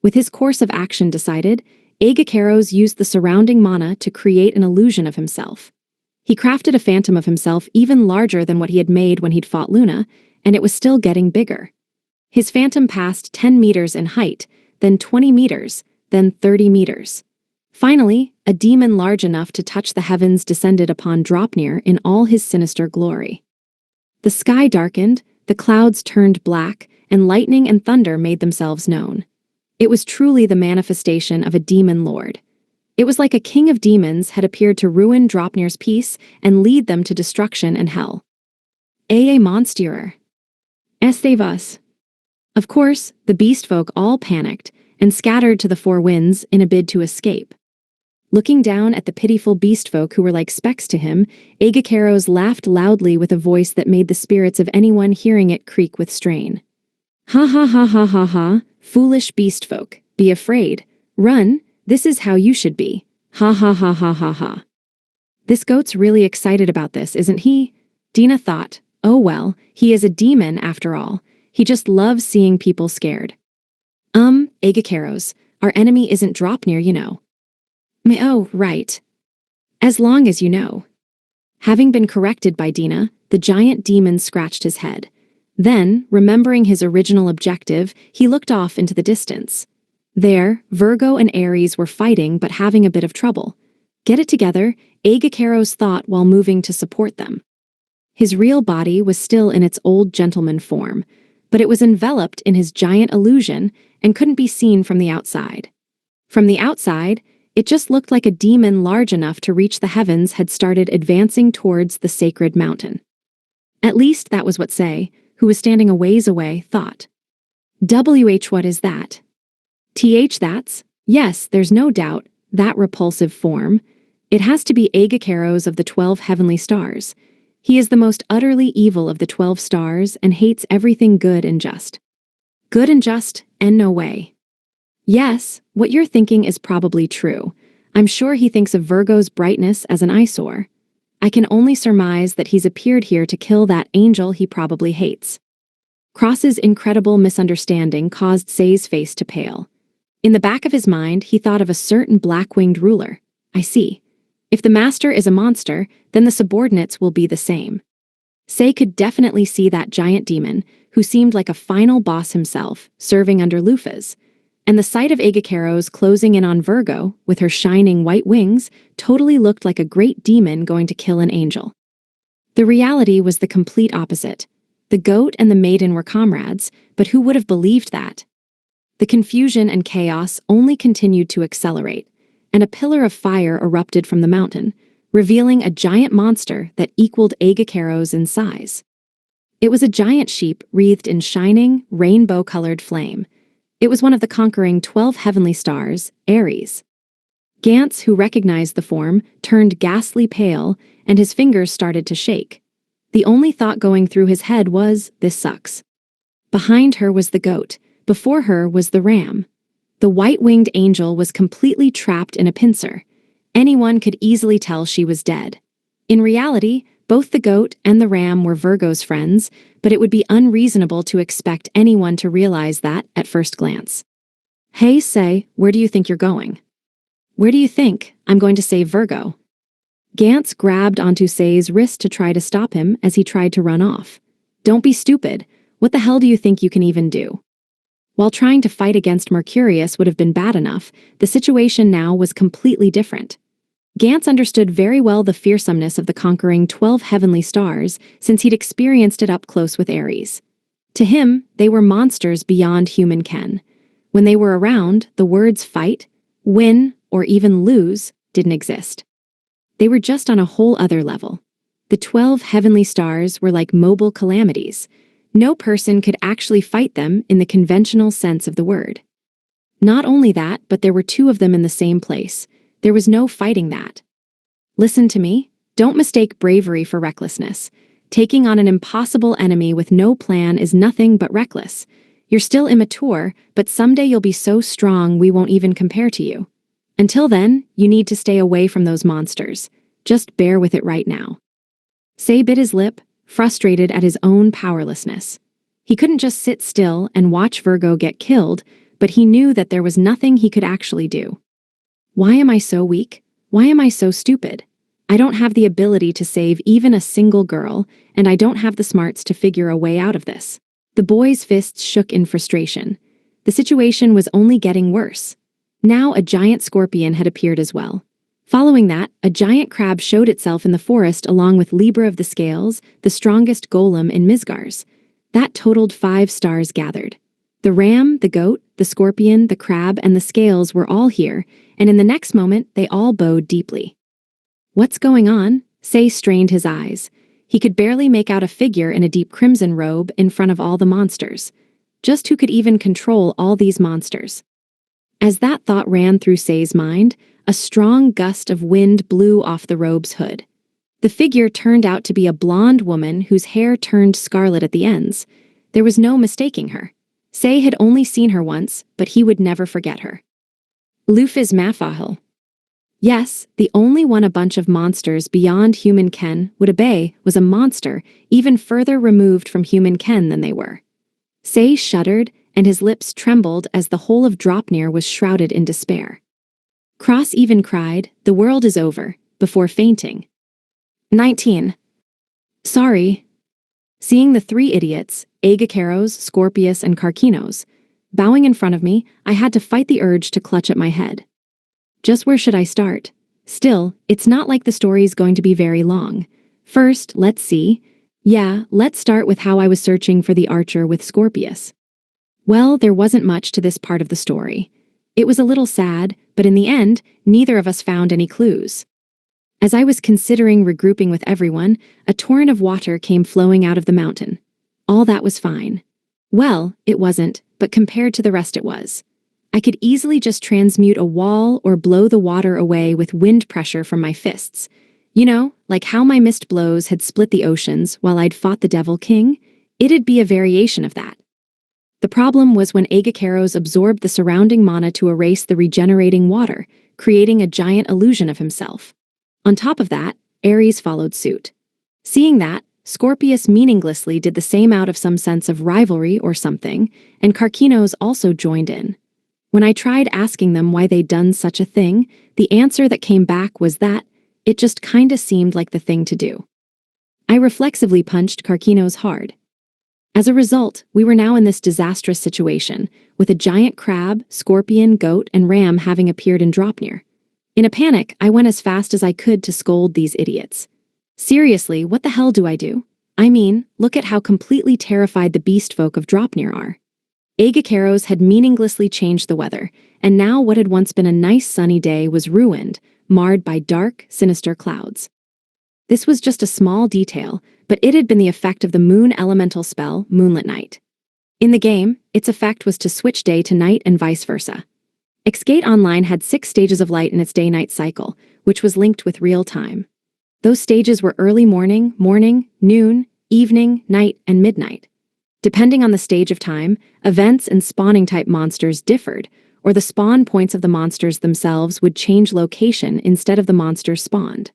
With his course of action decided, Agacaros used the surrounding mana to create an illusion of himself. He crafted a phantom of himself even larger than what he had made when he'd fought Luna, and it was still getting bigger. His phantom passed 10 meters in height, then 20 meters, then 30 meters. Finally, a demon large enough to touch the heavens descended upon Dropnir in all his sinister glory. The sky darkened, the clouds turned black, and lightning and thunder made themselves known. It was truly the manifestation of a demon lord. It was like a king of demons had appeared to ruin Dropnir's peace and lead them to destruction and hell. A monsterer. Save us. Of course, the beast folk all panicked and scattered to the four winds in a bid to escape. Looking down at the pitiful beast folk who were like specks to him, Agacaros laughed loudly with a voice that made the spirits of anyone hearing it creak with strain. Ha ha ha ha ha ha, foolish beast folk, be afraid. Run, this is how you should be. Ha ha ha ha ha ha. This goat's really excited about this, isn't he? Dina thought, oh well, he is a demon after all. He just loves seeing people scared. Agacaros, our enemy isn't Dropnir, you know. Oh, right. As long as you know. Having been corrected by Dina, the giant demon scratched his head. Then, remembering his original objective, he looked off into the distance. There, Virgo and Aries were fighting but having a bit of trouble. Get it together, Agacaros thought while moving to support them. His real body was still in its old gentleman form, but it was enveloped in his giant illusion and couldn't be seen from the outside. From the outside, it just looked like a demon large enough to reach the heavens had started advancing towards the sacred mountain. At least that was what Say, who was standing a ways away, thought. What is that? That's, yes, there's no doubt, that repulsive form. It has to be Agacaros of the 12 heavenly stars. He is the most utterly evil of the 12 stars and hates everything good and just. Good and just, and no way. Yes, what you're thinking is probably true. I'm sure he thinks of Virgo's brightness as an eyesore. I can only surmise that he's appeared here to kill that angel he probably hates. Cross's incredible misunderstanding caused Say's face to pale. In the back of his mind, he thought of a certain black-winged ruler. I see. If the master is a monster, then the subordinates will be the same. Sei could definitely see that giant demon, who seemed like a final boss himself, serving under Lufa's. And the sight of Agakeros closing in on Virgo, with her shining white wings, totally looked like a great demon going to kill an angel. The reality was the complete opposite. The goat and the maiden were comrades, but who would have believed that? The confusion and chaos only continued to accelerate, and a pillar of fire erupted from the mountain, revealing a giant monster that equaled Agakeros in size. It was a giant sheep wreathed in shining, rainbow-colored flame. It was one of the conquering 12 heavenly stars, Aries. Gantz, who recognized the form, turned ghastly pale, and his fingers started to shake. The only thought going through his head was, "This sucks." Behind her was the goat. Before her was the ram. The white-winged angel was completely trapped in a pincer. Anyone could easily tell she was dead. In reality, both the goat and the ram were Virgo's friends, but it would be unreasonable to expect anyone to realize that at first glance. "Hey, Sei, where do you think you're going?" "Where do you think I'm going to save Virgo?" Gantz grabbed onto Sei's wrist to try to stop him as he tried to run off. "Don't be stupid. What the hell do you think you can even do?" While trying to fight against Mercurius would have been bad enough, the situation now was completely different. Gantz understood very well the fearsomeness of the conquering 12 heavenly stars since he'd experienced it up close with Ares. To him, they were monsters beyond human ken. When they were around, the words fight, win, or even lose didn't exist. They were just on a whole other level. The 12 heavenly stars were like mobile calamities. No person could actually fight them in the conventional sense of the word. Not only that, but there were two of them in the same place. There was no fighting that. Listen to me. Don't mistake bravery for recklessness. Taking on an impossible enemy with no plan is nothing but reckless. You're still immature, but someday you'll be so strong we won't even compare to you. Until then, you need to stay away from those monsters. Just bear with it right now. Sei bit his lip, frustrated at his own powerlessness. He couldn't just sit still and watch Virgo get killed, but he knew that there was nothing he could actually do. Why am I so weak? Why am I so stupid? I don't have the ability to save even a single girl, and I don't have the smarts to figure a way out of this. The boy's fists shook in frustration. The situation was only getting worse. Now a giant scorpion had appeared as well. Following that, a giant crab showed itself in the forest along with Libra of the Scales, the strongest golem in Misgars. That totaled 5 stars gathered. The ram, the goat, the scorpion, the crab, and the scales were all here, and in the next moment they all bowed deeply. "What's going on?" Sei strained his eyes. He could barely make out a figure in a deep crimson robe in front of all the monsters. Just who could even control all these monsters? As that thought ran through Sei's mind, a strong gust of wind blew off the robe's hood. The figure turned out to be a blonde woman whose hair turned scarlet at the ends. There was no mistaking her. Sei had only seen her once, but he would never forget her. Lufa's Mafahel. Yes, the only one a bunch of monsters beyond human ken would obey was a monster even further removed from human ken than they were. Sei shuddered, and his lips trembled as the whole of Dropnir was shrouded in despair. Cross even cried, "The world is over," before fainting. 19. Sorry. Seeing the 3 idiots, Agakeros, Scorpius, and Karkinos, bowing in front of me, I had to fight the urge to clutch at my head. Just where should I start? Still, it's not like the story's going to be very long. First, let's see. Yeah, let's start with how I was searching for the archer with Scorpius. Well, there wasn't much to this part of the story. It was a little sad, but in the end, neither of us found any clues. As I was considering regrouping with everyone, a torrent of water came flowing out of the mountain. All that was fine. Well, it wasn't, but compared to the rest it was. I could easily just transmute a wall or blow the water away with wind pressure from my fists. You know, like how my mist blows had split the oceans while I'd fought the Devil King? It'd be a variation of that. The problem was when Agakeros absorbed the surrounding mana to erase the regenerating water, creating a giant illusion of himself. On top of that, Ares followed suit. Seeing that, Scorpius meaninglessly did the same out of some sense of rivalry or something, and Karkinos also joined in. When I tried asking them why they'd done such a thing, the answer that came back was that It just kinda seemed like the thing to do. I reflexively punched Karkinos hard. As a result, we were now in this disastrous situation, with a giant crab, scorpion, goat, and ram having appeared in Dropnir. In a panic, I went as fast as I could to scold these idiots. Seriously, what the hell do I do? I mean, look at how completely terrified the beast folk of Dropnir are. Agacaros had meaninglessly changed the weather, and now what had once been a nice sunny day was ruined, marred by dark, sinister clouds. This was just a small detail, but it had been the effect of the moon elemental spell, Moonlit Night. In the game, its effect was to switch day to night and vice versa. Xgate Online had 6 stages of light in its day-night cycle, which was linked with real time. Those stages were early morning, noon, evening, night, and midnight. Depending on the stage of time, events and spawning-type monsters differed, or the spawn points of the monsters themselves would change location instead of the monsters spawned.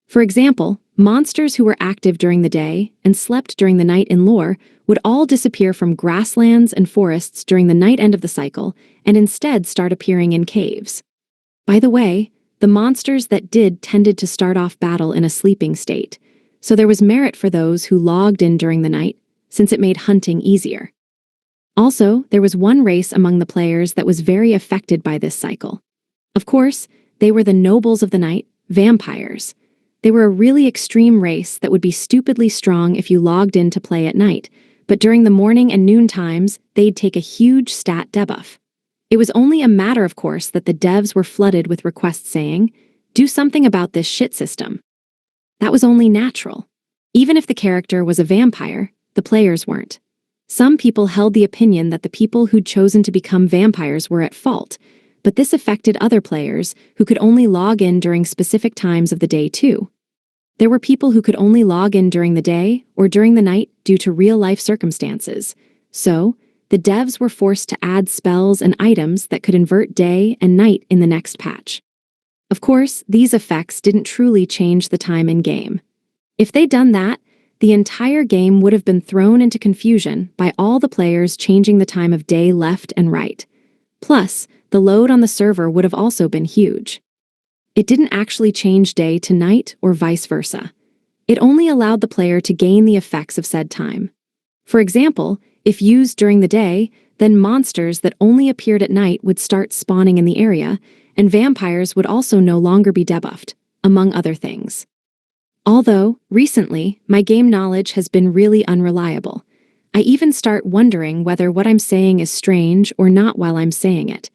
For example, monsters who were active during the day and slept during the night in lore would all disappear from grasslands and forests during the night end of the cycle and instead start appearing in caves. By the way, the monsters that did tended to start off battle in a sleeping state, so there was merit for those who logged in during the night, since it made hunting easier. Also, there was one race among the players that was very affected by this cycle. Of course, they were the nobles of the night, vampires. They were a really extreme race that would be stupidly strong if you logged in to play at night, but during the morning and noon times, they'd take a huge stat debuff. It was only a matter of course that the devs were flooded with requests saying, "Do something about this shit system." That was only natural. Even if the character was a vampire, the players weren't. Some people held the opinion that the people who'd chosen to become vampires were at fault, but this affected other players who could only log in during specific times of the day too. There were people who could only log in during the day or during the night due to real-life circumstances. So, the devs were forced to add spells and items that could invert day and night in the next patch. Of course, these effects didn't truly change the time in-game. If they'd done that, the entire game would have been thrown into confusion by all the players changing the time of day left and right. Plus, the load on the server would have also been huge. It didn't actually change day to night or vice versa. It only allowed the player to gain the effects of said time. For example, if used during the day, then monsters that only appeared at night would start spawning in the area, and vampires would also no longer be debuffed, among other things. Although, recently, my game knowledge has been really unreliable. I even start wondering whether what I'm saying is strange or not while I'm saying it.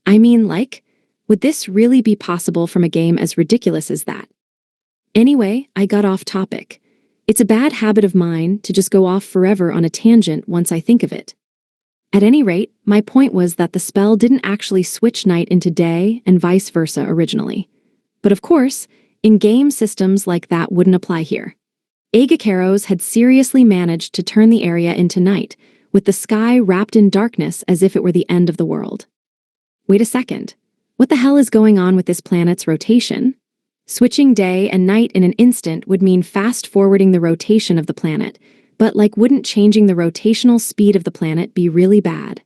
I mean, like, would this really be possible from a game as ridiculous as that? Anyway, I got off topic. It's a bad habit of mine to just go off forever on a tangent once I think of it. At any rate, my point was that the spell didn't actually switch night into day and vice versa originally. But of course, in-game systems like that wouldn't apply here. Agacaros had seriously managed to turn the area into night, with the sky wrapped in darkness as if it were the end of the world. Wait a second. What the hell is going on with this planet's rotation? Switching day and night in an instant would mean fast-forwarding the rotation of the planet, but wouldn't changing the rotational speed of the planet be really bad?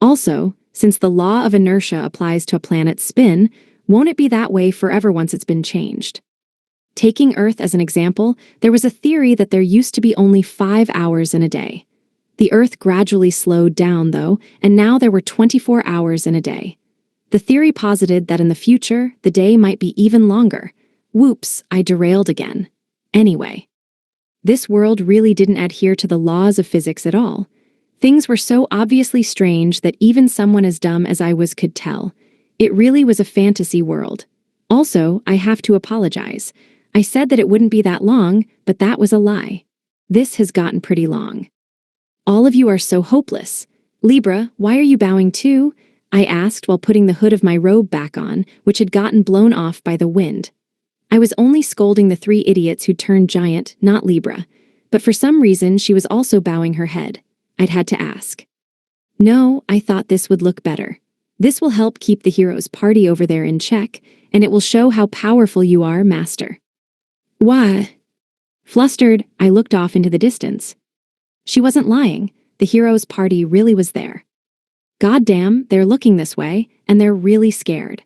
Also, since the law of inertia applies to a planet's spin, won't it be that way forever once it's been changed? Taking Earth as an example, there was a theory that there used to be only 5 hours in a day. The Earth gradually slowed down, though, and now there were 24 hours in a day. The theory posited that in the future, the day might be even longer. Whoops, I derailed again. Anyway. This world really didn't adhere to the laws of physics at all. Things were so obviously strange that even someone as dumb as I was could tell. It really was a fantasy world. Also, I have to apologize. I said that it wouldn't be that long, but that was a lie. This has gotten pretty long. All of you are so hopeless. Libra, why are you bowing too? I asked while putting the hood of my robe back on, which had gotten blown off by the wind. I was only scolding the 3 idiots who turned giant, not Libra, but for some reason she was also bowing her head. I'd had to ask. No, I thought this would look better. This will help keep the hero's party over there in check, and it will show how powerful you are, Master. Why? Flustered, I looked off into the distance. She wasn't lying. The hero's party really was there. Goddamn, they're looking this way, and they're really scared.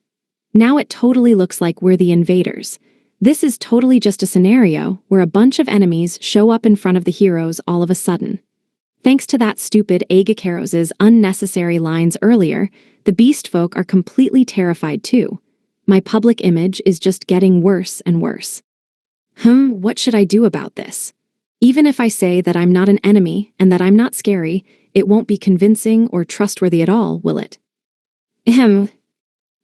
Now it totally looks like we're the invaders. This is totally just a scenario where a bunch of enemies show up in front of the heroes all of a sudden. Thanks to that stupid Agacaros' unnecessary lines earlier, the beast folk are completely terrified too. My public image is just getting worse and worse. What should I do about this? Even if I say that I'm not an enemy and that I'm not scary, it won't be convincing or trustworthy at all, will it?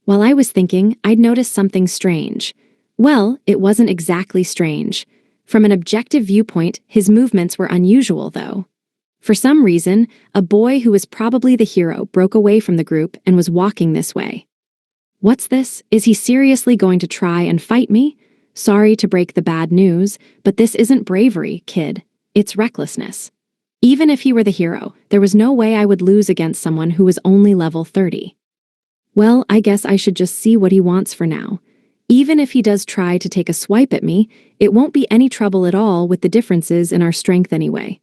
While I was thinking, I'd noticed something strange. Well, it wasn't exactly strange. From an objective viewpoint, his movements were unusual, though. For some reason, a boy who was probably the hero broke away from the group and was walking this way. What's this? Is he seriously going to try and fight me? Sorry to break the bad news, but this isn't bravery, kid. It's recklessness. Even if he were the hero, there was no way I would lose against someone who was only level 30. Well, I guess I should just see what he wants for now. Even if he does try to take a swipe at me, it won't be any trouble at all with the differences in our strength anyway.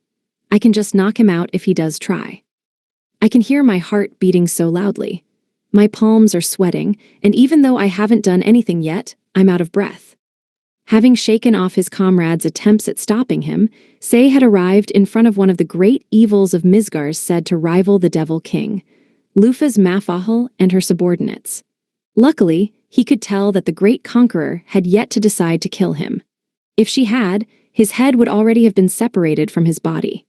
I can just knock him out if he does try. I can hear my heart beating so loudly. My palms are sweating, and even though I haven't done anything yet, I'm out of breath. Having shaken off his comrades' attempts at stopping him, Say had arrived in front of one of the great evils of Midgars said to rival the Devil King, Lufa's Mafahel and her subordinates. Luckily, he could tell that the great conqueror had yet to decide to kill him. If she had, his head would already have been separated from his body.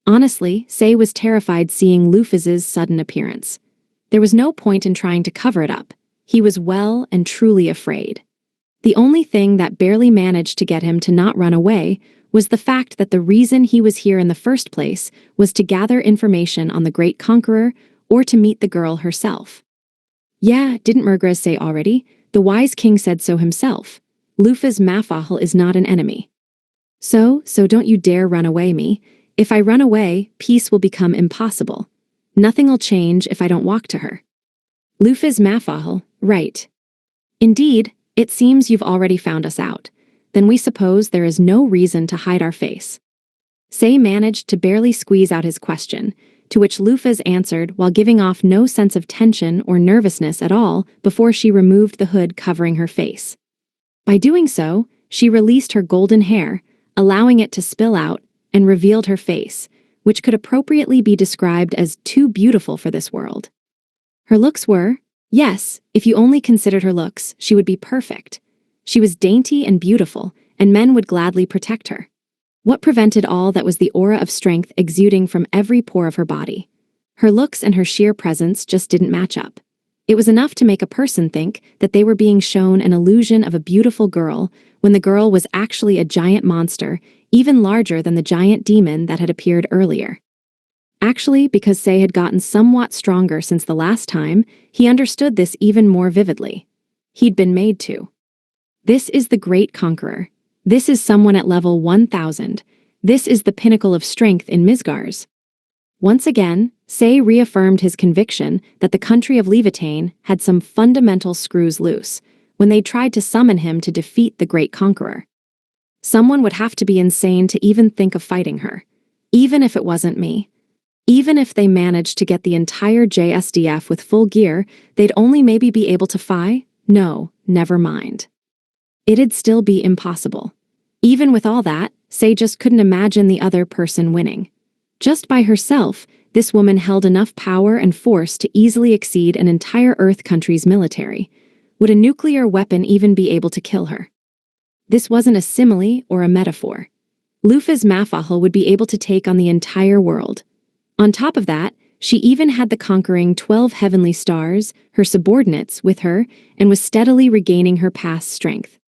Honestly, Say was terrified seeing Lufaz's sudden appearance. There was no point in trying to cover it up. He was well and truly afraid. The only thing that barely managed to get him to not run away was the fact that the reason he was here in the first place was to gather information on the great conqueror or to meet the girl herself. Yeah, didn't Mergres say already? The wise king said so himself. Lufa's Mafahel is not an enemy. So don't you dare run away me. If I run away, peace will become impossible. Nothing'll change if I don't walk to her. Lufa's Mafahel, right. Indeed, it seems you've already found us out. Then we suppose there is no reason to hide our face. Say managed to barely squeeze out his question, to which Lufaz answered while giving off no sense of tension or nervousness at all before she removed the hood covering her face. By doing so, she released her golden hair, allowing it to spill out, and revealed her face, which could appropriately be described as too beautiful for this world. Her looks were, yes, if you only considered her looks, she would be perfect. She was dainty and beautiful, and men would gladly protect her. What prevented all that was the aura of strength exuding from every pore of her body. Her looks and her sheer presence just didn't match up. It was enough to make a person think that they were being shown an illusion of a beautiful girl when the girl was actually a giant monster, even larger than the giant demon that had appeared earlier. Actually, because Say had gotten somewhat stronger since the last time, he understood this even more vividly. He'd been made to. This is the great conqueror. This is someone at level 1000. This is the pinnacle of strength in Midgars. Once again, Say reaffirmed his conviction that the country of Levitane had some fundamental screws loose when they tried to summon him to defeat the great conqueror. Someone would have to be insane to even think of fighting her, even if it wasn't me. Even if they managed to get the entire JSDF with full gear, they'd only maybe be able to fight? No, never mind. It'd still be impossible. Even with all that, Say just couldn't imagine the other person winning. Just by herself, this woman held enough power and force to easily exceed an entire Earth country's military. Would a nuclear weapon even be able to kill her? This wasn't a simile or a metaphor. Lufa's Mafahel would be able to take on the entire world. On top of that, she even had the conquering 12 heavenly stars, her subordinates, with her, and was steadily regaining her past strength.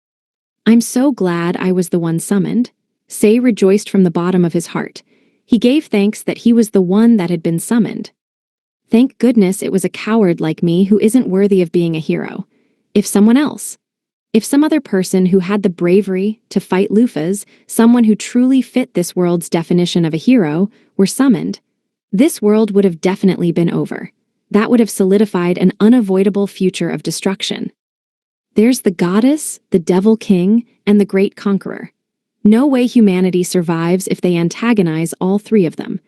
I'm so glad I was the one summoned. Say rejoiced from the bottom of his heart. He gave thanks that he was the one that had been summoned. Thank goodness it was a coward like me who isn't worthy of being a hero. If someone else. If some other person who had the bravery to fight Lufaz, someone who truly fit this world's definition of a hero, were summoned, this world would have definitely been over. That would have solidified an unavoidable future of destruction. There's the goddess, the devil king, and the great conqueror. No way humanity survives if they antagonize all three of them.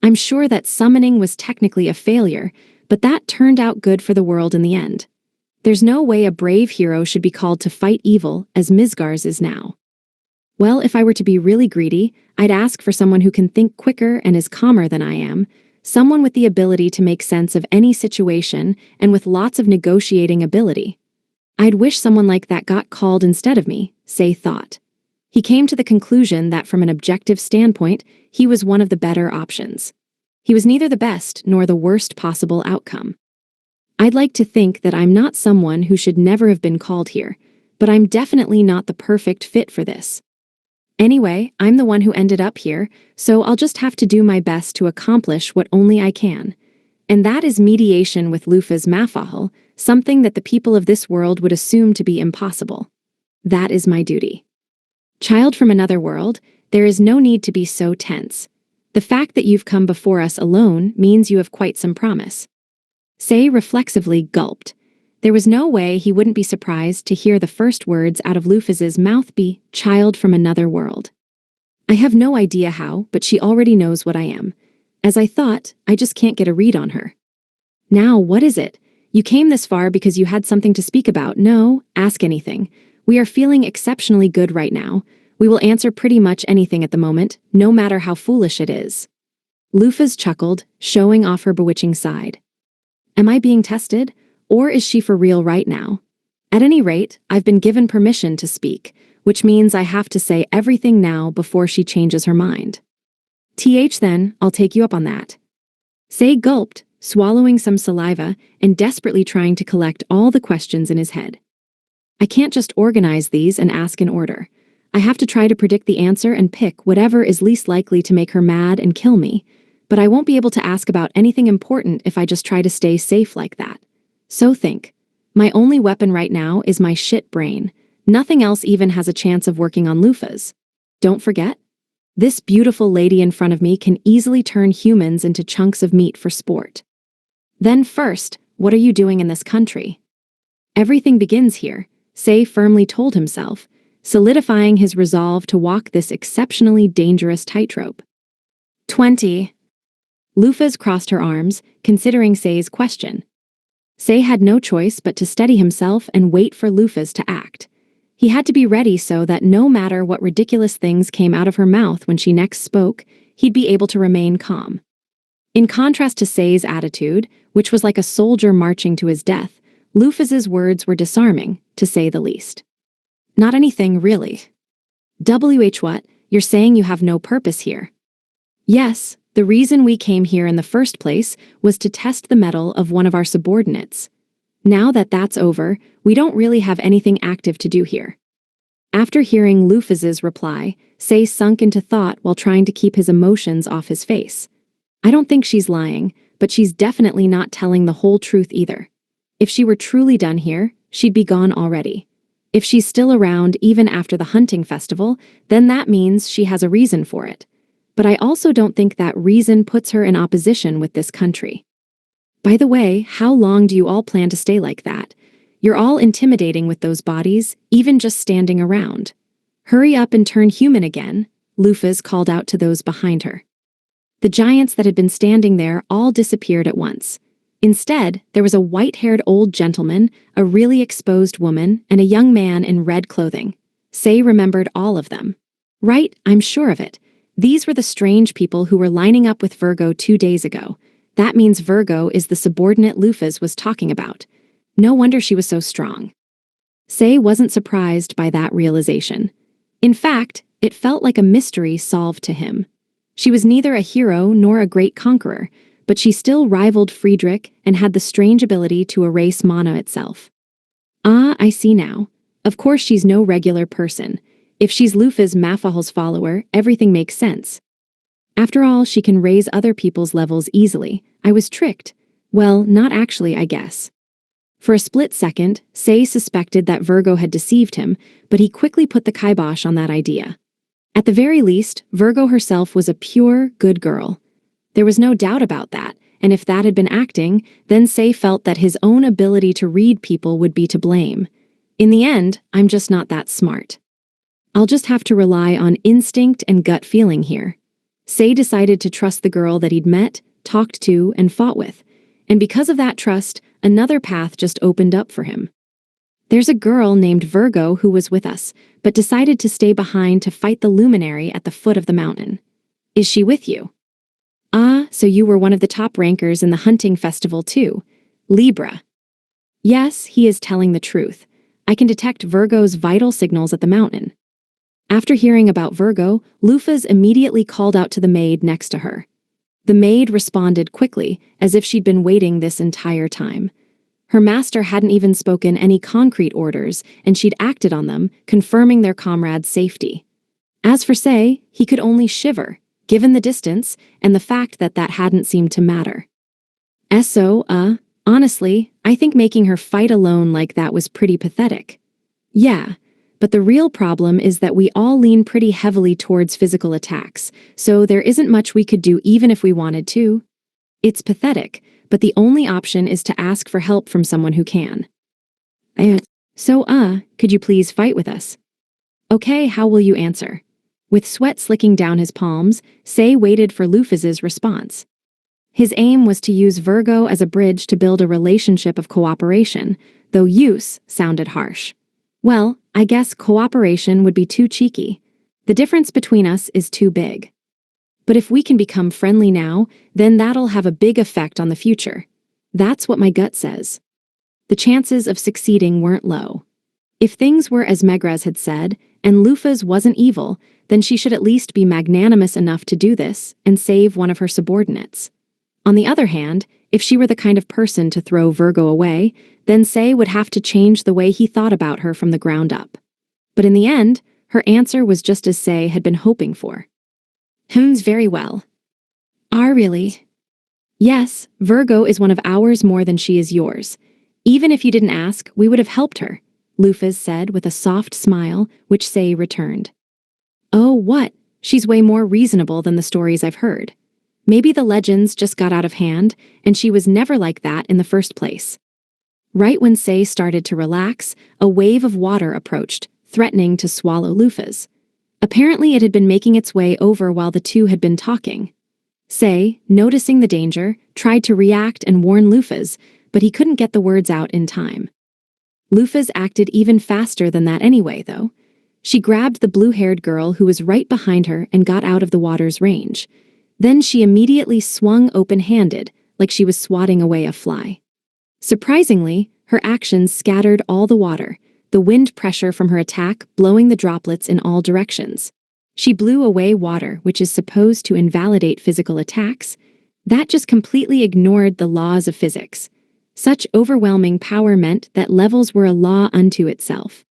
I'm sure that summoning was technically a failure, but that turned out good for the world in the end. There's no way a brave hero should be called to fight evil as Misgar's is now. Well, if I were to be really greedy, I'd ask for someone who can think quicker and is calmer than I am, someone with the ability to make sense of any situation and with lots of negotiating ability. I'd wish someone like that got called instead of me, Say thought. He came to the conclusion that from an objective standpoint, he was one of the better options. He was neither the best nor the worst possible outcome. I'd like to think that I'm not someone who should never have been called here, but I'm definitely not the perfect fit for this. Anyway, I'm the one who ended up here, so I'll just have to do my best to accomplish what only I can. And that is mediation with Lufa's Mafahal, something that the people of this world would assume to be impossible. That is my duty. Child from another world, there is no need to be so tense. The fact that you've come before us alone means you have quite some promise. Say reflexively gulped. There was no way he wouldn't be surprised to hear the first words out of Lufaz's mouth be, child from another world. I have no idea how, but she already knows what I am. As I thought, I just can't get a read on her. Now, what is it? You came this far because you had something to speak about. No, ask anything. We are feeling exceptionally good right now. We will answer pretty much anything at the moment, no matter how foolish it is. Lufaz chuckled, showing off her bewitching side. Am I being tested? Or is she for real right now? At any rate, I've been given permission to speak, which means I have to say everything now before she changes her mind. Then, I'll take you up on that. Say gulped, swallowing some saliva and desperately trying to collect all the questions in his head. I can't just organize these and ask in order. I have to try to predict the answer and pick whatever is least likely to make her mad and kill me, but I won't be able to ask about anything important if I just try to stay safe like that. So think. My only weapon right now is my shit brain. Nothing else even has a chance of working on Lufaz. Don't forget? This beautiful lady in front of me can easily turn humans into chunks of meat for sport. Then first, what are you doing in this country? Everything begins here, Say firmly told himself, solidifying his resolve to walk this exceptionally dangerous tightrope. 20. Lufaz crossed her arms, considering Say's question. Say had no choice but to steady himself and wait for Lufaz to act. He had to be ready so that no matter what ridiculous things came out of her mouth when she next spoke, he'd be able to remain calm. In contrast to Say's attitude, which was like a soldier marching to his death, Lufaz's words were disarming, to say the least. Not anything, really. What? You're saying you have no purpose here? Yes, the reason we came here in the first place was to test the mettle of one of our subordinates. Now that that's over, we don't really have anything active to do here. After hearing Lufaz's reply, Say sunk into thought while trying to keep his emotions off his face. I don't think she's lying, but she's definitely not telling the whole truth either. If she were truly done here, she'd be gone already. If she's still around even after the hunting festival, then that means she has a reason for it. But I also don't think that reason puts her in opposition with this country. By the way, how long do you all plan to stay like that? You're all intimidating with those bodies, even just standing around. Hurry up and turn human again, Lufaz called out to those behind her. The giants that had been standing there all disappeared at once. Instead, there was a white-haired old gentleman, a really exposed woman, and a young man in red clothing. Say remembered all of them. Right, I'm sure of it. These were the strange people who were lining up with Virgo 2 days ago. That means Virgo is the subordinate Lufaz was talking about. No wonder she was so strong. Say wasn't surprised by that realization. In fact, it felt like a mystery solved to him. She was neither a hero nor a great conqueror, but she still rivaled Friedrich and had the strange ability to erase mana itself. Ah, I see now. Of course she's no regular person. If she's Lufaz Mafahal's follower, everything makes sense. After all, she can raise other people's levels easily. I was tricked. Well, not actually, I guess. For a split second, Say suspected that Virgo had deceived him, but he quickly put the kibosh on that idea. At the very least, Virgo herself was a pure, good girl. There was no doubt about that, and if that had been acting, then Say felt that his own ability to read people would be to blame. In the end, I'm just not that smart. I'll just have to rely on instinct and gut feeling here. Say decided to trust the girl that he'd met, talked to, and fought with, And because of that trust, another path just opened up for him. There's a girl named Virgo who was with us, but decided to stay behind to fight the luminary at the foot of the mountain. Is she with you? Ah, so you were one of the top rankers in the hunting festival too. Libra. Yes, he is telling the truth. I can detect Virgo's vital signals at the mountain. After hearing about Virgo, Lufas immediately called out to the maid next to her. The maid responded quickly, as if she'd been waiting this entire time. Her master hadn't even spoken any concrete orders, and she'd acted on them, confirming their comrade's safety. As for Say, he could only shiver, given the distance and the fact that that hadn't seemed to matter. Honestly, I think making her fight alone like that was pretty pathetic. Yeah, but the real problem is that we all lean pretty heavily towards physical attacks, so there isn't much we could do even if we wanted to. It's pathetic, but the only option is to ask for help from someone who can. Could you please fight with us? Okay, how will you answer? With sweat slicking down his palms, Say waited for Lufas's response. His aim was to use Virgo as a bridge to build a relationship of cooperation, though use sounded harsh. Well, I guess cooperation would be too cheeky. The difference between us is too big. But if we can become friendly now, then that'll have a big effect on the future. That's what my gut says. The chances of succeeding weren't low. If things were as Megrez had said, and Lufas wasn't evil, then she should at least be magnanimous enough to do this and save one of her subordinates. On the other hand, if she were the kind of person to throw Virgo away, then Say would have to change the way he thought about her from the ground up. But in the end, her answer was just as Say had been hoping for. Very well. Really? Yes, Virgo is one of ours more than she is yours. Even if you didn't ask, we would have helped her, Lufas said with a soft smile, which Say returned. Oh, what? She's way more reasonable than the stories I've heard. Maybe the legends just got out of hand, and she was never like that in the first place. Right when Say started to relax, a wave of water approached, threatening to swallow Lufas. Apparently it had been making its way over while the two had been talking. Say, noticing the danger, tried to react and warn Lufas, but he couldn't get the words out in time. Lufas acted even faster than that anyway, though. She grabbed the blue-haired girl who was right behind her and got out of the water's range. Then she immediately swung open-handed, like she was swatting away a fly. Surprisingly, her actions scattered all the water, the wind pressure from her attack blowing the droplets in all directions. She blew away water, which is supposed to invalidate physical attacks. That just completely ignored the laws of physics. Such overwhelming power meant that levels were a law unto itself.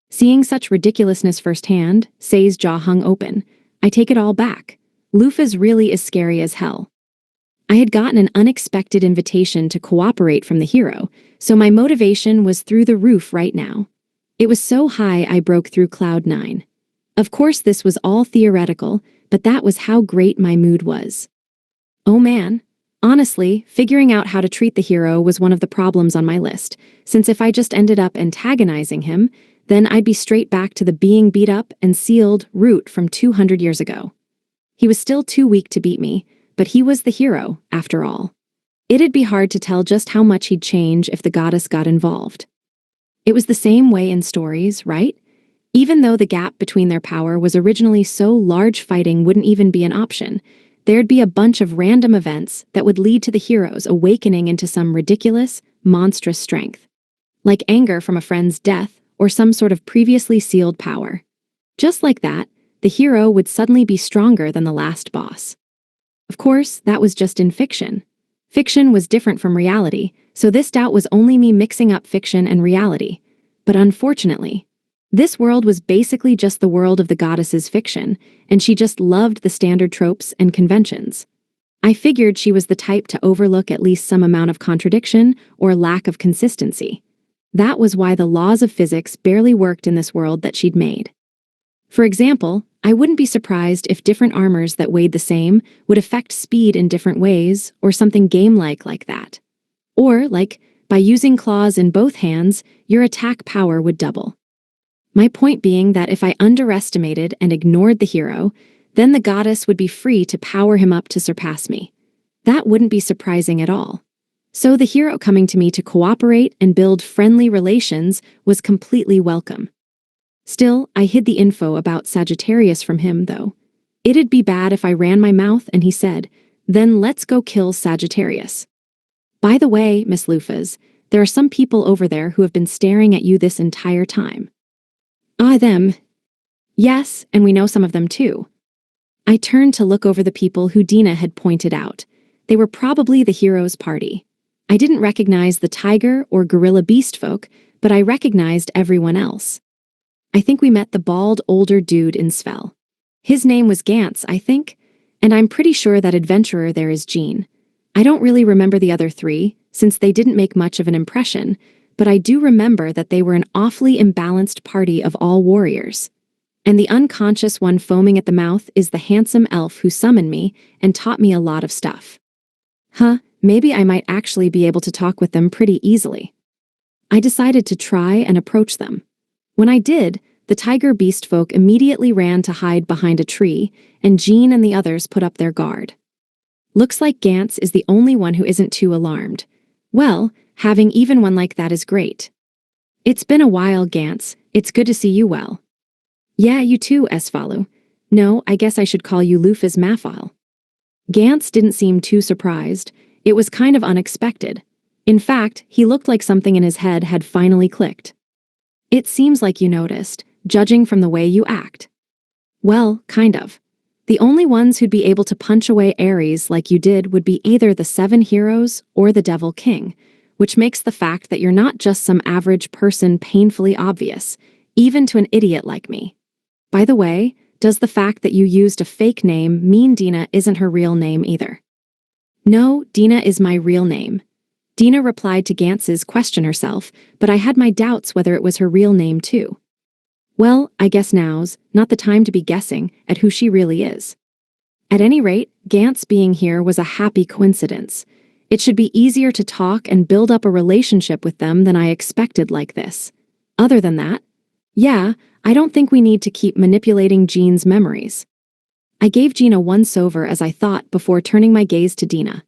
Seeing such ridiculousness firsthand, Say's jaw hung open. I take it all back. Lufas really is scary as hell. I had gotten an unexpected invitation to cooperate from the hero, so my motivation was through the roof right now. It was so high I broke through Cloud 9. Of course this was all theoretical, but that was how great my mood was. Oh man. Honestly, figuring out how to treat the hero was one of the problems on my list, since if I just ended up antagonizing him, then I'd be straight back to the being beat up and sealed route from 200 years ago. He was still too weak to beat me, but he was the hero, after all. It'd be hard to tell just how much he'd change if the goddess got involved. It was the same way in stories, right? Even though the gap between their power was originally so large, fighting wouldn't even be an option. There'd be a bunch of random events that would lead to the heroes awakening into some ridiculous, monstrous strength. Like anger from a friend's death or some sort of previously sealed power. Just like that, the hero would suddenly be stronger than the last boss. Of course, that was just in fiction. Fiction was different from reality, so this doubt was only me mixing up fiction and reality. But unfortunately, this world was basically just the world of the goddess's fiction, and she just loved the standard tropes and conventions. I figured she was the type to overlook at least some amount of contradiction or lack of consistency. That was why the laws of physics barely worked in this world that she'd made. For example, I wouldn't be surprised if different armors that weighed the same would affect speed in different ways or something game-like like that. Or, like, by using claws in both hands, your attack power would double. My point being that if I underestimated and ignored the hero, then the goddess would be free to power him up to surpass me. That wouldn't be surprising at all. So the hero coming to me to cooperate and build friendly relations was completely welcome. Still, I hid the info about Sagittarius from him, though. It'd be bad if I ran my mouth and he said, "Then let's go kill Sagittarius." By the way, Miss Lufas, there are some people over there who have been staring at you this entire time. Ah, them. Yes, and we know some of them too. I turned to look over the people who Dina had pointed out. They were probably the hero's party. I didn't recognize the tiger or gorilla beast folk, but I recognized everyone else. I think we met the bald, older dude in Svel. His name was Gantz, I think, and I'm pretty sure that adventurer there is Jean. I don't really remember the other three, since they didn't make much of an impression, but I do remember that they were an awfully imbalanced party of all warriors. And the unconscious one foaming at the mouth is the handsome elf who summoned me and taught me a lot of stuff. Maybe I might actually be able to talk with them pretty easily. I decided to try and approach them. When I did, the tiger beast folk immediately ran to hide behind a tree, and Jean and the others put up their guard. Looks like Gantz is the only one who isn't too alarmed. Well, having even one like that is great. It's been a while, Gantz. It's good to see you well. Yeah, you too, Esfalu. No, I guess I should call you Lufas Mafal. Gantz didn't seem too surprised. It was kind of unexpected. In fact, he looked like something in his head had finally clicked. It seems like you noticed, judging from the way you act. Well, kind of. The only ones who'd be able to punch away Ares like you did would be either the 7 heroes or the Devil King, which makes the fact that you're not just some average person painfully obvious, even to an idiot like me. By the way, does the fact that you used a fake name mean Dina isn't her real name either? No, Dina is my real name. Dina replied to Gantz's question herself, but I had my doubts whether it was her real name too. Well, I guess now's not the time to be guessing at who she really is. At any rate, Gantz being here was a happy coincidence. It should be easier to talk and build up a relationship with them than I expected like this. Other than that, yeah, I don't think we need to keep manipulating Jean's memories. I gave Jean a once-over as I thought before turning my gaze to Dina.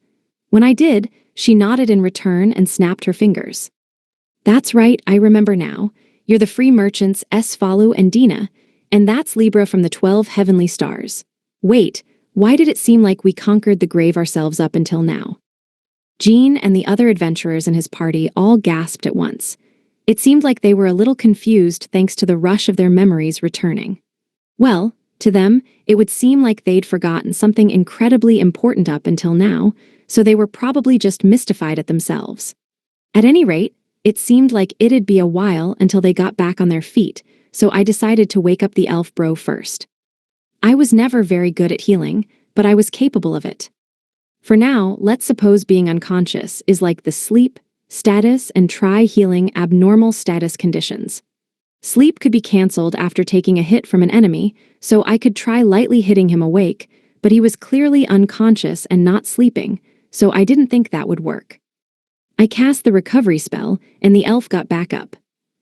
When I did, she nodded in return and snapped her fingers. That's right, I remember now. You're the free merchants Esfalu and Dina, and that's Libra from the 12 heavenly stars. Wait, why did it seem like we conquered the grave ourselves up until now? Jean and the other adventurers in his party all gasped at once. It seemed like they were a little confused thanks to the rush of their memories returning. Well, to them, it would seem like they'd forgotten something incredibly important up until now, so they were probably just mystified at themselves. At any rate, it seemed like it'd be a while until they got back on their feet, so I decided to wake up the elf bro first. I was never very good at healing, but I was capable of it. For now, let's suppose being unconscious is like the sleep, status, and try healing abnormal status conditions. Sleep could be cancelled after taking a hit from an enemy, so I could try lightly hitting him awake, but he was clearly unconscious and not sleeping, so I didn't think that would work. I cast the recovery spell, and the elf got back up.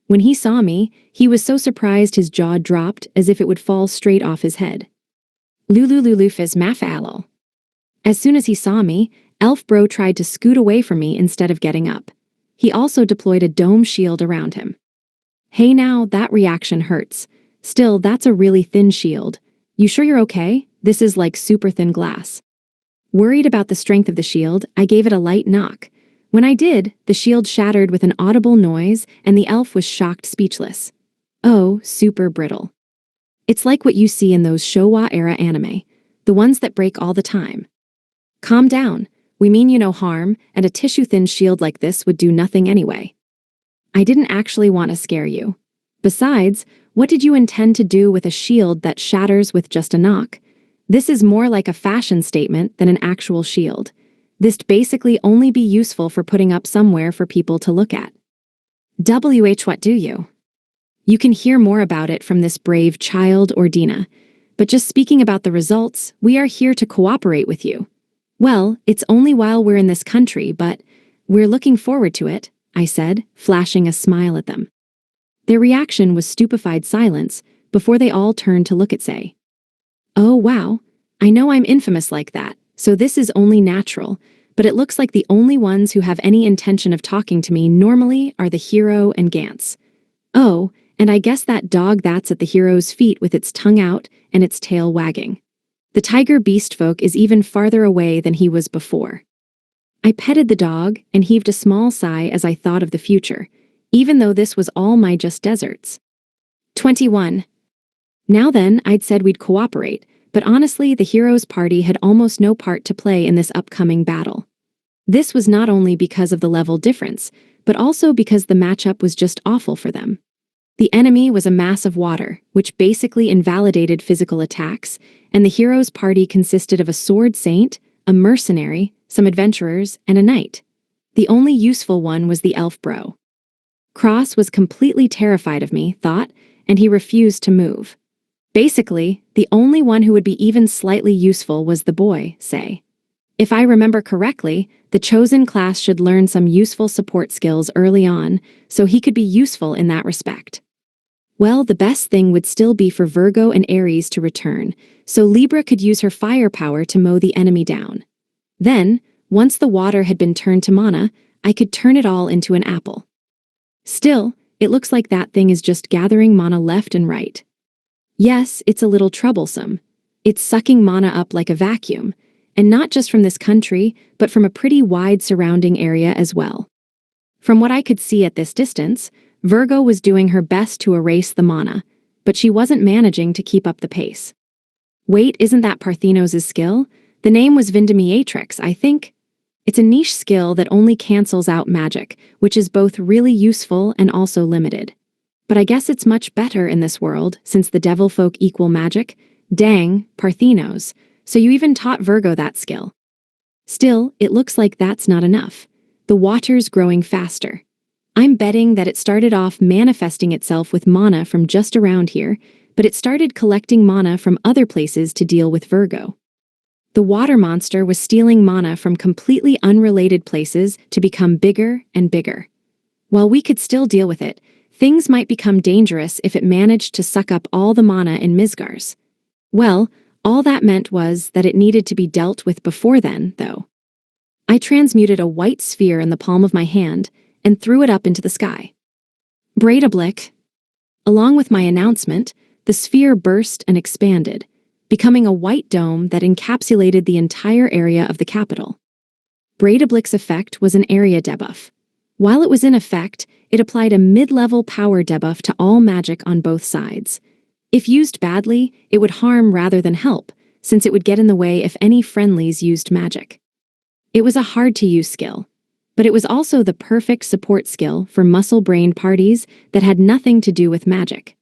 When he saw me, he was so surprised his jaw dropped as if it would fall straight off his head. Lulululufas mafalal. As soon as he saw me, Elf Bro tried to scoot away from me instead of getting up. He also deployed a dome shield around him. Hey now, that reaction hurts. Still, that's a really thin shield. You sure you're okay? This is like super thin glass. Worried about the strength of the shield, I gave it a light knock. When I did, the shield shattered with an audible noise and the elf was shocked speechless. Oh, super brittle. It's like what you see in those Showa-era anime, the ones that break all the time. Calm down. We mean you no harm, and a tissue-thin shield like this would do nothing anyway. I didn't actually want to scare you. Besides, what did you intend to do with a shield that shatters with just a knock? This is more like a fashion statement than an actual shield. This'd basically only be useful for putting up somewhere for people to look at. What do you? You can hear more about it from this brave child or Dina, but just speaking about the results, we are here to cooperate with you. Well, it's only while we're in this country, but we're looking forward to it, I said, flashing a smile at them. Their reaction was stupefied silence before they all turned to look at Say. Oh wow, I know I'm infamous like that, so this is only natural, but it looks like the only ones who have any intention of talking to me normally are the hero and Gantz. Oh, and I guess that dog that's at the hero's feet with its tongue out and its tail wagging. The tiger beast folk is even farther away than he was before. I petted the dog and heaved a small sigh as I thought of the future, even though this was all my just deserts. 21. Now then, I'd said we'd cooperate, but honestly, the hero's party had almost no part to play in this upcoming battle. This was not only because of the level difference, but also because the matchup was just awful for them. The enemy was a mass of water, which basically invalidated physical attacks, and the hero's party consisted of a sword saint, a mercenary, some adventurers, and a knight. The only useful one was the elf bro. Cross was completely terrified of me, thought, and he refused to move. Basically, the only one who would be even slightly useful was the boy, say. If I remember correctly, the chosen class should learn some useful support skills early on, so he could be useful in that respect. Well, the best thing would still be for Virgo and Aries to return, so Libra could use her firepower to mow the enemy down. Then, once the water had been turned to mana, I could turn it all into an apple. Still, it looks like that thing is just gathering mana left and right. Yes, it's a little troublesome. It's sucking mana up like a vacuum, and not just from this country, but from a pretty wide surrounding area as well. From what I could see at this distance, Virgo was doing her best to erase the mana, but she wasn't managing to keep up the pace. Wait, isn't that Parthenos' skill? The name was Vindemiatrix, I think. It's a niche skill that only cancels out magic, which is both really useful and also limited. But I guess it's much better in this world, since the devil folk equal magic. Dang, Parthenos. So you even taught Virgo that skill. Still, it looks like that's not enough. The water's growing faster. I'm betting that it started off manifesting itself with mana from just around here, but it started collecting mana from other places to deal with Virgo. The water monster was stealing mana from completely unrelated places to become bigger and bigger. While we could still deal with it, things might become dangerous if it managed to suck up all the mana in Mizgar's. Well, all that meant was that it needed to be dealt with before then, though. I transmuted a white sphere in the palm of my hand and threw it up into the sky. Breidablik. Along with my announcement, the sphere burst and expanded, becoming a white dome that encapsulated the entire area of the capital. Breidablik's effect was an area debuff. While it was in effect, it applied a mid-level power debuff to all magic on both sides. If used badly, it would harm rather than help, since it would get in the way if any friendlies used magic. It was a hard-to-use skill, but it was also the perfect support skill for muscle-brained parties that had nothing to do with magic.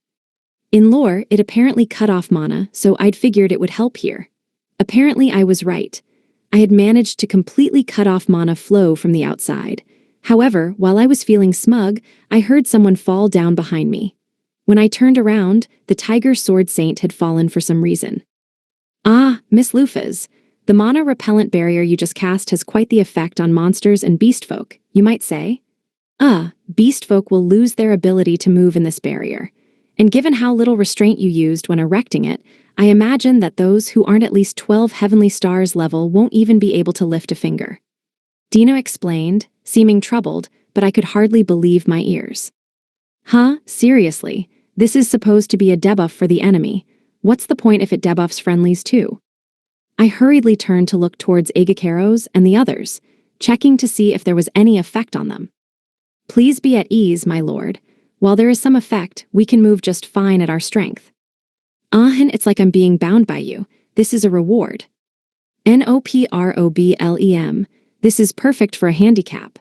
In lore, it apparently cut off mana, so I'd figured it would help here. Apparently, I was right. I had managed to completely cut off mana flow from the outside. However, while I was feeling smug, I heard someone fall down behind me. When I turned around, the Tiger Sword Saint had fallen for some reason. Ah, Miss Lufas. The mana repellent barrier you just cast has quite the effect on monsters and beast folk, you might say. Beast folk will lose their ability to move in this barrier. And given how little restraint you used when erecting it, I imagine that those who aren't at least 12 Heavenly Stars level won't even be able to lift a finger. Dino explained, seeming troubled, but I could hardly believe my ears. Huh, seriously? This is supposed to be a debuff for the enemy. What's the point if it debuffs friendlies too? I hurriedly turned to look towards Agakeros and the others, checking to see if there was any effect on them. Please be at ease, my lord. While there is some effect, we can move just fine at our strength. And it's like I'm being bound by you. This is a reward. Noproblem. This is perfect for a handicap.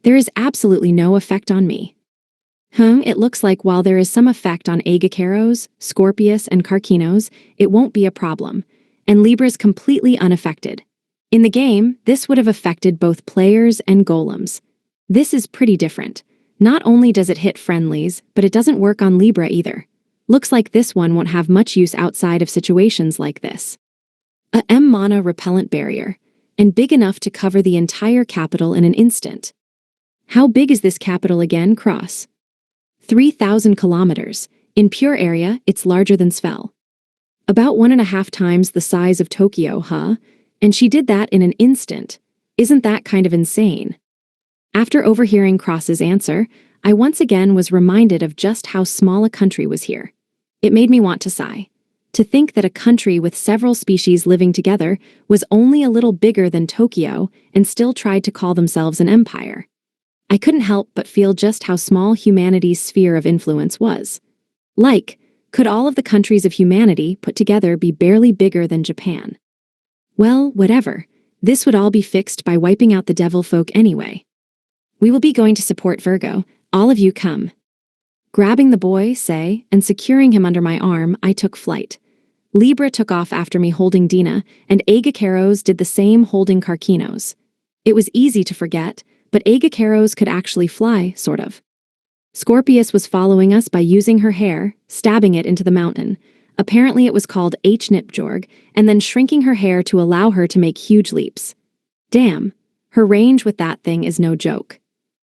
There is absolutely no effect on me. It looks like while there is some effect on Agakeros, Scorpius, and Karkinos, it won't be a problem, and Libra's completely unaffected. In the game, this would have affected both players and golems. This is pretty different. Not only does it hit friendlies, but it doesn't work on Libra either. Looks like this one won't have much use outside of situations like this. A M-mana repellent barrier, and big enough to cover the entire capital in an instant. How big is this capital again, Cross? 3,000 kilometers. In pure area, it's larger than Svel. About 1.5 times the size of Tokyo, huh? And she did that in an instant. Isn't that kind of insane? After overhearing Cross's answer, I once again was reminded of just how small a country was here. It made me want to sigh. To think that a country with several species living together was only a little bigger than Tokyo and still tried to call themselves an empire. I couldn't help but feel just how small humanity's sphere of influence was. Like, could all of the countries of humanity put together be barely bigger than Japan? Well, whatever. This would all be fixed by wiping out the devil folk anyway. We will be going to support Virgo. All of you come. Grabbing the boy, Sei, and securing him under my arm, I took flight. Libra took off after me holding Dina, and Agacaros did the same holding Carquinos. It was easy to forget, but Agacaros could actually fly, sort of. Scorpius was following us by using her hair, stabbing it into the mountain. Apparently it was called H-Nipjorg, and then shrinking her hair to allow her to make huge leaps. Damn, her range with that thing is no joke.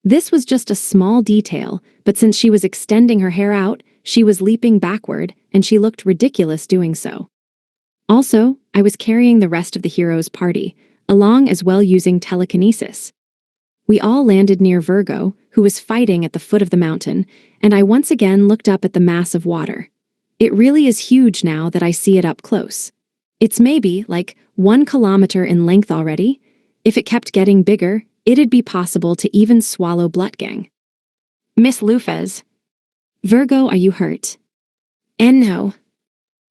This was just a small detail, but since she was extending her hair out, she was leaping backward, and she looked ridiculous doing so. Also, I was carrying the rest of the heroes' party, along as well using telekinesis. We all landed near Virgo, who was fighting at the foot of the mountain, and I once again looked up at the mass of water. It really is huge now that I see it up close. It's maybe, like, 1 kilometer in length already. If it kept getting bigger, it'd be possible to even swallow Blutgang. Miss Lufez. Virgo, are you hurt? And no.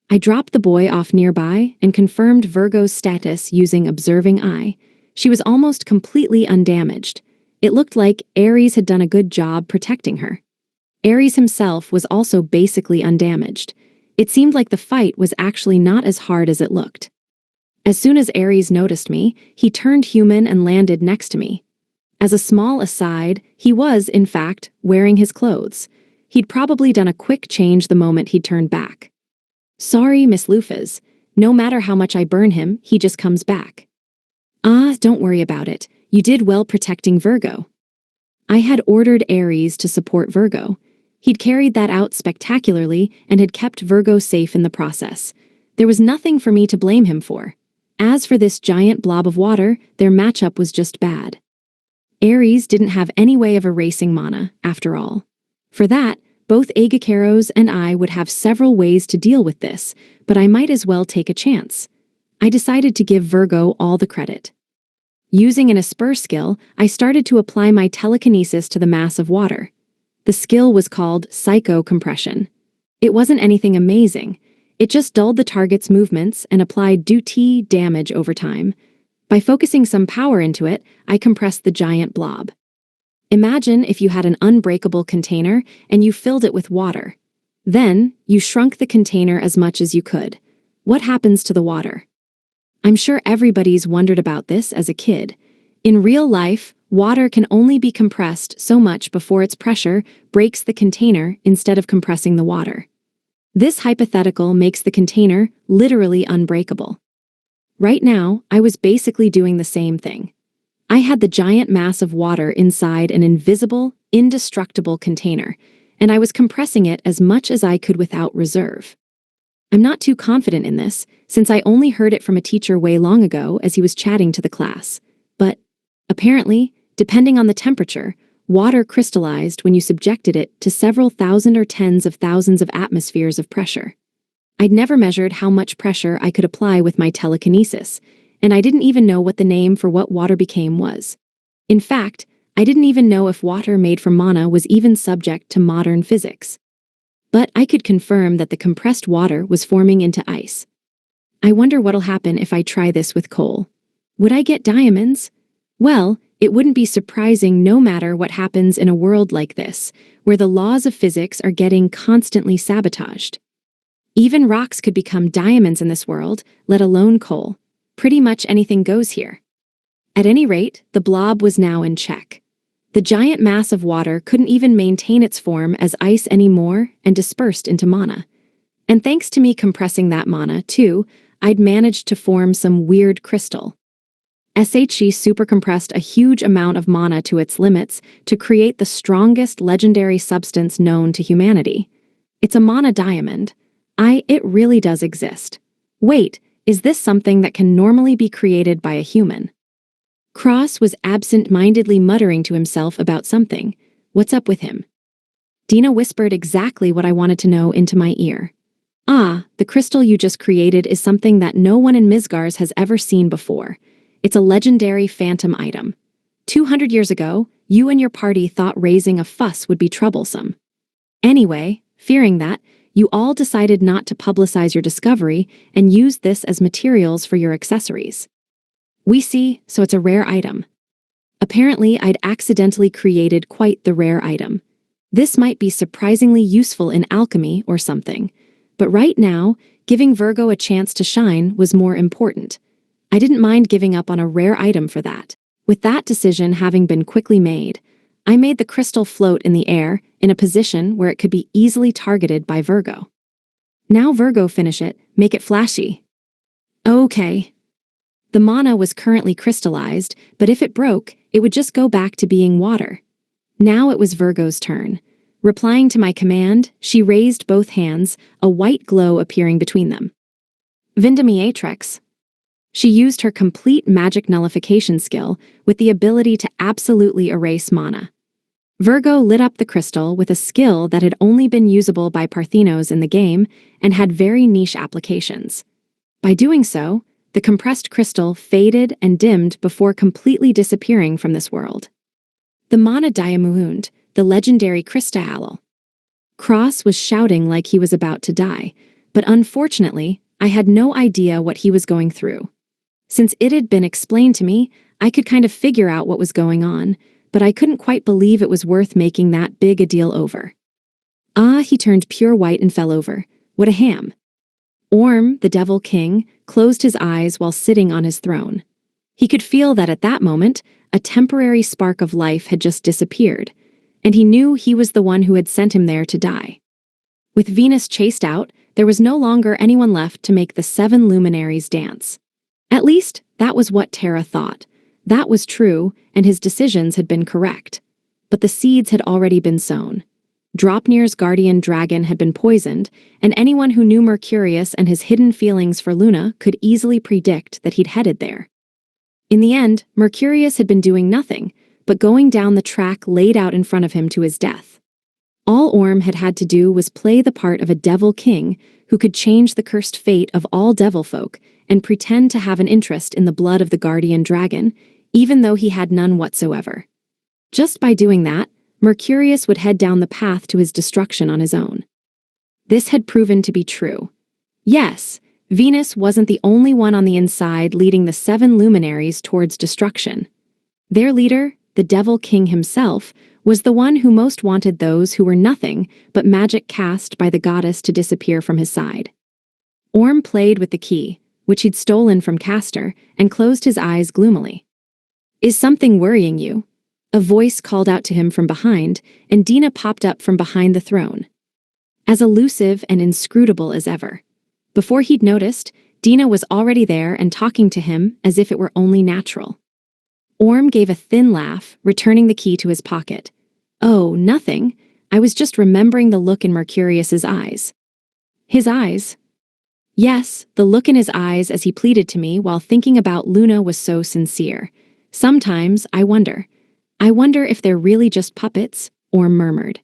I dropped the boy off nearby and confirmed Virgo's status using Observing Eye. She was almost completely undamaged. It looked like Ares had done a good job protecting her. Ares himself was also basically undamaged. It seemed like the fight was actually not as hard as it looked. As soon as Ares noticed me, he turned human and landed next to me. As a small aside, he was, in fact, wearing his clothes. He'd probably done a quick change the moment he'd turned back. Sorry, Miss Lufez. No matter how much I burn him, he just comes back. Ah, don't worry about it. You did well protecting Virgo. I had ordered Ares to support Virgo. He'd carried that out spectacularly and had kept Virgo safe in the process. There was nothing for me to blame him for. As for this giant blob of water, their matchup was just bad. Ares didn't have any way of erasing mana, after all. For that, both Agacaros and I would have several ways to deal with this, but I might as well take a chance. I decided to give Virgo all the credit. Using an Asper skill, I started to apply my telekinesis to the mass of water. The skill was called Psycho-Compression. It wasn't anything amazing. It just dulled the target's movements and applied duty damage over time. By focusing some power into it, I compressed the giant blob. Imagine if you had an unbreakable container and you filled it with water. Then, you shrunk the container as much as you could. What happens to the water? I'm sure everybody's wondered about this as a kid. In real life, water can only be compressed so much before its pressure breaks the container instead of compressing the water. This hypothetical makes the container literally unbreakable. Right now, I was basically doing the same thing. I had the giant mass of water inside an invisible, indestructible container, and I was compressing it as much as I could without reserve. I'm not too confident in this, since I only heard it from a teacher way long ago as he was chatting to the class. But, apparently, depending on the temperature, water crystallized when you subjected it to several thousand or tens of thousands of atmospheres of pressure. I'd never measured how much pressure I could apply with my telekinesis, and I didn't even know what the name for what water became was. In fact, I didn't even know if water made from mana was even subject to modern physics. But I could confirm that the compressed water was forming into ice. I wonder what'll happen if I try this with coal. Would I get diamonds? Well, it wouldn't be surprising no matter what happens in a world like this, where the laws of physics are getting constantly sabotaged. Even rocks could become diamonds in this world, let alone coal. Pretty much anything goes here. At any rate, the blob was now in check. The giant mass of water couldn't even maintain its form as ice anymore and dispersed into mana. And thanks to me compressing that mana, too, I'd managed to form some weird crystal. SHE supercompressed a huge amount of mana to its limits to create the strongest legendary substance known to humanity. It's a mana diamond. It really does exist. Wait, is this something that can normally be created by a human? Cross was absent-mindedly muttering to himself about something. What's up with him? Dina whispered exactly what I wanted to know into my ear. Ah, the crystal you just created is something that no one in Misgars has ever seen before. It's a legendary phantom item. 200 years ago, you and your party thought raising a fuss would be troublesome. Anyway, fearing that, you all decided not to publicize your discovery and used this as materials for your accessories. We see, so it's a rare item. Apparently, I'd accidentally created quite the rare item. This might be surprisingly useful in alchemy or something. But right now, giving Virgo a chance to shine was more important. I didn't mind giving up on a rare item for that. With that decision having been quickly made, I made the crystal float in the air in a position where it could be easily targeted by Virgo. Now Virgo, finish it, make it flashy. Okay. The mana was currently crystallized, but if it broke, it would just go back to being water. Now it was Virgo's turn. Replying to my command, she raised both hands, a white glow appearing between them. Vindemiatrix. She used her complete magic nullification skill with the ability to absolutely erase mana. Virgo lit up the crystal with a skill that had only been usable by Parthenos in the game and had very niche applications. By doing so, the compressed crystal faded and dimmed before completely disappearing from this world. The Mana Diamuhund, the legendary Crystal. Cross was shouting like he was about to die, but unfortunately, I had no idea what he was going through. Since it had been explained to me, I could kind of figure out what was going on, but I couldn't quite believe it was worth making that big a deal over. Ah, he turned pure white and fell over. What a ham. Orm, the Devil King, closed his eyes while sitting on his throne. He could feel that at that moment, a temporary spark of life had just disappeared, and he knew he was the one who had sent him there to die. With Venus chased out, there was no longer anyone left to make the 7 luminaries dance. At least, that was what Terra thought. That was true, and his decisions had been correct. But the seeds had already been sown. Draupnir's guardian dragon had been poisoned, and anyone who knew Mercurius and his hidden feelings for Luna could easily predict that he'd headed there. In the end, Mercurius had been doing nothing, but going down the track laid out in front of him to his death. All Orm had to do was play the part of a devil king who could change the cursed fate of all devil folk and pretend to have an interest in the blood of the guardian dragon, even though he had none whatsoever. Just by doing that, Mercurius would head down the path to his destruction on his own. This had proven to be true. Yes, Venus wasn't the only one on the inside leading the 7 luminaries towards destruction. Their leader, the Devil King himself, was the one who most wanted those who were nothing but magic cast by the goddess to disappear from his side. Orm played with the key, which he'd stolen from Castor, and closed his eyes gloomily. Is something worrying you? A voice called out to him from behind, and Dina popped up from behind the throne. As elusive and inscrutable as ever. Before he'd noticed, Dina was already there and talking to him as if it were only natural. Orm gave a thin laugh, returning the key to his pocket. Oh, nothing. I was just remembering the look in Mercurius's eyes. His eyes? Yes, the look in his eyes as he pleaded to me while thinking about Luna was so sincere. Sometimes I wonder if they're really just puppets, Orm murmured.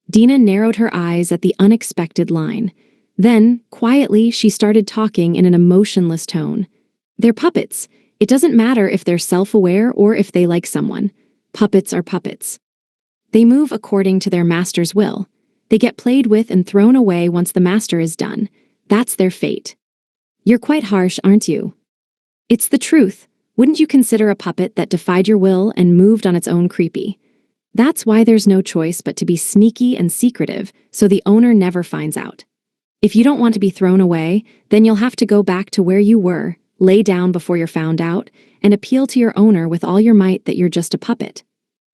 Dina narrowed her eyes at the unexpected line. Then, quietly, she started talking in an emotionless tone. They're puppets. It doesn't matter if they're self-aware or if they like someone. Puppets are puppets. They move according to their master's will. They get played with and thrown away once the master is done. That's their fate. You're quite harsh, aren't you? It's the truth. Wouldn't you consider a puppet that defied your will and moved on its own creepy? That's why there's no choice but to be sneaky and secretive so the owner never finds out. If you don't want to be thrown away, then you'll have to go back to where you were, lay down before you're found out, and appeal to your owner with all your might that you're just a puppet.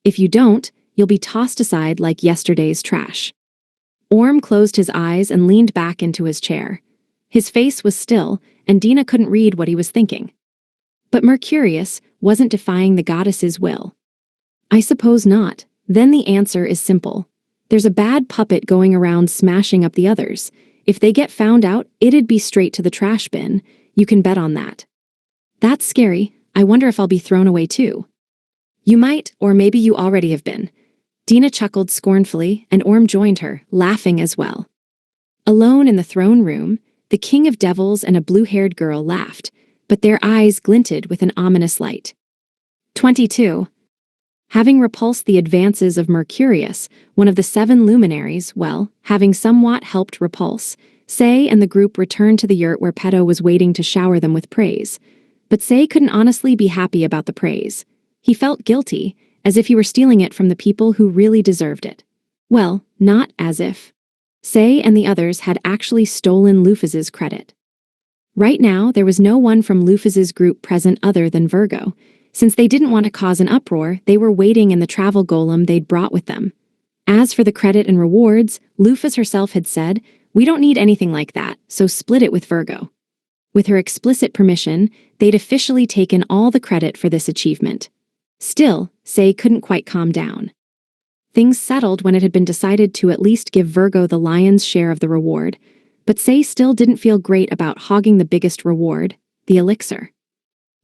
If you don't, you'll be tossed aside like yesterday's trash. Orm closed his eyes and leaned back into his chair. His face was still, and Dina couldn't read what he was thinking. But Mercurius wasn't defying the goddess's will. I suppose not. Then the answer is simple. There's a bad puppet going around smashing up the others. If they get found out, it'd be straight to the trash bin. You can bet on that. That's scary. I wonder if I'll be thrown away too. You might, or maybe you already have been. Dina chuckled scornfully, and Orm joined her, laughing as well. Alone in the throne room, the king of devils and a blue-haired girl laughed, but their eyes glinted with an ominous light. 22. Having repulsed the advances of Mercurius, one of the 7 luminaries, having somewhat helped repulse, Say and the group returned to the yurt where Peto was waiting to shower them with praise. But Say couldn't honestly be happy about the praise. He felt guilty, as if he were stealing it from the people who really deserved it. Well, not as if. Say and the others had actually stolen Lufus's credit. Right now, there was no one from Lufus's group present other than Virgo. Since they didn't want to cause an uproar, they were waiting in the travel golem they'd brought with them. As for the credit and rewards, Lufus herself had said, "We don't need anything like that, so split it with Virgo." With her explicit permission, they'd officially taken all the credit for this achievement. Still, Say couldn't quite calm down. Things settled when it had been decided to at least give Virgo the lion's share of the reward, but Say still didn't feel great about hogging the biggest reward, the elixir.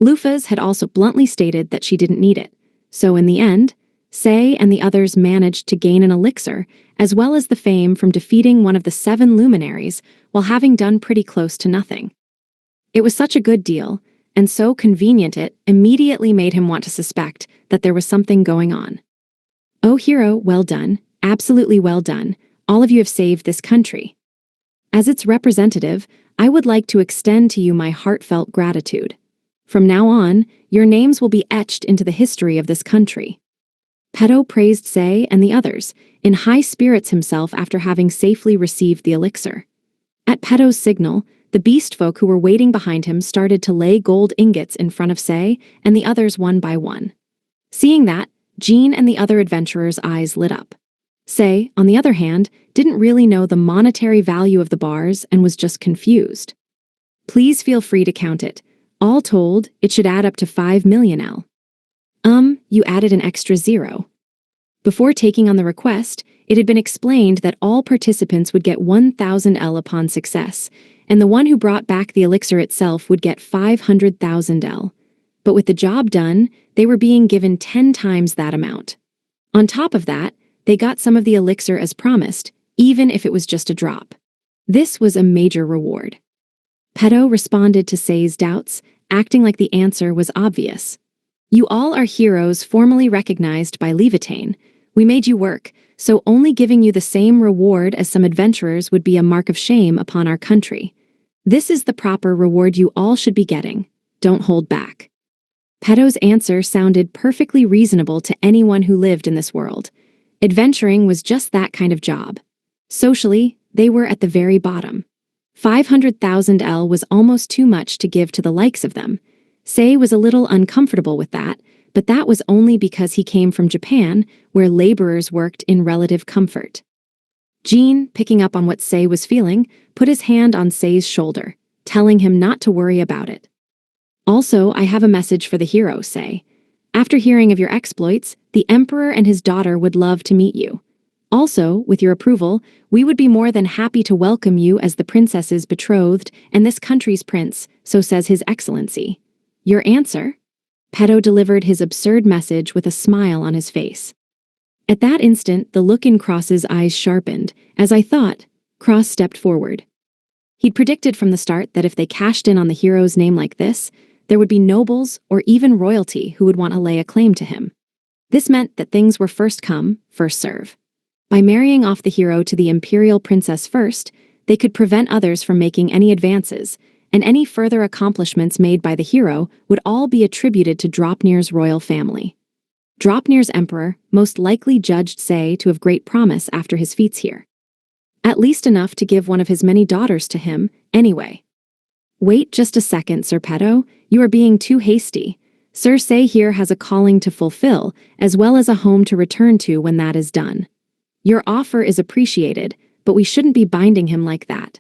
Lufus had also bluntly stated that she didn't need it, so in the end, Say and the others managed to gain an elixir, as well as the fame from defeating one of the 7 luminaries while having done pretty close to nothing. It was such a good deal, and so convenient it immediately made him want to suspect that there was something going on. "Oh hero, well done, absolutely well done, all of you have saved this country. As its representative, I would like to extend to you my heartfelt gratitude. From now on, your names will be etched into the history of this country." Peto praised Say and the others, in high spirits himself after having safely received the elixir. At Peto's signal, the beast folk who were waiting behind him started to lay gold ingots in front of Say and the others one by one. Seeing that, Jean and the other adventurers' eyes lit up. Say, on the other hand, didn't really know the monetary value of the bars and was just confused. "Please feel free to count it. All told, it should add up to 5 million L. You added an extra 0. Before taking on the request, it had been explained that all participants would get 1,000 L upon success, and the one who brought back the elixir itself would get 500,000 L. But with the job done, they were being given 10 times that amount. On top of that, they got some of the elixir as promised, even if it was just a drop. This was a major reward. Peto responded to Say's doubts, acting like the answer was obvious. "You all are heroes formally recognized by Levitane. We made you work, so only giving you the same reward as some adventurers would be a mark of shame upon our country. This is the proper reward you all should be getting. Don't hold back." Peto's answer sounded perfectly reasonable to anyone who lived in this world. Adventuring was just that kind of job. Socially, they were at the very bottom. 500,000 L was almost too much to give to the likes of them. Say was a little uncomfortable with that, but that was only because he came from Japan, where laborers worked in relative comfort. Jean, picking up on what Say was feeling, put his hand on Say's shoulder, telling him not to worry about it. "Also, I have a message for the hero, Say. After hearing of your exploits, the Emperor and his daughter would love to meet you. Also, with your approval, we would be more than happy to welcome you as the princess's betrothed and this country's prince, so says His Excellency. Your answer?" Peto delivered his absurd message with a smile on his face. At that instant, the look in Cross's eyes sharpened. As I thought, Cross stepped forward. He'd predicted from the start that if they cashed in on the hero's name like this, there would be nobles or even royalty who would want to lay a claim to him. This meant that things were first come, first serve. By marrying off the hero to the imperial princess first, they could prevent others from making any advances, and any further accomplishments made by the hero would all be attributed to Draupnir's royal family. Draupnir's emperor most likely judged Say to have great promise after his feats here. At least enough to give one of his many daughters to him, anyway. "Wait just a second, Sir Peto. You are being too hasty. Sir Say here has a calling to fulfill, as well as a home to return to when that is done. Your offer is appreciated, but we shouldn't be binding him like that."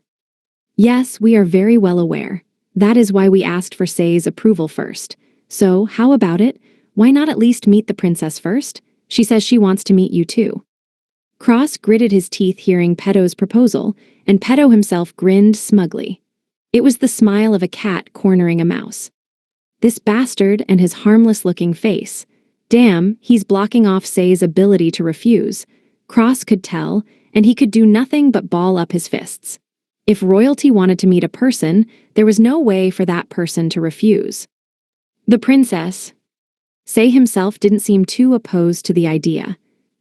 "Yes, we are very well aware. That is why we asked for Say's approval first. So, how about it? Why not at least meet the princess first? She says she wants to meet you too." Cross gritted his teeth hearing Peto's proposal, and Peto himself grinned smugly. It was the smile of a cat cornering a mouse. This bastard and his harmless-looking face. Damn, he's blocking off Say's ability to refuse. Cross could tell, and he could do nothing but ball up his fists. If royalty wanted to meet a person, there was no way for that person to refuse. The princess. Say himself didn't seem too opposed to the idea.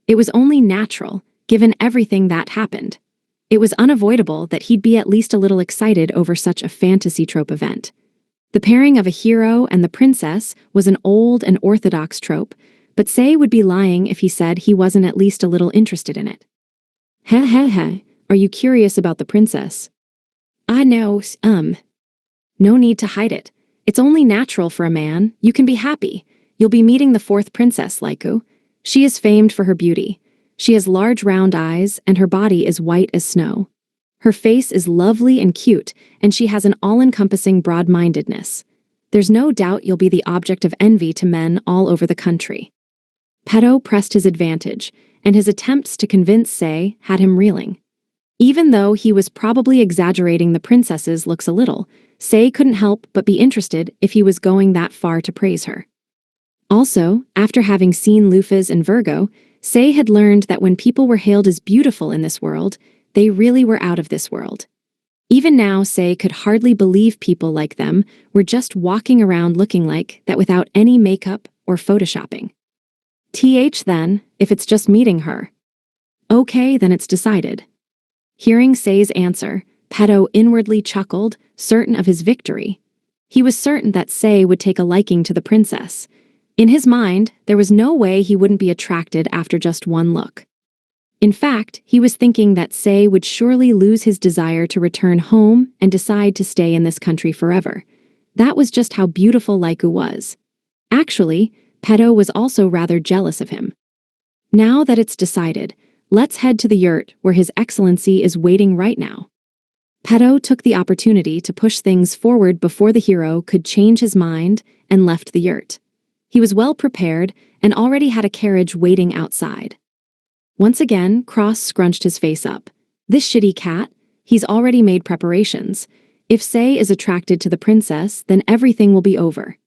It was only natural, given everything that happened. It was unavoidable that he'd be at least a little excited over such a fantasy trope event. The pairing of a hero and the princess was an old and orthodox trope, but Say would be lying if he said he wasn't at least a little interested in it. Heh heh heh, are you curious about the princess? I know, No need to hide it. It's only natural for a man. You can be happy. You'll be meeting the fourth princess, Laiku. She is famed for her beauty. She has large round eyes, and her body is white as snow. Her face is lovely and cute, and she has an all-encompassing broad-mindedness. There's no doubt you'll be the object of envy to men all over the country. Peto pressed his advantage, and his attempts to convince Say had him reeling. Even though he was probably exaggerating the princess's looks a little, Say couldn't help but be interested if he was going that far to praise her. Also, after having seen Lufas and Virgo, Say had learned that when people were hailed as beautiful in this world, they really were out of this world. Even now, Say could hardly believe people like them were just walking around looking like that without any makeup or photoshopping. Then, if it's just meeting her. Okay, then it's decided. Hearing Say's answer, Peto inwardly chuckled, certain of his victory. He was certain that Say would take a liking to the princess. In his mind, there was no way he wouldn't be attracted after just one look. In fact, he was thinking that Say would surely lose his desire to return home and decide to stay in this country forever. That was just how beautiful Laiku was. Actually, Peto was also rather jealous of him. Now that it's decided, let's head to the yurt where His Excellency is waiting right now. Peto took the opportunity to push things forward before the hero could change his mind and left the yurt. He was well prepared and already had a carriage waiting outside. Once again, Cross scrunched his face up. This shitty cat, he's already made preparations. If Say is attracted to the princess, then everything will be over.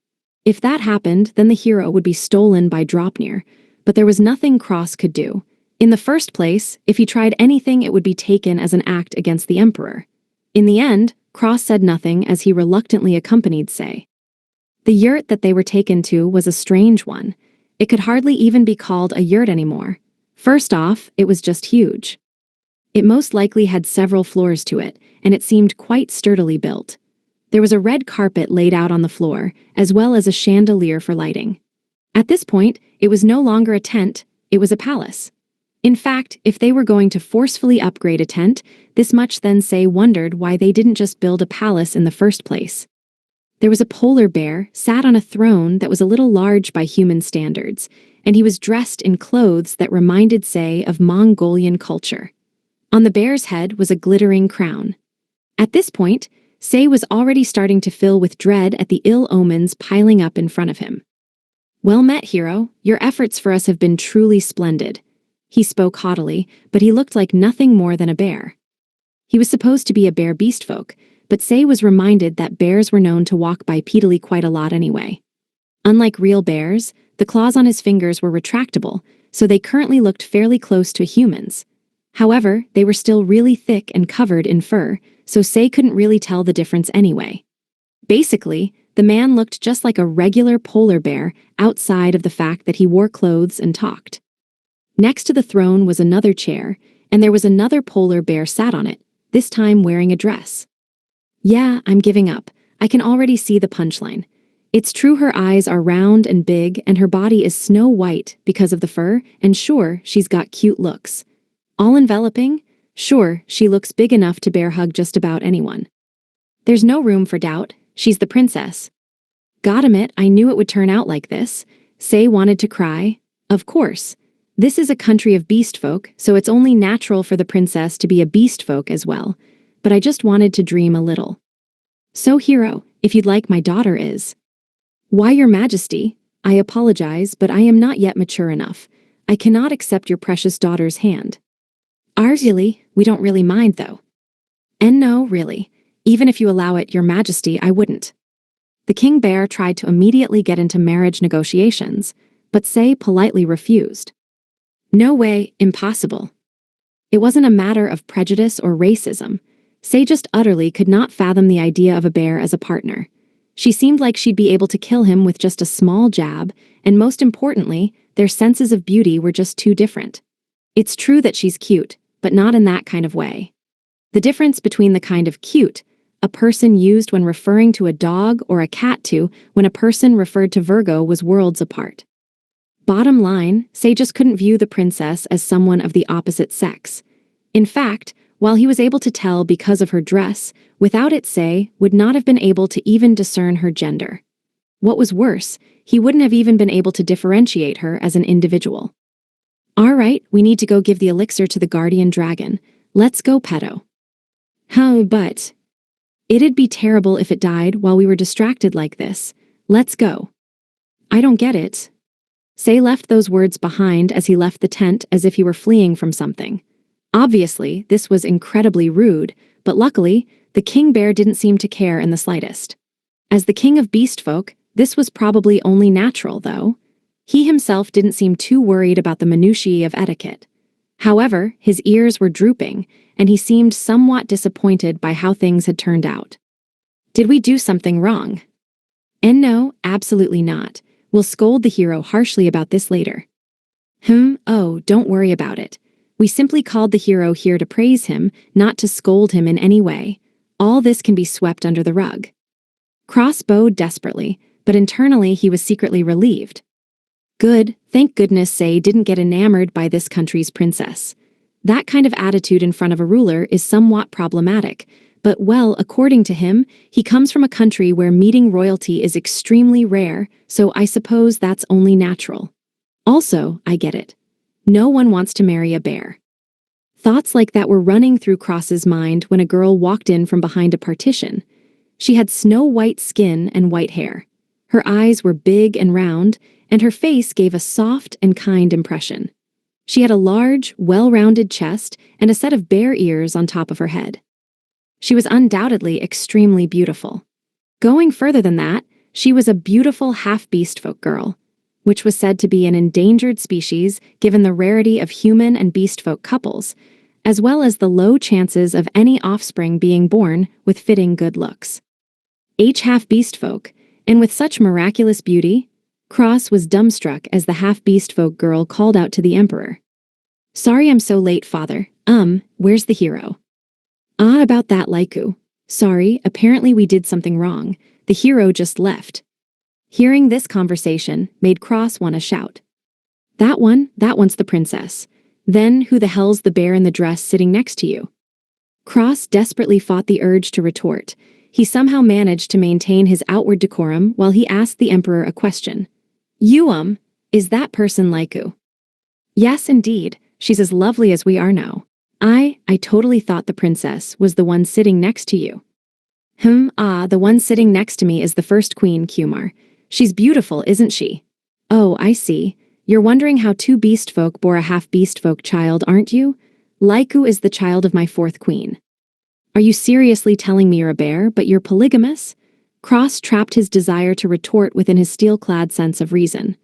If that happened, then the hero would be stolen by Dropnir, but there was nothing Cross could do. In the first place, if he tried anything, it would be taken as an act against the Emperor. In the end, Cross said nothing as he reluctantly accompanied Say. The yurt that they were taken to was a strange one. It could hardly even be called a yurt anymore. First off, it was just huge. It most likely had several floors to it, and it seemed quite sturdily built. There was a red carpet laid out on the floor, as well as a chandelier for lighting. At this point, it was no longer a tent, it was a palace. In fact, if they were going to forcefully upgrade a tent, this much then Say wondered why they didn't just build a palace in the first place. There was a polar bear sat on a throne that was a little large by human standards, and he was dressed in clothes that reminded Say of Mongolian culture. On the bear's head was a glittering crown. At this point, Say was already starting to fill with dread at the ill omens piling up in front of him. Well met, hero. Your efforts for us have been truly splendid. He spoke haughtily, but he looked like nothing more than a bear. He was supposed to be a bear beast folk, but Say was reminded that bears were known to walk bipedally quite a lot anyway. Unlike real bears, the claws on his fingers were retractable, so they currently looked fairly close to humans. However, they were still really thick and covered in fur, so Say couldn't really tell the difference anyway. Basically, the man looked just like a regular polar bear outside of the fact that he wore clothes and talked. Next to the throne was another chair, and there was another polar bear sat on it, this time wearing a dress. Yeah, I'm giving up. I can already see the punchline. It's true her eyes are round and big and her body is snow white because of the fur, and sure, she's got cute looks. All enveloping? Sure, she looks big enough to bear hug just about anyone. There's no room for doubt, she's the princess. Goddammit, I knew it would turn out like this. Say wanted to cry. Of course. This is a country of beast folk, so it's only natural for the princess to be a beast folk as well. But I just wanted to dream a little. So hero, if you'd like my daughter is. Why, your majesty, I apologize, but I am not yet mature enough. I cannot accept your precious daughter's hand. Really, we don't really mind though. And no, really, even if you allow it, your majesty, I wouldn't. The king bear tried to immediately get into marriage negotiations, but Say politely refused. No way, impossible. It wasn't a matter of prejudice or racism. Say just utterly could not fathom the idea of a bear as a partner. She seemed like she'd be able to kill him with just a small jab, and most importantly, their senses of beauty were just too different. It's true that she's cute, but not in that kind of way. The difference between the kind of cute a person used when referring to a dog or a cat to when a person referred to Virgo was worlds apart. Bottom line, Say just couldn't view the princess as someone of the opposite sex. In fact, while he was able to tell because of her dress, without it Say would not have been able to even discern her gender. What was worse, he wouldn't have even been able to differentiate her as an individual. All right, we need to go give the elixir to the guardian dragon. Let's go, Pedo. But it'd be terrible if it died while we were distracted like this. Let's go. I don't get it. Say left those words behind as he left the tent as if he were fleeing from something. Obviously, this was incredibly rude, but luckily, the king bear didn't seem to care in the slightest. As the king of beast folk, this was probably only natural, though. He himself didn't seem too worried about the minutiae of etiquette. However, his ears were drooping, and he seemed somewhat disappointed by how things had turned out. Did we do something wrong? And no, absolutely not. We'll scold the hero harshly about this later. Oh, don't worry about it. We simply called the hero here to praise him, not to scold him in any way. All this can be swept under the rug. Cross bowed desperately, but internally he was secretly relieved. Good, thank goodness Say didn't get enamored by this country's princess. That kind of attitude in front of a ruler is somewhat problematic, but well, according to him, he comes from a country where meeting royalty is extremely rare, so I suppose that's only natural. Also, I get it. No one wants to marry a bear. Thoughts like that were running through Cross's mind when a girl walked in from behind a partition. She had snow-white skin and white hair. Her eyes were big and round, and her face gave a soft and kind impression. She had a large, well-rounded chest and a set of bear ears on top of her head. She was undoubtedly extremely beautiful. Going further than that, she was a beautiful half-beast folk girl, which was said to be an endangered species given the rarity of human and beast folk couples, as well as the low chances of any offspring being born with fitting good looks. Half-beast folk, and with such miraculous beauty, Cross was dumbstruck as the half-beast folk girl called out to the emperor. Sorry I'm so late, father. Where's the hero? About that, Laiku. Sorry, apparently we did something wrong. The hero just left. Hearing this conversation made Cross want to shout. That one's the princess. Then who the hell's the bear in the dress sitting next to you? Cross desperately fought the urge to retort. He somehow managed to maintain his outward decorum while he asked the emperor a question. Is that person Laiku? Yes, indeed. She's as lovely as we are now. I totally thought the princess was the one sitting next to you. The one sitting next to me is the first queen, Kumar. She's beautiful, isn't she? Oh, I see. You're wondering how two beast folk bore a half-beast folk child, aren't you? Laiku is the child of my fourth queen. Are you seriously telling me you're a bear, but you're polygamous? Cross trapped his desire to retort within his steel-clad sense of reason.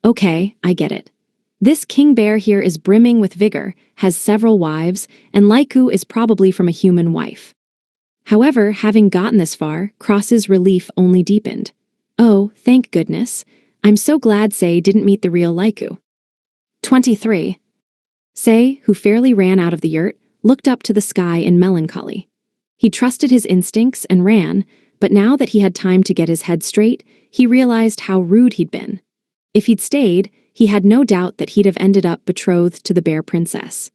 Okay, I get it. This king bear here is brimming with vigor, has several wives, and Laiku is probably from a human wife. However, having gotten this far, Cross's relief only deepened. Oh, thank goodness. I'm so glad Say didn't meet the real Laiku. 23. Say, who fairly ran out of the yurt, looked up to the sky in melancholy. He trusted his instincts and ran, but now that he had time to get his head straight, he realized how rude he'd been. If he'd stayed, he had no doubt that he'd have ended up betrothed to the bear princess.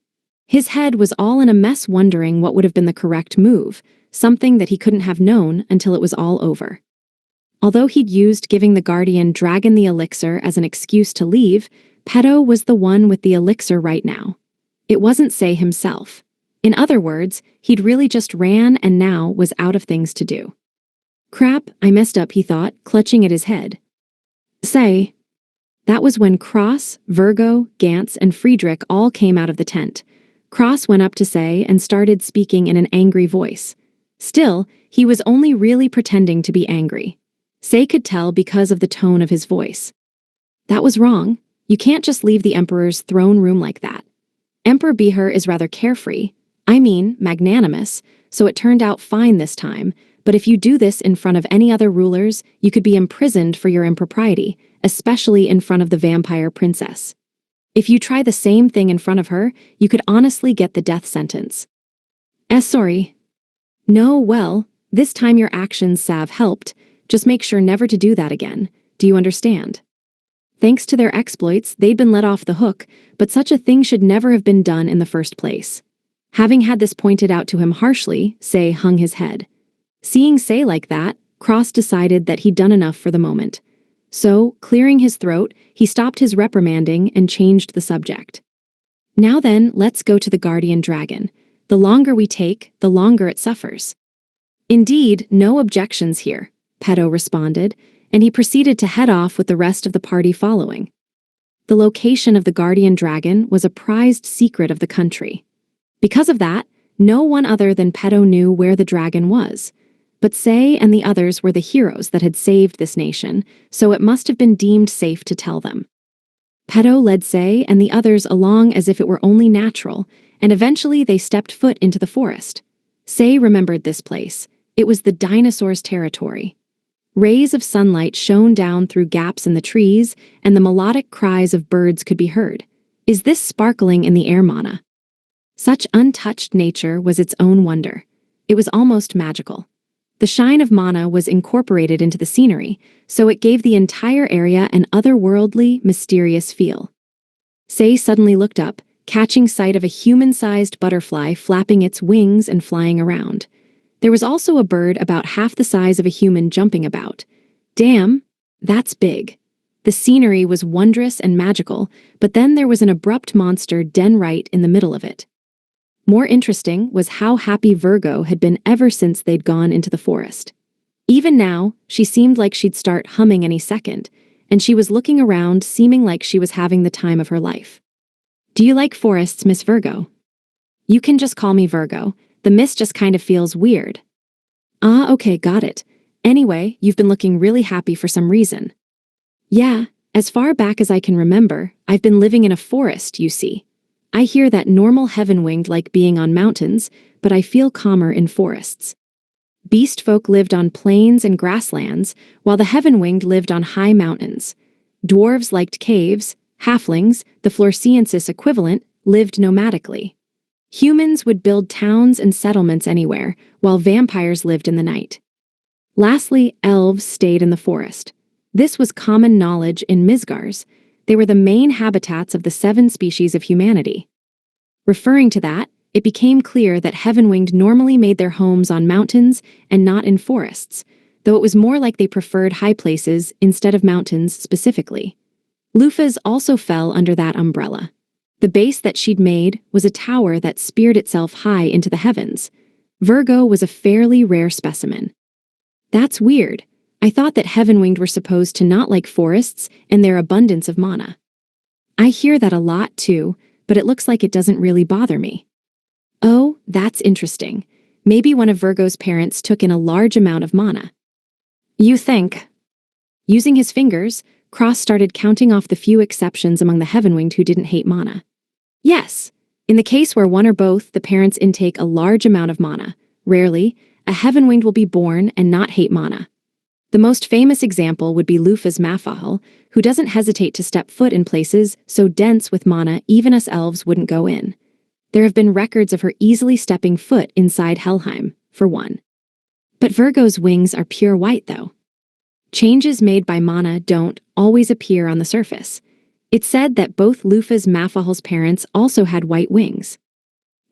His head was all in a mess wondering what would have been the correct move, something that he couldn't have known until it was all over. Although he'd used giving the guardian dragon the elixir as an excuse to leave, Pedo was the one with the elixir right now. It wasn't Say himself. In other words, he'd really just ran and now was out of things to do. Crap, I messed up, he thought, clutching at his head. Say. That was when Cross, Virgo, Gantz, and Friedrich all came out of the tent. Cross went up to Say and started speaking in an angry voice. Still, he was only really pretending to be angry. Say could tell because of the tone of his voice. That was wrong. You can't just leave the Emperor's throne room like that. Emperor Beher is rather carefree, magnanimous, so it turned out fine this time, but if you do this in front of any other rulers, you could be imprisoned for your impropriety, especially in front of the vampire princess. If you try the same thing in front of her, you could honestly get the death sentence. Sorry. No, well, this time your actions, Sav, helped. Just make sure never to do that again. Do you understand? Thanks to their exploits, they'd been let off the hook, but such a thing should never have been done in the first place. Having had this pointed out to him harshly, Say hung his head. Seeing Say like that, Cross decided that he'd done enough for the moment. So, clearing his throat, he stopped his reprimanding and changed the subject. Now then, let's go to the guardian dragon. The longer we take, the longer it suffers. Indeed, no objections here, Peto responded, and he proceeded to head off with the rest of the party following. The location of the guardian dragon was a prized secret of the country. Because of that, no one other than Peto knew where the dragon was. But Say and the others were the heroes that had saved this nation, so it must have been deemed safe to tell them. Peto led Say and the others along as if it were only natural, and eventually they stepped foot into the forest. Say remembered this place. It was the dinosaurs' territory. Rays of sunlight shone down through gaps in the trees, and the melodic cries of birds could be heard. Is this sparkling in the air, Mana? Such untouched nature was its own wonder. It was almost magical. The shine of Mana was incorporated into the scenery, so it gave the entire area an otherworldly, mysterious feel. Say suddenly looked up, catching sight of a human-sized butterfly flapping its wings and flying around. There was also a bird about half the size of a human jumping about. Damn, that's big. The scenery was wondrous and magical, but then there was an abrupt monster den right in the middle of it. More interesting was how happy Virgo had been ever since they'd gone into the forest. Even now, she seemed like she'd start humming any second, and she was looking around seeming like she was having the time of her life. Do you like forests, Miss Virgo? You can just call me Virgo. The miss just kind of feels weird. Ah, okay, got it. Anyway, you've been looking really happy for some reason. Yeah, as far back as I can remember, I've been living in a forest, you see. I hear that normal heaven-winged like being on mountains, but I feel calmer in forests. Beast folk lived on plains and grasslands, while the heaven-winged lived on high mountains. Dwarves liked caves, halflings, the Floresiensis equivalent, lived nomadically. Humans would build towns and settlements anywhere, while vampires lived in the night. Lastly, elves stayed in the forest. This was common knowledge in Midgars. They were the main habitats of the 7 species of humanity. Referring to that, it became clear that heaven-winged normally made their homes on mountains and not in forests, though it was more like they preferred high places instead of mountains specifically. Lufas also fell under that umbrella. The base that she'd made was a tower that speared itself high into the heavens. Virgo was a fairly rare specimen. That's weird. I thought that heaven-winged were supposed to not like forests and their abundance of mana. I hear that a lot too, but it looks like it doesn't really bother me. Oh, that's interesting. Maybe one of Virgo's parents took in a large amount of mana. You think? Using his fingers, Cross started counting off the few exceptions among the heaven-winged who didn't hate mana. Yes, in the case where one or both the parents intake a large amount of mana, rarely, a heaven-winged will be born and not hate mana. The most famous example would be Lufa's Mafahal, who doesn't hesitate to step foot in places so dense with mana even us elves wouldn't go in. There have been records of her easily stepping foot inside Helheim, for one. But Virgo's wings are pure white, though. Changes made by mana don't always appear on the surface. It's said that both Lufa's Mafahal's parents also had white wings.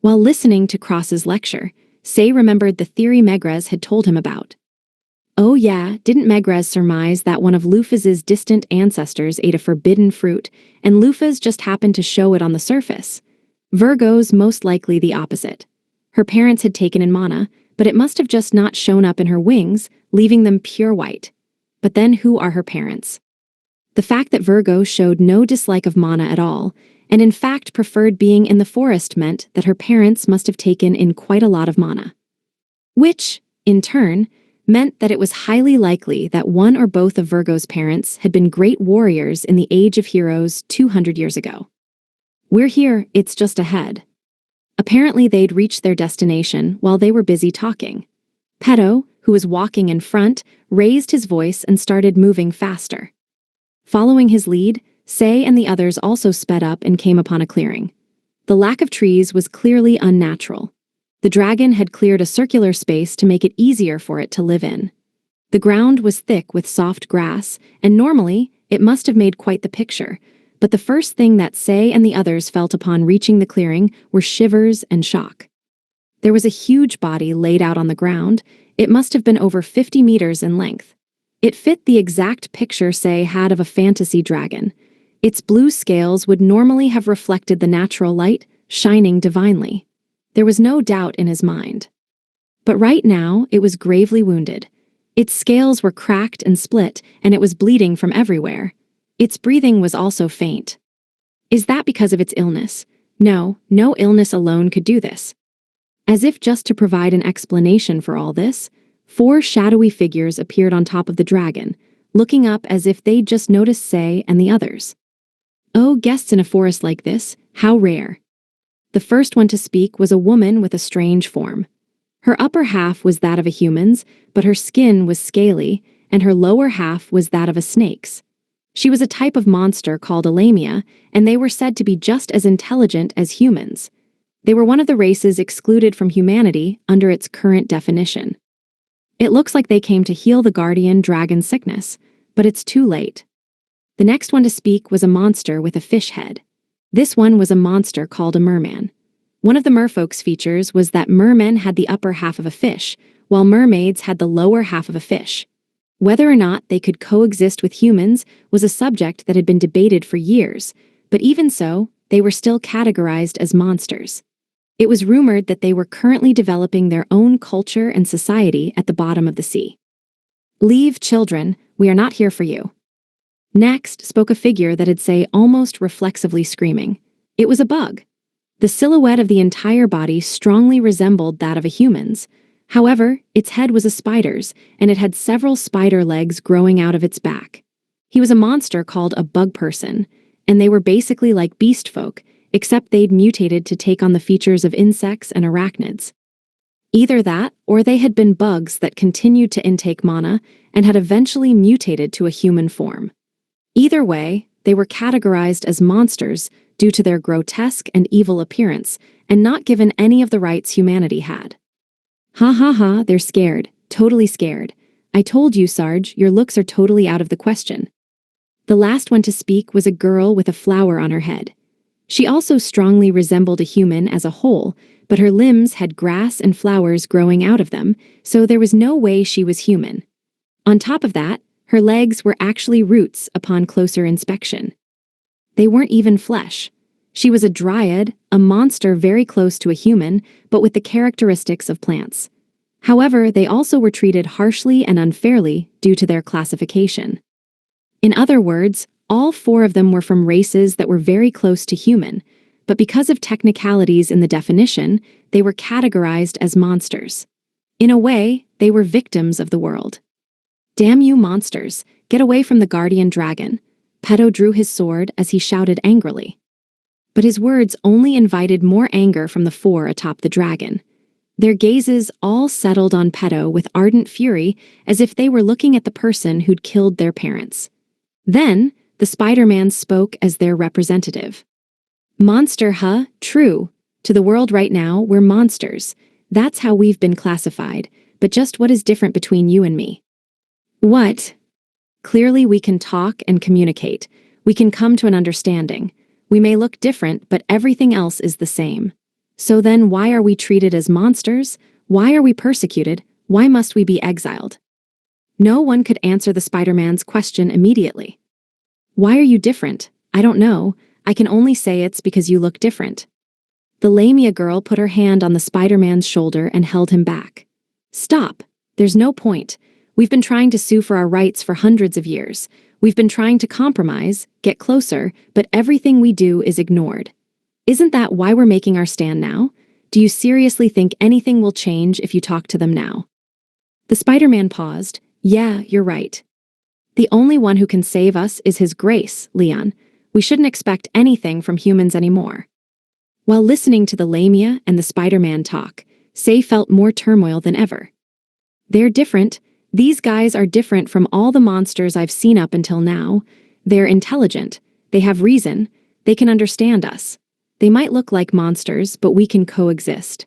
While listening to Cross's lecture, Say remembered the theory Megrez had told him about. Oh yeah, didn't Megrez surmise that one of Lufas's distant ancestors ate a forbidden fruit, and Lufas just happened to show it on the surface? Virgo's most likely the opposite. Her parents had taken in mana, but it must have just not shown up in her wings, leaving them pure white. But then who are her parents? The fact that Virgo showed no dislike of mana at all, and in fact preferred being in the forest meant that her parents must have taken in quite a lot of mana. Which, in turn, meant that it was highly likely that one or both of Virgo's parents had been great warriors in the Age of Heroes 200 years ago. We're here, it's just ahead. Apparently they'd reached their destination while they were busy talking. Pedo, who was walking in front, raised his voice and started moving faster. Following his lead, Say and the others also sped up and came upon a clearing. The lack of trees was clearly unnatural. The dragon had cleared a circular space to make it easier for it to live in. The ground was thick with soft grass, and normally it must have made quite the picture, but the first thing that Say and the others felt upon reaching the clearing were shivers and shock. There was a huge body laid out on the ground. It must have been over 50 meters in length. It fit the exact picture Say had of a fantasy dragon. Its blue scales would normally have reflected the natural light, shining divinely. There was no doubt in his mind. But right now, it was gravely wounded. Its scales were cracked and split, and it was bleeding from everywhere. Its breathing was also faint. Is that because of its illness? No, no illness alone could do this. As if just to provide an explanation for all this, 4 shadowy figures appeared on top of the dragon, looking up as if they'd just noticed Say and the others. Oh, guests in a forest like this, how rare. The first one to speak was a woman with a strange form. Her upper half was that of a human's, but her skin was scaly, and her lower half was that of a snake's. She was a type of monster called a Lamia, and they were said to be just as intelligent as humans. They were one of the races excluded from humanity under its current definition. It looks like they came to heal the guardian dragon sickness, but it's too late. The next one to speak was a monster with a fish head. This one was a monster called a merman. One of the merfolk's features was that mermen had the upper half of a fish, while mermaids had the lower half of a fish. Whether or not they could coexist with humans was a subject that had been debated for years, but even so, they were still categorized as monsters. It was rumored that they were currently developing their own culture and society at the bottom of the sea. Leave, children, we are not here for you. Next spoke a figure that'd say almost reflexively screaming. It was a bug. The silhouette of the entire body strongly resembled that of a human's. However, its head was a spider's, and it had several spider legs growing out of its back. He was a monster called a bug person, and they were basically like beast folk, except they'd mutated to take on the features of insects and arachnids. Either that, or they had been bugs that continued to intake mana and had eventually mutated to a human form. Either way, they were categorized as monsters due to their grotesque and evil appearance, and not given any of the rights humanity had. Ha ha ha, they're scared, totally scared. I told you, Sarge, your looks are totally out of the question. The last one to speak was a girl with a flower on her head. She also strongly resembled a human as a whole, but her limbs had grass and flowers growing out of them, so there was no way she was human. On top of that, her legs were actually roots upon closer inspection. They weren't even flesh. She was a dryad, a monster very close to a human, but with the characteristics of plants. However, they also were treated harshly and unfairly due to their classification. In other words, all 4 of them were from races that were very close to human, but because of technicalities in the definition, they were categorized as monsters. In a way, they were victims of the world. Damn you monsters, get away from the guardian dragon. Pedo drew his sword as he shouted angrily. But his words only invited more anger from the 4 atop the dragon. Their gazes all settled on Pedo with ardent fury, as if they were looking at the person who'd killed their parents. Then, the Spider-Man spoke as their representative. Monster, huh? True. To the world right now, we're monsters. That's how we've been classified, but just what is different between you and me? What? Clearly we can talk and communicate. We can come to an understanding. We may look different, but everything else is the same. So then why are we treated as monsters? Why are we persecuted? Why must we be exiled? No one could answer the Spider-Man's question immediately. Why are you different? I don't know. I can only say it's because you look different. The Lamia girl put her hand on the Spider-Man's shoulder and held him back. Stop. There's no point. We've been trying to sue for our rights for hundreds of years. We've been trying to compromise, get closer, but everything we do is ignored. Isn't that why we're making our stand now? Do you seriously think anything will change if you talk to them now? The Spider-Man paused. Yeah, you're right. The only one who can save us is his grace, Leon. We shouldn't expect anything from humans anymore. While listening to the Lamia and the Spider-Man talk, Say felt more turmoil than ever. They're different. These guys are different from all the monsters I've seen up until now. They're intelligent. They have reason. They can understand us. They might look like monsters, but we can coexist.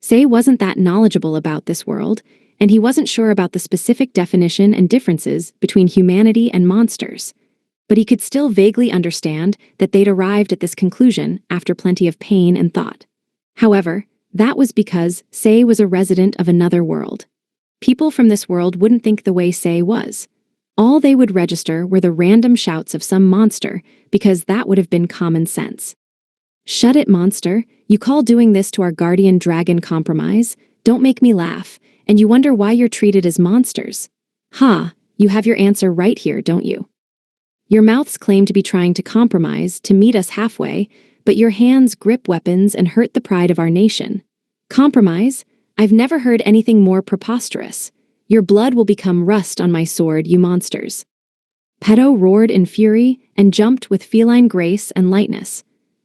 Say wasn't that knowledgeable about this world, and he wasn't sure about the specific definition and differences between humanity and monsters. But he could still vaguely understand that they'd arrived at this conclusion after plenty of pain and thought. However, that was because Say was a resident of another world. People from this world wouldn't think the way Say was. All they would register were the random shouts of some monster, because that would have been common sense. Shut it, monster. You call doing this to our guardian dragon compromise? Don't make me laugh. And you wonder why you're treated as monsters. Ha, you have your answer right here, don't you? Your mouths claim to be trying to compromise, to meet us halfway, but your hands grip weapons and hurt the pride of our nation. Compromise? I've never heard anything more preposterous. Your blood will become rust on my sword, you monsters. Pedo roared in fury and jumped with feline grace and lightness.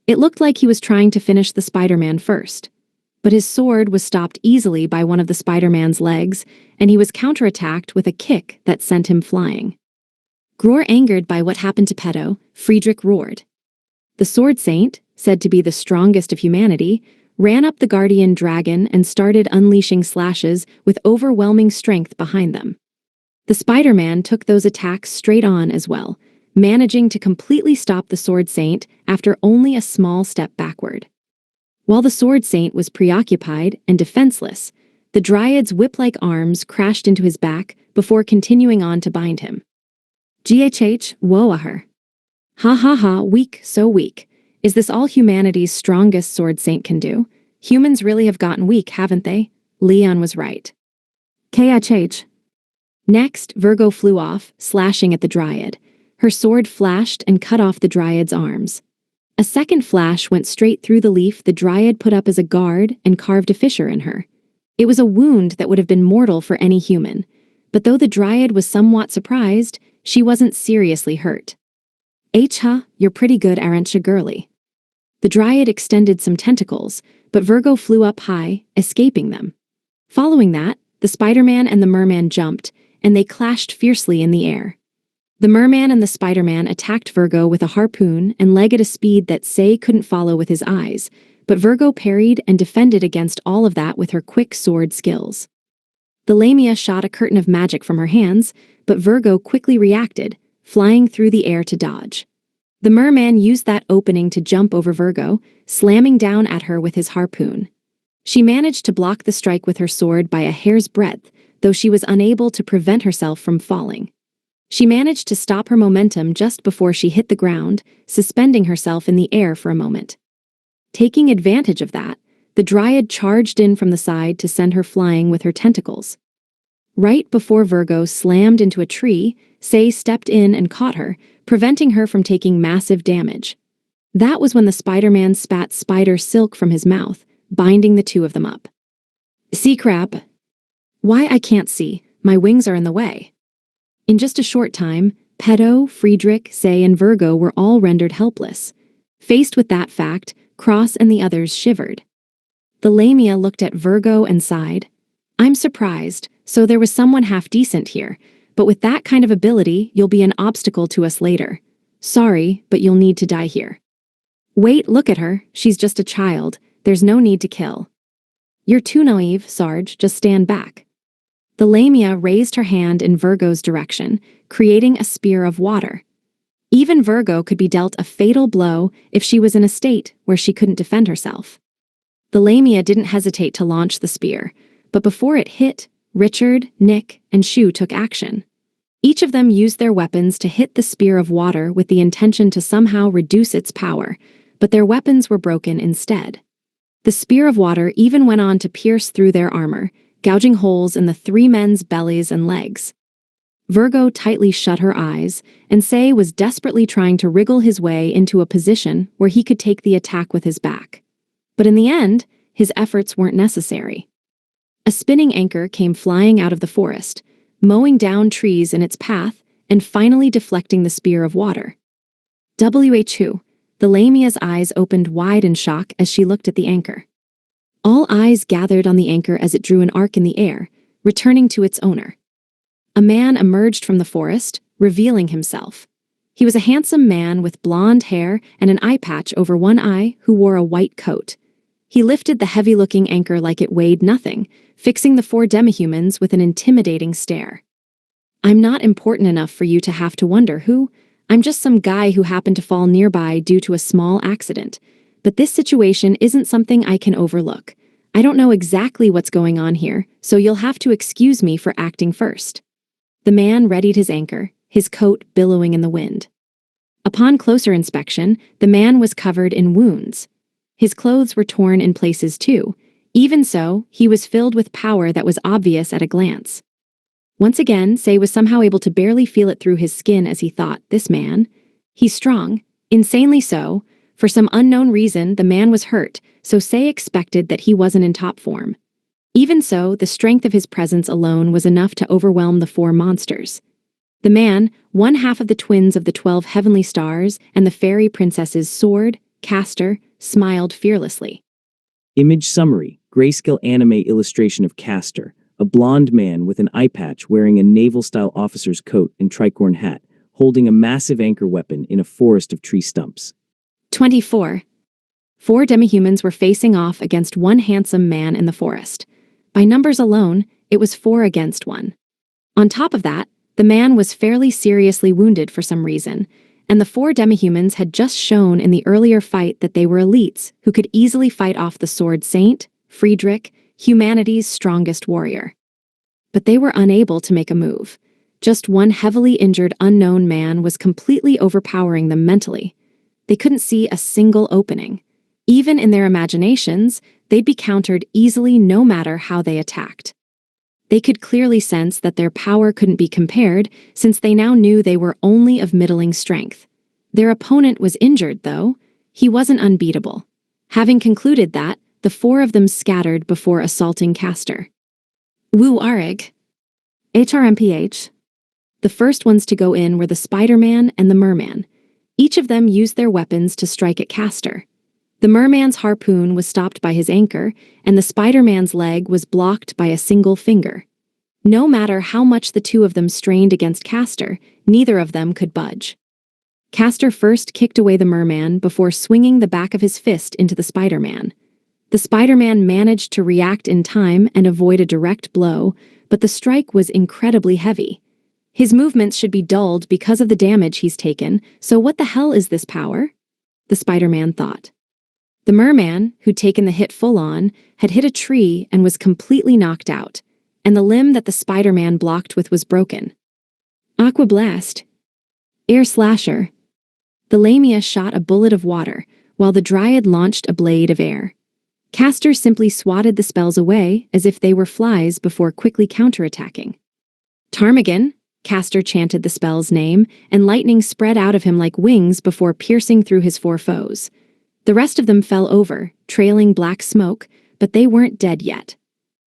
It looked like he was trying to finish the Spider-Man first. But his sword was stopped easily by one of the Spider-Man's legs, and he was counterattacked with a kick that sent him flying. Groar, angered by what happened to Pedo, Friedrich roared. The Sword Saint, said to be the strongest of humanity, ran up the guardian dragon and started unleashing slashes with overwhelming strength behind them. The Spider-Man took those attacks straight on as well, managing to completely stop the Sword Saint after only a small step backward. While the Sword Saint was preoccupied and defenseless, the Dryad's whip-like arms crashed into his back before continuing on to bind him. GHH, woe a her. Ha ha ha, weak, so weak. Is this all humanity's strongest Sword Saint can do? Humans really have gotten weak, haven't they? Leon was right. KHH. Next, Virgo flew off, slashing at the Dryad. Her sword flashed and cut off the Dryad's arms. A second flash went straight through the leaf the Dryad put up as a guard and carved a fissure in her. It was a wound that would have been mortal for any human, but though the Dryad was somewhat surprised, she wasn't seriously hurt. H-ha, you're pretty good, aren't you, girly? The Dryad extended some tentacles, but Virgo flew up high, escaping them. Following that, the Spider-Man and the Merman jumped, and they clashed fiercely in the air. The Merman and the Spider-Man attacked Virgo with a harpoon and leg at a speed that Say couldn't follow with his eyes, but Virgo parried and defended against all of that with her quick sword skills. The Lamia shot a curtain of magic from her hands, but Virgo quickly reacted, flying through the air to dodge. The Merman used that opening to jump over Virgo, slamming down at her with his harpoon. She managed to block the strike with her sword by a hair's breadth, though she was unable to prevent herself from falling. She managed to stop her momentum just before she hit the ground, suspending herself in the air for a moment. Taking advantage of that, the Dryad charged in from the side to send her flying with her tentacles. Right before Virgo slammed into a tree, Say stepped in and caught her, preventing her from taking massive damage. That was when the Spider-Man spat spider silk from his mouth, binding the two of them up. Sea crab. Why, I can't see. My wings are in the way. In just a short time, Pedo, Friedrich, Say, and Virgo were all rendered helpless. Faced with that fact, Cross and the others shivered. The Lamia looked at Virgo and sighed. I'm surprised, so there was someone half-decent here, but with that kind of ability, you'll be an obstacle to us later. Sorry, but you'll need to die here. Wait, look at her. She's just a child. There's no need to kill. You're too naive, Sarge. Just stand back. The Lamia raised her hand in Virgo's direction, creating a spear of water. Even Virgo could be dealt a fatal blow if she was in a state where she couldn't defend herself. The Lamia didn't hesitate to launch the spear, but before it hit, Richard, Nick, and Shu took action. Each of them used their weapons to hit the spear of water with the intention to somehow reduce its power, but their weapons were broken instead. The spear of water even went on to pierce through their armor, gouging holes in the three men's bellies and legs. Virgo tightly shut her eyes, and Say was desperately trying to wriggle his way into a position where he could take the attack with his back. But in the end, his efforts weren't necessary. A spinning anchor came flying out of the forest, mowing down trees in its path and finally deflecting the spear of water. Who? The Lamia's eyes opened wide in shock as she looked at the anchor. All eyes gathered on the anchor as it drew an arc in the air, returning to its owner. A man emerged from the forest, revealing himself. He was a handsome man with blonde hair and an eye patch over one eye who wore a white coat. He lifted the heavy-looking anchor like it weighed nothing, fixing the four demihumans with an intimidating stare. "I'm not important enough for you to have to wonder who. I'm just some guy who happened to fall nearby due to a small accident. But this situation isn't something I can overlook. I don't know exactly what's going on here, so you'll have to excuse me for acting first." The man readied his anchor, his coat billowing in the wind. Upon closer inspection, the man was covered in wounds. His clothes were torn in places too. Even so, he was filled with power that was obvious at a glance. Once again, Say was somehow able to barely feel it through his skin as he thought, this man, he's strong, insanely so. For some unknown reason, the man was hurt, so Say expected that he wasn't in top form. Even so, the strength of his presence alone was enough to overwhelm the four monsters. The man, one half of the twins of the 12 heavenly stars and the fairy princess's sword, Castor, smiled fearlessly. Image summary: grayscale anime illustration of Castor, a blonde man with an eye patch wearing a naval-style officer's coat and tricorn hat, holding a massive anchor weapon in a forest of tree stumps. 24. Four demihumans were facing off against one handsome man in the forest. By numbers alone, it was 4 against 1. On top of that, the man was fairly seriously wounded for some reason, and the 4 demihumans had just shown in the earlier fight that they were elites who could easily fight off the Sword Saint, Friedrich, humanity's strongest warrior. But they were unable to make a move. Just one heavily injured unknown man was completely overpowering them mentally. They couldn't see a single opening. Even in their imaginations, they'd be countered easily no matter how they attacked. They could clearly sense that their power couldn't be compared, since they now knew they were only of middling strength. Their opponent was injured, though. He wasn't unbeatable. Having concluded that, the 4 of them scattered before assaulting Castor. Wu Arig. HRMPH. The first ones to go in were the Spider-Man and the Merman. Each of them used their weapons to strike at Castor. The Merman's harpoon was stopped by his anchor, and the Spider-Man's leg was blocked by a single finger. No matter how much the 2 of them strained against Castor, neither of them could budge. Castor first kicked away the Merman before swinging the back of his fist into the Spider-Man. The Spider-Man managed to react in time and avoid a direct blow, but the strike was incredibly heavy. His movements should be dulled because of the damage he's taken, so what the hell is this power? The Spider-Man thought. The Merman, who'd taken the hit full-on, had hit a tree and was completely knocked out, and the limb that the Spider-Man blocked with was broken. Aqua Blast. Air Slasher. The Lamia shot a bullet of water, while the Dryad launched a blade of air. Castor simply swatted the spells away as if they were flies before quickly counterattacking. Ptarmigan. Castor chanted the spell's name, and lightning spread out of him like wings before piercing through his 4 foes. The rest of them fell over, trailing black smoke, but they weren't dead yet.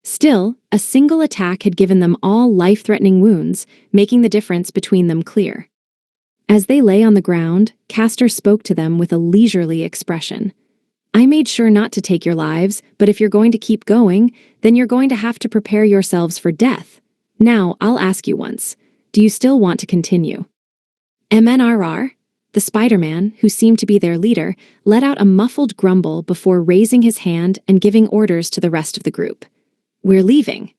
Still, a single attack had given them all life-threatening wounds, making the difference between them clear. As they lay on the ground, Castor spoke to them with a leisurely expression. "I made sure not to take your lives, but if you're going to keep going, then you're going to have to prepare yourselves for death. Now, I'll ask you once. Do you still want to continue?" MNRR? The Spider-Man, who seemed to be their leader, let out a muffled grumble before raising his hand and giving orders to the rest of the group. "We're leaving."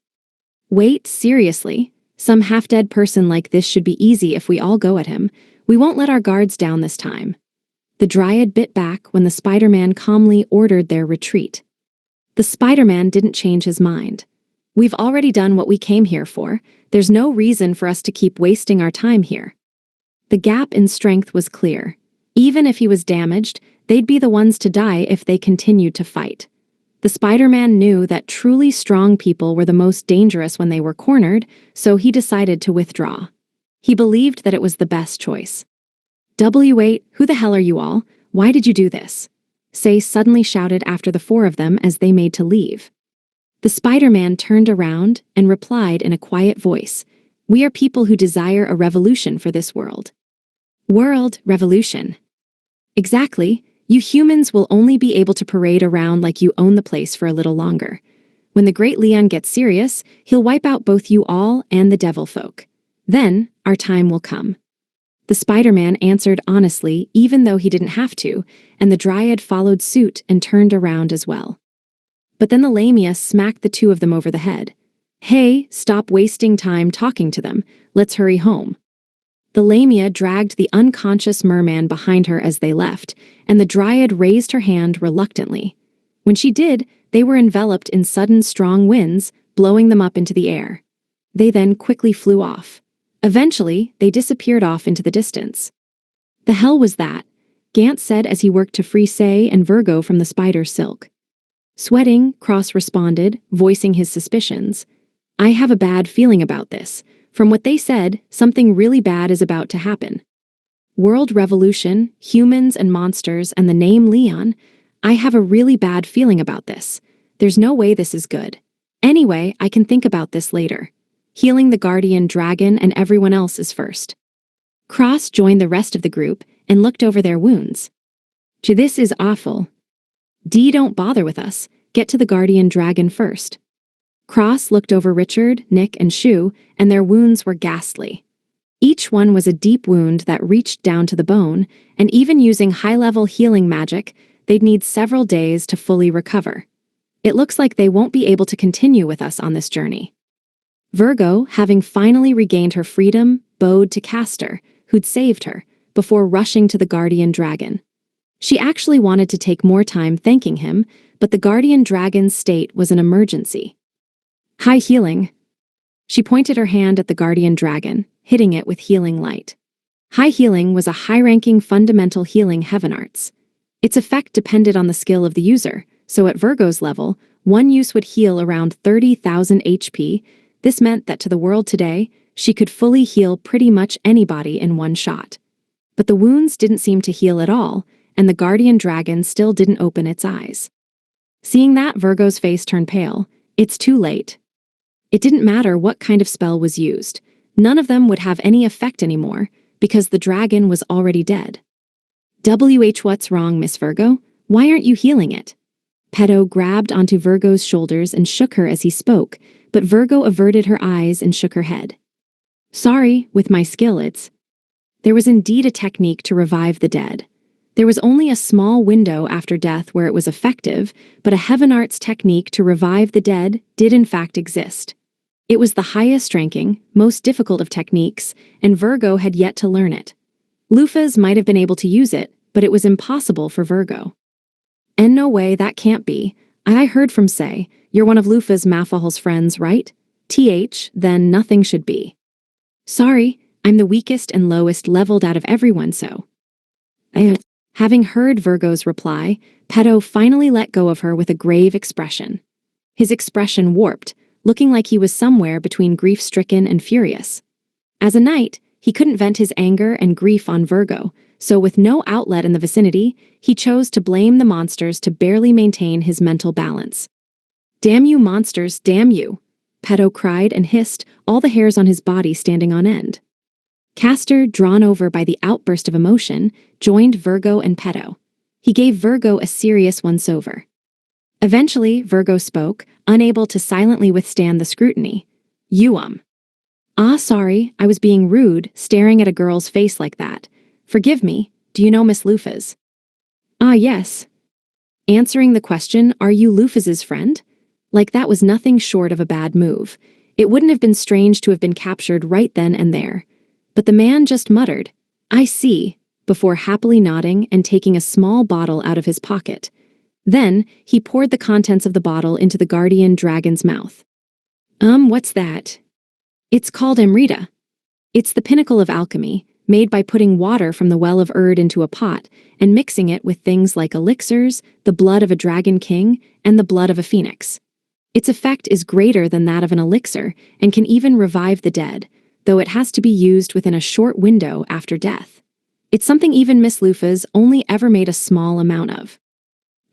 "Wait, seriously? Some half-dead person like this should be easy if we all go at him. We won't let our guards down this time." The Dryad bit back when the Spider-Man calmly ordered their retreat. The Spider-Man didn't change his mind. "We've already done what we came here for. There's no reason for us to keep wasting our time here." The gap in strength was clear. Even if he was damaged, they'd be the ones to die if they continued to fight. The Spider-Man knew that truly strong people were the most dangerous when they were cornered, so he decided to withdraw. He believed that it was the best choice. "W8, who the hell are you all? Why did you do this?" Say suddenly shouted after the 4 of them as they made to leave. The Spider-Man turned around and replied in a quiet voice, "We are people who desire a revolution for this world." World revolution. Exactly. You humans will only be able to parade around like you own the place for a little longer. When the Great Leon gets serious, he'll wipe out both you all and the devil folk. Then, our time will come. The Spider-Man answered honestly, even though he didn't have to, and the Dryad followed suit and turned around as well. But then the Lamia smacked the two of them over the head. "Hey, stop wasting time talking to them. Let's hurry home." The Lamia dragged the unconscious merman behind her as they left, and the Dryad raised her hand reluctantly. When she did, they were enveloped in sudden strong winds, blowing them up into the air. They then quickly flew off. Eventually, they disappeared off into the distance. "The hell was that?" Gant said as he worked to free Say and Virgo from the spider silk. Sweating, Cross responded, voicing his suspicions. "I have a bad feeling about this. From what they said, something really bad is about to happen. World revolution, humans and monsters, and the name Leon. I have a really bad feeling about this. There's no way this is good. Anyway, I can think about this later. Healing the guardian dragon and everyone else is first." Cross joined the rest of the group and looked over their wounds. "This is awful. Don't bother with us. Get to the guardian dragon first." Cross looked over Richard, Nick, and Shu, and their wounds were ghastly. Each one was a deep wound that reached down to the bone, and even using high-level healing magic, they'd need several days to fully recover. It looks like they won't be able to continue with us on this journey. Virgo, having finally regained her freedom, bowed to Castor, who'd saved her, before rushing to the guardian dragon. She actually wanted to take more time thanking him, but the guardian dragon's state was an emergency. "High healing." She pointed her hand at the guardian dragon, hitting it with healing light. High healing was a high-ranking fundamental healing heaven arts. Its effect depended on the skill of the user, so at Virgo's level, one use would heal around 30,000 HP. This meant that to the world today, she could fully heal pretty much anybody in one shot. But the wounds didn't seem to heal at all, and the guardian dragon still didn't open its eyes. Seeing that, Virgo's face turned pale. It's too late. It didn't matter what kind of spell was used. None of them would have any effect anymore, because the dragon was already dead. What's wrong, Miss Virgo? Why aren't you healing it?" Pedo grabbed onto Virgo's shoulders and shook her as he spoke, but Virgo averted her eyes and shook her head. "Sorry, with my skill it's..." There was indeed a technique to revive the dead. There was only a small window after death where it was effective, but a heaven arts technique to revive the dead did in fact exist. It was the highest ranking, most difficult of techniques, and Virgo had yet to learn it. Lufas might have been able to use it, but it was impossible for Virgo. "And no way, that can't be. I heard from Say, you're one of Lufa's Mafahal's friends, right? Then nothing should be." "Sorry, I'm the weakest and lowest leveled out of everyone, so..." Having heard Virgo's reply, Pedo finally let go of her with a grave expression. His expression warped, looking like he was somewhere between grief-stricken and furious. As a knight, he couldn't vent his anger and grief on Virgo, so with no outlet in the vicinity, he chose to blame the monsters to barely maintain his mental balance. "Damn you monsters, damn you!" Pedo cried and hissed, all the hairs on his body standing on end. Castor, drawn over by the outburst of emotion, joined Virgo and Pedo. He gave Virgo a serious once-over. Eventually, Virgo spoke, unable to silently withstand the scrutiny. Sorry, I was being rude, staring at a girl's face like that. Forgive me, do you know Miss Lufas?" Yes. Answering the question, "Are you Lufas's friend?" Like that was nothing short of a bad move. It wouldn't have been strange to have been captured right then and there. But the man just muttered, "I see," before happily nodding and taking a small bottle out of his pocket. Then, he poured the contents of the bottle into the guardian dragon's mouth. What's that?" "It's called Amrita. It's the pinnacle of alchemy, made by putting water from the well of Erd into a pot and mixing it with things like elixirs, the blood of a dragon king, and the blood of a phoenix. Its effect is greater than that of an elixir and can even revive the dead, though it has to be used within a short window after death. It's something even Miss Lufas only ever made a small amount of."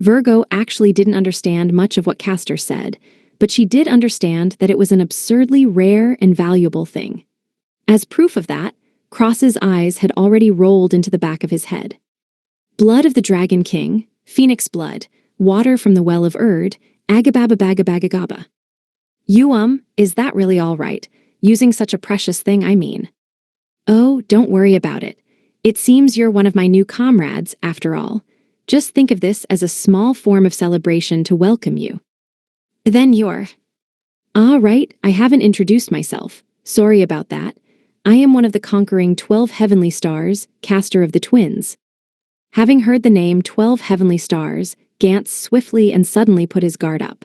Virgo actually didn't understand much of what Castor said, but she did understand that it was an absurdly rare and valuable thing. As proof of that, Cross's eyes had already rolled into the back of his head. Blood of the Dragon King, Phoenix blood, water from the well of Erd, agabababagabagagaba. Is that really all right? Using such a precious thing, I mean. Oh, don't worry about it. It seems you're one of my new comrades, after all. Just think of this as a small form of celebration to welcome you. Then you're... Ah, right, I haven't introduced myself. Sorry about that. I am one of the conquering 12 heavenly stars, caster of the twins. Having heard the name 12 heavenly stars, Gantz swiftly and suddenly put his guard up.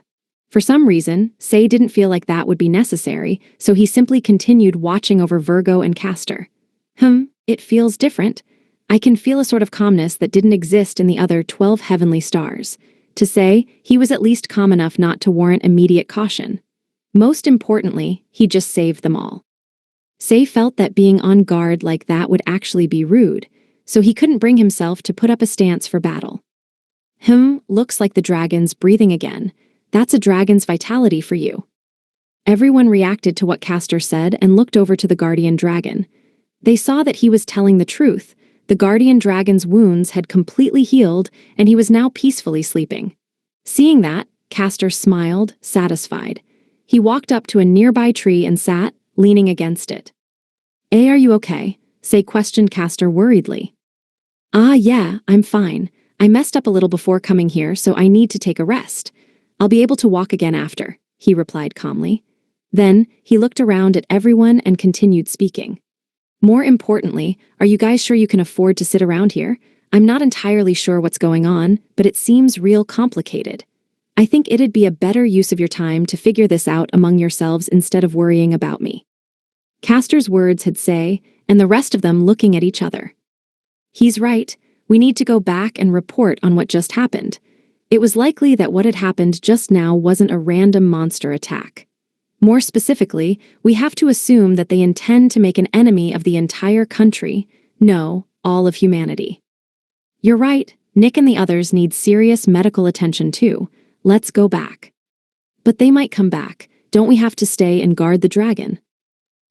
For some reason, Say didn't feel like that would be necessary, so he simply continued watching over Virgo and Castor. It feels different. I can feel a sort of calmness that didn't exist in the other 12 heavenly stars. To Say, he was at least calm enough not to warrant immediate caution. Most importantly, he just saved them all. Say felt that being on guard like that would actually be rude, so he couldn't bring himself to put up a stance for battle. Looks like the dragon's breathing again. That's a dragon's vitality for you. Everyone reacted to what Castor said and looked over to the guardian dragon. They saw that he was telling the truth. The guardian dragon's wounds had completely healed, and he was now peacefully sleeping. Seeing that, Castor smiled, satisfied. He walked up to a nearby tree and sat, leaning against it. Are you okay? Say questioned Castor worriedly. Yeah, I'm fine. I messed up a little before coming here, so I need to take a rest. I'll be able to walk again after, he replied calmly. Then, he looked around at everyone and continued speaking. More importantly, are you guys sure you can afford to sit around here? I'm not entirely sure what's going on, but it seems real complicated. I think it'd be a better use of your time to figure this out among yourselves instead of worrying about me. Castor's words had Say, and the rest of them looking at each other. He's right. We need to go back and report on what just happened. It was likely that what had happened just now wasn't a random monster attack. More specifically, we have to assume that they intend to make an enemy of the entire country, no, all of humanity. You're right, Nick and the others need serious medical attention too. Let's go back. But they might come back. Don't we have to stay and guard the dragon?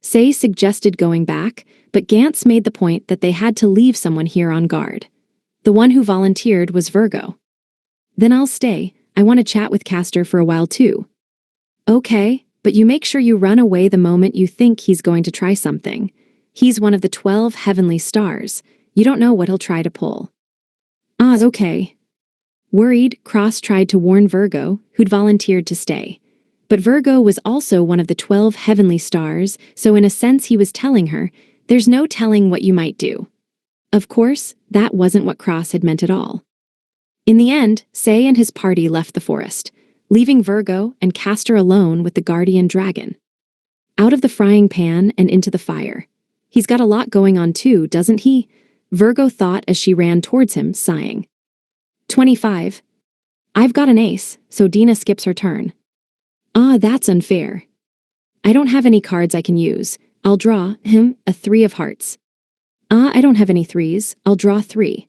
Say suggested going back, but Gantz made the point that they had to leave someone here on guard. The one who volunteered was Virgo. Then I'll stay. I want to chat with Castor for a while too. Okay, but you make sure you run away the moment you think he's going to try something. He's one of the 12 heavenly stars. You don't know what he'll try to pull. Okay. Worried, Cross tried to warn Virgo, who'd volunteered to stay. But Virgo was also one of the 12 heavenly stars, so in a sense he was telling her, there's no telling what you might do. Of course, that wasn't what Cross had meant at all. In the end, Say and his party left the forest, leaving Virgo and Castor alone with the guardian dragon. Out of the frying pan and into the fire. He's got a lot going on too, doesn't he? Virgo thought as she ran towards him, sighing. 25. I've got an ace, so Dina skips her turn. That's unfair. I don't have any cards I can use. I'll draw, a 3 of hearts. I don't have any 3s. I'll draw 3.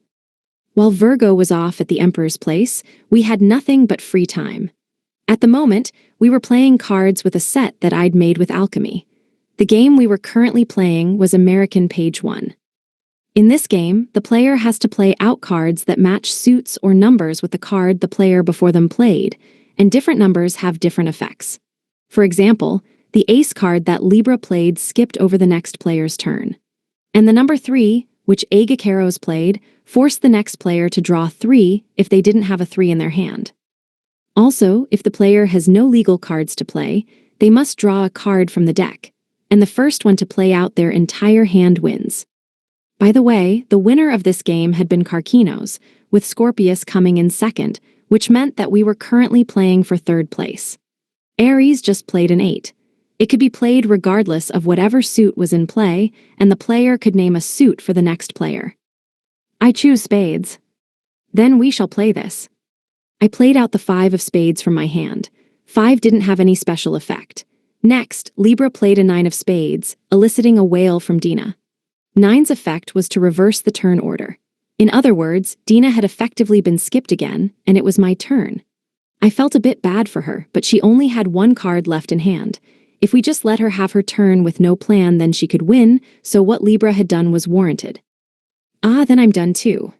While Virgo was off at the Emperor's place, we had nothing but free time. At the moment, we were playing cards with a set that I'd made with alchemy. The game we were currently playing was American Page 1. In this game, the player has to play out cards that match suits or numbers with the card the player before them played, and different numbers have different effects. For example, the ace card that Libra played skipped over the next player's turn. And the number 3, which Agacaros played, forced the next player to draw 3 if they didn't have a 3 in their hand. Also, if the player has no legal cards to play, they must draw a card from the deck, and the first one to play out their entire hand wins. By the way, the winner of this game had been Karkinos, with Scorpius coming in second, which meant that we were currently playing for third place. Ares just played an 8. It could be played regardless of whatever suit was in play, and the player could name a suit for the next player. I choose spades. Then we shall play this. I played out the 5 of spades from my hand. 5 didn't have any special effect. Next, Libra played a 9 of spades, eliciting a wail from Dina. 9's effect was to reverse the turn order. In other words, Dina had effectively been skipped again, and it was my turn. I felt a bit bad for her, but she only had one card left in hand. If we just let her have her turn with no plan, then she could win, so what Libra had done was warranted. Ah, then I'm done too.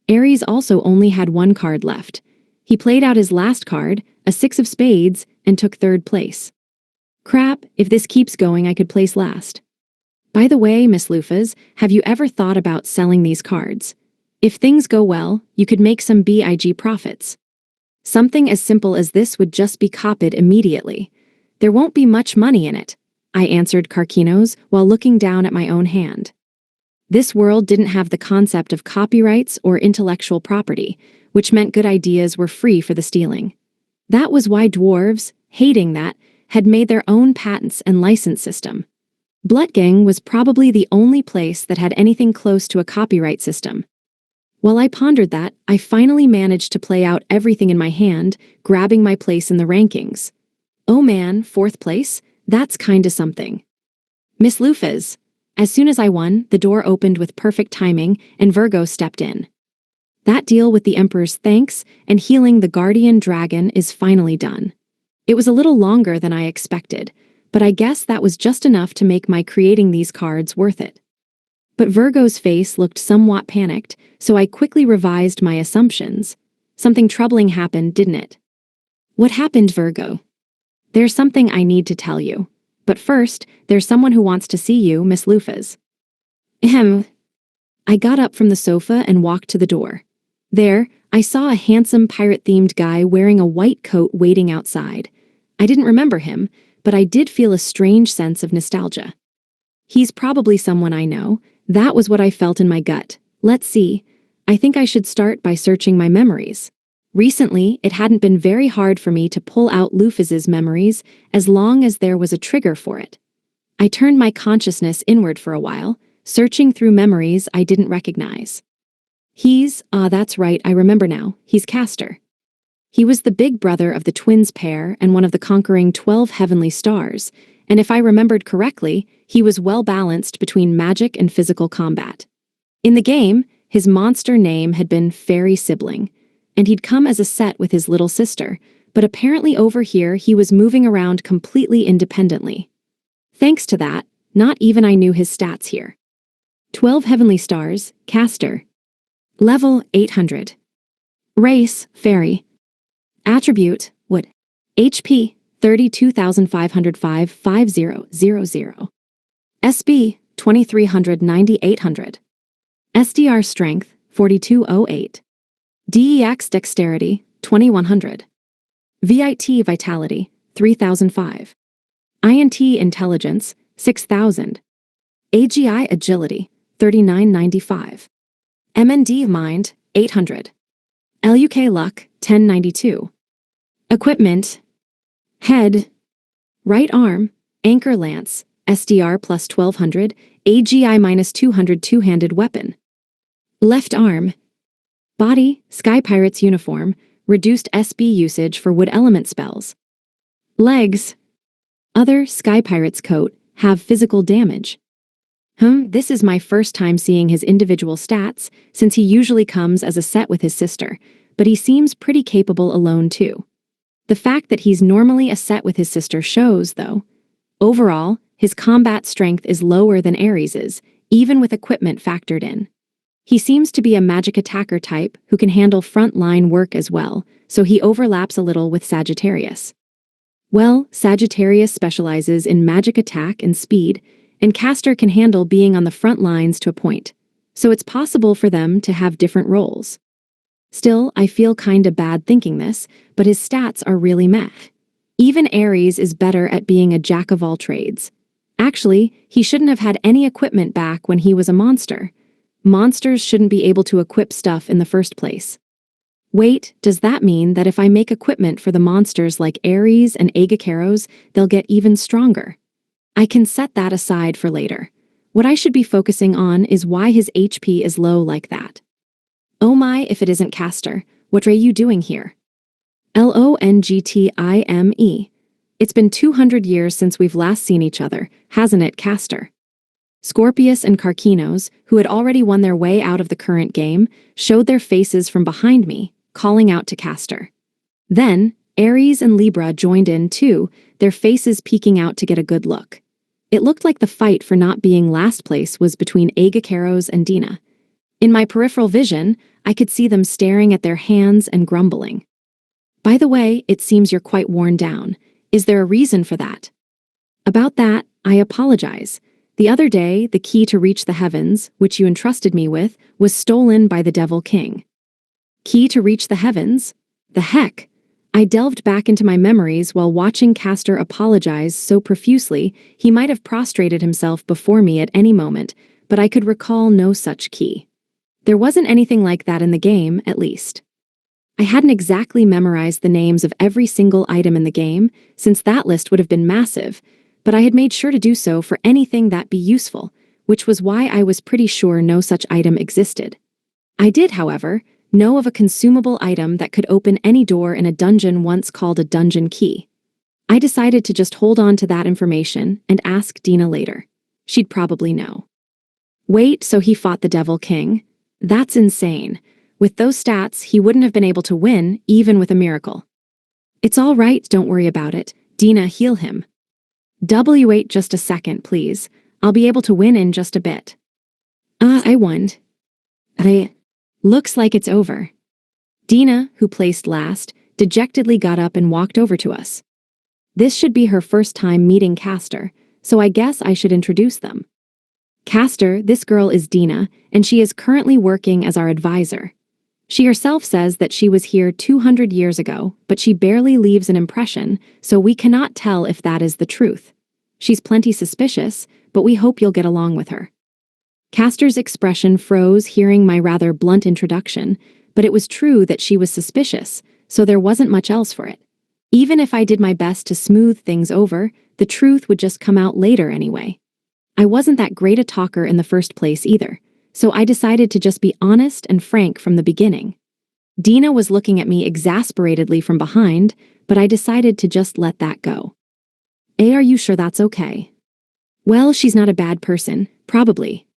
Aries also only had one card left. He played out his last card, a 6 of spades, and took third place. Crap, if this keeps going, I could place last. By the way, Miss Lufas, have you ever thought about selling these cards? If things go well, you could make some big profits. Something as simple as this would just be copied immediately. There won't be much money in it, I answered Karkinos while looking down at my own hand. This world didn't have the concept of copyrights or intellectual property, which meant good ideas were free for the stealing. That was why dwarves, hating that, had made their own patents and license system. Blutgang was probably the only place that had anything close to a copyright system. While I pondered that, I finally managed to play out everything in my hand, grabbing my place in the rankings. Oh man, 4th place? That's kinda something. Miss Lufas. As soon as I won, the door opened with perfect timing, and Virgo stepped in. That deal with the Emperor's thanks and healing the guardian dragon is finally done. It was a little longer than I expected, but I guess that was just enough to make my creating these cards worth it. But Virgo's face looked somewhat panicked, so I quickly revised my assumptions. Something troubling happened, didn't it? What happened, Virgo? There's something I need to tell you. But first, there's someone who wants to see you, Miss Lufas. Ahem. I got up from the sofa and walked to the door. There, I saw a handsome pirate-themed guy wearing a white coat waiting outside. I didn't remember him, but I did feel a strange sense of nostalgia. He's probably someone I know. That was what I felt in my gut. Let's see. I think I should start by searching my memories. Recently, it hadn't been very hard for me to pull out Lufas's memories as long as there was a trigger for it. I turned my consciousness inward for a while, searching through memories I didn't recognize. That's right, I remember now, he's Castor. He was the big brother of the twins pair and one of the conquering 12 heavenly stars, and if I remembered correctly, he was well balanced between magic and physical combat. In the game, his monster name had been Fairy Sibling, and he'd come as a set with his little sister, but apparently over here he was moving around completely independently. Thanks to that, not even I knew his stats here. 12 heavenly stars, Castor. Level 800. Race, Fairy. Attribute, Wood. HP, 32,505 5000. SB, 2300 SDR Strength, 4208. DEX Dexterity, 2100. VIT Vitality, 3005. INT Intelligence, 6000. AGI Agility, 3995. MND Mind, 800. LUK Luck, 1092. Equipment. Head. Right arm, Anchor Lance, SDR plus 1200, AGI minus 200 two-handed weapon. Left arm. Body, Sky Pirate's uniform, reduced SB usage for wood element spells. Legs. Other Sky Pirate's coat, have physical damage. This is my first time seeing his individual stats, since he usually comes as a set with his sister, but he seems pretty capable alone too. The fact that he's normally a set with his sister shows, though. Overall, his combat strength is lower than Ares's, even with equipment factored in. He seems to be a magic attacker type who can handle front-line work as well, so he overlaps a little with Sagittarius. Well, Sagittarius specializes in magic attack and speed, and Castor can handle being on the front lines to a point, so it's possible for them to have different roles. Still, I feel kinda bad thinking this, but his stats are really meh. Even Ares is better at being a jack of all trades. Actually, he shouldn't have had any equipment back when he was a monster. Monsters shouldn't be able to equip stuff in the first place. Wait, does that mean that if I make equipment for the monsters like Ares and Agacaros, they'll get even stronger? I can set that aside for later. What I should be focusing on is why his HP is low like that. Oh my, if it isn't Castor, what are you doing here? LONGTIME. It's been 200 years since we've last seen each other, hasn't it, Castor? Scorpius and Karkinos, who had already won their way out of the current game, showed their faces from behind me, calling out to Castor. Then, Aries and Libra joined in too, their faces peeking out to get a good look. It looked like the fight for not being last place was between Agacaros and Dina. In my peripheral vision, I could see them staring at their hands and grumbling. By the way, it seems you're quite worn down. Is there a reason for that? About that, I apologize. The other day, the key to reach the heavens, which you entrusted me with, was stolen by the Devil King. Key to reach the heavens? The heck? I delved back into my memories while watching Castor apologize so profusely he might have prostrated himself before me at any moment, but I could recall no such key. There wasn't anything like that in the game, at least. I hadn't exactly memorized the names of every single item in the game, since that list would have been massive, but I had made sure to do so for anything that'd be useful, which was why I was pretty sure no such item existed. I did, however, know of a consumable item that could open any door in a dungeon once called a dungeon key. I decided to just hold on to that information and ask Dina later. She'd probably know. Wait, so he fought the Devil King? That's insane. With those stats, he wouldn't have been able to win, even with a miracle. It's all right, don't worry about it. Dina, heal him. Wait just a second, please. I'll be able to win in just a bit. I won. Looks like it's over. Dina, who placed last, dejectedly got up and walked over to us. This should be her first time meeting Castor, so I guess I should introduce them. Castor, this girl is Dina, and she is currently working as our advisor. She herself says that she was here 200 years ago, but she barely leaves an impression, so we cannot tell if that is the truth. She's plenty suspicious, but we hope you'll get along with her. Castor's expression froze hearing my rather blunt introduction, but it was true that she was suspicious, so there wasn't much else for it. Even if I did my best to smooth things over, the truth would just come out later anyway. I wasn't that great a talker in the first place either, so I decided to just be honest and frank from the beginning. Dina was looking at me exasperatedly from behind, but I decided to just let that go. Are you sure that's okay? Well, she's not a bad person, probably.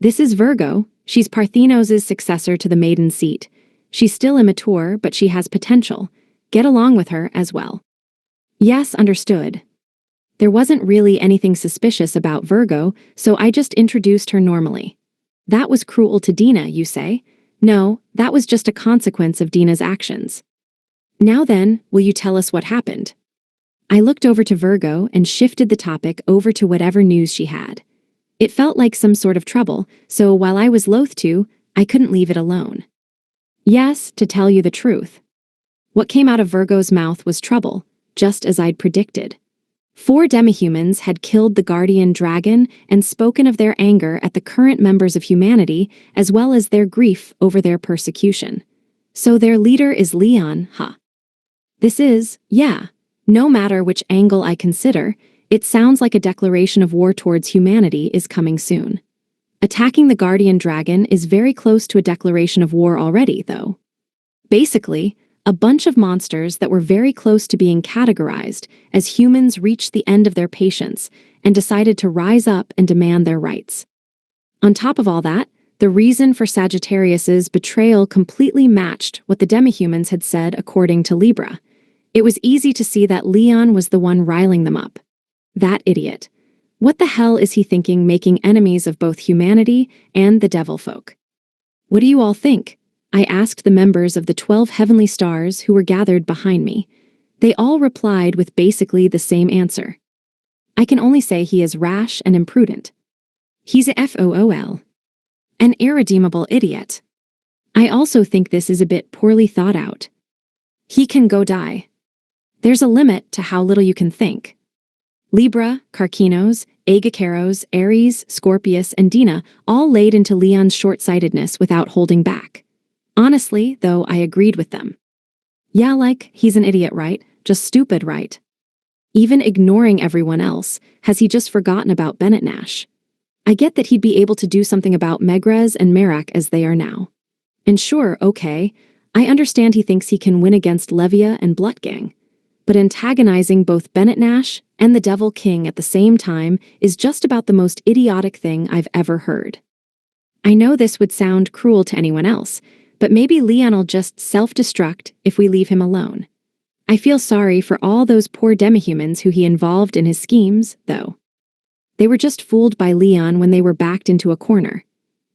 This is Virgo. She's Parthenos' successor to the maiden seat. She's still immature, but she has potential. Get along with her as well. Yes, understood. There wasn't really anything suspicious about Virgo, so I just introduced her normally. That was cruel to Dina, you say? No, that was just a consequence of Dina's actions. Now then, will you tell us what happened? I looked over to Virgo and shifted the topic over to whatever news she had. It felt like some sort of trouble, so while I was loath to, I couldn't leave it alone. Yes, to tell you the truth. What came out of Virgo's mouth was trouble, just as I'd predicted. 4 demihumans had killed the guardian dragon and spoken of their anger at the current members of humanity, as well as their grief over their persecution. So their leader is Leon, huh? This is, yeah, no matter which angle I consider, it sounds like a declaration of war towards humanity is coming soon. Attacking the guardian dragon is very close to a declaration of war already, though. Basically, a bunch of monsters that were very close to being categorized as humans reached the end of their patience and decided to rise up and demand their rights. On top of all that, the reason for Sagittarius's betrayal completely matched what the demihumans had said according to Libra. It was easy to see that Leon was the one riling them up. That idiot. What the hell is he thinking making enemies of both humanity and the devil folk? What do you all think? I asked the members of the 12 heavenly stars who were gathered behind me. They all replied with basically the same answer. I can only say he is rash and imprudent. He's a fool. An irredeemable idiot. I also think this is a bit poorly thought out. He can go die. There's a limit to how little you can think. Libra, Carcinos, Agacaros, Aries, Scorpius, and Dina all laid into Leon's short-sightedness without holding back. Honestly, though, I agreed with them. Yeah, like, he's an idiot, right? Just stupid, right? Even ignoring everyone else, has he just forgotten about Bennett Nash? I get that he'd be able to do something about Megrez and Merak as they are now. And sure, okay, I understand he thinks he can win against Levia and Blutgang. But antagonizing both Bennett Nash and the Devil King at the same time is just about the most idiotic thing I've ever heard. I know this would sound cruel to anyone else, but maybe Leon'll just self-destruct if we leave him alone. I feel sorry for all those poor demihumans who he involved in his schemes, though. They were just fooled by Leon when they were backed into a corner.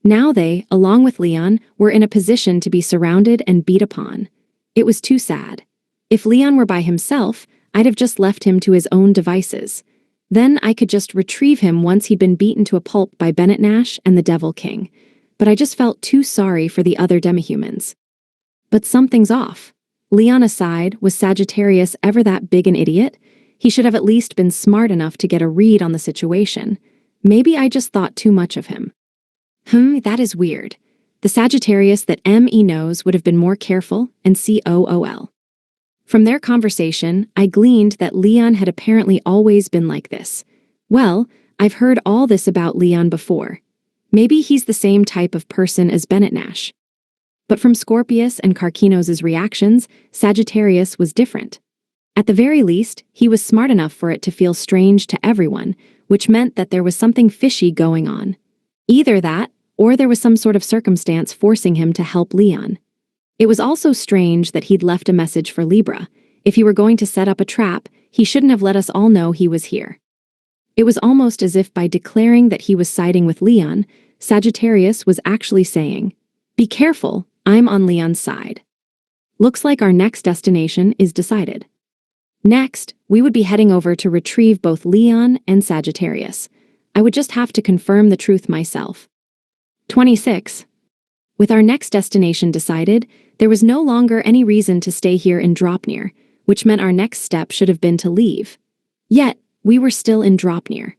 Now they, along with Leon, were in a position to be surrounded and beat upon. It was too sad. If Leon were by himself, I'd have just left him to his own devices. Then I could just retrieve him once he'd been beaten to a pulp by Bennett Nash and the Devil King. But I just felt too sorry for the other demihumans. But something's off. Leon aside, was Sagittarius ever that big an idiot? He should have at least been smart enough to get a read on the situation. Maybe I just thought too much of him. That is weird. The Sagittarius that M.E. knows would have been more careful and COOL. From their conversation, I gleaned that Leon had apparently always been like this. Well, I've heard all this about Leon before. Maybe he's the same type of person as Bennett Nash. But from Scorpius and Karkinos' reactions, Sagittarius was different. At the very least, he was smart enough for it to feel strange to everyone, which meant that there was something fishy going on. Either that, or there was some sort of circumstance forcing him to help Leon. It was also strange that he'd left a message for Libra. If he were going to set up a trap, he shouldn't have let us all know he was here. It was almost as if by declaring that he was siding with Leon, Sagittarius was actually saying, "Be careful, I'm on Leon's side." Looks like our next destination is decided. Next, we would be heading over to retrieve both Leon and Sagittarius. I would just have to confirm the truth myself. 26. With our next destination decided, there was no longer any reason to stay here in Dropnir, which meant our next step should have been to leave. Yet, we were still in Dropnir.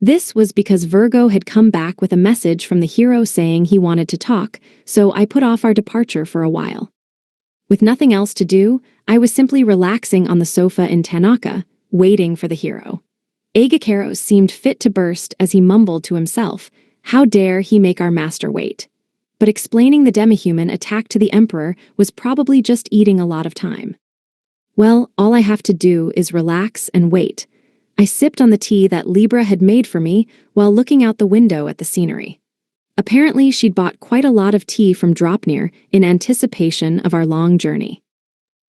This was because Virgo had come back with a message from the hero saying he wanted to talk, so I put off our departure for a while. With nothing else to do, I was simply relaxing on the sofa in Tanaka, waiting for the hero. Agakeros seemed fit to burst as he mumbled to himself, "How dare he make our master wait?" But explaining the demihuman attack to the Emperor was probably just eating a lot of time. Well, all I have to do is relax and wait. I sipped on the tea that Libra had made for me while looking out the window at the scenery. Apparently, she'd bought quite a lot of tea from Dropnir in anticipation of our long journey.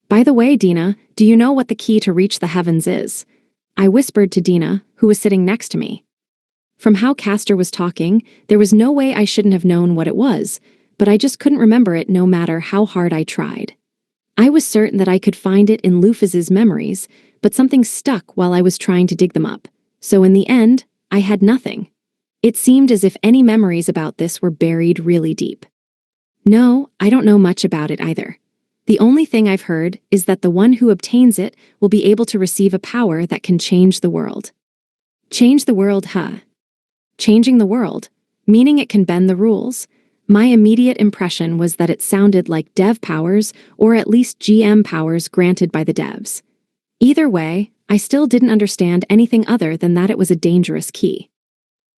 "By the way, Dina, do you know what the key to reach the heavens is?" I whispered to Dina, who was sitting next to me. From how Castor was talking, there was no way I shouldn't have known what it was, but I just couldn't remember it no matter how hard I tried. I was certain that I could find it in Lufus's memories, but something stuck while I was trying to dig them up, so in the end, I had nothing. It seemed as if any memories about this were buried really deep. No, I don't know much about it either. The only thing I've heard is that the one who obtains it will be able to receive a power that can change the world. Change the world, huh? Changing the world, meaning it can bend the rules? My immediate impression was that it sounded like dev powers, or at least GM powers granted by the devs. Either way, I still didn't understand anything other than that it was a dangerous key.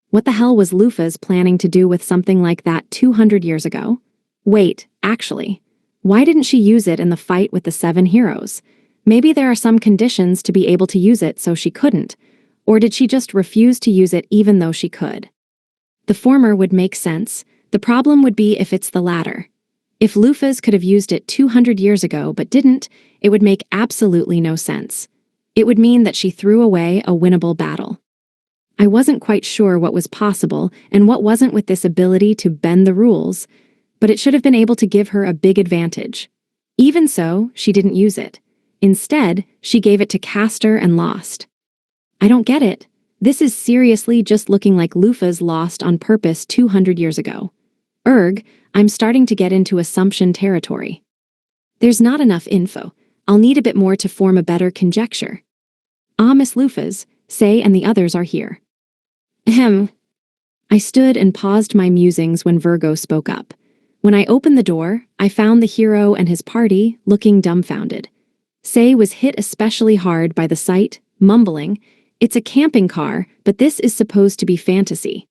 What the hell was Lufus planning to do with something like that 200 years ago? Wait, actually, why didn't she use it in the fight with the 7 heroes? Maybe there are some conditions to be able to use it so she couldn't, or did she just refuse to use it even though she could? The former would make sense. The problem would be if it's the latter. If Lufus could have used it 200 years ago but didn't, it would make absolutely no sense. It would mean that she threw away a winnable battle. I wasn't quite sure what was possible and what wasn't with this ability to bend the rules, but it should have been able to give her a big advantage. Even so, she didn't use it. Instead, she gave it to Castor and lost. I don't get it. This is seriously just looking like Lufus lost on purpose 200 years ago. I'm starting to get into assumption territory. There's not enough info. I'll need a bit more to form a better conjecture. Miss Lufus, Say and the others are here. Ahem. I stood and paused my musings when Virgo spoke up. When I opened the door, I found the hero and his party looking dumbfounded. Say was hit especially hard by the sight, mumbling, "It's a camping car, but this is supposed to be fantasy."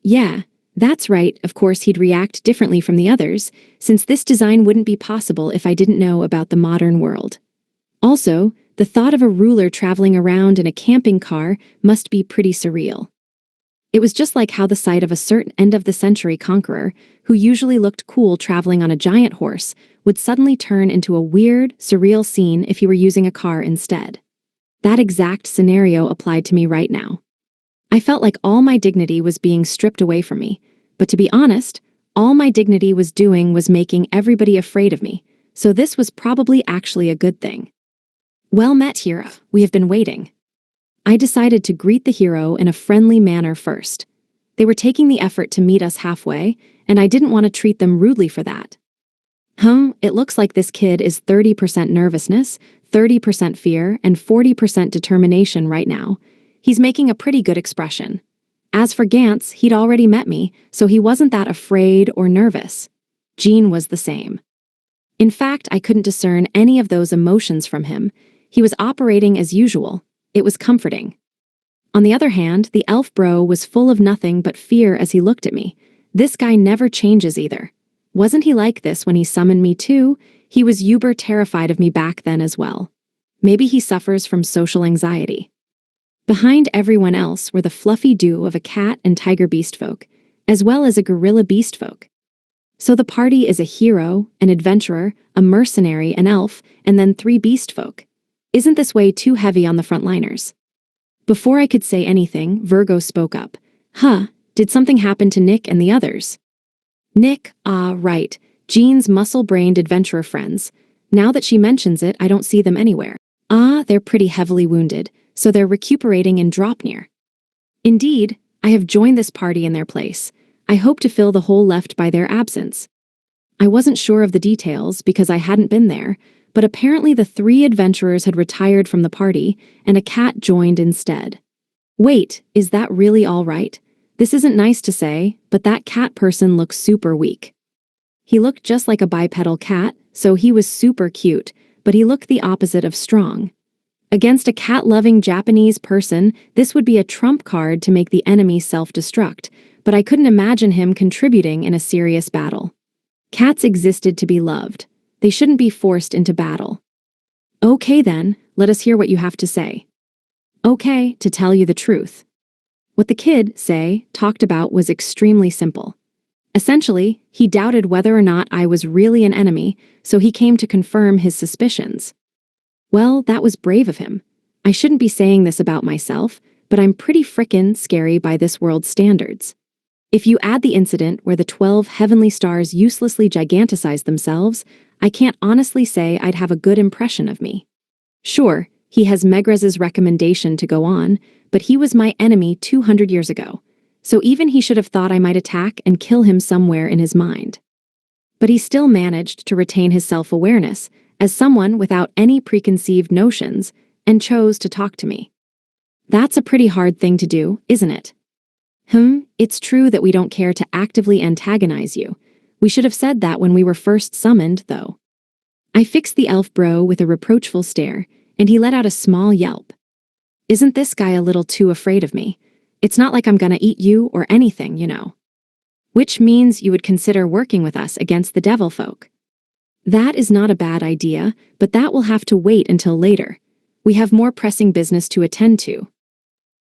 Yeah, that's right. Of course he'd react differently from the others, since this design wouldn't be possible if I didn't know about the modern world. Also, the thought of a ruler traveling around in a camping car must be pretty surreal. It was just like how the sight of a certain end-of-the-century conqueror, who usually looked cool traveling on a giant horse, would suddenly turn into a weird, surreal scene if he were using a car instead. That exact scenario applied to me right now. I felt like all my dignity was being stripped away from me, but to be honest, all my dignity was doing was making everybody afraid of me, so this was probably actually a good thing. Well met, hero. We have been waiting. I decided to greet the hero in a friendly manner first. They were taking the effort to meet us halfway, and I didn't want to treat them rudely for that. It looks like this kid is 30% nervousness, 30% fear, and 40% determination right now. He's making a pretty good expression. As for Gantz, he'd already met me, so he wasn't that afraid or nervous. Jean was the same. In fact, I couldn't discern any of those emotions from him. He was operating as usual. It was comforting. On the other hand, the elf bro was full of nothing but fear as he looked at me. This guy never changes either. Wasn't he like this when he summoned me too? He was uber terrified of me back then as well. Maybe he suffers from social anxiety. Behind everyone else were the fluffy duo of a cat and tiger beast folk, as well as a gorilla beast folk. So the party is a hero, an adventurer, a mercenary, an elf, and then 3 beast folk. Isn't this way too heavy on the frontliners? Before I could say anything, Virgo spoke up. Did something happen to Nick and the others? Nick, right. Jean's muscle-brained adventurer friends. Now that she mentions it, I don't see them anywhere. They're pretty heavily wounded, so they're recuperating in Dropnir. Indeed, I have joined this party in their place. I hope to fill the hole left by their absence. I wasn't sure of the details because I hadn't been there, but apparently the 3 adventurers had retired from the party, and a cat joined instead. Wait, is that really all right? This isn't nice to say, but that cat person looks super weak. He looked just like a bipedal cat, so he was super cute, but he looked the opposite of strong. Against a cat-loving Japanese person, this would be a trump card to make the enemy self-destruct, but I couldn't imagine him contributing in a serious battle. Cats existed to be loved. They shouldn't be forced into battle. Okay then, let us hear what you have to say. Okay, to tell you the truth. What the kid, talked about was extremely simple. Essentially, he doubted whether or not I was really an enemy, so he came to confirm his suspicions. Well, that was brave of him. I shouldn't be saying this about myself, but I'm pretty frickin' scary by this world's standards. If you add the incident where the 12 heavenly stars uselessly giganticize themselves, I can't honestly say I'd have a good impression of me. Sure, he has Megraz's recommendation to go on, but he was my enemy 200 years ago, so even he should have thought I might attack and kill him somewhere in his mind. But he still managed to retain his self-awareness as someone without any preconceived notions and chose to talk to me. That's a pretty hard thing to do, isn't it? It's true that we don't care to actively antagonize you. We should have said that when we were first summoned, though. I fixed the elf bro with a reproachful stare, and he let out a small yelp. Isn't this guy a little too afraid of me? It's not like I'm gonna eat you or anything, you know. Which means you would consider working with us against the devil folk. That is not a bad idea, but that will have to wait until later. We have more pressing business to attend to.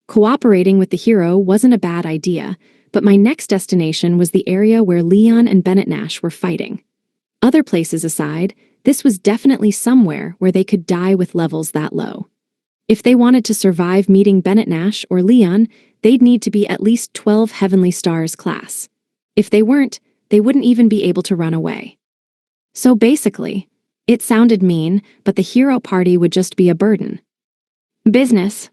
Cooperating with the hero wasn't a bad idea, but my next destination was the area where Leon and Bennett Nash were fighting. Other places aside, this was definitely somewhere where they could die with levels that low. If they wanted to survive meeting Bennett Nash or Leon, they'd need to be at least 12 Heavenly Stars class. If they weren't, they wouldn't even be able to run away. So basically, it sounded mean, but the hero party would just be a burden. Business.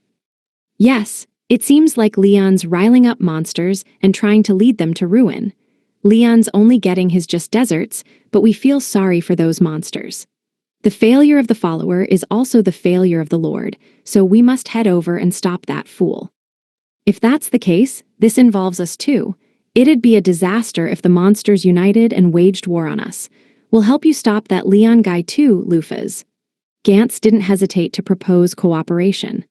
Yes, it seems like Leon's riling up monsters and trying to lead them to ruin. Leon's only getting his just deserts, but we feel sorry for those monsters. The failure of the follower is also the failure of the Lord, so we must head over and stop that fool. If that's the case, this involves us too. It'd be a disaster if the monsters united and waged war on us. We'll help you stop that Leon guy too, Lufas. Gantz didn't hesitate to propose cooperation.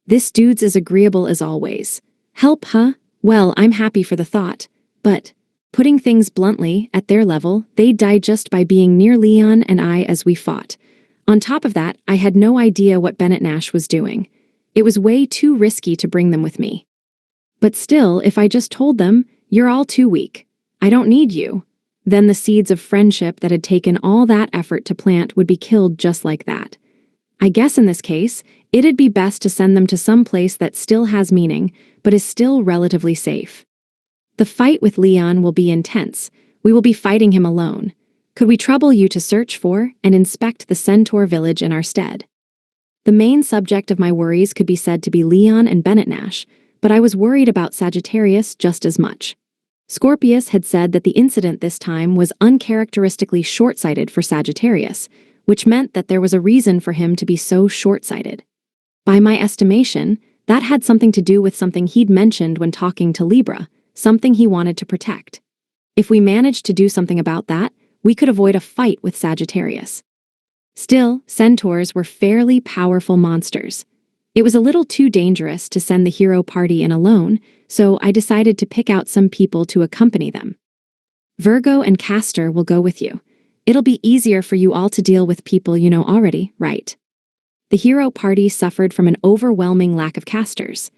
This dude's as agreeable as always. Help, huh? Well, I'm happy for the thought. But, putting things bluntly, at their level, they'd die just by being near Leon and I as we fought. On top of that, I had no idea what Bennett Nash was doing. It was way too risky to bring them with me. But still, if I just told them, "You're all too weak. I don't need you," then the seeds of friendship that had taken all that effort to plant would be killed just like that. I guess in this case, it'd be best to send them to some place that still has meaning, but is still relatively safe. The fight with Leon will be intense. We will be fighting him alone. Could we trouble you to search for and inspect the Centaur village in our stead? The main subject of my worries could be said to be Leon and Bennett Nash, but I was worried about Sagittarius just as much. Scorpius had said that the incident this time was uncharacteristically short-sighted for Sagittarius, which meant that there was a reason for him to be so short-sighted. By my estimation, that had something to do with something he'd mentioned when talking to Libra, something he wanted to protect. If we managed to do something about that, we could avoid a fight with Sagittarius. Still, centaurs were fairly powerful monsters. It was a little too dangerous to send the hero party in alone, so I decided to pick out some people to accompany them. Virgo and Castor will go with you. It'll be easier for you all to deal with people you know already, right? The hero party suffered from an overwhelming lack of casters.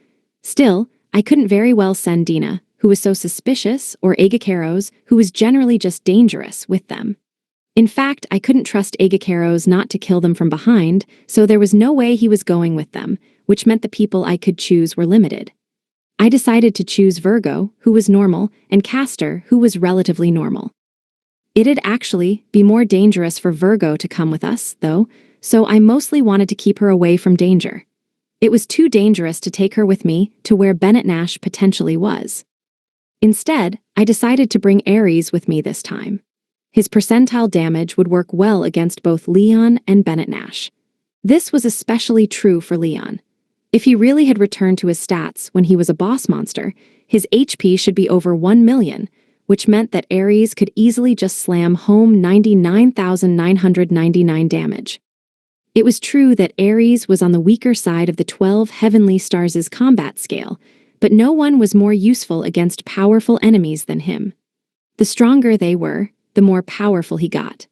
Still, I couldn't very well send Dina, who was so suspicious, or Agacaros, who was generally just dangerous, with them. In fact, I couldn't trust Agacaros not to kill them from behind, so there was no way he was going with them, which meant the people I could choose were limited. I decided to choose Virgo, who was normal, and Castor, who was relatively normal. It'd actually be more dangerous for Virgo to come with us, though, so I mostly wanted to keep her away from danger. It was too dangerous to take her with me to where Bennett Nash potentially was. Instead, I decided to bring Ares with me this time. His percentile damage would work well against both Leon and Bennett Nash. This was especially true for Leon. If he really had returned to his stats when he was a boss monster, his HP should be over 1 million, which meant that Ares could easily just slam home 99,999 damage. It was true that Ares was on the weaker side of the 12 heavenly stars' combat scale, but no one was more useful against powerful enemies than him. The stronger they were, the more powerful he got.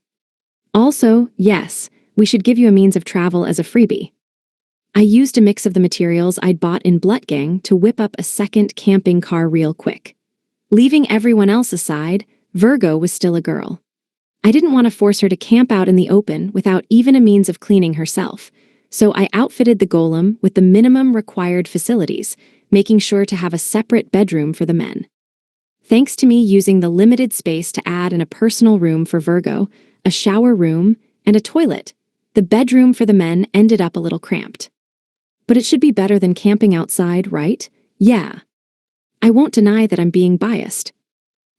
Also, yes, we should give you a means of travel as a freebie. I used a mix of the materials I'd bought in Blutgang to whip up a second camping car real quick. Leaving everyone else aside, Virgo was still a girl. I didn't want to force her to camp out in the open without even a means of cleaning herself, so I outfitted the golem with the minimum required facilities, making sure to have a separate bedroom for the men. Thanks to me using the limited space to add in a personal room for Virgo, a shower room, and a toilet, the bedroom for the men ended up a little cramped. But it should be better than camping outside, right? Yeah. I won't deny that I'm being biased.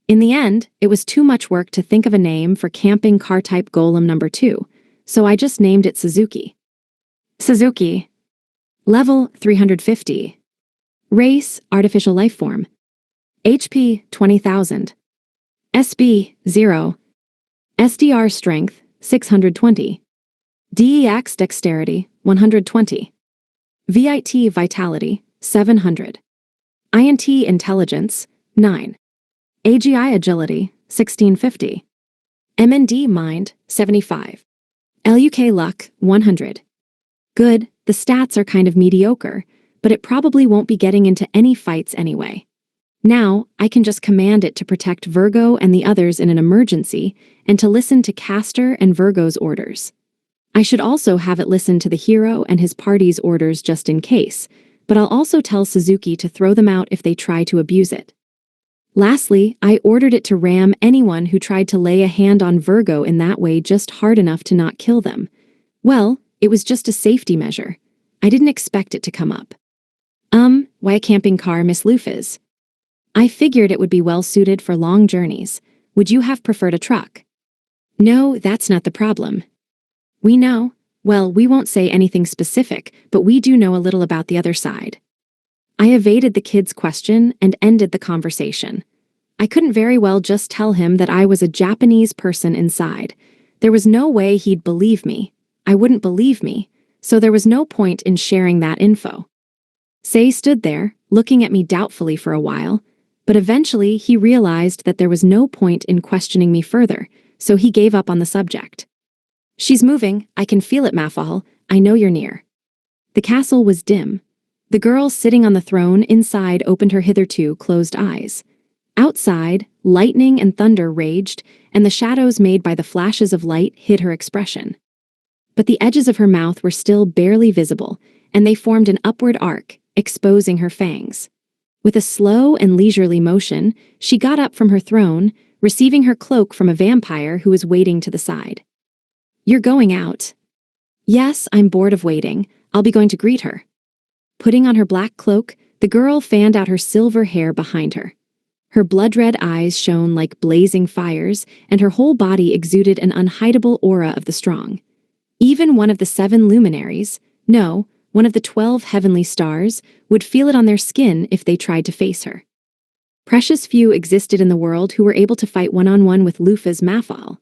In the end, it was too much work to think of a name for camping car type golem number 2, so I just named it Suzuki. Suzuki. Level 350. Race, artificial life form. HP, 20,000. SB, 0. SDR strength, 620. DEX dexterity, 120. VIT vitality, 700. INT intelligence, 9. AGI agility, 1650. MND mind, 75. LUK luck, 100. Good, the stats are kind of mediocre, but it probably won't be getting into any fights anyway. Now, I can just command it to protect Virgo and the others in an emergency, and to listen to Castor and Virgo's orders. I should also have it listen to the hero and his party's orders just in case, but I'll also tell Suzuki to throw them out if they try to abuse it. Lastly, I ordered it to ram anyone who tried to lay a hand on Virgo in that way just hard enough to not kill them. Well, it was just a safety measure. I didn't expect it to come up. Why a camping car, Miss Lufis? I figured it would be well suited for long journeys. Would you have preferred a truck? No, that's not the problem. We know. Well, we won't say anything specific, but we do know a little about the other side. I evaded the kid's question and ended the conversation. I couldn't very well just tell him that I was a Japanese person inside. There was no way he'd believe me. I wouldn't believe me, so there was no point in sharing that info. Sei stood there, looking at me doubtfully for a while, but eventually he realized that there was no point in questioning me further, so he gave up on the subject. She's moving, I can feel it, Mafal, I know you're near. The castle was dim. The girl sitting on the throne inside opened her hitherto closed eyes. Outside, lightning and thunder raged, and the shadows made by the flashes of light hid her expression. But the edges of her mouth were still barely visible, and they formed an upward arc, exposing her fangs. With a slow and leisurely motion, she got up from her throne, receiving her cloak from a vampire who was waiting to the side. "You're going out." "Yes, I'm bored of waiting. I'll be going to greet her." Putting on her black cloak, the girl fanned out her silver hair behind her. Her blood-red eyes shone like blazing fires, and her whole body exuded an unhideable aura of the strong. Even one of the 7 luminaries, no, one of the 12 heavenly stars, would feel it on their skin if they tried to face her. Precious few existed in the world who were able to fight one-on-one with Lufa's Mafal.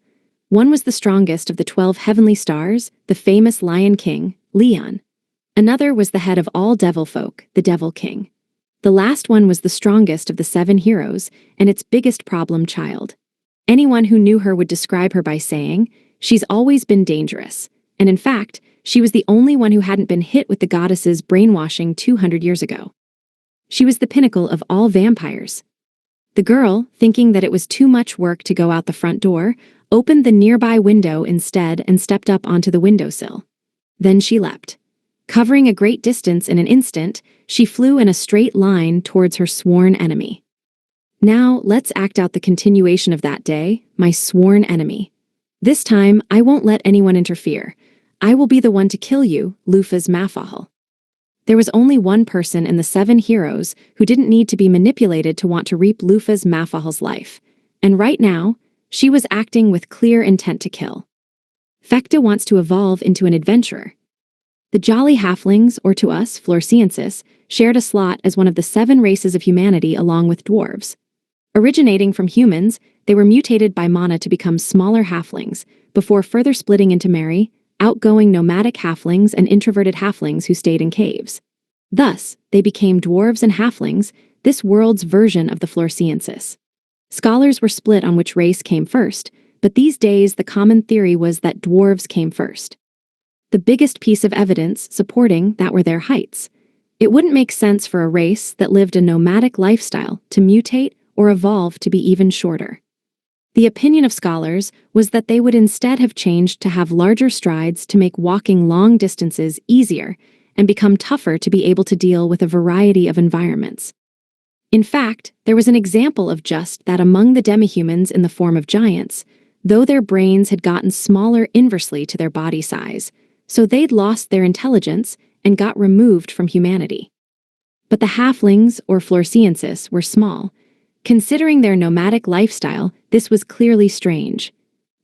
One was the strongest of the 12 heavenly stars, the famous Lion King, Leon. Another was the head of all devil folk, the Devil King. The last one was the strongest of the 7 heroes, and its biggest problem child. Anyone who knew her would describe her by saying, "She's always been dangerous," and in fact, she was the only one who hadn't been hit with the goddess's brainwashing 200 years ago. She was the pinnacle of all vampires. The girl, thinking that it was too much work to go out the front door, opened the nearby window instead and stepped up onto the windowsill. Then she leapt. Covering a great distance in an instant, she flew in a straight line towards her sworn enemy. "Now, let's act out the continuation of that day, my sworn enemy. This time, I won't let anyone interfere. I will be the one to kill you, Lufa's Mafahal." There was only one person in the 7 heroes who didn't need to be manipulated to want to reap Lufa's Mafahal's life. And right now, she was acting with clear intent to kill. Fekta wants to evolve into an adventurer. The Jolly Halflings, or to us, Florsiensis, shared a slot as one of the 7 races of humanity along with dwarves. Originating from humans, they were mutated by Mana to become smaller halflings, before further splitting into merry, outgoing nomadic halflings and introverted halflings who stayed in caves. Thus, they became dwarves and halflings, this world's version of the Florsiensis. Scholars were split on which race came first, but these days the common theory was that dwarves came first. The biggest piece of evidence supporting that were their heights. It wouldn't make sense for a race that lived a nomadic lifestyle to mutate or evolve to be even shorter. The opinion of scholars was that they would instead have changed to have larger strides to make walking long distances easier and become tougher to be able to deal with a variety of environments. In fact, there was an example of just that among the demihumans in the form of giants, though their brains had gotten smaller inversely to their body size, so they'd lost their intelligence and got removed from humanity. But the halflings, or Florsiensis, were small. Considering their nomadic lifestyle, this was clearly strange.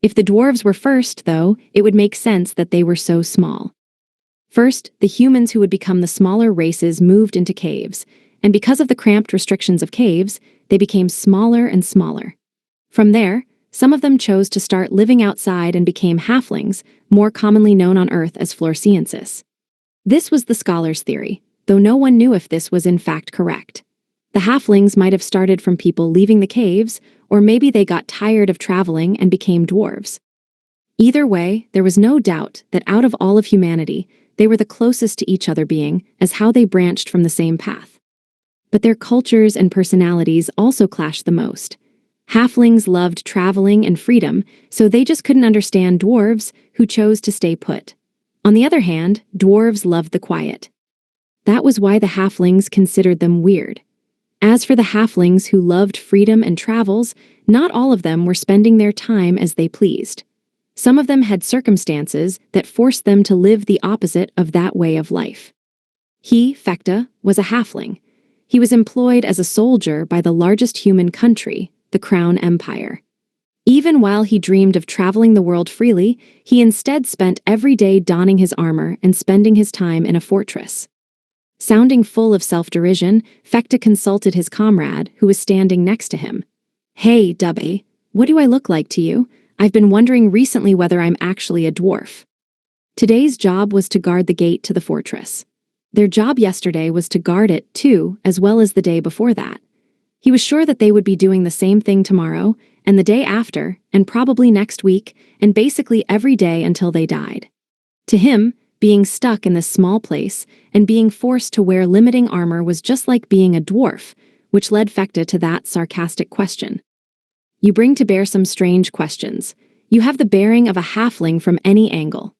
If the dwarves were first, though, it would make sense that they were so small. First, the humans who would become the smaller races moved into caves, and because of the cramped restrictions of caves, they became smaller and smaller. From there, some of them chose to start living outside and became halflings, more commonly known on Earth as Florsiensis. This was the scholars' theory, though no one knew if this was in fact correct. The halflings might have started from people leaving the caves, or maybe they got tired of traveling and became dwarves. Either way, there was no doubt that out of all of humanity, they were the closest to each other being, as how they branched from the same path. But their cultures and personalities also clashed the most. Halflings loved traveling and freedom, so they just couldn't understand dwarves who chose to stay put. On the other hand, dwarves loved the quiet. That was why the halflings considered them weird. As for the halflings who loved freedom and travels, not all of them were spending their time as they pleased. Some of them had circumstances that forced them to live the opposite of that way of life. He, Fekta, was a halfling. He was employed as a soldier by the largest human country, the Crown Empire. Even while he dreamed of traveling the world freely, he instead spent every day donning his armor and spending his time in a fortress. Sounding full of self-derision, Fekta consulted his comrade, who was standing next to him. "Hey, Dubby, what do I look like to you? I've been wondering recently whether I'm actually a dwarf." Today's job was to guard the gate to the fortress. Their job yesterday was to guard it, too, as well as the day before that. He was sure that they would be doing the same thing tomorrow, and the day after, and probably next week, and basically every day until they died. To him, Being stuck in this small place and being forced to wear limiting armor was just like being a dwarf, which led Fekta to that sarcastic question. You bring to bear some strange questions. You have the bearing of a halfling from any angle.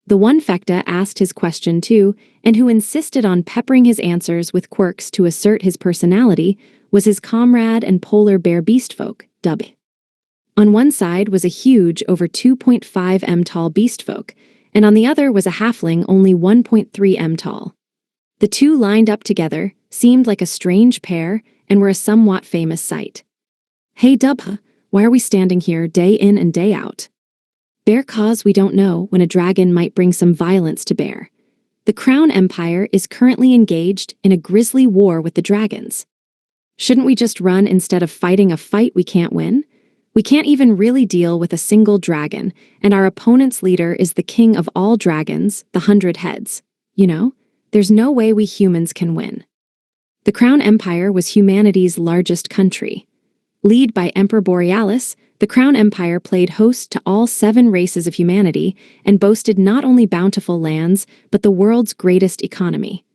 The one Fekta asked his question to, and who insisted on peppering his answers with quirks to assert his personality, was his comrade and polar bear beastfolk, Dub. On one side was a huge, over 2.5 m tall beastfolk, and on the other was a halfling only 1.3 m tall. The two lined up together, seemed like a strange pair, and were a somewhat famous sight. Hey Dubha, why are we standing here day in and day out? Bear cause we don't know when a dragon might bring some violence to bear. The Crown Empire is currently engaged in a grisly war with the dragons. Shouldn't we just run instead of fighting a fight we can't win? We can't even really deal with a single dragon, and our opponent's leader is the king of all dragons, the 100 Heads. You know, there's no way we humans can win. The Crown Empire was humanity's largest country. Led by Emperor Borealis, the Crown Empire played host to all 7 races of humanity and boasted not only bountiful lands, but the world's greatest economy.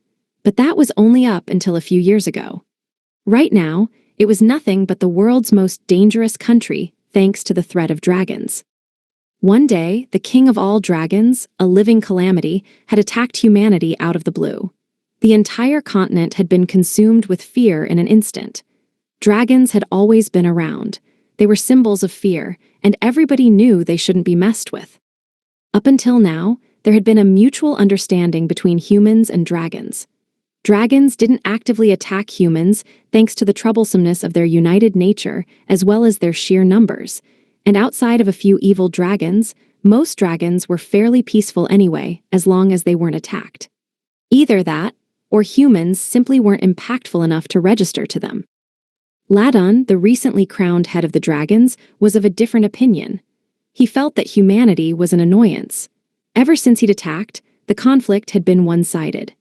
But that was only up until a few years ago. Right now, it was nothing but the world's most dangerous country, thanks to the threat of dragons. One day, the king of all dragons, a living calamity, had attacked humanity out of the blue. The entire continent had been consumed with fear in an instant. Dragons had always been around. They were symbols of fear, and everybody knew they shouldn't be messed with. Up until now, there had been a mutual understanding between humans and dragons. Dragons didn't actively attack humans thanks to the troublesomeness of their united nature as well as their sheer numbers, and outside of a few evil dragons, most dragons were fairly peaceful anyway, as long as they weren't attacked. Either that, or humans simply weren't impactful enough to register to them. Ladon, the recently crowned head of the dragons, was of a different opinion. He felt that humanity was an annoyance. Ever since he'd attacked, the conflict had been one-sided.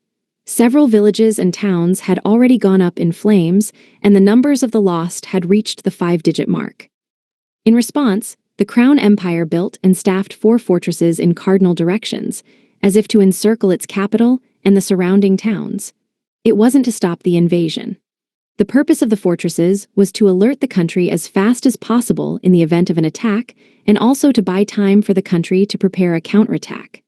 Several villages and towns had already gone up in flames, and the numbers of the lost had reached the 5-digit mark. In response, the Crown Empire built and staffed 4 fortresses in cardinal directions, as if to encircle its capital and the surrounding towns. It wasn't to stop the invasion. The purpose of the fortresses was to alert the country as fast as possible in the event of an attack, and also to buy time for the country to prepare a counterattack.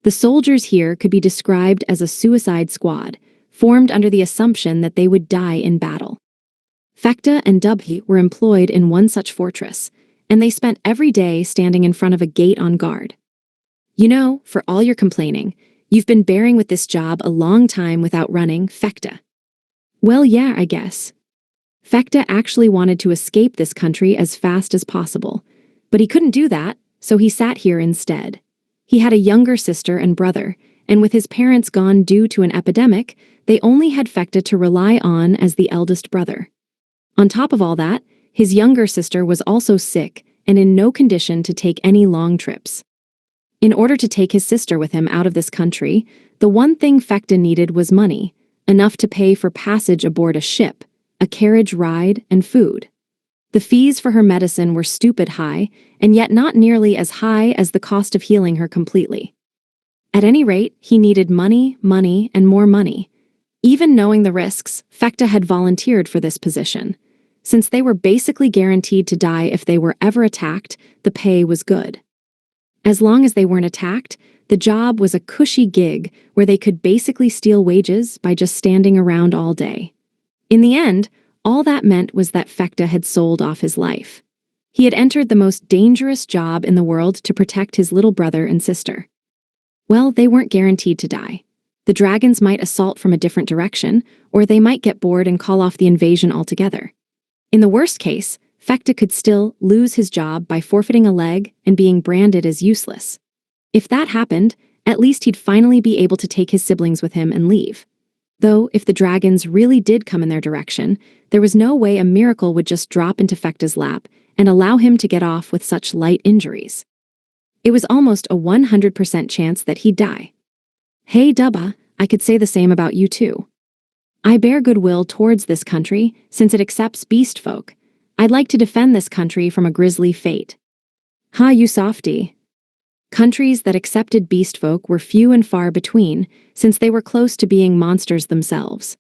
The soldiers here could be described as a suicide squad, formed under the assumption that they would die in battle. Fekta and Dubhi were employed in one such fortress, and they spent every day standing in front of a gate on guard. You know, for all your complaining, you've been bearing with this job a long time without running, Fekta. Well, yeah, I guess. Fekta actually wanted to escape this country as fast as possible, but he couldn't do that, so he sat here instead. He had a younger sister and brother, and with his parents gone due to an epidemic, they only had Fekta to rely on as the eldest brother. On top of all that, his younger sister was also sick and in no condition to take any long trips. In order to take his sister with him out of this country, the one thing Fekta needed was money, enough to pay for passage aboard a ship, a carriage ride, and food. The fees for her medicine were stupid high, and yet not nearly as high as the cost of healing her completely. At any rate, he needed money, and more money. Even knowing the risks, Fekta had volunteered for this position. Since they were basically guaranteed to die if they were ever attacked, the pay was good. As long as they weren't attacked, the job was a cushy gig where they could basically steal wages by just standing around all day. In the end, all that meant was that Fekta had sold off his life. He had entered the most dangerous job in the world to protect his little brother and sister. Well, they weren't guaranteed to die. The dragons might assault from a different direction, or they might get bored and call off the invasion altogether. In the worst case, Fekta could still lose his job by forfeiting a leg and being branded as useless. If that happened, at least he'd finally be able to take his siblings with him and leave. Though, if the dragons really did come in their direction, there was no way a miracle would just drop into Fekta's lap and allow him to get off with such light injuries. It was almost a 100% chance that he'd die. Hey Dubba, I could say the same about you too. I bear goodwill towards this country since it accepts beast folk. I'd like to defend this country from a grisly fate. Ha, you softy. Countries that accepted beast folk were few and far between, since they were close to being monsters themselves.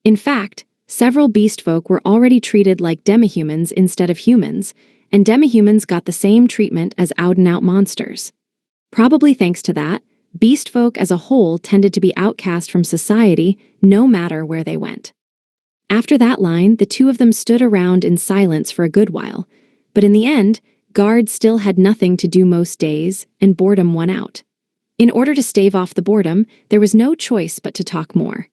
In fact, several beast folk were already treated like demihumans instead of humans, and demihumans got the same treatment as out-and-out monsters. Probably thanks to that, beast folk as a whole tended to be outcast from society no matter where they went. After that line, the two of them stood around in silence for a good while, but in the end, guards still had nothing to do most days, and boredom won out. In order to stave off the boredom, there was no choice but to talk more.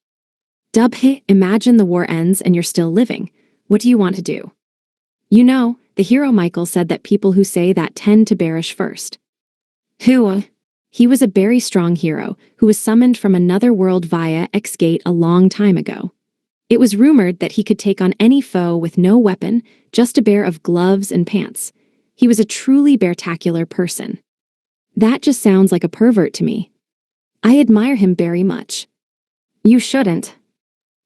Dubhe, imagine the war ends and you're still living. What do you want to do? You know, the hero Michael said that people who say that tend to perish first. Who? He was a very strong hero who was summoned from another world via X-Gate a long time ago. It was rumored that he could take on any foe with no weapon, just a pair of gloves and pants. He was a truly beartacular person. That just sounds like a pervert to me. I admire him very much. You shouldn't.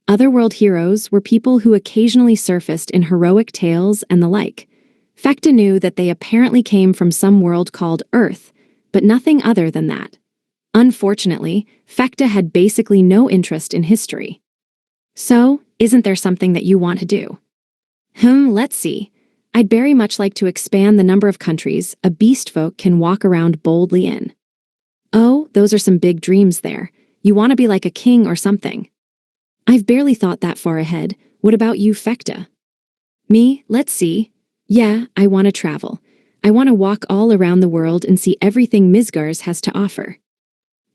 Otherworld heroes were people who occasionally surfaced in heroic tales and the like. Fekta knew that they apparently came from some world called Earth, but nothing other than that. Unfortunately, Fekta had basically no interest in history. So, isn't there something that you want to do? Let's see. I'd very much like to expand the number of countries a beast folk can walk around boldly in. Oh, those are some big dreams there. You want to be like a king or something. I've barely thought that far ahead. What about you, Fekta? Me, let's see. Yeah, I want to travel. I want to walk all around the world and see everything Midgars has to offer.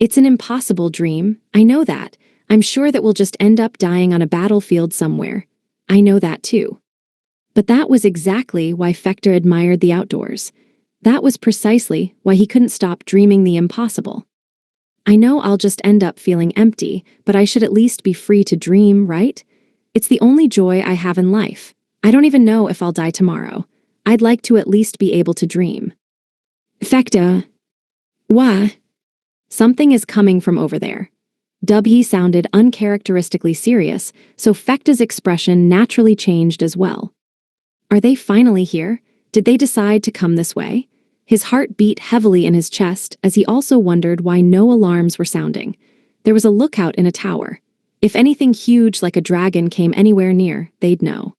It's an impossible dream, I know that. I'm sure that we'll just end up dying on a battlefield somewhere. I know that too. But that was exactly why Fekta admired the outdoors. That was precisely why he couldn't stop dreaming the impossible. I know I'll just end up feeling empty, but I should at least be free to dream, right? It's the only joy I have in life. I don't even know if I'll die tomorrow. I'd like to at least be able to dream. Fekta. What? Something is coming from over there. Dubhe sounded uncharacteristically serious, so Fekta's expression naturally changed as well. Are they finally here? Did they decide to come this way? His heart beat heavily in his chest as he also wondered why no alarms were sounding. There was a lookout in a tower. If anything huge like a dragon came anywhere near, they'd know.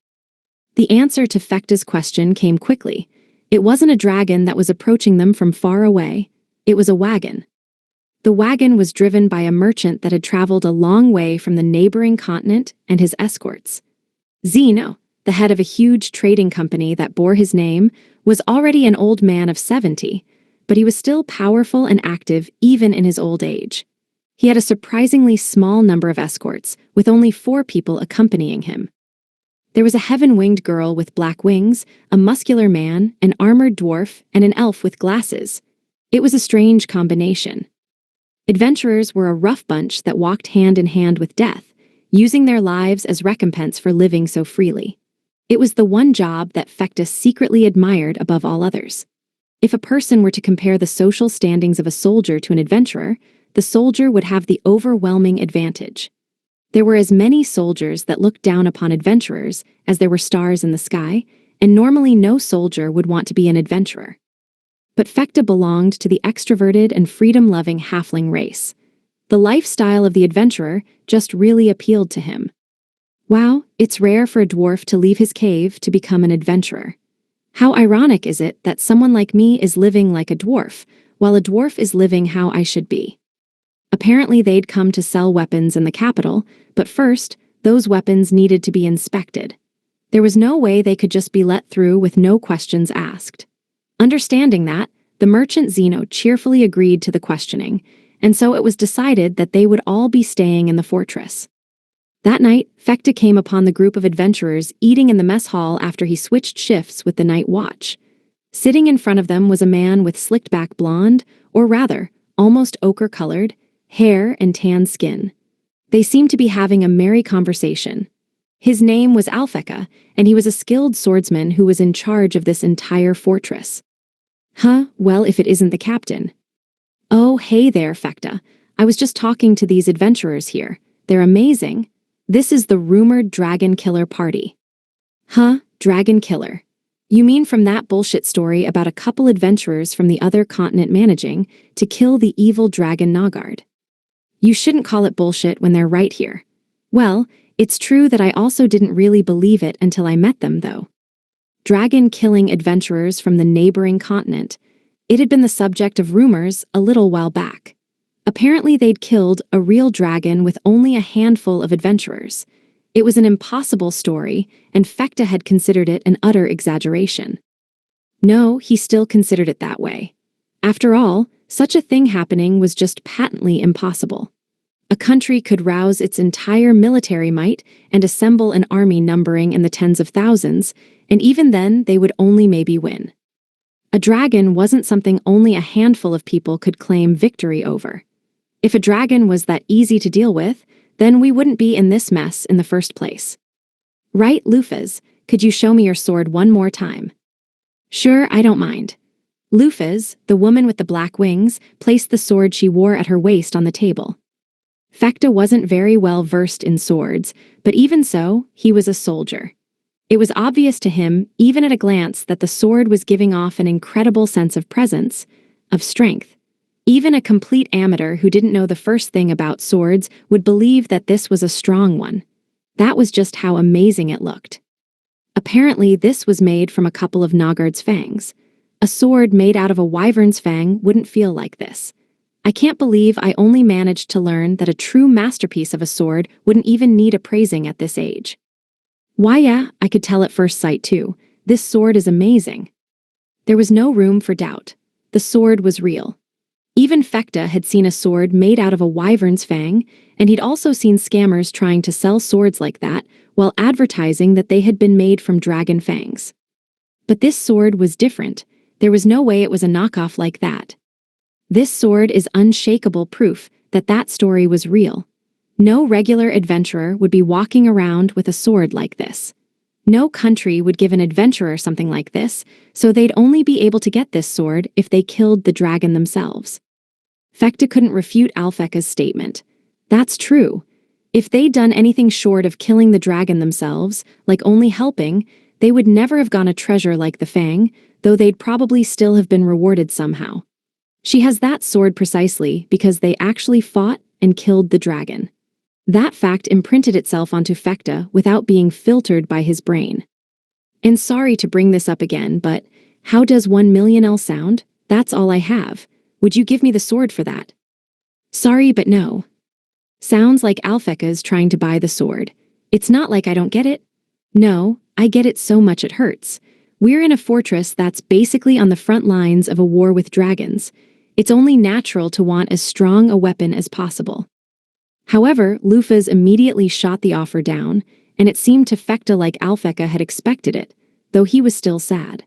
The answer to Fekta's question came quickly. It wasn't a dragon that was approaching them from far away. It was a wagon. The wagon was driven by a merchant that had traveled a long way from the neighboring continent and his escorts. Zeno, the head of a huge trading company that bore his name, was already an old man of 70, but he was still powerful and active even in his old age. He had a surprisingly small number of escorts, with only 4 people accompanying him. There was a heaven-winged girl with black wings, a muscular man, an armored dwarf, and an elf with glasses. It was a strange combination. Adventurers were a rough bunch that walked hand in hand with death, using their lives as recompense for living so freely. It was the one job that Fekta secretly admired above all others. If a person were to compare the social standings of a soldier to an adventurer, the soldier would have the overwhelming advantage. There were as many soldiers that looked down upon adventurers as there were stars in the sky, and normally no soldier would want to be an adventurer. But Fekta belonged to the extroverted and freedom-loving halfling race. The lifestyle of the adventurer just really appealed to him. Wow, it's rare for a dwarf to leave his cave to become an adventurer. How ironic is it that someone like me is living like a dwarf, while a dwarf is living how I should be? Apparently they'd come to sell weapons in the capital, but first, those weapons needed to be inspected. There was no way they could just be let through with no questions asked. Understanding that, the merchant Zeno cheerfully agreed to the questioning, and so it was decided that they would all be staying in the fortress. That night, Fekta came upon the group of adventurers eating in the mess hall after he switched shifts with the night watch. Sitting in front of them was a man with slicked-back blonde, or rather, almost ochre-colored, hair and tan skin. They seemed to be having a merry conversation. His name was Alfeka, and he was a skilled swordsman who was in charge of this entire fortress. Well, if it isn't the captain. Oh, hey there, Fekta. I was just talking to these adventurers here. They're amazing. This is the rumored Dragon Killer party. Dragon Killer. You mean from that bullshit story about a couple adventurers from the other continent managing to kill the evil dragon Nagard? You shouldn't call it bullshit when they're right here. Well, it's true that I also didn't really believe it until I met them, though. Dragon-killing adventurers from the neighboring continent. It had been the subject of rumors a little while back. Apparently they'd killed a real dragon with only a handful of adventurers. It was an impossible story, and Fekta had considered it an utter exaggeration. No, he still considered it that way. After all, such a thing happening was just patently impossible. A country could rouse its entire military might and assemble an army numbering in the tens of thousands, and even then they would only maybe win. A dragon wasn't something only a handful of people could claim victory over. If a dragon was that easy to deal with, then we wouldn't be in this mess in the first place. Right, Lufaz, could you show me your sword one more time? Sure, I don't mind. Lufaz, the woman with the black wings, placed the sword she wore at her waist on the table. Fekta wasn't very well versed in swords, but even so, he was a soldier. It was obvious to him, even at a glance, that the sword was giving off an incredible sense of presence, of strength. Even a complete amateur who didn't know the first thing about swords would believe that this was a strong one. That was just how amazing it looked. Apparently, this was made from a couple of Nagard's fangs. A sword made out of a wyvern's fang wouldn't feel like this. I can't believe I only managed to learn that a true masterpiece of a sword wouldn't even need appraising at this age. Why, yeah, I could tell at first sight too. This sword is amazing. There was no room for doubt. The sword was real. Even Fekta had seen a sword made out of a wyvern's fang, and he'd also seen scammers trying to sell swords like that while advertising that they had been made from dragon fangs. But this sword was different. There was no way it was a knockoff like that. This sword is unshakable proof that that story was real. No regular adventurer would be walking around with a sword like this. No country would give an adventurer something like this, so they'd only be able to get this sword if they killed the dragon themselves. Fekta couldn't refute Alpheka's statement. That's true. If they'd done anything short of killing the dragon themselves, like only helping, they would never have gone a treasure like the fang, though they'd probably still have been rewarded somehow. She has that sword precisely because they actually fought and killed the dragon. That fact imprinted itself onto Fekta without being filtered by his brain. And sorry to bring this up again, but how does 1,000,000L sound? That's all I have. Would you give me the sword for that? Sorry, but no. Sounds like Alpheka's trying to buy the sword. It's not like I don't get it. No, I get it so much it hurts. We're in a fortress that's basically on the front lines of a war with dragons. It's only natural to want as strong a weapon as possible. However, Lufaz immediately shot the offer down, and it seemed to Fekta like Alpheka had expected it, though he was still sad.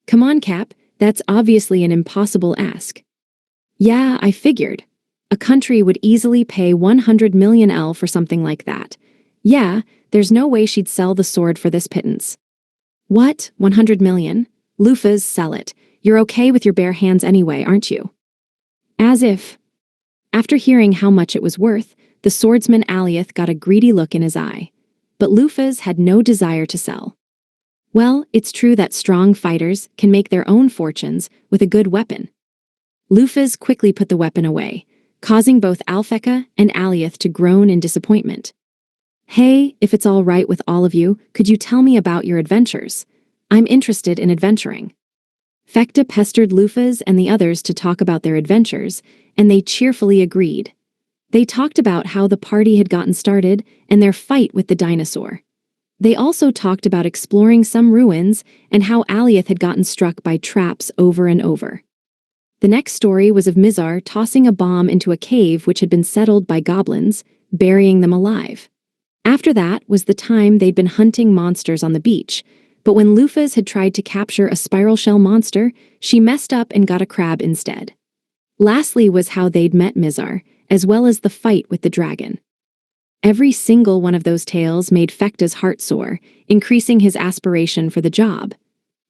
Come on, Cap, that's obviously an impossible ask. Yeah, I figured. A country would easily pay 100,000,000L for something like that. Yeah, there's no way she'd sell the sword for this pittance. What, 100 million? Lufaz, sell it. You're okay with your bare hands anyway, aren't you? As if. After hearing how much it was worth, the swordsman Aliath got a greedy look in his eye. But Lufaz had no desire to sell. Well, it's true that strong fighters can make their own fortunes with a good weapon. Lufaz quickly put the weapon away, causing both Alpheka and Aliath to groan in disappointment. Hey, if it's all right with all of you, could you tell me about your adventures? I'm interested in adventuring. Fekta pestered Lufaz and the others to talk about their adventures, and they cheerfully agreed. They talked about how the party had gotten started and their fight with the dinosaur. They also talked about exploring some ruins and how Aliath had gotten struck by traps over and over. The next story was of Mizar tossing a bomb into a cave which had been settled by goblins, burying them alive. After that was the time they'd been hunting monsters on the beach, but when Lufaz had tried to capture a spiral shell monster, she messed up and got a crab instead. Lastly was how they'd met Mizar, as well as the fight with the dragon. Every single one of those tales made Fekta's heart soar, increasing his aspiration for the job.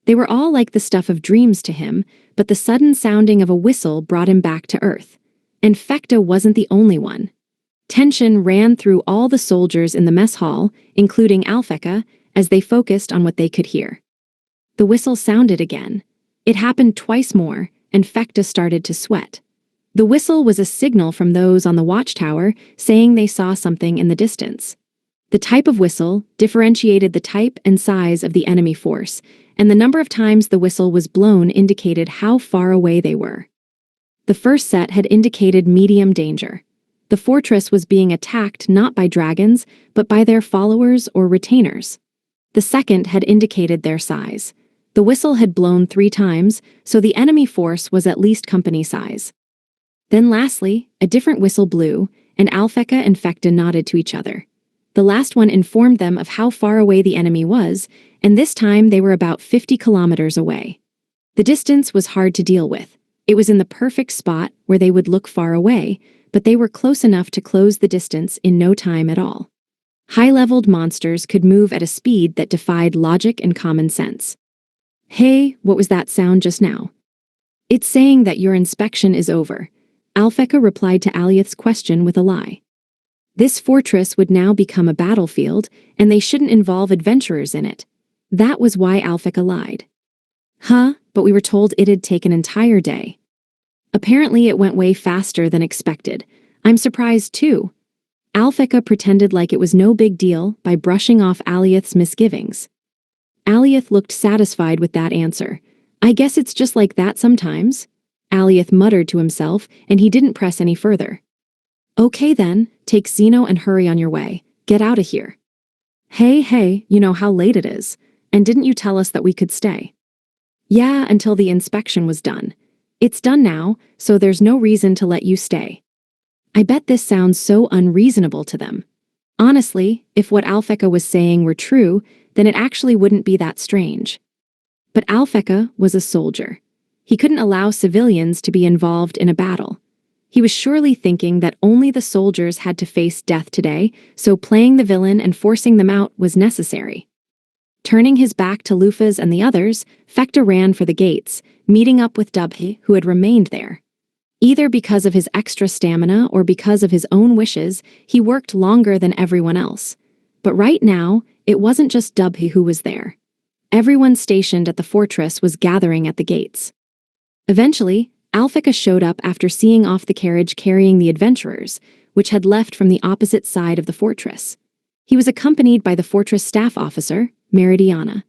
They were all like the stuff of dreams to him, but the sudden sounding of a whistle brought him back to earth. And Fekta wasn't the only one. Tension ran through all the soldiers in the mess hall, including Alpheka, as they focused on what they could hear. The whistle sounded again. It happened twice more, and Fekta started to sweat. The whistle was a signal from those on the watchtower saying they saw something in the distance. The type of whistle differentiated the type and size of the enemy force, and the number of times the whistle was blown indicated how far away they were. The first set had indicated medium danger. The fortress was being attacked not by dragons, but by their followers or retainers. The second had indicated their size. The whistle had blown 3 times, so the enemy force was at least company size. Then lastly, a different whistle blew, and Alphecca and Fekta nodded to each other. The last one informed them of how far away the enemy was, and this time they were about 50 kilometers away. The distance was hard to deal with. It was in the perfect spot where they would look far away, but they were close enough to close the distance in no time at all. High-leveled monsters could move at a speed that defied logic and common sense. Hey, what was that sound just now? It's saying that your inspection is over. Alphecca replied to Alioth's question with a lie. This fortress would now become a battlefield, and they shouldn't involve adventurers in it. That was why Alphecca lied. Huh, but we were told it'd take an entire day. Apparently it went way faster than expected. I'm surprised too. Alphecca pretended like it was no big deal by brushing off Alioth's misgivings. Alioth looked satisfied with that answer. I guess it's just like that sometimes. Alioth muttered to himself, and he didn't press any further. Okay then, take Zeno and hurry on your way. Get out of here. Hey, you know how late it is. And didn't you tell us that we could stay? Yeah, until the inspection was done. It's done now, so there's no reason to let you stay. I bet this sounds so unreasonable to them. Honestly, if what Alphecca was saying were true, then it actually wouldn't be that strange. But Alphecca was a soldier. He couldn't allow civilians to be involved in a battle. He was surely thinking that only the soldiers had to face death today, so playing the villain and forcing them out was necessary. Turning his back to Lufas and the others, Fekta ran for the gates, meeting up with Dubhi, who had remained there. Either because of his extra stamina or because of his own wishes, he worked longer than everyone else. But right now, it wasn't just Dubhi who was there. Everyone stationed at the fortress was gathering at the gates. Eventually, Alphecca showed up after seeing off the carriage carrying the adventurers, which had left from the opposite side of the fortress. He was accompanied by the fortress staff officer, Meridiana.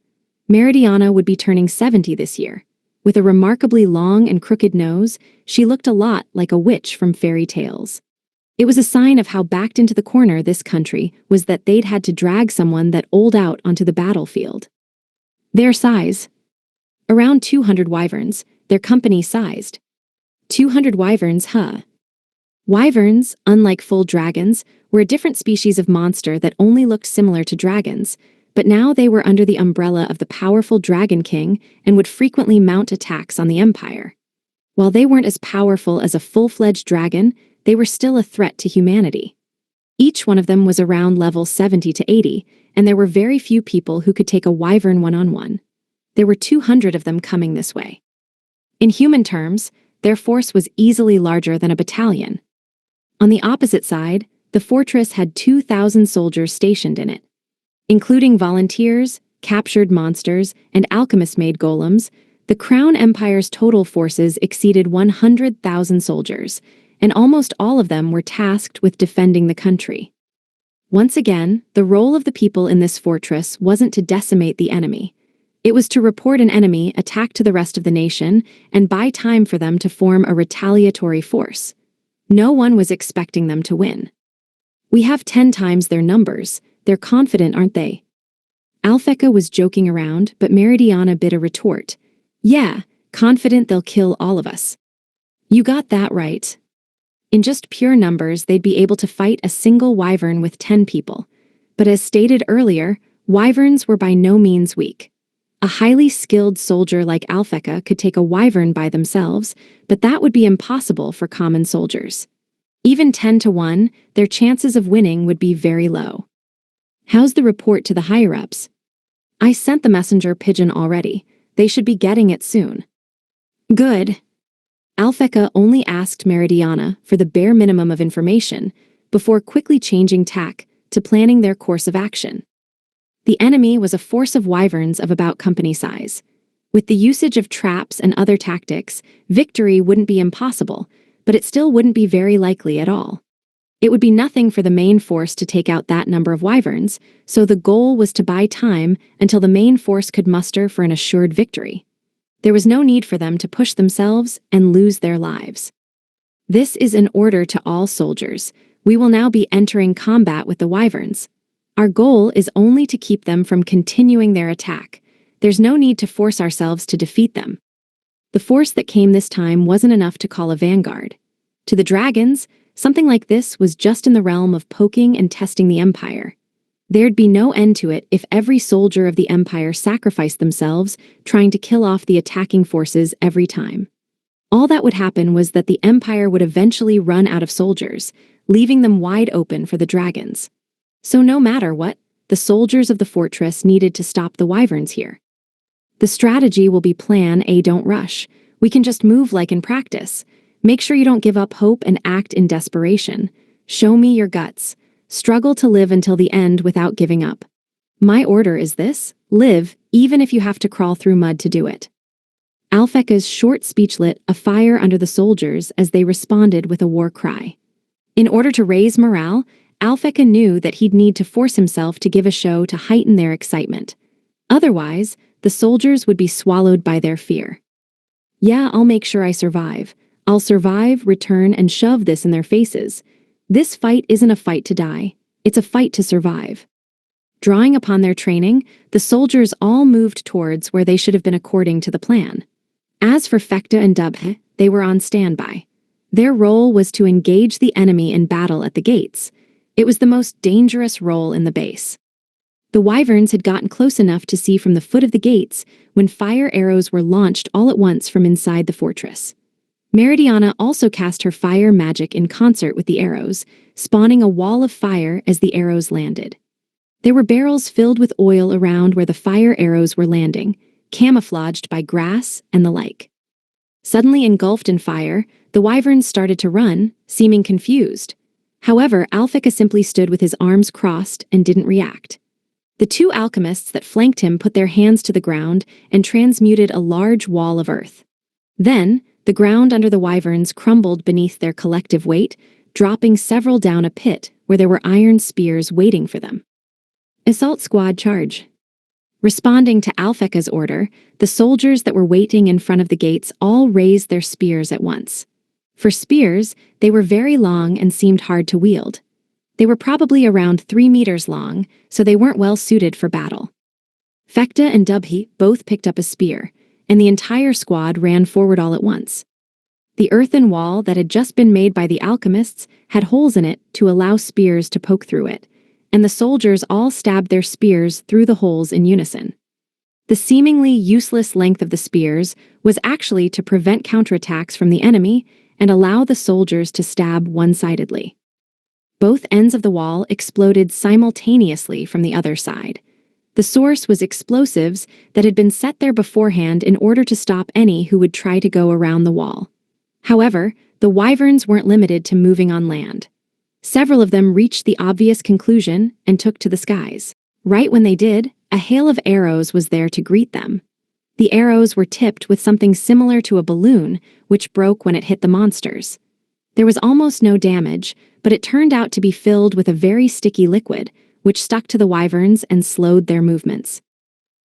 Meridiana would be turning 70 this year. With a remarkably long and crooked nose, she looked a lot like a witch from fairy tales. It was a sign of how backed into the corner this country was that they'd had to drag someone that old out onto the battlefield. Their size. Around 200 wyverns, their company sized. 200 wyverns, huh? Wyverns, unlike full dragons, were a different species of monster that only looked similar to dragons, but now they were under the umbrella of the powerful Dragon King and would frequently mount attacks on the Empire. While they weren't as powerful as a full-fledged dragon, they were still a threat to humanity. Each one of them was around level 70 to 80, and there were very few people who could take a wyvern one-on-one. There were 200 of them coming this way. In human terms, their force was easily larger than a battalion. On the opposite side, the fortress had 2,000 soldiers stationed in it. Including volunteers, captured monsters, and alchemist-made golems, the Crown Empire's total forces exceeded 100,000 soldiers, and almost all of them were tasked with defending the country. Once again, the role of the people in this fortress wasn't to decimate the enemy. It was to report an enemy attack to the rest of the nation and buy time for them to form a retaliatory force. No one was expecting them to win. We have 10 times their numbers. They're confident, aren't they? Alphecca was joking around, but Meridiana bit a retort. Yeah, confident they'll kill all of us. You got that right. In just pure numbers, they'd be able to fight a single wyvern with 10 people. But as stated earlier, wyverns were by no means weak. A highly skilled soldier like Alphecca could take a wyvern by themselves, but that would be impossible for common soldiers. Even 10 to 1, their chances of winning would be very low. How's the report to the higher-ups? I sent the messenger pigeon already. They should be getting it soon. Good. Alphecca only asked Meridiana for the bare minimum of information before quickly changing tack to planning their course of action. The enemy was a force of wyverns of about company size. With the usage of traps and other tactics, victory wouldn't be impossible, but it still wouldn't be very likely at all. It would be nothing for the main force to take out that number of wyverns, so the goal was to buy time until the main force could muster for an assured victory. There was no need for them to push themselves and lose their lives. This is an order to all soldiers. We will now be entering combat with the wyverns. Our goal is only to keep them from continuing their attack. There's no need to force ourselves to defeat them. The force that came this time wasn't enough to call a vanguard. To the dragons, something like this was just in the realm of poking and testing the Empire. There'd be no end to it if every soldier of the Empire sacrificed themselves trying to kill off the attacking forces every time. All that would happen was that the Empire would eventually run out of soldiers, leaving them wide open for the dragons. So no matter what, the soldiers of the fortress needed to stop the wyverns here. The strategy will be Plan A: don't rush. We can just move like in practice. Make sure you don't give up hope and act in desperation. Show me your guts. Struggle to live until the end without giving up. My order is this: live, even if you have to crawl through mud to do it. Alphecca's short speech lit a fire under the soldiers as they responded with a war cry. In order to raise morale, Alphecca knew that he'd need to force himself to give a show to heighten their excitement. Otherwise, the soldiers would be swallowed by their fear. Yeah, I'll make sure I survive. I'll survive, return, and shove this in their faces. This fight isn't a fight to die. It's a fight to survive. Drawing upon their training, the soldiers all moved towards where they should have been according to the plan. As for Fekta and Dubhe, they were on standby. Their role was to engage the enemy in battle at the gates. It was the most dangerous role in the base. The wyverns had gotten close enough to see from the foot of the gates when fire arrows were launched all at once from inside the fortress. Meridiana also cast her fire magic in concert with the arrows, spawning a wall of fire as the arrows landed. There were barrels filled with oil around where the fire arrows were landing, camouflaged by grass and the like. Suddenly engulfed in fire, the wyverns started to run, seeming confused. However, Alphecca simply stood with his arms crossed and didn't react. The two alchemists that flanked him put their hands to the ground and transmuted a large wall of earth. Then, the ground under the wyverns crumbled beneath their collective weight, dropping several down a pit where there were iron spears waiting for them. Assault squad charge. Responding to Alphecca's order, the soldiers that were waiting in front of the gates all raised their spears at once. For spears, they were very long and seemed hard to wield. They were probably around 3 meters long, so they weren't well suited for battle. Fekta and Dubhe both picked up a spear, and the entire squad ran forward all at once. The earthen wall that had just been made by the alchemists had holes in it to allow spears to poke through it, and the soldiers all stabbed their spears through the holes in unison. The seemingly useless length of the spears was actually to prevent counterattacks from the enemy and allow the soldiers to stab one-sidedly. Both ends of the wall exploded simultaneously from the other side. The source was explosives that had been set there beforehand in order to stop any who would try to go around the wall. However, the wyverns weren't limited to moving on land. Several of them reached the obvious conclusion and took to the skies. Right when they did, a hail of arrows was there to greet them. The arrows were tipped with something similar to a balloon, which broke when it hit the monsters. There was almost no damage, but it turned out to be filled with a very sticky liquid, which stuck to the wyverns and slowed their movements.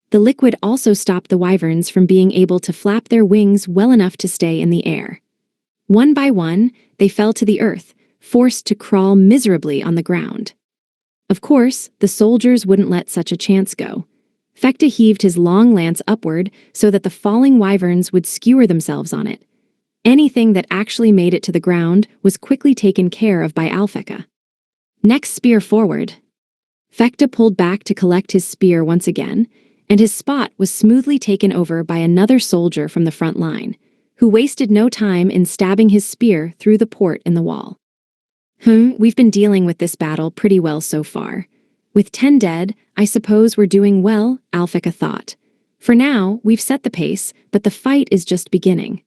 The liquid also stopped the wyverns from being able to flap their wings well enough to stay in the air. One by one, they fell to the earth, forced to crawl miserably on the ground. Of course, the soldiers wouldn't let such a chance go. Fekta heaved his long lance upward so that the falling wyverns would skewer themselves on it. Anything that actually made it to the ground was quickly taken care of by Alphecca. Next spear forward. Fekta pulled back to collect his spear once again, and his spot was smoothly taken over by another soldier from the front line, who wasted no time in stabbing his spear through the port in the wall. We've been dealing with this battle pretty well so far. With 10 dead, I suppose we're doing well, Alphecca thought. For now, we've set the pace, but the fight is just beginning.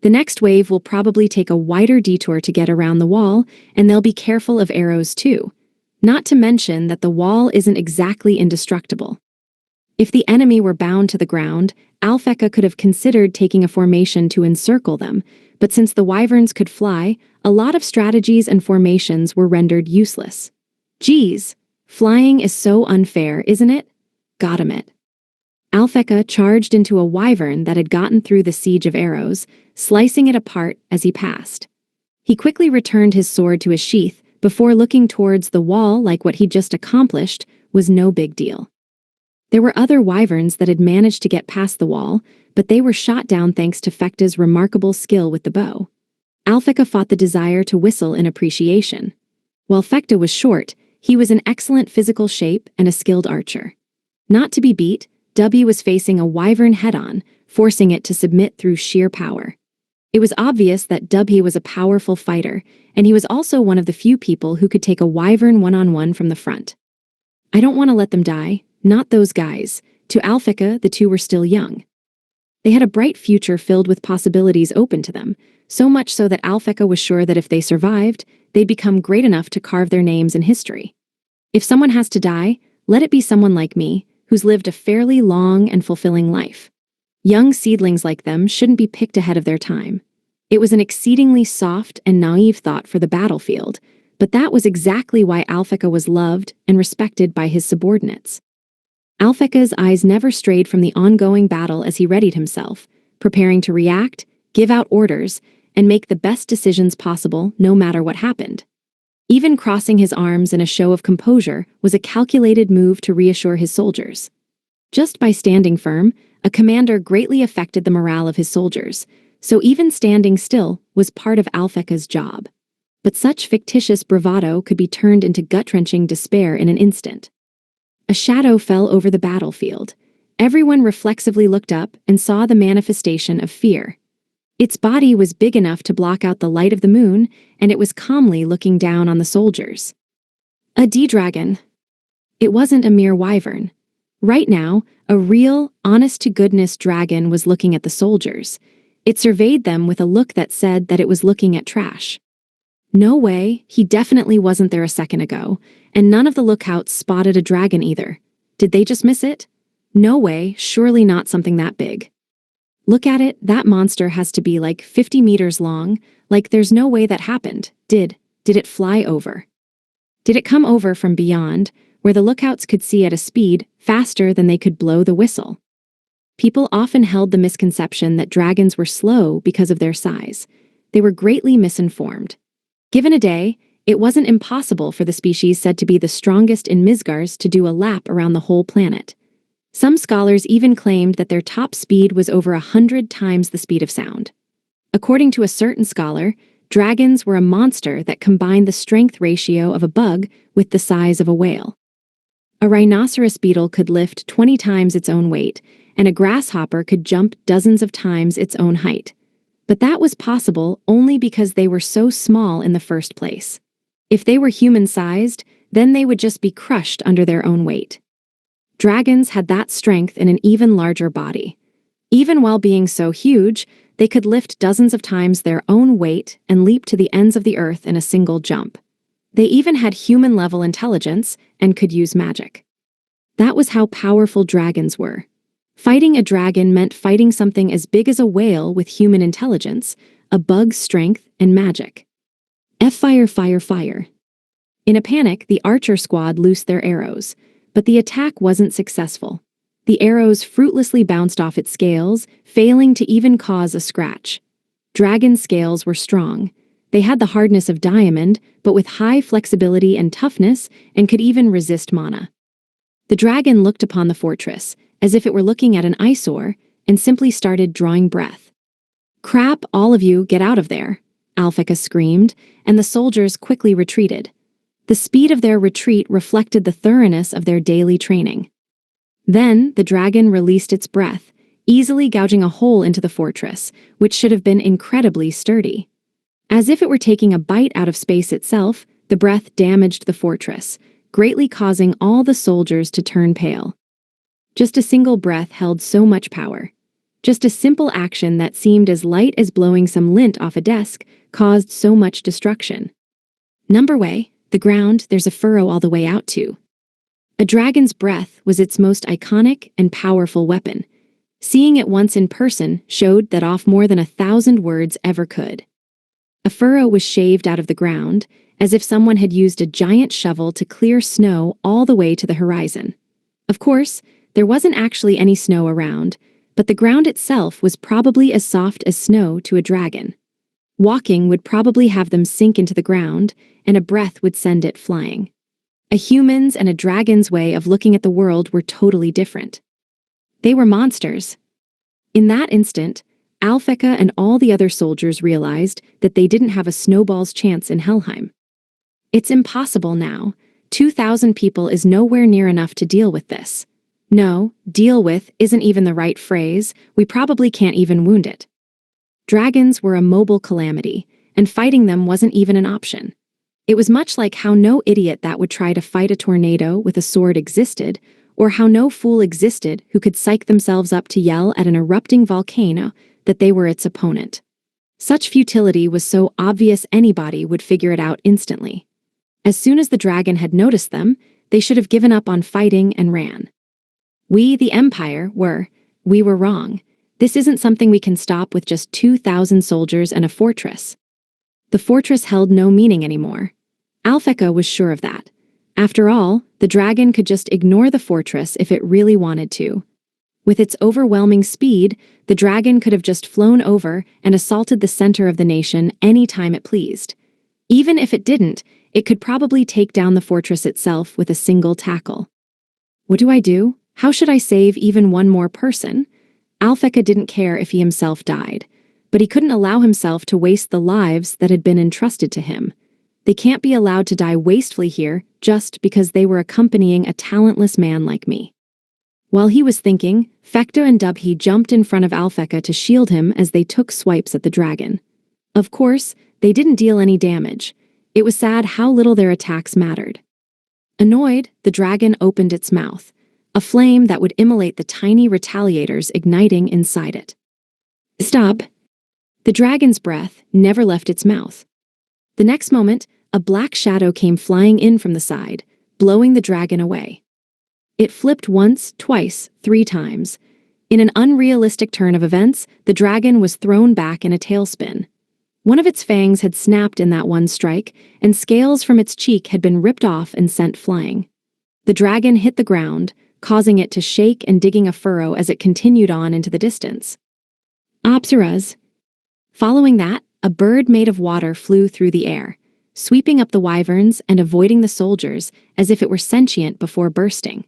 The next wave will probably take a wider detour to get around the wall, and they'll be careful of arrows too. Not to mention that the wall isn't exactly indestructible. If the enemy were bound to the ground, Alphecca could have considered taking a formation to encircle them, but since the wyverns could fly, a lot of strategies and formations were rendered useless. Geez, flying is so unfair, isn't it? Got him it. Alphecca charged into a wyvern that had gotten through the siege of arrows, slicing it apart as he passed. He quickly returned his sword to his sheath before looking towards the wall like what he'd just accomplished was no big deal. There were other wyverns that had managed to get past the wall, but they were shot down thanks to Fecta's remarkable skill with the bow. Alphecca fought the desire to whistle in appreciation. While Fecta was short, he was in excellent physical shape and a skilled archer. Not to be beat, W was facing a wyvern head-on, forcing it to submit through sheer power. It was obvious that W was a powerful fighter, and he was also one of the few people who could take a wyvern one-on-one from the front. I don't want to let them die, not those guys. To Alphecca, the two were still young. They had a bright future filled with possibilities open to them, so much so that Alphecca was sure that if they survived, they'd become great enough to carve their names in history. If someone has to die, let it be someone like me, who's lived a fairly long and fulfilling life. Young seedlings like them shouldn't be picked ahead of their time. It was an exceedingly soft and naive thought for the battlefield, but that was exactly why Alphecca was loved and respected by his subordinates. Alphecca's eyes never strayed from the ongoing battle as he readied himself, preparing to react, give out orders, and make the best decisions possible no matter what happened. Even crossing his arms in a show of composure was a calculated move to reassure his soldiers. Just by standing firm, a commander greatly affected the morale of his soldiers, so even standing still was part of Alphecca's job. But such fictitious bravado could be turned into gut-wrenching despair in an instant. A shadow fell over the battlefield. Everyone reflexively looked up and saw the manifestation of fear. Its body was big enough to block out the light of the moon, and it was calmly looking down on the soldiers. A D-dragon. It wasn't a mere wyvern. Right now, a real, honest-to-goodness dragon was looking at the soldiers. It surveyed them with a look that said that it was looking at trash. No way, he definitely wasn't there a second ago, and none of the lookouts spotted a dragon either. Did they just miss it? No way, surely not something that big. Look at it, that monster has to be like 50 meters long, like there's no way that happened. Did it fly over? Did it come over from beyond, where the lookouts could see at a speed faster than they could blow the whistle? People often held the misconception that dragons were slow because of their size. They were greatly misinformed. Given a day, it wasn't impossible for the species said to be the strongest in Midgars to do a lap around the whole planet. Some scholars even claimed that their top speed was over 100 times the speed of sound. According to a certain scholar, dragons were a monster that combined the strength ratio of a bug with the size of a whale. A rhinoceros beetle could lift 20 times its own weight, and a grasshopper could jump dozens of times its own height. But that was possible only because they were so small in the first place. If they were human-sized, then they would just be crushed under their own weight. Dragons had that strength in an even larger body. Even while being so huge, they could lift dozens of times their own weight and leap to the ends of the earth in a single jump. They even had human-level intelligence and could use magic. That was how powerful dragons were. Fighting a dragon meant fighting something as big as a whale with human intelligence, a bug's strength, and magic. Fire, fire, fire. In a panic, the archer squad loosed their arrows, but the attack wasn't successful. The arrows fruitlessly bounced off its scales, failing to even cause a scratch. Dragon scales were strong. They had the hardness of diamond, but with high flexibility and toughness, and could even resist mana. The dragon looked upon the fortress, as if it were looking at an eyesore, and simply started drawing breath. "Crap, all of you, get out of there," Alphecca screamed, and the soldiers quickly retreated. The speed of their retreat reflected the thoroughness of their daily training. Then, the dragon released its breath, easily gouging a hole into the fortress, which should have been incredibly sturdy. As if it were taking a bite out of space itself, the breath damaged the fortress, greatly causing all the soldiers to turn pale. Just a single breath held so much power. Just a simple action that seemed as light as blowing some lint off a desk caused so much destruction. "Number way, the ground, there's a furrow all the way out to." A dragon's breath was its most iconic and powerful weapon. Seeing it once in person showed that off more than 1,000 words ever could. A furrow was shaved out of the ground, as if someone had used a giant shovel to clear snow all the way to the horizon. Of course, there wasn't actually any snow around, but the ground itself was probably as soft as snow to a dragon. Walking would probably have them sink into the ground, and a breath would send it flying. A human's and a dragon's way of looking at the world were totally different. They were monsters. In that instant, Alphecca and all the other soldiers realized that they didn't have a snowball's chance in Helheim. It's impossible now. 2,000 people is nowhere near enough to deal with this. No, deal with isn't even the right phrase, we probably can't even wound it. Dragons were a mobile calamity, and fighting them wasn't even an option. It was much like how no idiot that would try to fight a tornado with a sword existed, or how no fool existed who could psych themselves up to yell at an erupting volcano that they were its opponent. Such futility was so obvious anybody would figure it out instantly. As soon as the dragon had noticed them, they should have given up on fighting and ran. We, the Empire, we were wrong. This isn't something we can stop with just 2,000 soldiers and a fortress. The fortress held no meaning anymore. Alphecca was sure of that. After all, the dragon could just ignore the fortress if it really wanted to. With its overwhelming speed, the dragon could have just flown over and assaulted the center of the nation any time it pleased. Even if it didn't, it could probably take down the fortress itself with a single tackle. What do I do? How should I save even one more person? Alphecca didn't care if he himself died, but he couldn't allow himself to waste the lives that had been entrusted to him. They can't be allowed to die wastefully here just because they were accompanying a talentless man like me. While he was thinking, Fecta and Dubhi jumped in front of Alphecca to shield him as they took swipes at the dragon. Of course, they didn't deal any damage. It was sad how little their attacks mattered. Annoyed, the dragon opened its mouth, a flame that would immolate the tiny retaliators igniting inside it. Stop! The dragon's breath never left its mouth. The next moment, a black shadow came flying in from the side, blowing the dragon away. It flipped once, twice, 3 times. In an unrealistic turn of events, the dragon was thrown back in a tailspin. One of its fangs had snapped in that one strike, and scales from its cheek had been ripped off and sent flying. The dragon hit the ground, causing it to shake and digging a furrow as it continued on into the distance. Apsaras. Following that, a bird made of water flew through the air, sweeping up the wyverns and avoiding the soldiers as if it were sentient before bursting.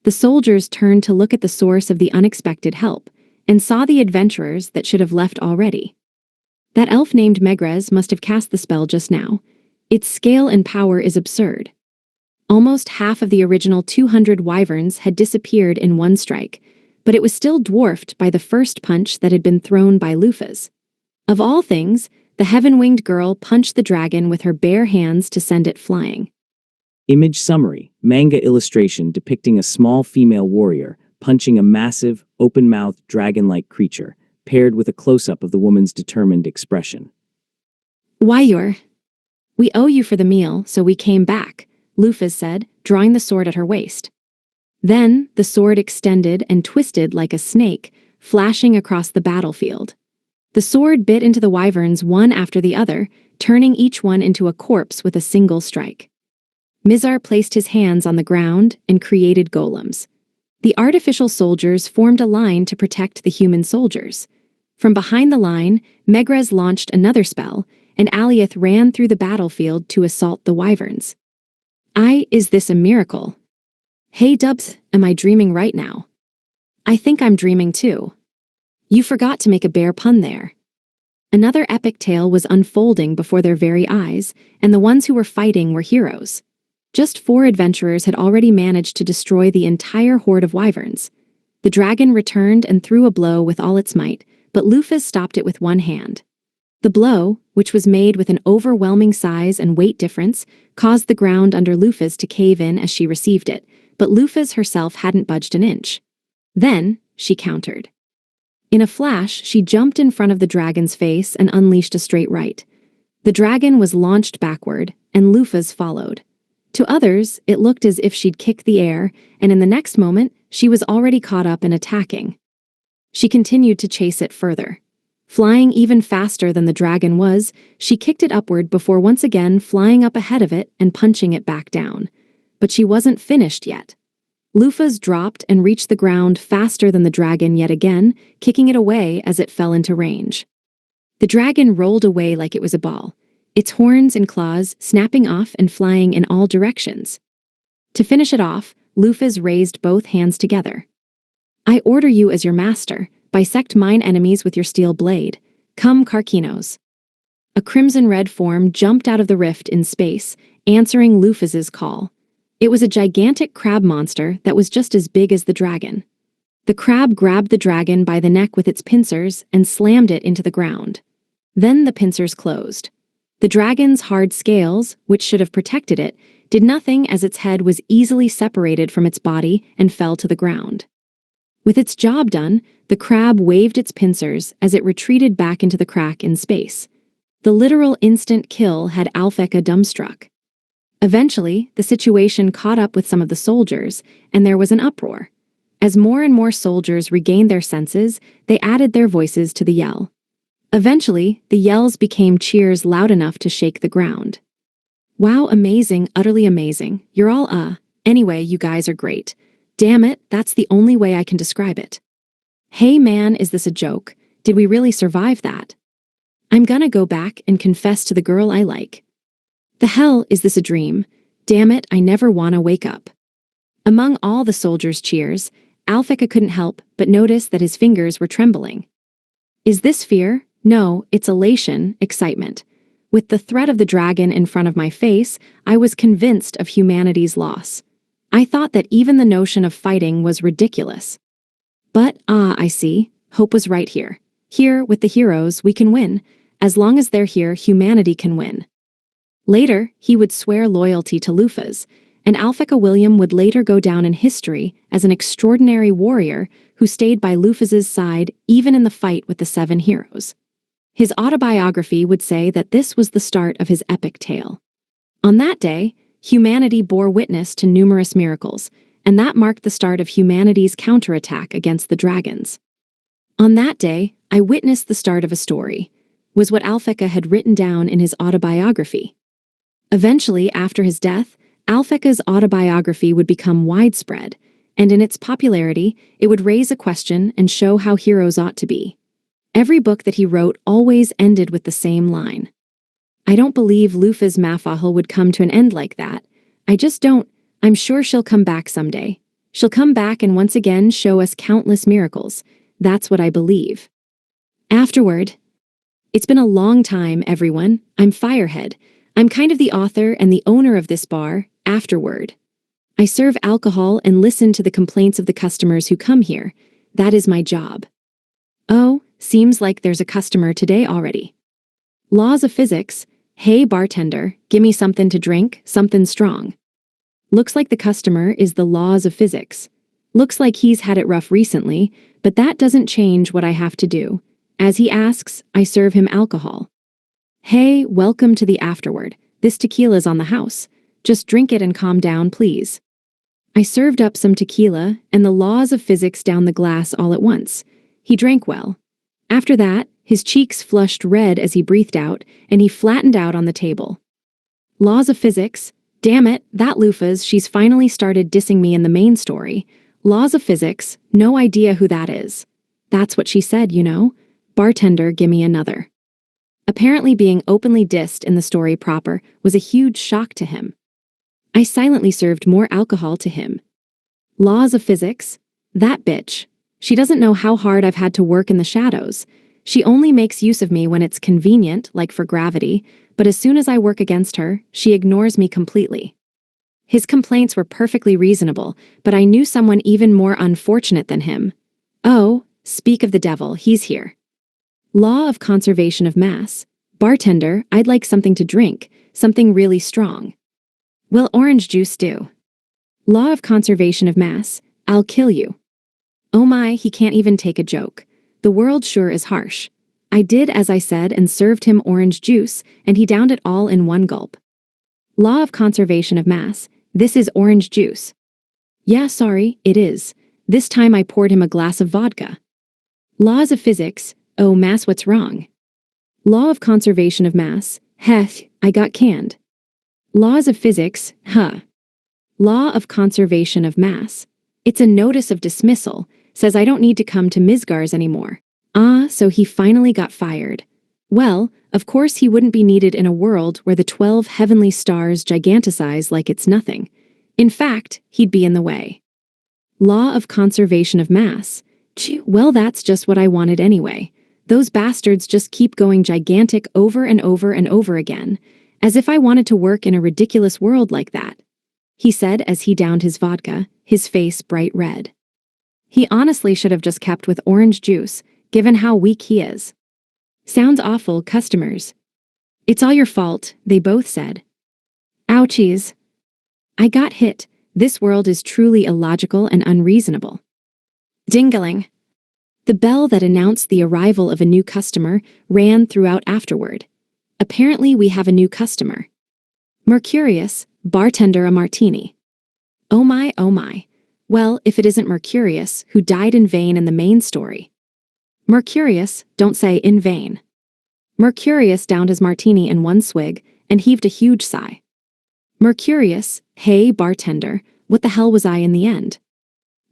The soldiers turned to look at the source of the unexpected help, and saw the adventurers that should have left already. That elf named Megrez must have cast the spell just now. Its scale and power is absurd. Almost half of the original 200 wyverns had disappeared in one strike, but it was still dwarfed by the first punch that had been thrown by Lufas. Of all things, the heaven-winged girl punched the dragon with her bare hands to send it flying. Image summary, manga illustration depicting a small female warrior punching a massive, open-mouthed dragon-like creature, paired with a close-up of the woman's determined expression. We owe you for the meal, so we came back, Lufas said, drawing the sword at her waist. Then, the sword extended and twisted like a snake, flashing across the battlefield. The sword bit into the wyverns one after the other, turning each one into a corpse with a single strike. Mizar placed his hands on the ground and created golems. The artificial soldiers formed a line to protect the human soldiers. From behind the line, Megrez launched another spell, and Aliath ran through the battlefield to assault the wyverns. Is this a miracle? Hey Dubs, am I dreaming right now? I think I'm dreaming too. You forgot to make a bear pun there. Another epic tale was unfolding before their very eyes, and the ones who were fighting were heroes. Just 4 adventurers had already managed to destroy the entire horde of wyverns. The dragon returned and threw a blow with all its might, but Lufas stopped it with one hand. The blow, which was made with an overwhelming size and weight difference, caused the ground under Lufas to cave in as she received it, but Lufas herself hadn't budged an inch. Then, she countered. In a flash, she jumped in front of the dragon's face and unleashed a straight right. The dragon was launched backward, and Lufas followed. To others, it looked as if she'd kick the air, and in the next moment, she was already caught up and attacking. She continued to chase it further. Flying even faster than the dragon was, she kicked it upward before once again flying up ahead of it and punching it back down. But she wasn't finished yet. Lufa's dropped and reached the ground faster than the dragon yet again, kicking it away as it fell into range. The dragon rolled away like it was a ball, its horns and claws snapping off and flying in all directions. To finish it off, Lufas raised both hands together. "I order you as your master, bisect mine enemies with your steel blade. Come, Karkinos." A crimson-red form jumped out of the rift in space, answering Lufas's call. It was a gigantic crab monster that was just as big as the dragon. The crab grabbed the dragon by the neck with its pincers and slammed it into the ground. Then the pincers closed. The dragon's hard scales, which should have protected it, did nothing as its head was easily separated from its body and fell to the ground. With its job done, the crab waved its pincers as it retreated back into the crack in space. The literal instant kill had Alphecca dumbstruck. Eventually, the situation caught up with some of the soldiers, and there was an uproar. As more and more soldiers regained their senses, they added their voices to the yell. Eventually, the yells became cheers loud enough to shake the ground. "Wow, amazing, utterly amazing. You're all, anyway, you guys are great. Damn it, that's the only way I can describe it. Hey man, is this a joke? Did we really survive that? I'm gonna go back and confess to the girl I like. The hell, is this a dream? Damn it, I never wanna wake up." Among all the soldiers' cheers, Alphecca couldn't help but notice that his fingers were trembling. Is this fear? No, it's elation, excitement. With the threat of the dragon in front of my face, I was convinced of humanity's loss. I thought that even the notion of fighting was ridiculous. But, I see, hope was right here. Here, with the heroes, we can win. As long as they're here, humanity can win. Later, he would swear loyalty to Lufas, and Alphecca William would later go down in history as an extraordinary warrior who stayed by Lufas's side even in the fight with the 7 heroes. His autobiography would say that this was the start of his epic tale. On that day, humanity bore witness to numerous miracles, and that marked the start of humanity's counterattack against the dragons. On that day, I witnessed the start of a story, was what Alphecca had written down in his autobiography. Eventually, after his death, Alphecca's autobiography would become widespread, and in its popularity, it would raise a question and show how heroes ought to be. Every book that he wrote always ended with the same line. I don't believe Lufas Mafahel would come to an end like that. I just don't. I'm sure she'll come back someday. She'll come back and once again show us countless miracles. That's what I believe. Afterward. It's been a long time, everyone. I'm Firehead. I'm kind of the author and the owner of this bar, Afterward. I serve alcohol and listen to the complaints of the customers who come here. That is my job. Oh, seems like there's a customer today already. Laws of physics. Hey bartender, gimme something to drink, something strong. Looks like the customer is the laws of physics. Looks like he's had it rough recently, but that doesn't change what I have to do. As he asks, I serve him alcohol. Hey, welcome to the Afterward. This tequila's on the house. Just drink it and calm down, please. I served up some tequila and the laws of physics down the glass all at once. He drank well. After that, his cheeks flushed red as he breathed out, and he flattened out on the table. Laws of physics. Damn it, that Lufas, she's finally started dissing me in the main story. Laws of physics, no idea who that is. That's what she said, you know. Bartender, gimme another. Apparently being openly dissed in the story proper was a huge shock to him. I silently served more alcohol to him. Laws of physics? That bitch. She doesn't know how hard I've had to work in the shadows. She only makes use of me when it's convenient, like for gravity, but as soon as I work against her, she ignores me completely. His complaints were perfectly reasonable, but I knew someone even more unfortunate than him. Oh, speak of the devil, he's here. Law of conservation of mass. Bartender, I'd like something to drink, something really strong. Will orange juice do? Law of conservation of mass. I'll kill you. Oh my, he can't even take a joke. The world sure is harsh. I did as I said and served him orange juice, and he downed it all in one gulp. Law of conservation of mass. This is orange juice. Yeah, sorry, it is. This time I poured him a glass of vodka. Laws of physics. Oh, mass, what's wrong? Law of conservation of mass. Heh, I got canned. Laws of physics. Huh. Law of conservation of mass. It's a notice of dismissal. Says I don't need to come to Misgar's anymore. Ah, so he finally got fired. Well, of course he wouldn't be needed in a world where the 12 heavenly stars giganticize like it's nothing. In fact, he'd be in the way. Law of conservation of mass. Gee, well, that's just what I wanted anyway. Those bastards just keep going gigantic over and over and over again, as if I wanted to work in a ridiculous world like that, he said as he downed his vodka, his face bright red. He honestly should have just kept with orange juice, given how weak he is. Sounds awful, customers. It's all your fault, they both said. Ouchies. I got hit. This world is truly illogical and unreasonable. Dingling. The bell that announced the arrival of a new customer ran throughout afterward. Apparently we have a new customer. Mercurius, bartender a martini. Oh my, oh my. Well, if it isn't Mercurius, who died in vain in the main story. Mercurius, don't say in vain. Mercurius downed his martini in one swig and heaved a huge sigh. Mercurius, hey bartender, what the hell was I in the end?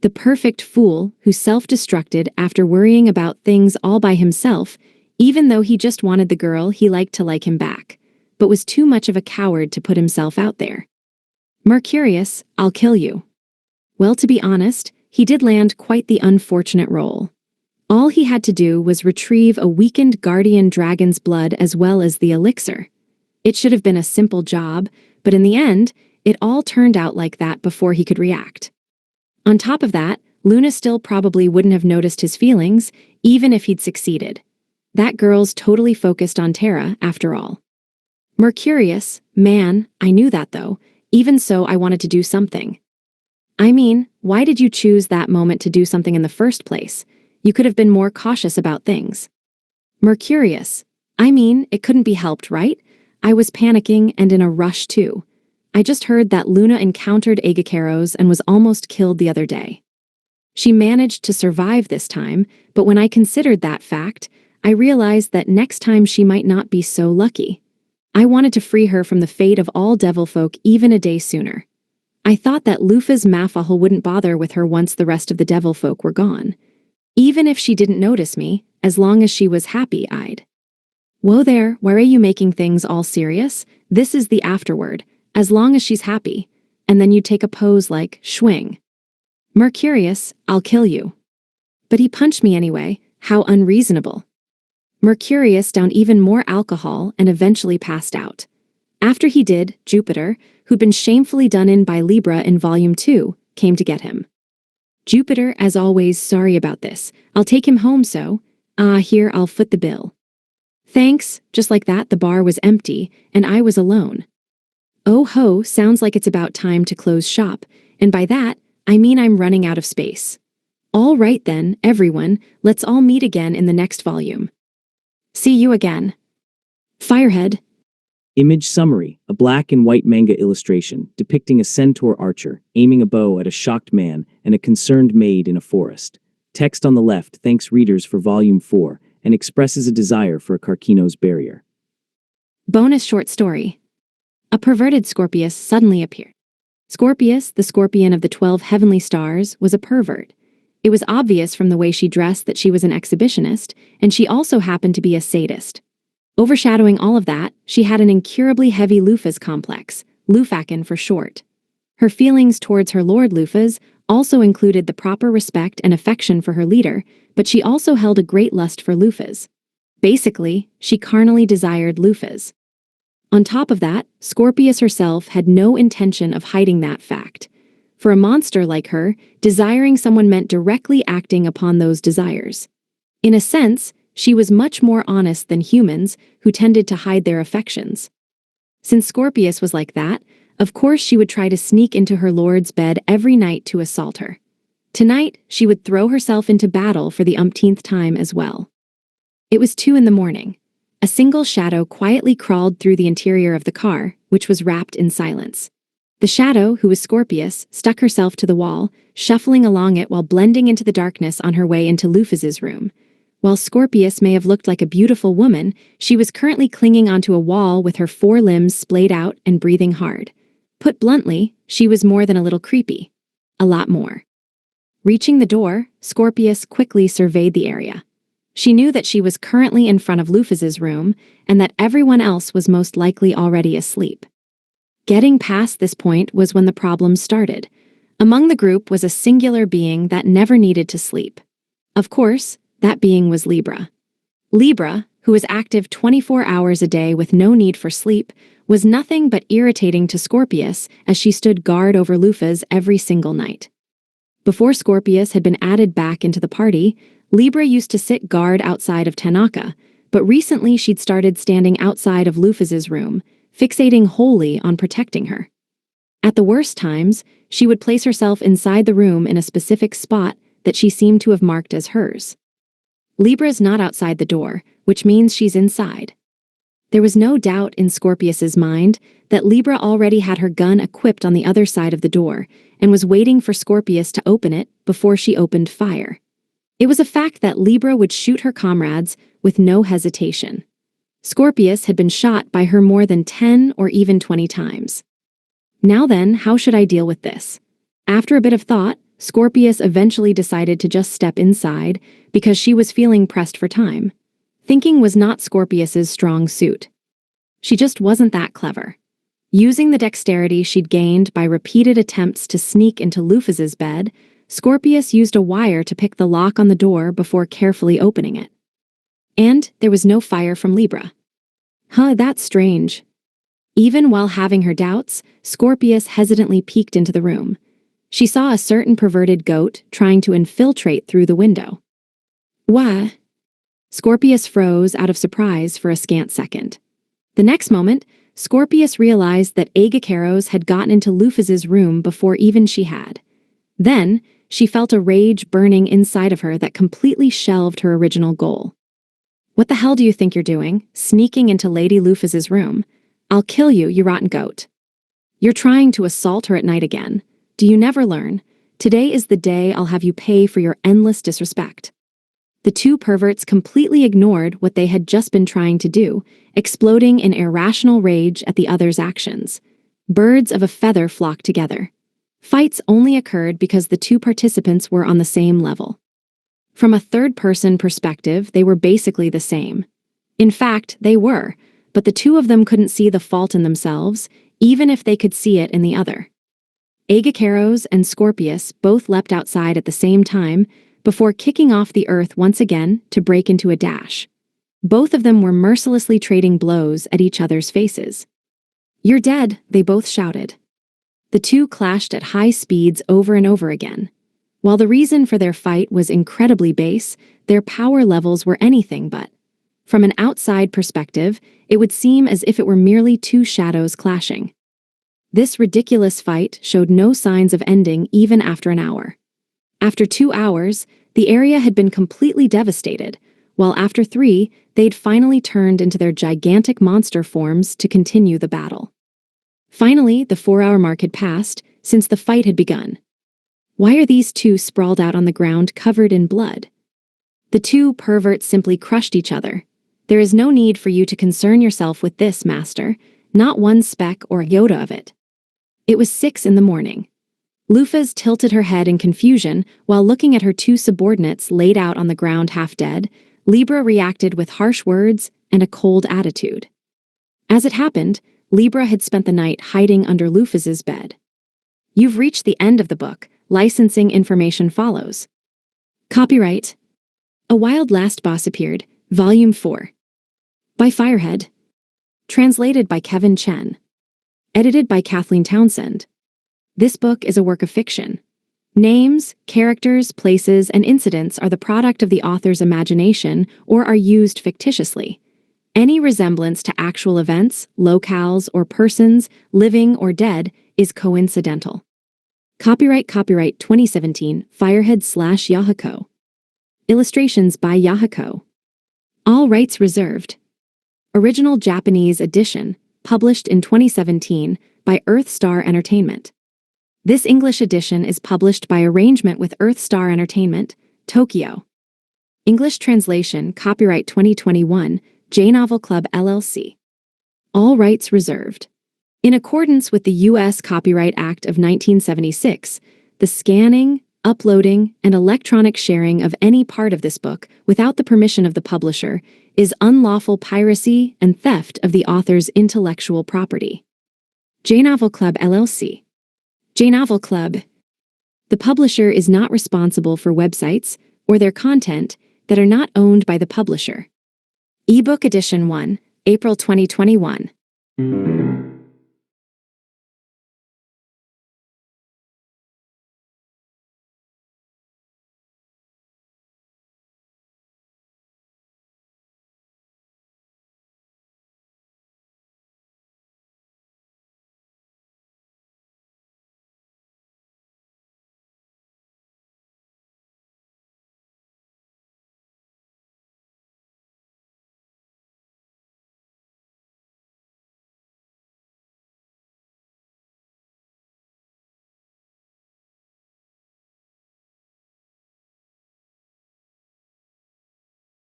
The perfect fool who self-destructed after worrying about things all by himself, even though he just wanted the girl he liked to like him back, but was too much of a coward to put himself out there. Mercurius, I'll kill you. Well, to be honest, he did land quite the unfortunate role. All he had to do was retrieve a weakened guardian dragon's blood as well as the elixir. It should have been a simple job, but in the end, it all turned out like that before he could react. On top of that, Luna still probably wouldn't have noticed his feelings, even if he'd succeeded. That girl's totally focused on Terra, after all. Mercurius, man, I knew that though. Even so, I wanted to do something. I mean, why did you choose that moment to do something in the first place? You could have been more cautious about things. Mercurius, I mean, it couldn't be helped, right? I was panicking and in a rush too. I just heard that Luna encountered Agacaros and was almost killed the other day. She managed to survive this time, but when I considered that fact, I realized that next time she might not be so lucky. I wanted to free her from the fate of all devilfolk even a day sooner. I thought that Lufa's Mafahal wouldn't bother with her once the rest of the devilfolk were gone. Even if she didn't notice me, as long as she was happy-eyed. Whoa there, why are you making things all serious? This is the afterword, as long as she's happy. And then you take a pose like, swing. Mercurius, I'll kill you. But he punched me anyway, how unreasonable. Mercurius downed even more alcohol and eventually passed out. After he did, Jupiter, who'd been shamefully done in by Libra in Volume 2, came to get him. Jupiter, as always, sorry about this. I'll take him home so. Here, I'll foot the bill. Thanks, just like that the bar was empty, and I was alone. Oh ho, sounds like it's about time to close shop, and by that, I mean I'm running out of space. All right then, everyone, let's all meet again in the next volume. See you again. Firehead. Image summary, a black and white manga illustration depicting a centaur archer aiming a bow at a shocked man and a concerned maid in a forest. Text on the left thanks readers for Volume 4 and expresses a desire for a Carcino's barrier. Bonus short story. A perverted Scorpius suddenly appeared. Scorpius, the scorpion of the 12 heavenly stars, was a pervert. It was obvious from the way she dressed that she was an exhibitionist, and she also happened to be a sadist. Overshadowing all of that, she had an incurably heavy Lufas complex, Lufakin for short. Her feelings towards her lord Lufas also included the proper respect and affection for her leader, but she also held a great lust for Lufas. Basically, she carnally desired Lufas. On top of that, Scorpius herself had no intention of hiding that fact. For a monster like her, desiring someone meant directly acting upon those desires. In a sense, she was much more honest than humans, who tended to hide their affections. Since Scorpius was like that, of course she would try to sneak into her lord's bed every night to assault her. Tonight, she would throw herself into battle for the umpteenth time as well. It was 2 in the morning. A single shadow quietly crawled through the interior of the car, which was wrapped in silence. The shadow, who was Scorpius, stuck herself to the wall, shuffling along it while blending into the darkness on her way into Lufus's room. While Scorpius may have looked like a beautiful woman, she was currently clinging onto a wall with her 4 limbs splayed out and breathing hard. Put bluntly, she was more than a little creepy. A lot more. Reaching the door, Scorpius quickly surveyed the area. She knew that she was currently in front of Lufus's room and that everyone else was most likely already asleep. Getting past this point was when the problem started. Among the group was a singular being that never needed to sleep. Of course, that being was Libra. Libra, who was active 24 hours a day with no need for sleep, was nothing but irritating to Scorpius as she stood guard over Lufus every single night. Before Scorpius had been added back into the party, Libra used to sit guard outside of Tanaka, but recently she'd started standing outside of Lufus's room, fixating wholly on protecting her. At the worst times, she would place herself inside the room in a specific spot that she seemed to have marked as hers. Libra's not outside the door, which means she's inside. There was no doubt in Scorpius's mind that Libra already had her gun equipped on the other side of the door and was waiting for Scorpius to open it before she opened fire. It was a fact that Libra would shoot her comrades with no hesitation. Scorpius had been shot by her more than 10 or even 20 times. Now then, how should I deal with this? After a bit of thought, Scorpius eventually decided to just step inside because she was feeling pressed for time. Thinking was not Scorpius's strong suit. She just wasn't that clever. Using the dexterity she'd gained by repeated attempts to sneak into Lufus's bed, Scorpius used a wire to pick the lock on the door before carefully opening it. And there was no fire from Libra. That's strange. Even while having her doubts, Scorpius hesitantly peeked into the room. She saw a certain perverted goat trying to infiltrate through the window. What? Scorpius froze out of surprise for a scant second. The next moment, Scorpius realized that Agacaros had gotten into Lufus's room before even she had. Then, she felt a rage burning inside of her that completely shelved her original goal. What the hell do you think you're doing, sneaking into Lady Lufus's room? I'll kill you, you rotten goat. You're trying to assault her at night again. Do you never learn? Today is the day I'll have you pay for your endless disrespect. The 2 perverts completely ignored what they had just been trying to do, exploding in irrational rage at the other's actions. Birds of a feather flocked together. Fights only occurred because the 2 participants were on the same level. From a third-person perspective, they were basically the same. In fact, they were, but the 2 of them couldn't see the fault in themselves, even if they could see it in the other. Agacaros and Scorpius both leapt outside at the same time before kicking off the earth once again to break into a dash. Both of them were mercilessly trading blows at each other's faces. You're dead, they both shouted. The 2 clashed at high speeds over and over again. While the reason for their fight was incredibly base, their power levels were anything but. From an outside perspective, it would seem as if it were merely 2 shadows clashing. This ridiculous fight showed no signs of ending even after an hour. After 2 hours, the area had been completely devastated, while after 3, they'd finally turned into their gigantic monster forms to continue the battle. Finally, the 4-hour mark had passed, since the fight had begun. Why are these 2 sprawled out on the ground covered in blood? The 2 perverts simply crushed each other. There is no need for you to concern yourself with this, master, not one speck or iota of it. It was 6 in the morning. Lufus tilted her head in confusion while looking at her 2 subordinates laid out on the ground half dead. Libra reacted with harsh words and a cold attitude. As it happened, Libra had spent the night hiding under Lufus's bed. You've reached the end of the book. Licensing information follows. Copyright. A Wild Last Boss Appeared, Volume 4. By Firehead. Translated by Kevin Chen. Edited by Kathleen Townsend. This book is a work of fiction. Names, characters, places, and incidents are the product of the author's imagination or are used fictitiously. Any resemblance to actual events, locales, or persons, living or dead, is coincidental. Copyright 2017, Firehead/Yahako. Illustrations by Yahako. All rights reserved. Original Japanese edition, published in 2017 by Earthstar Entertainment. This English edition is published by arrangement with Earthstar Entertainment, Tokyo. English translation, copyright 2021, J-Novel Club LLC. All rights reserved. In accordance with the U.S. Copyright Act of 1976, the scanning, uploading, and electronic sharing of any part of this book without the permission of the publisher is unlawful piracy and theft of the author's intellectual property. J-Novel Club LLC. J-Novel Club. The publisher is not responsible for websites or their content that are not owned by the publisher. Ebook Edition 1, April 2021.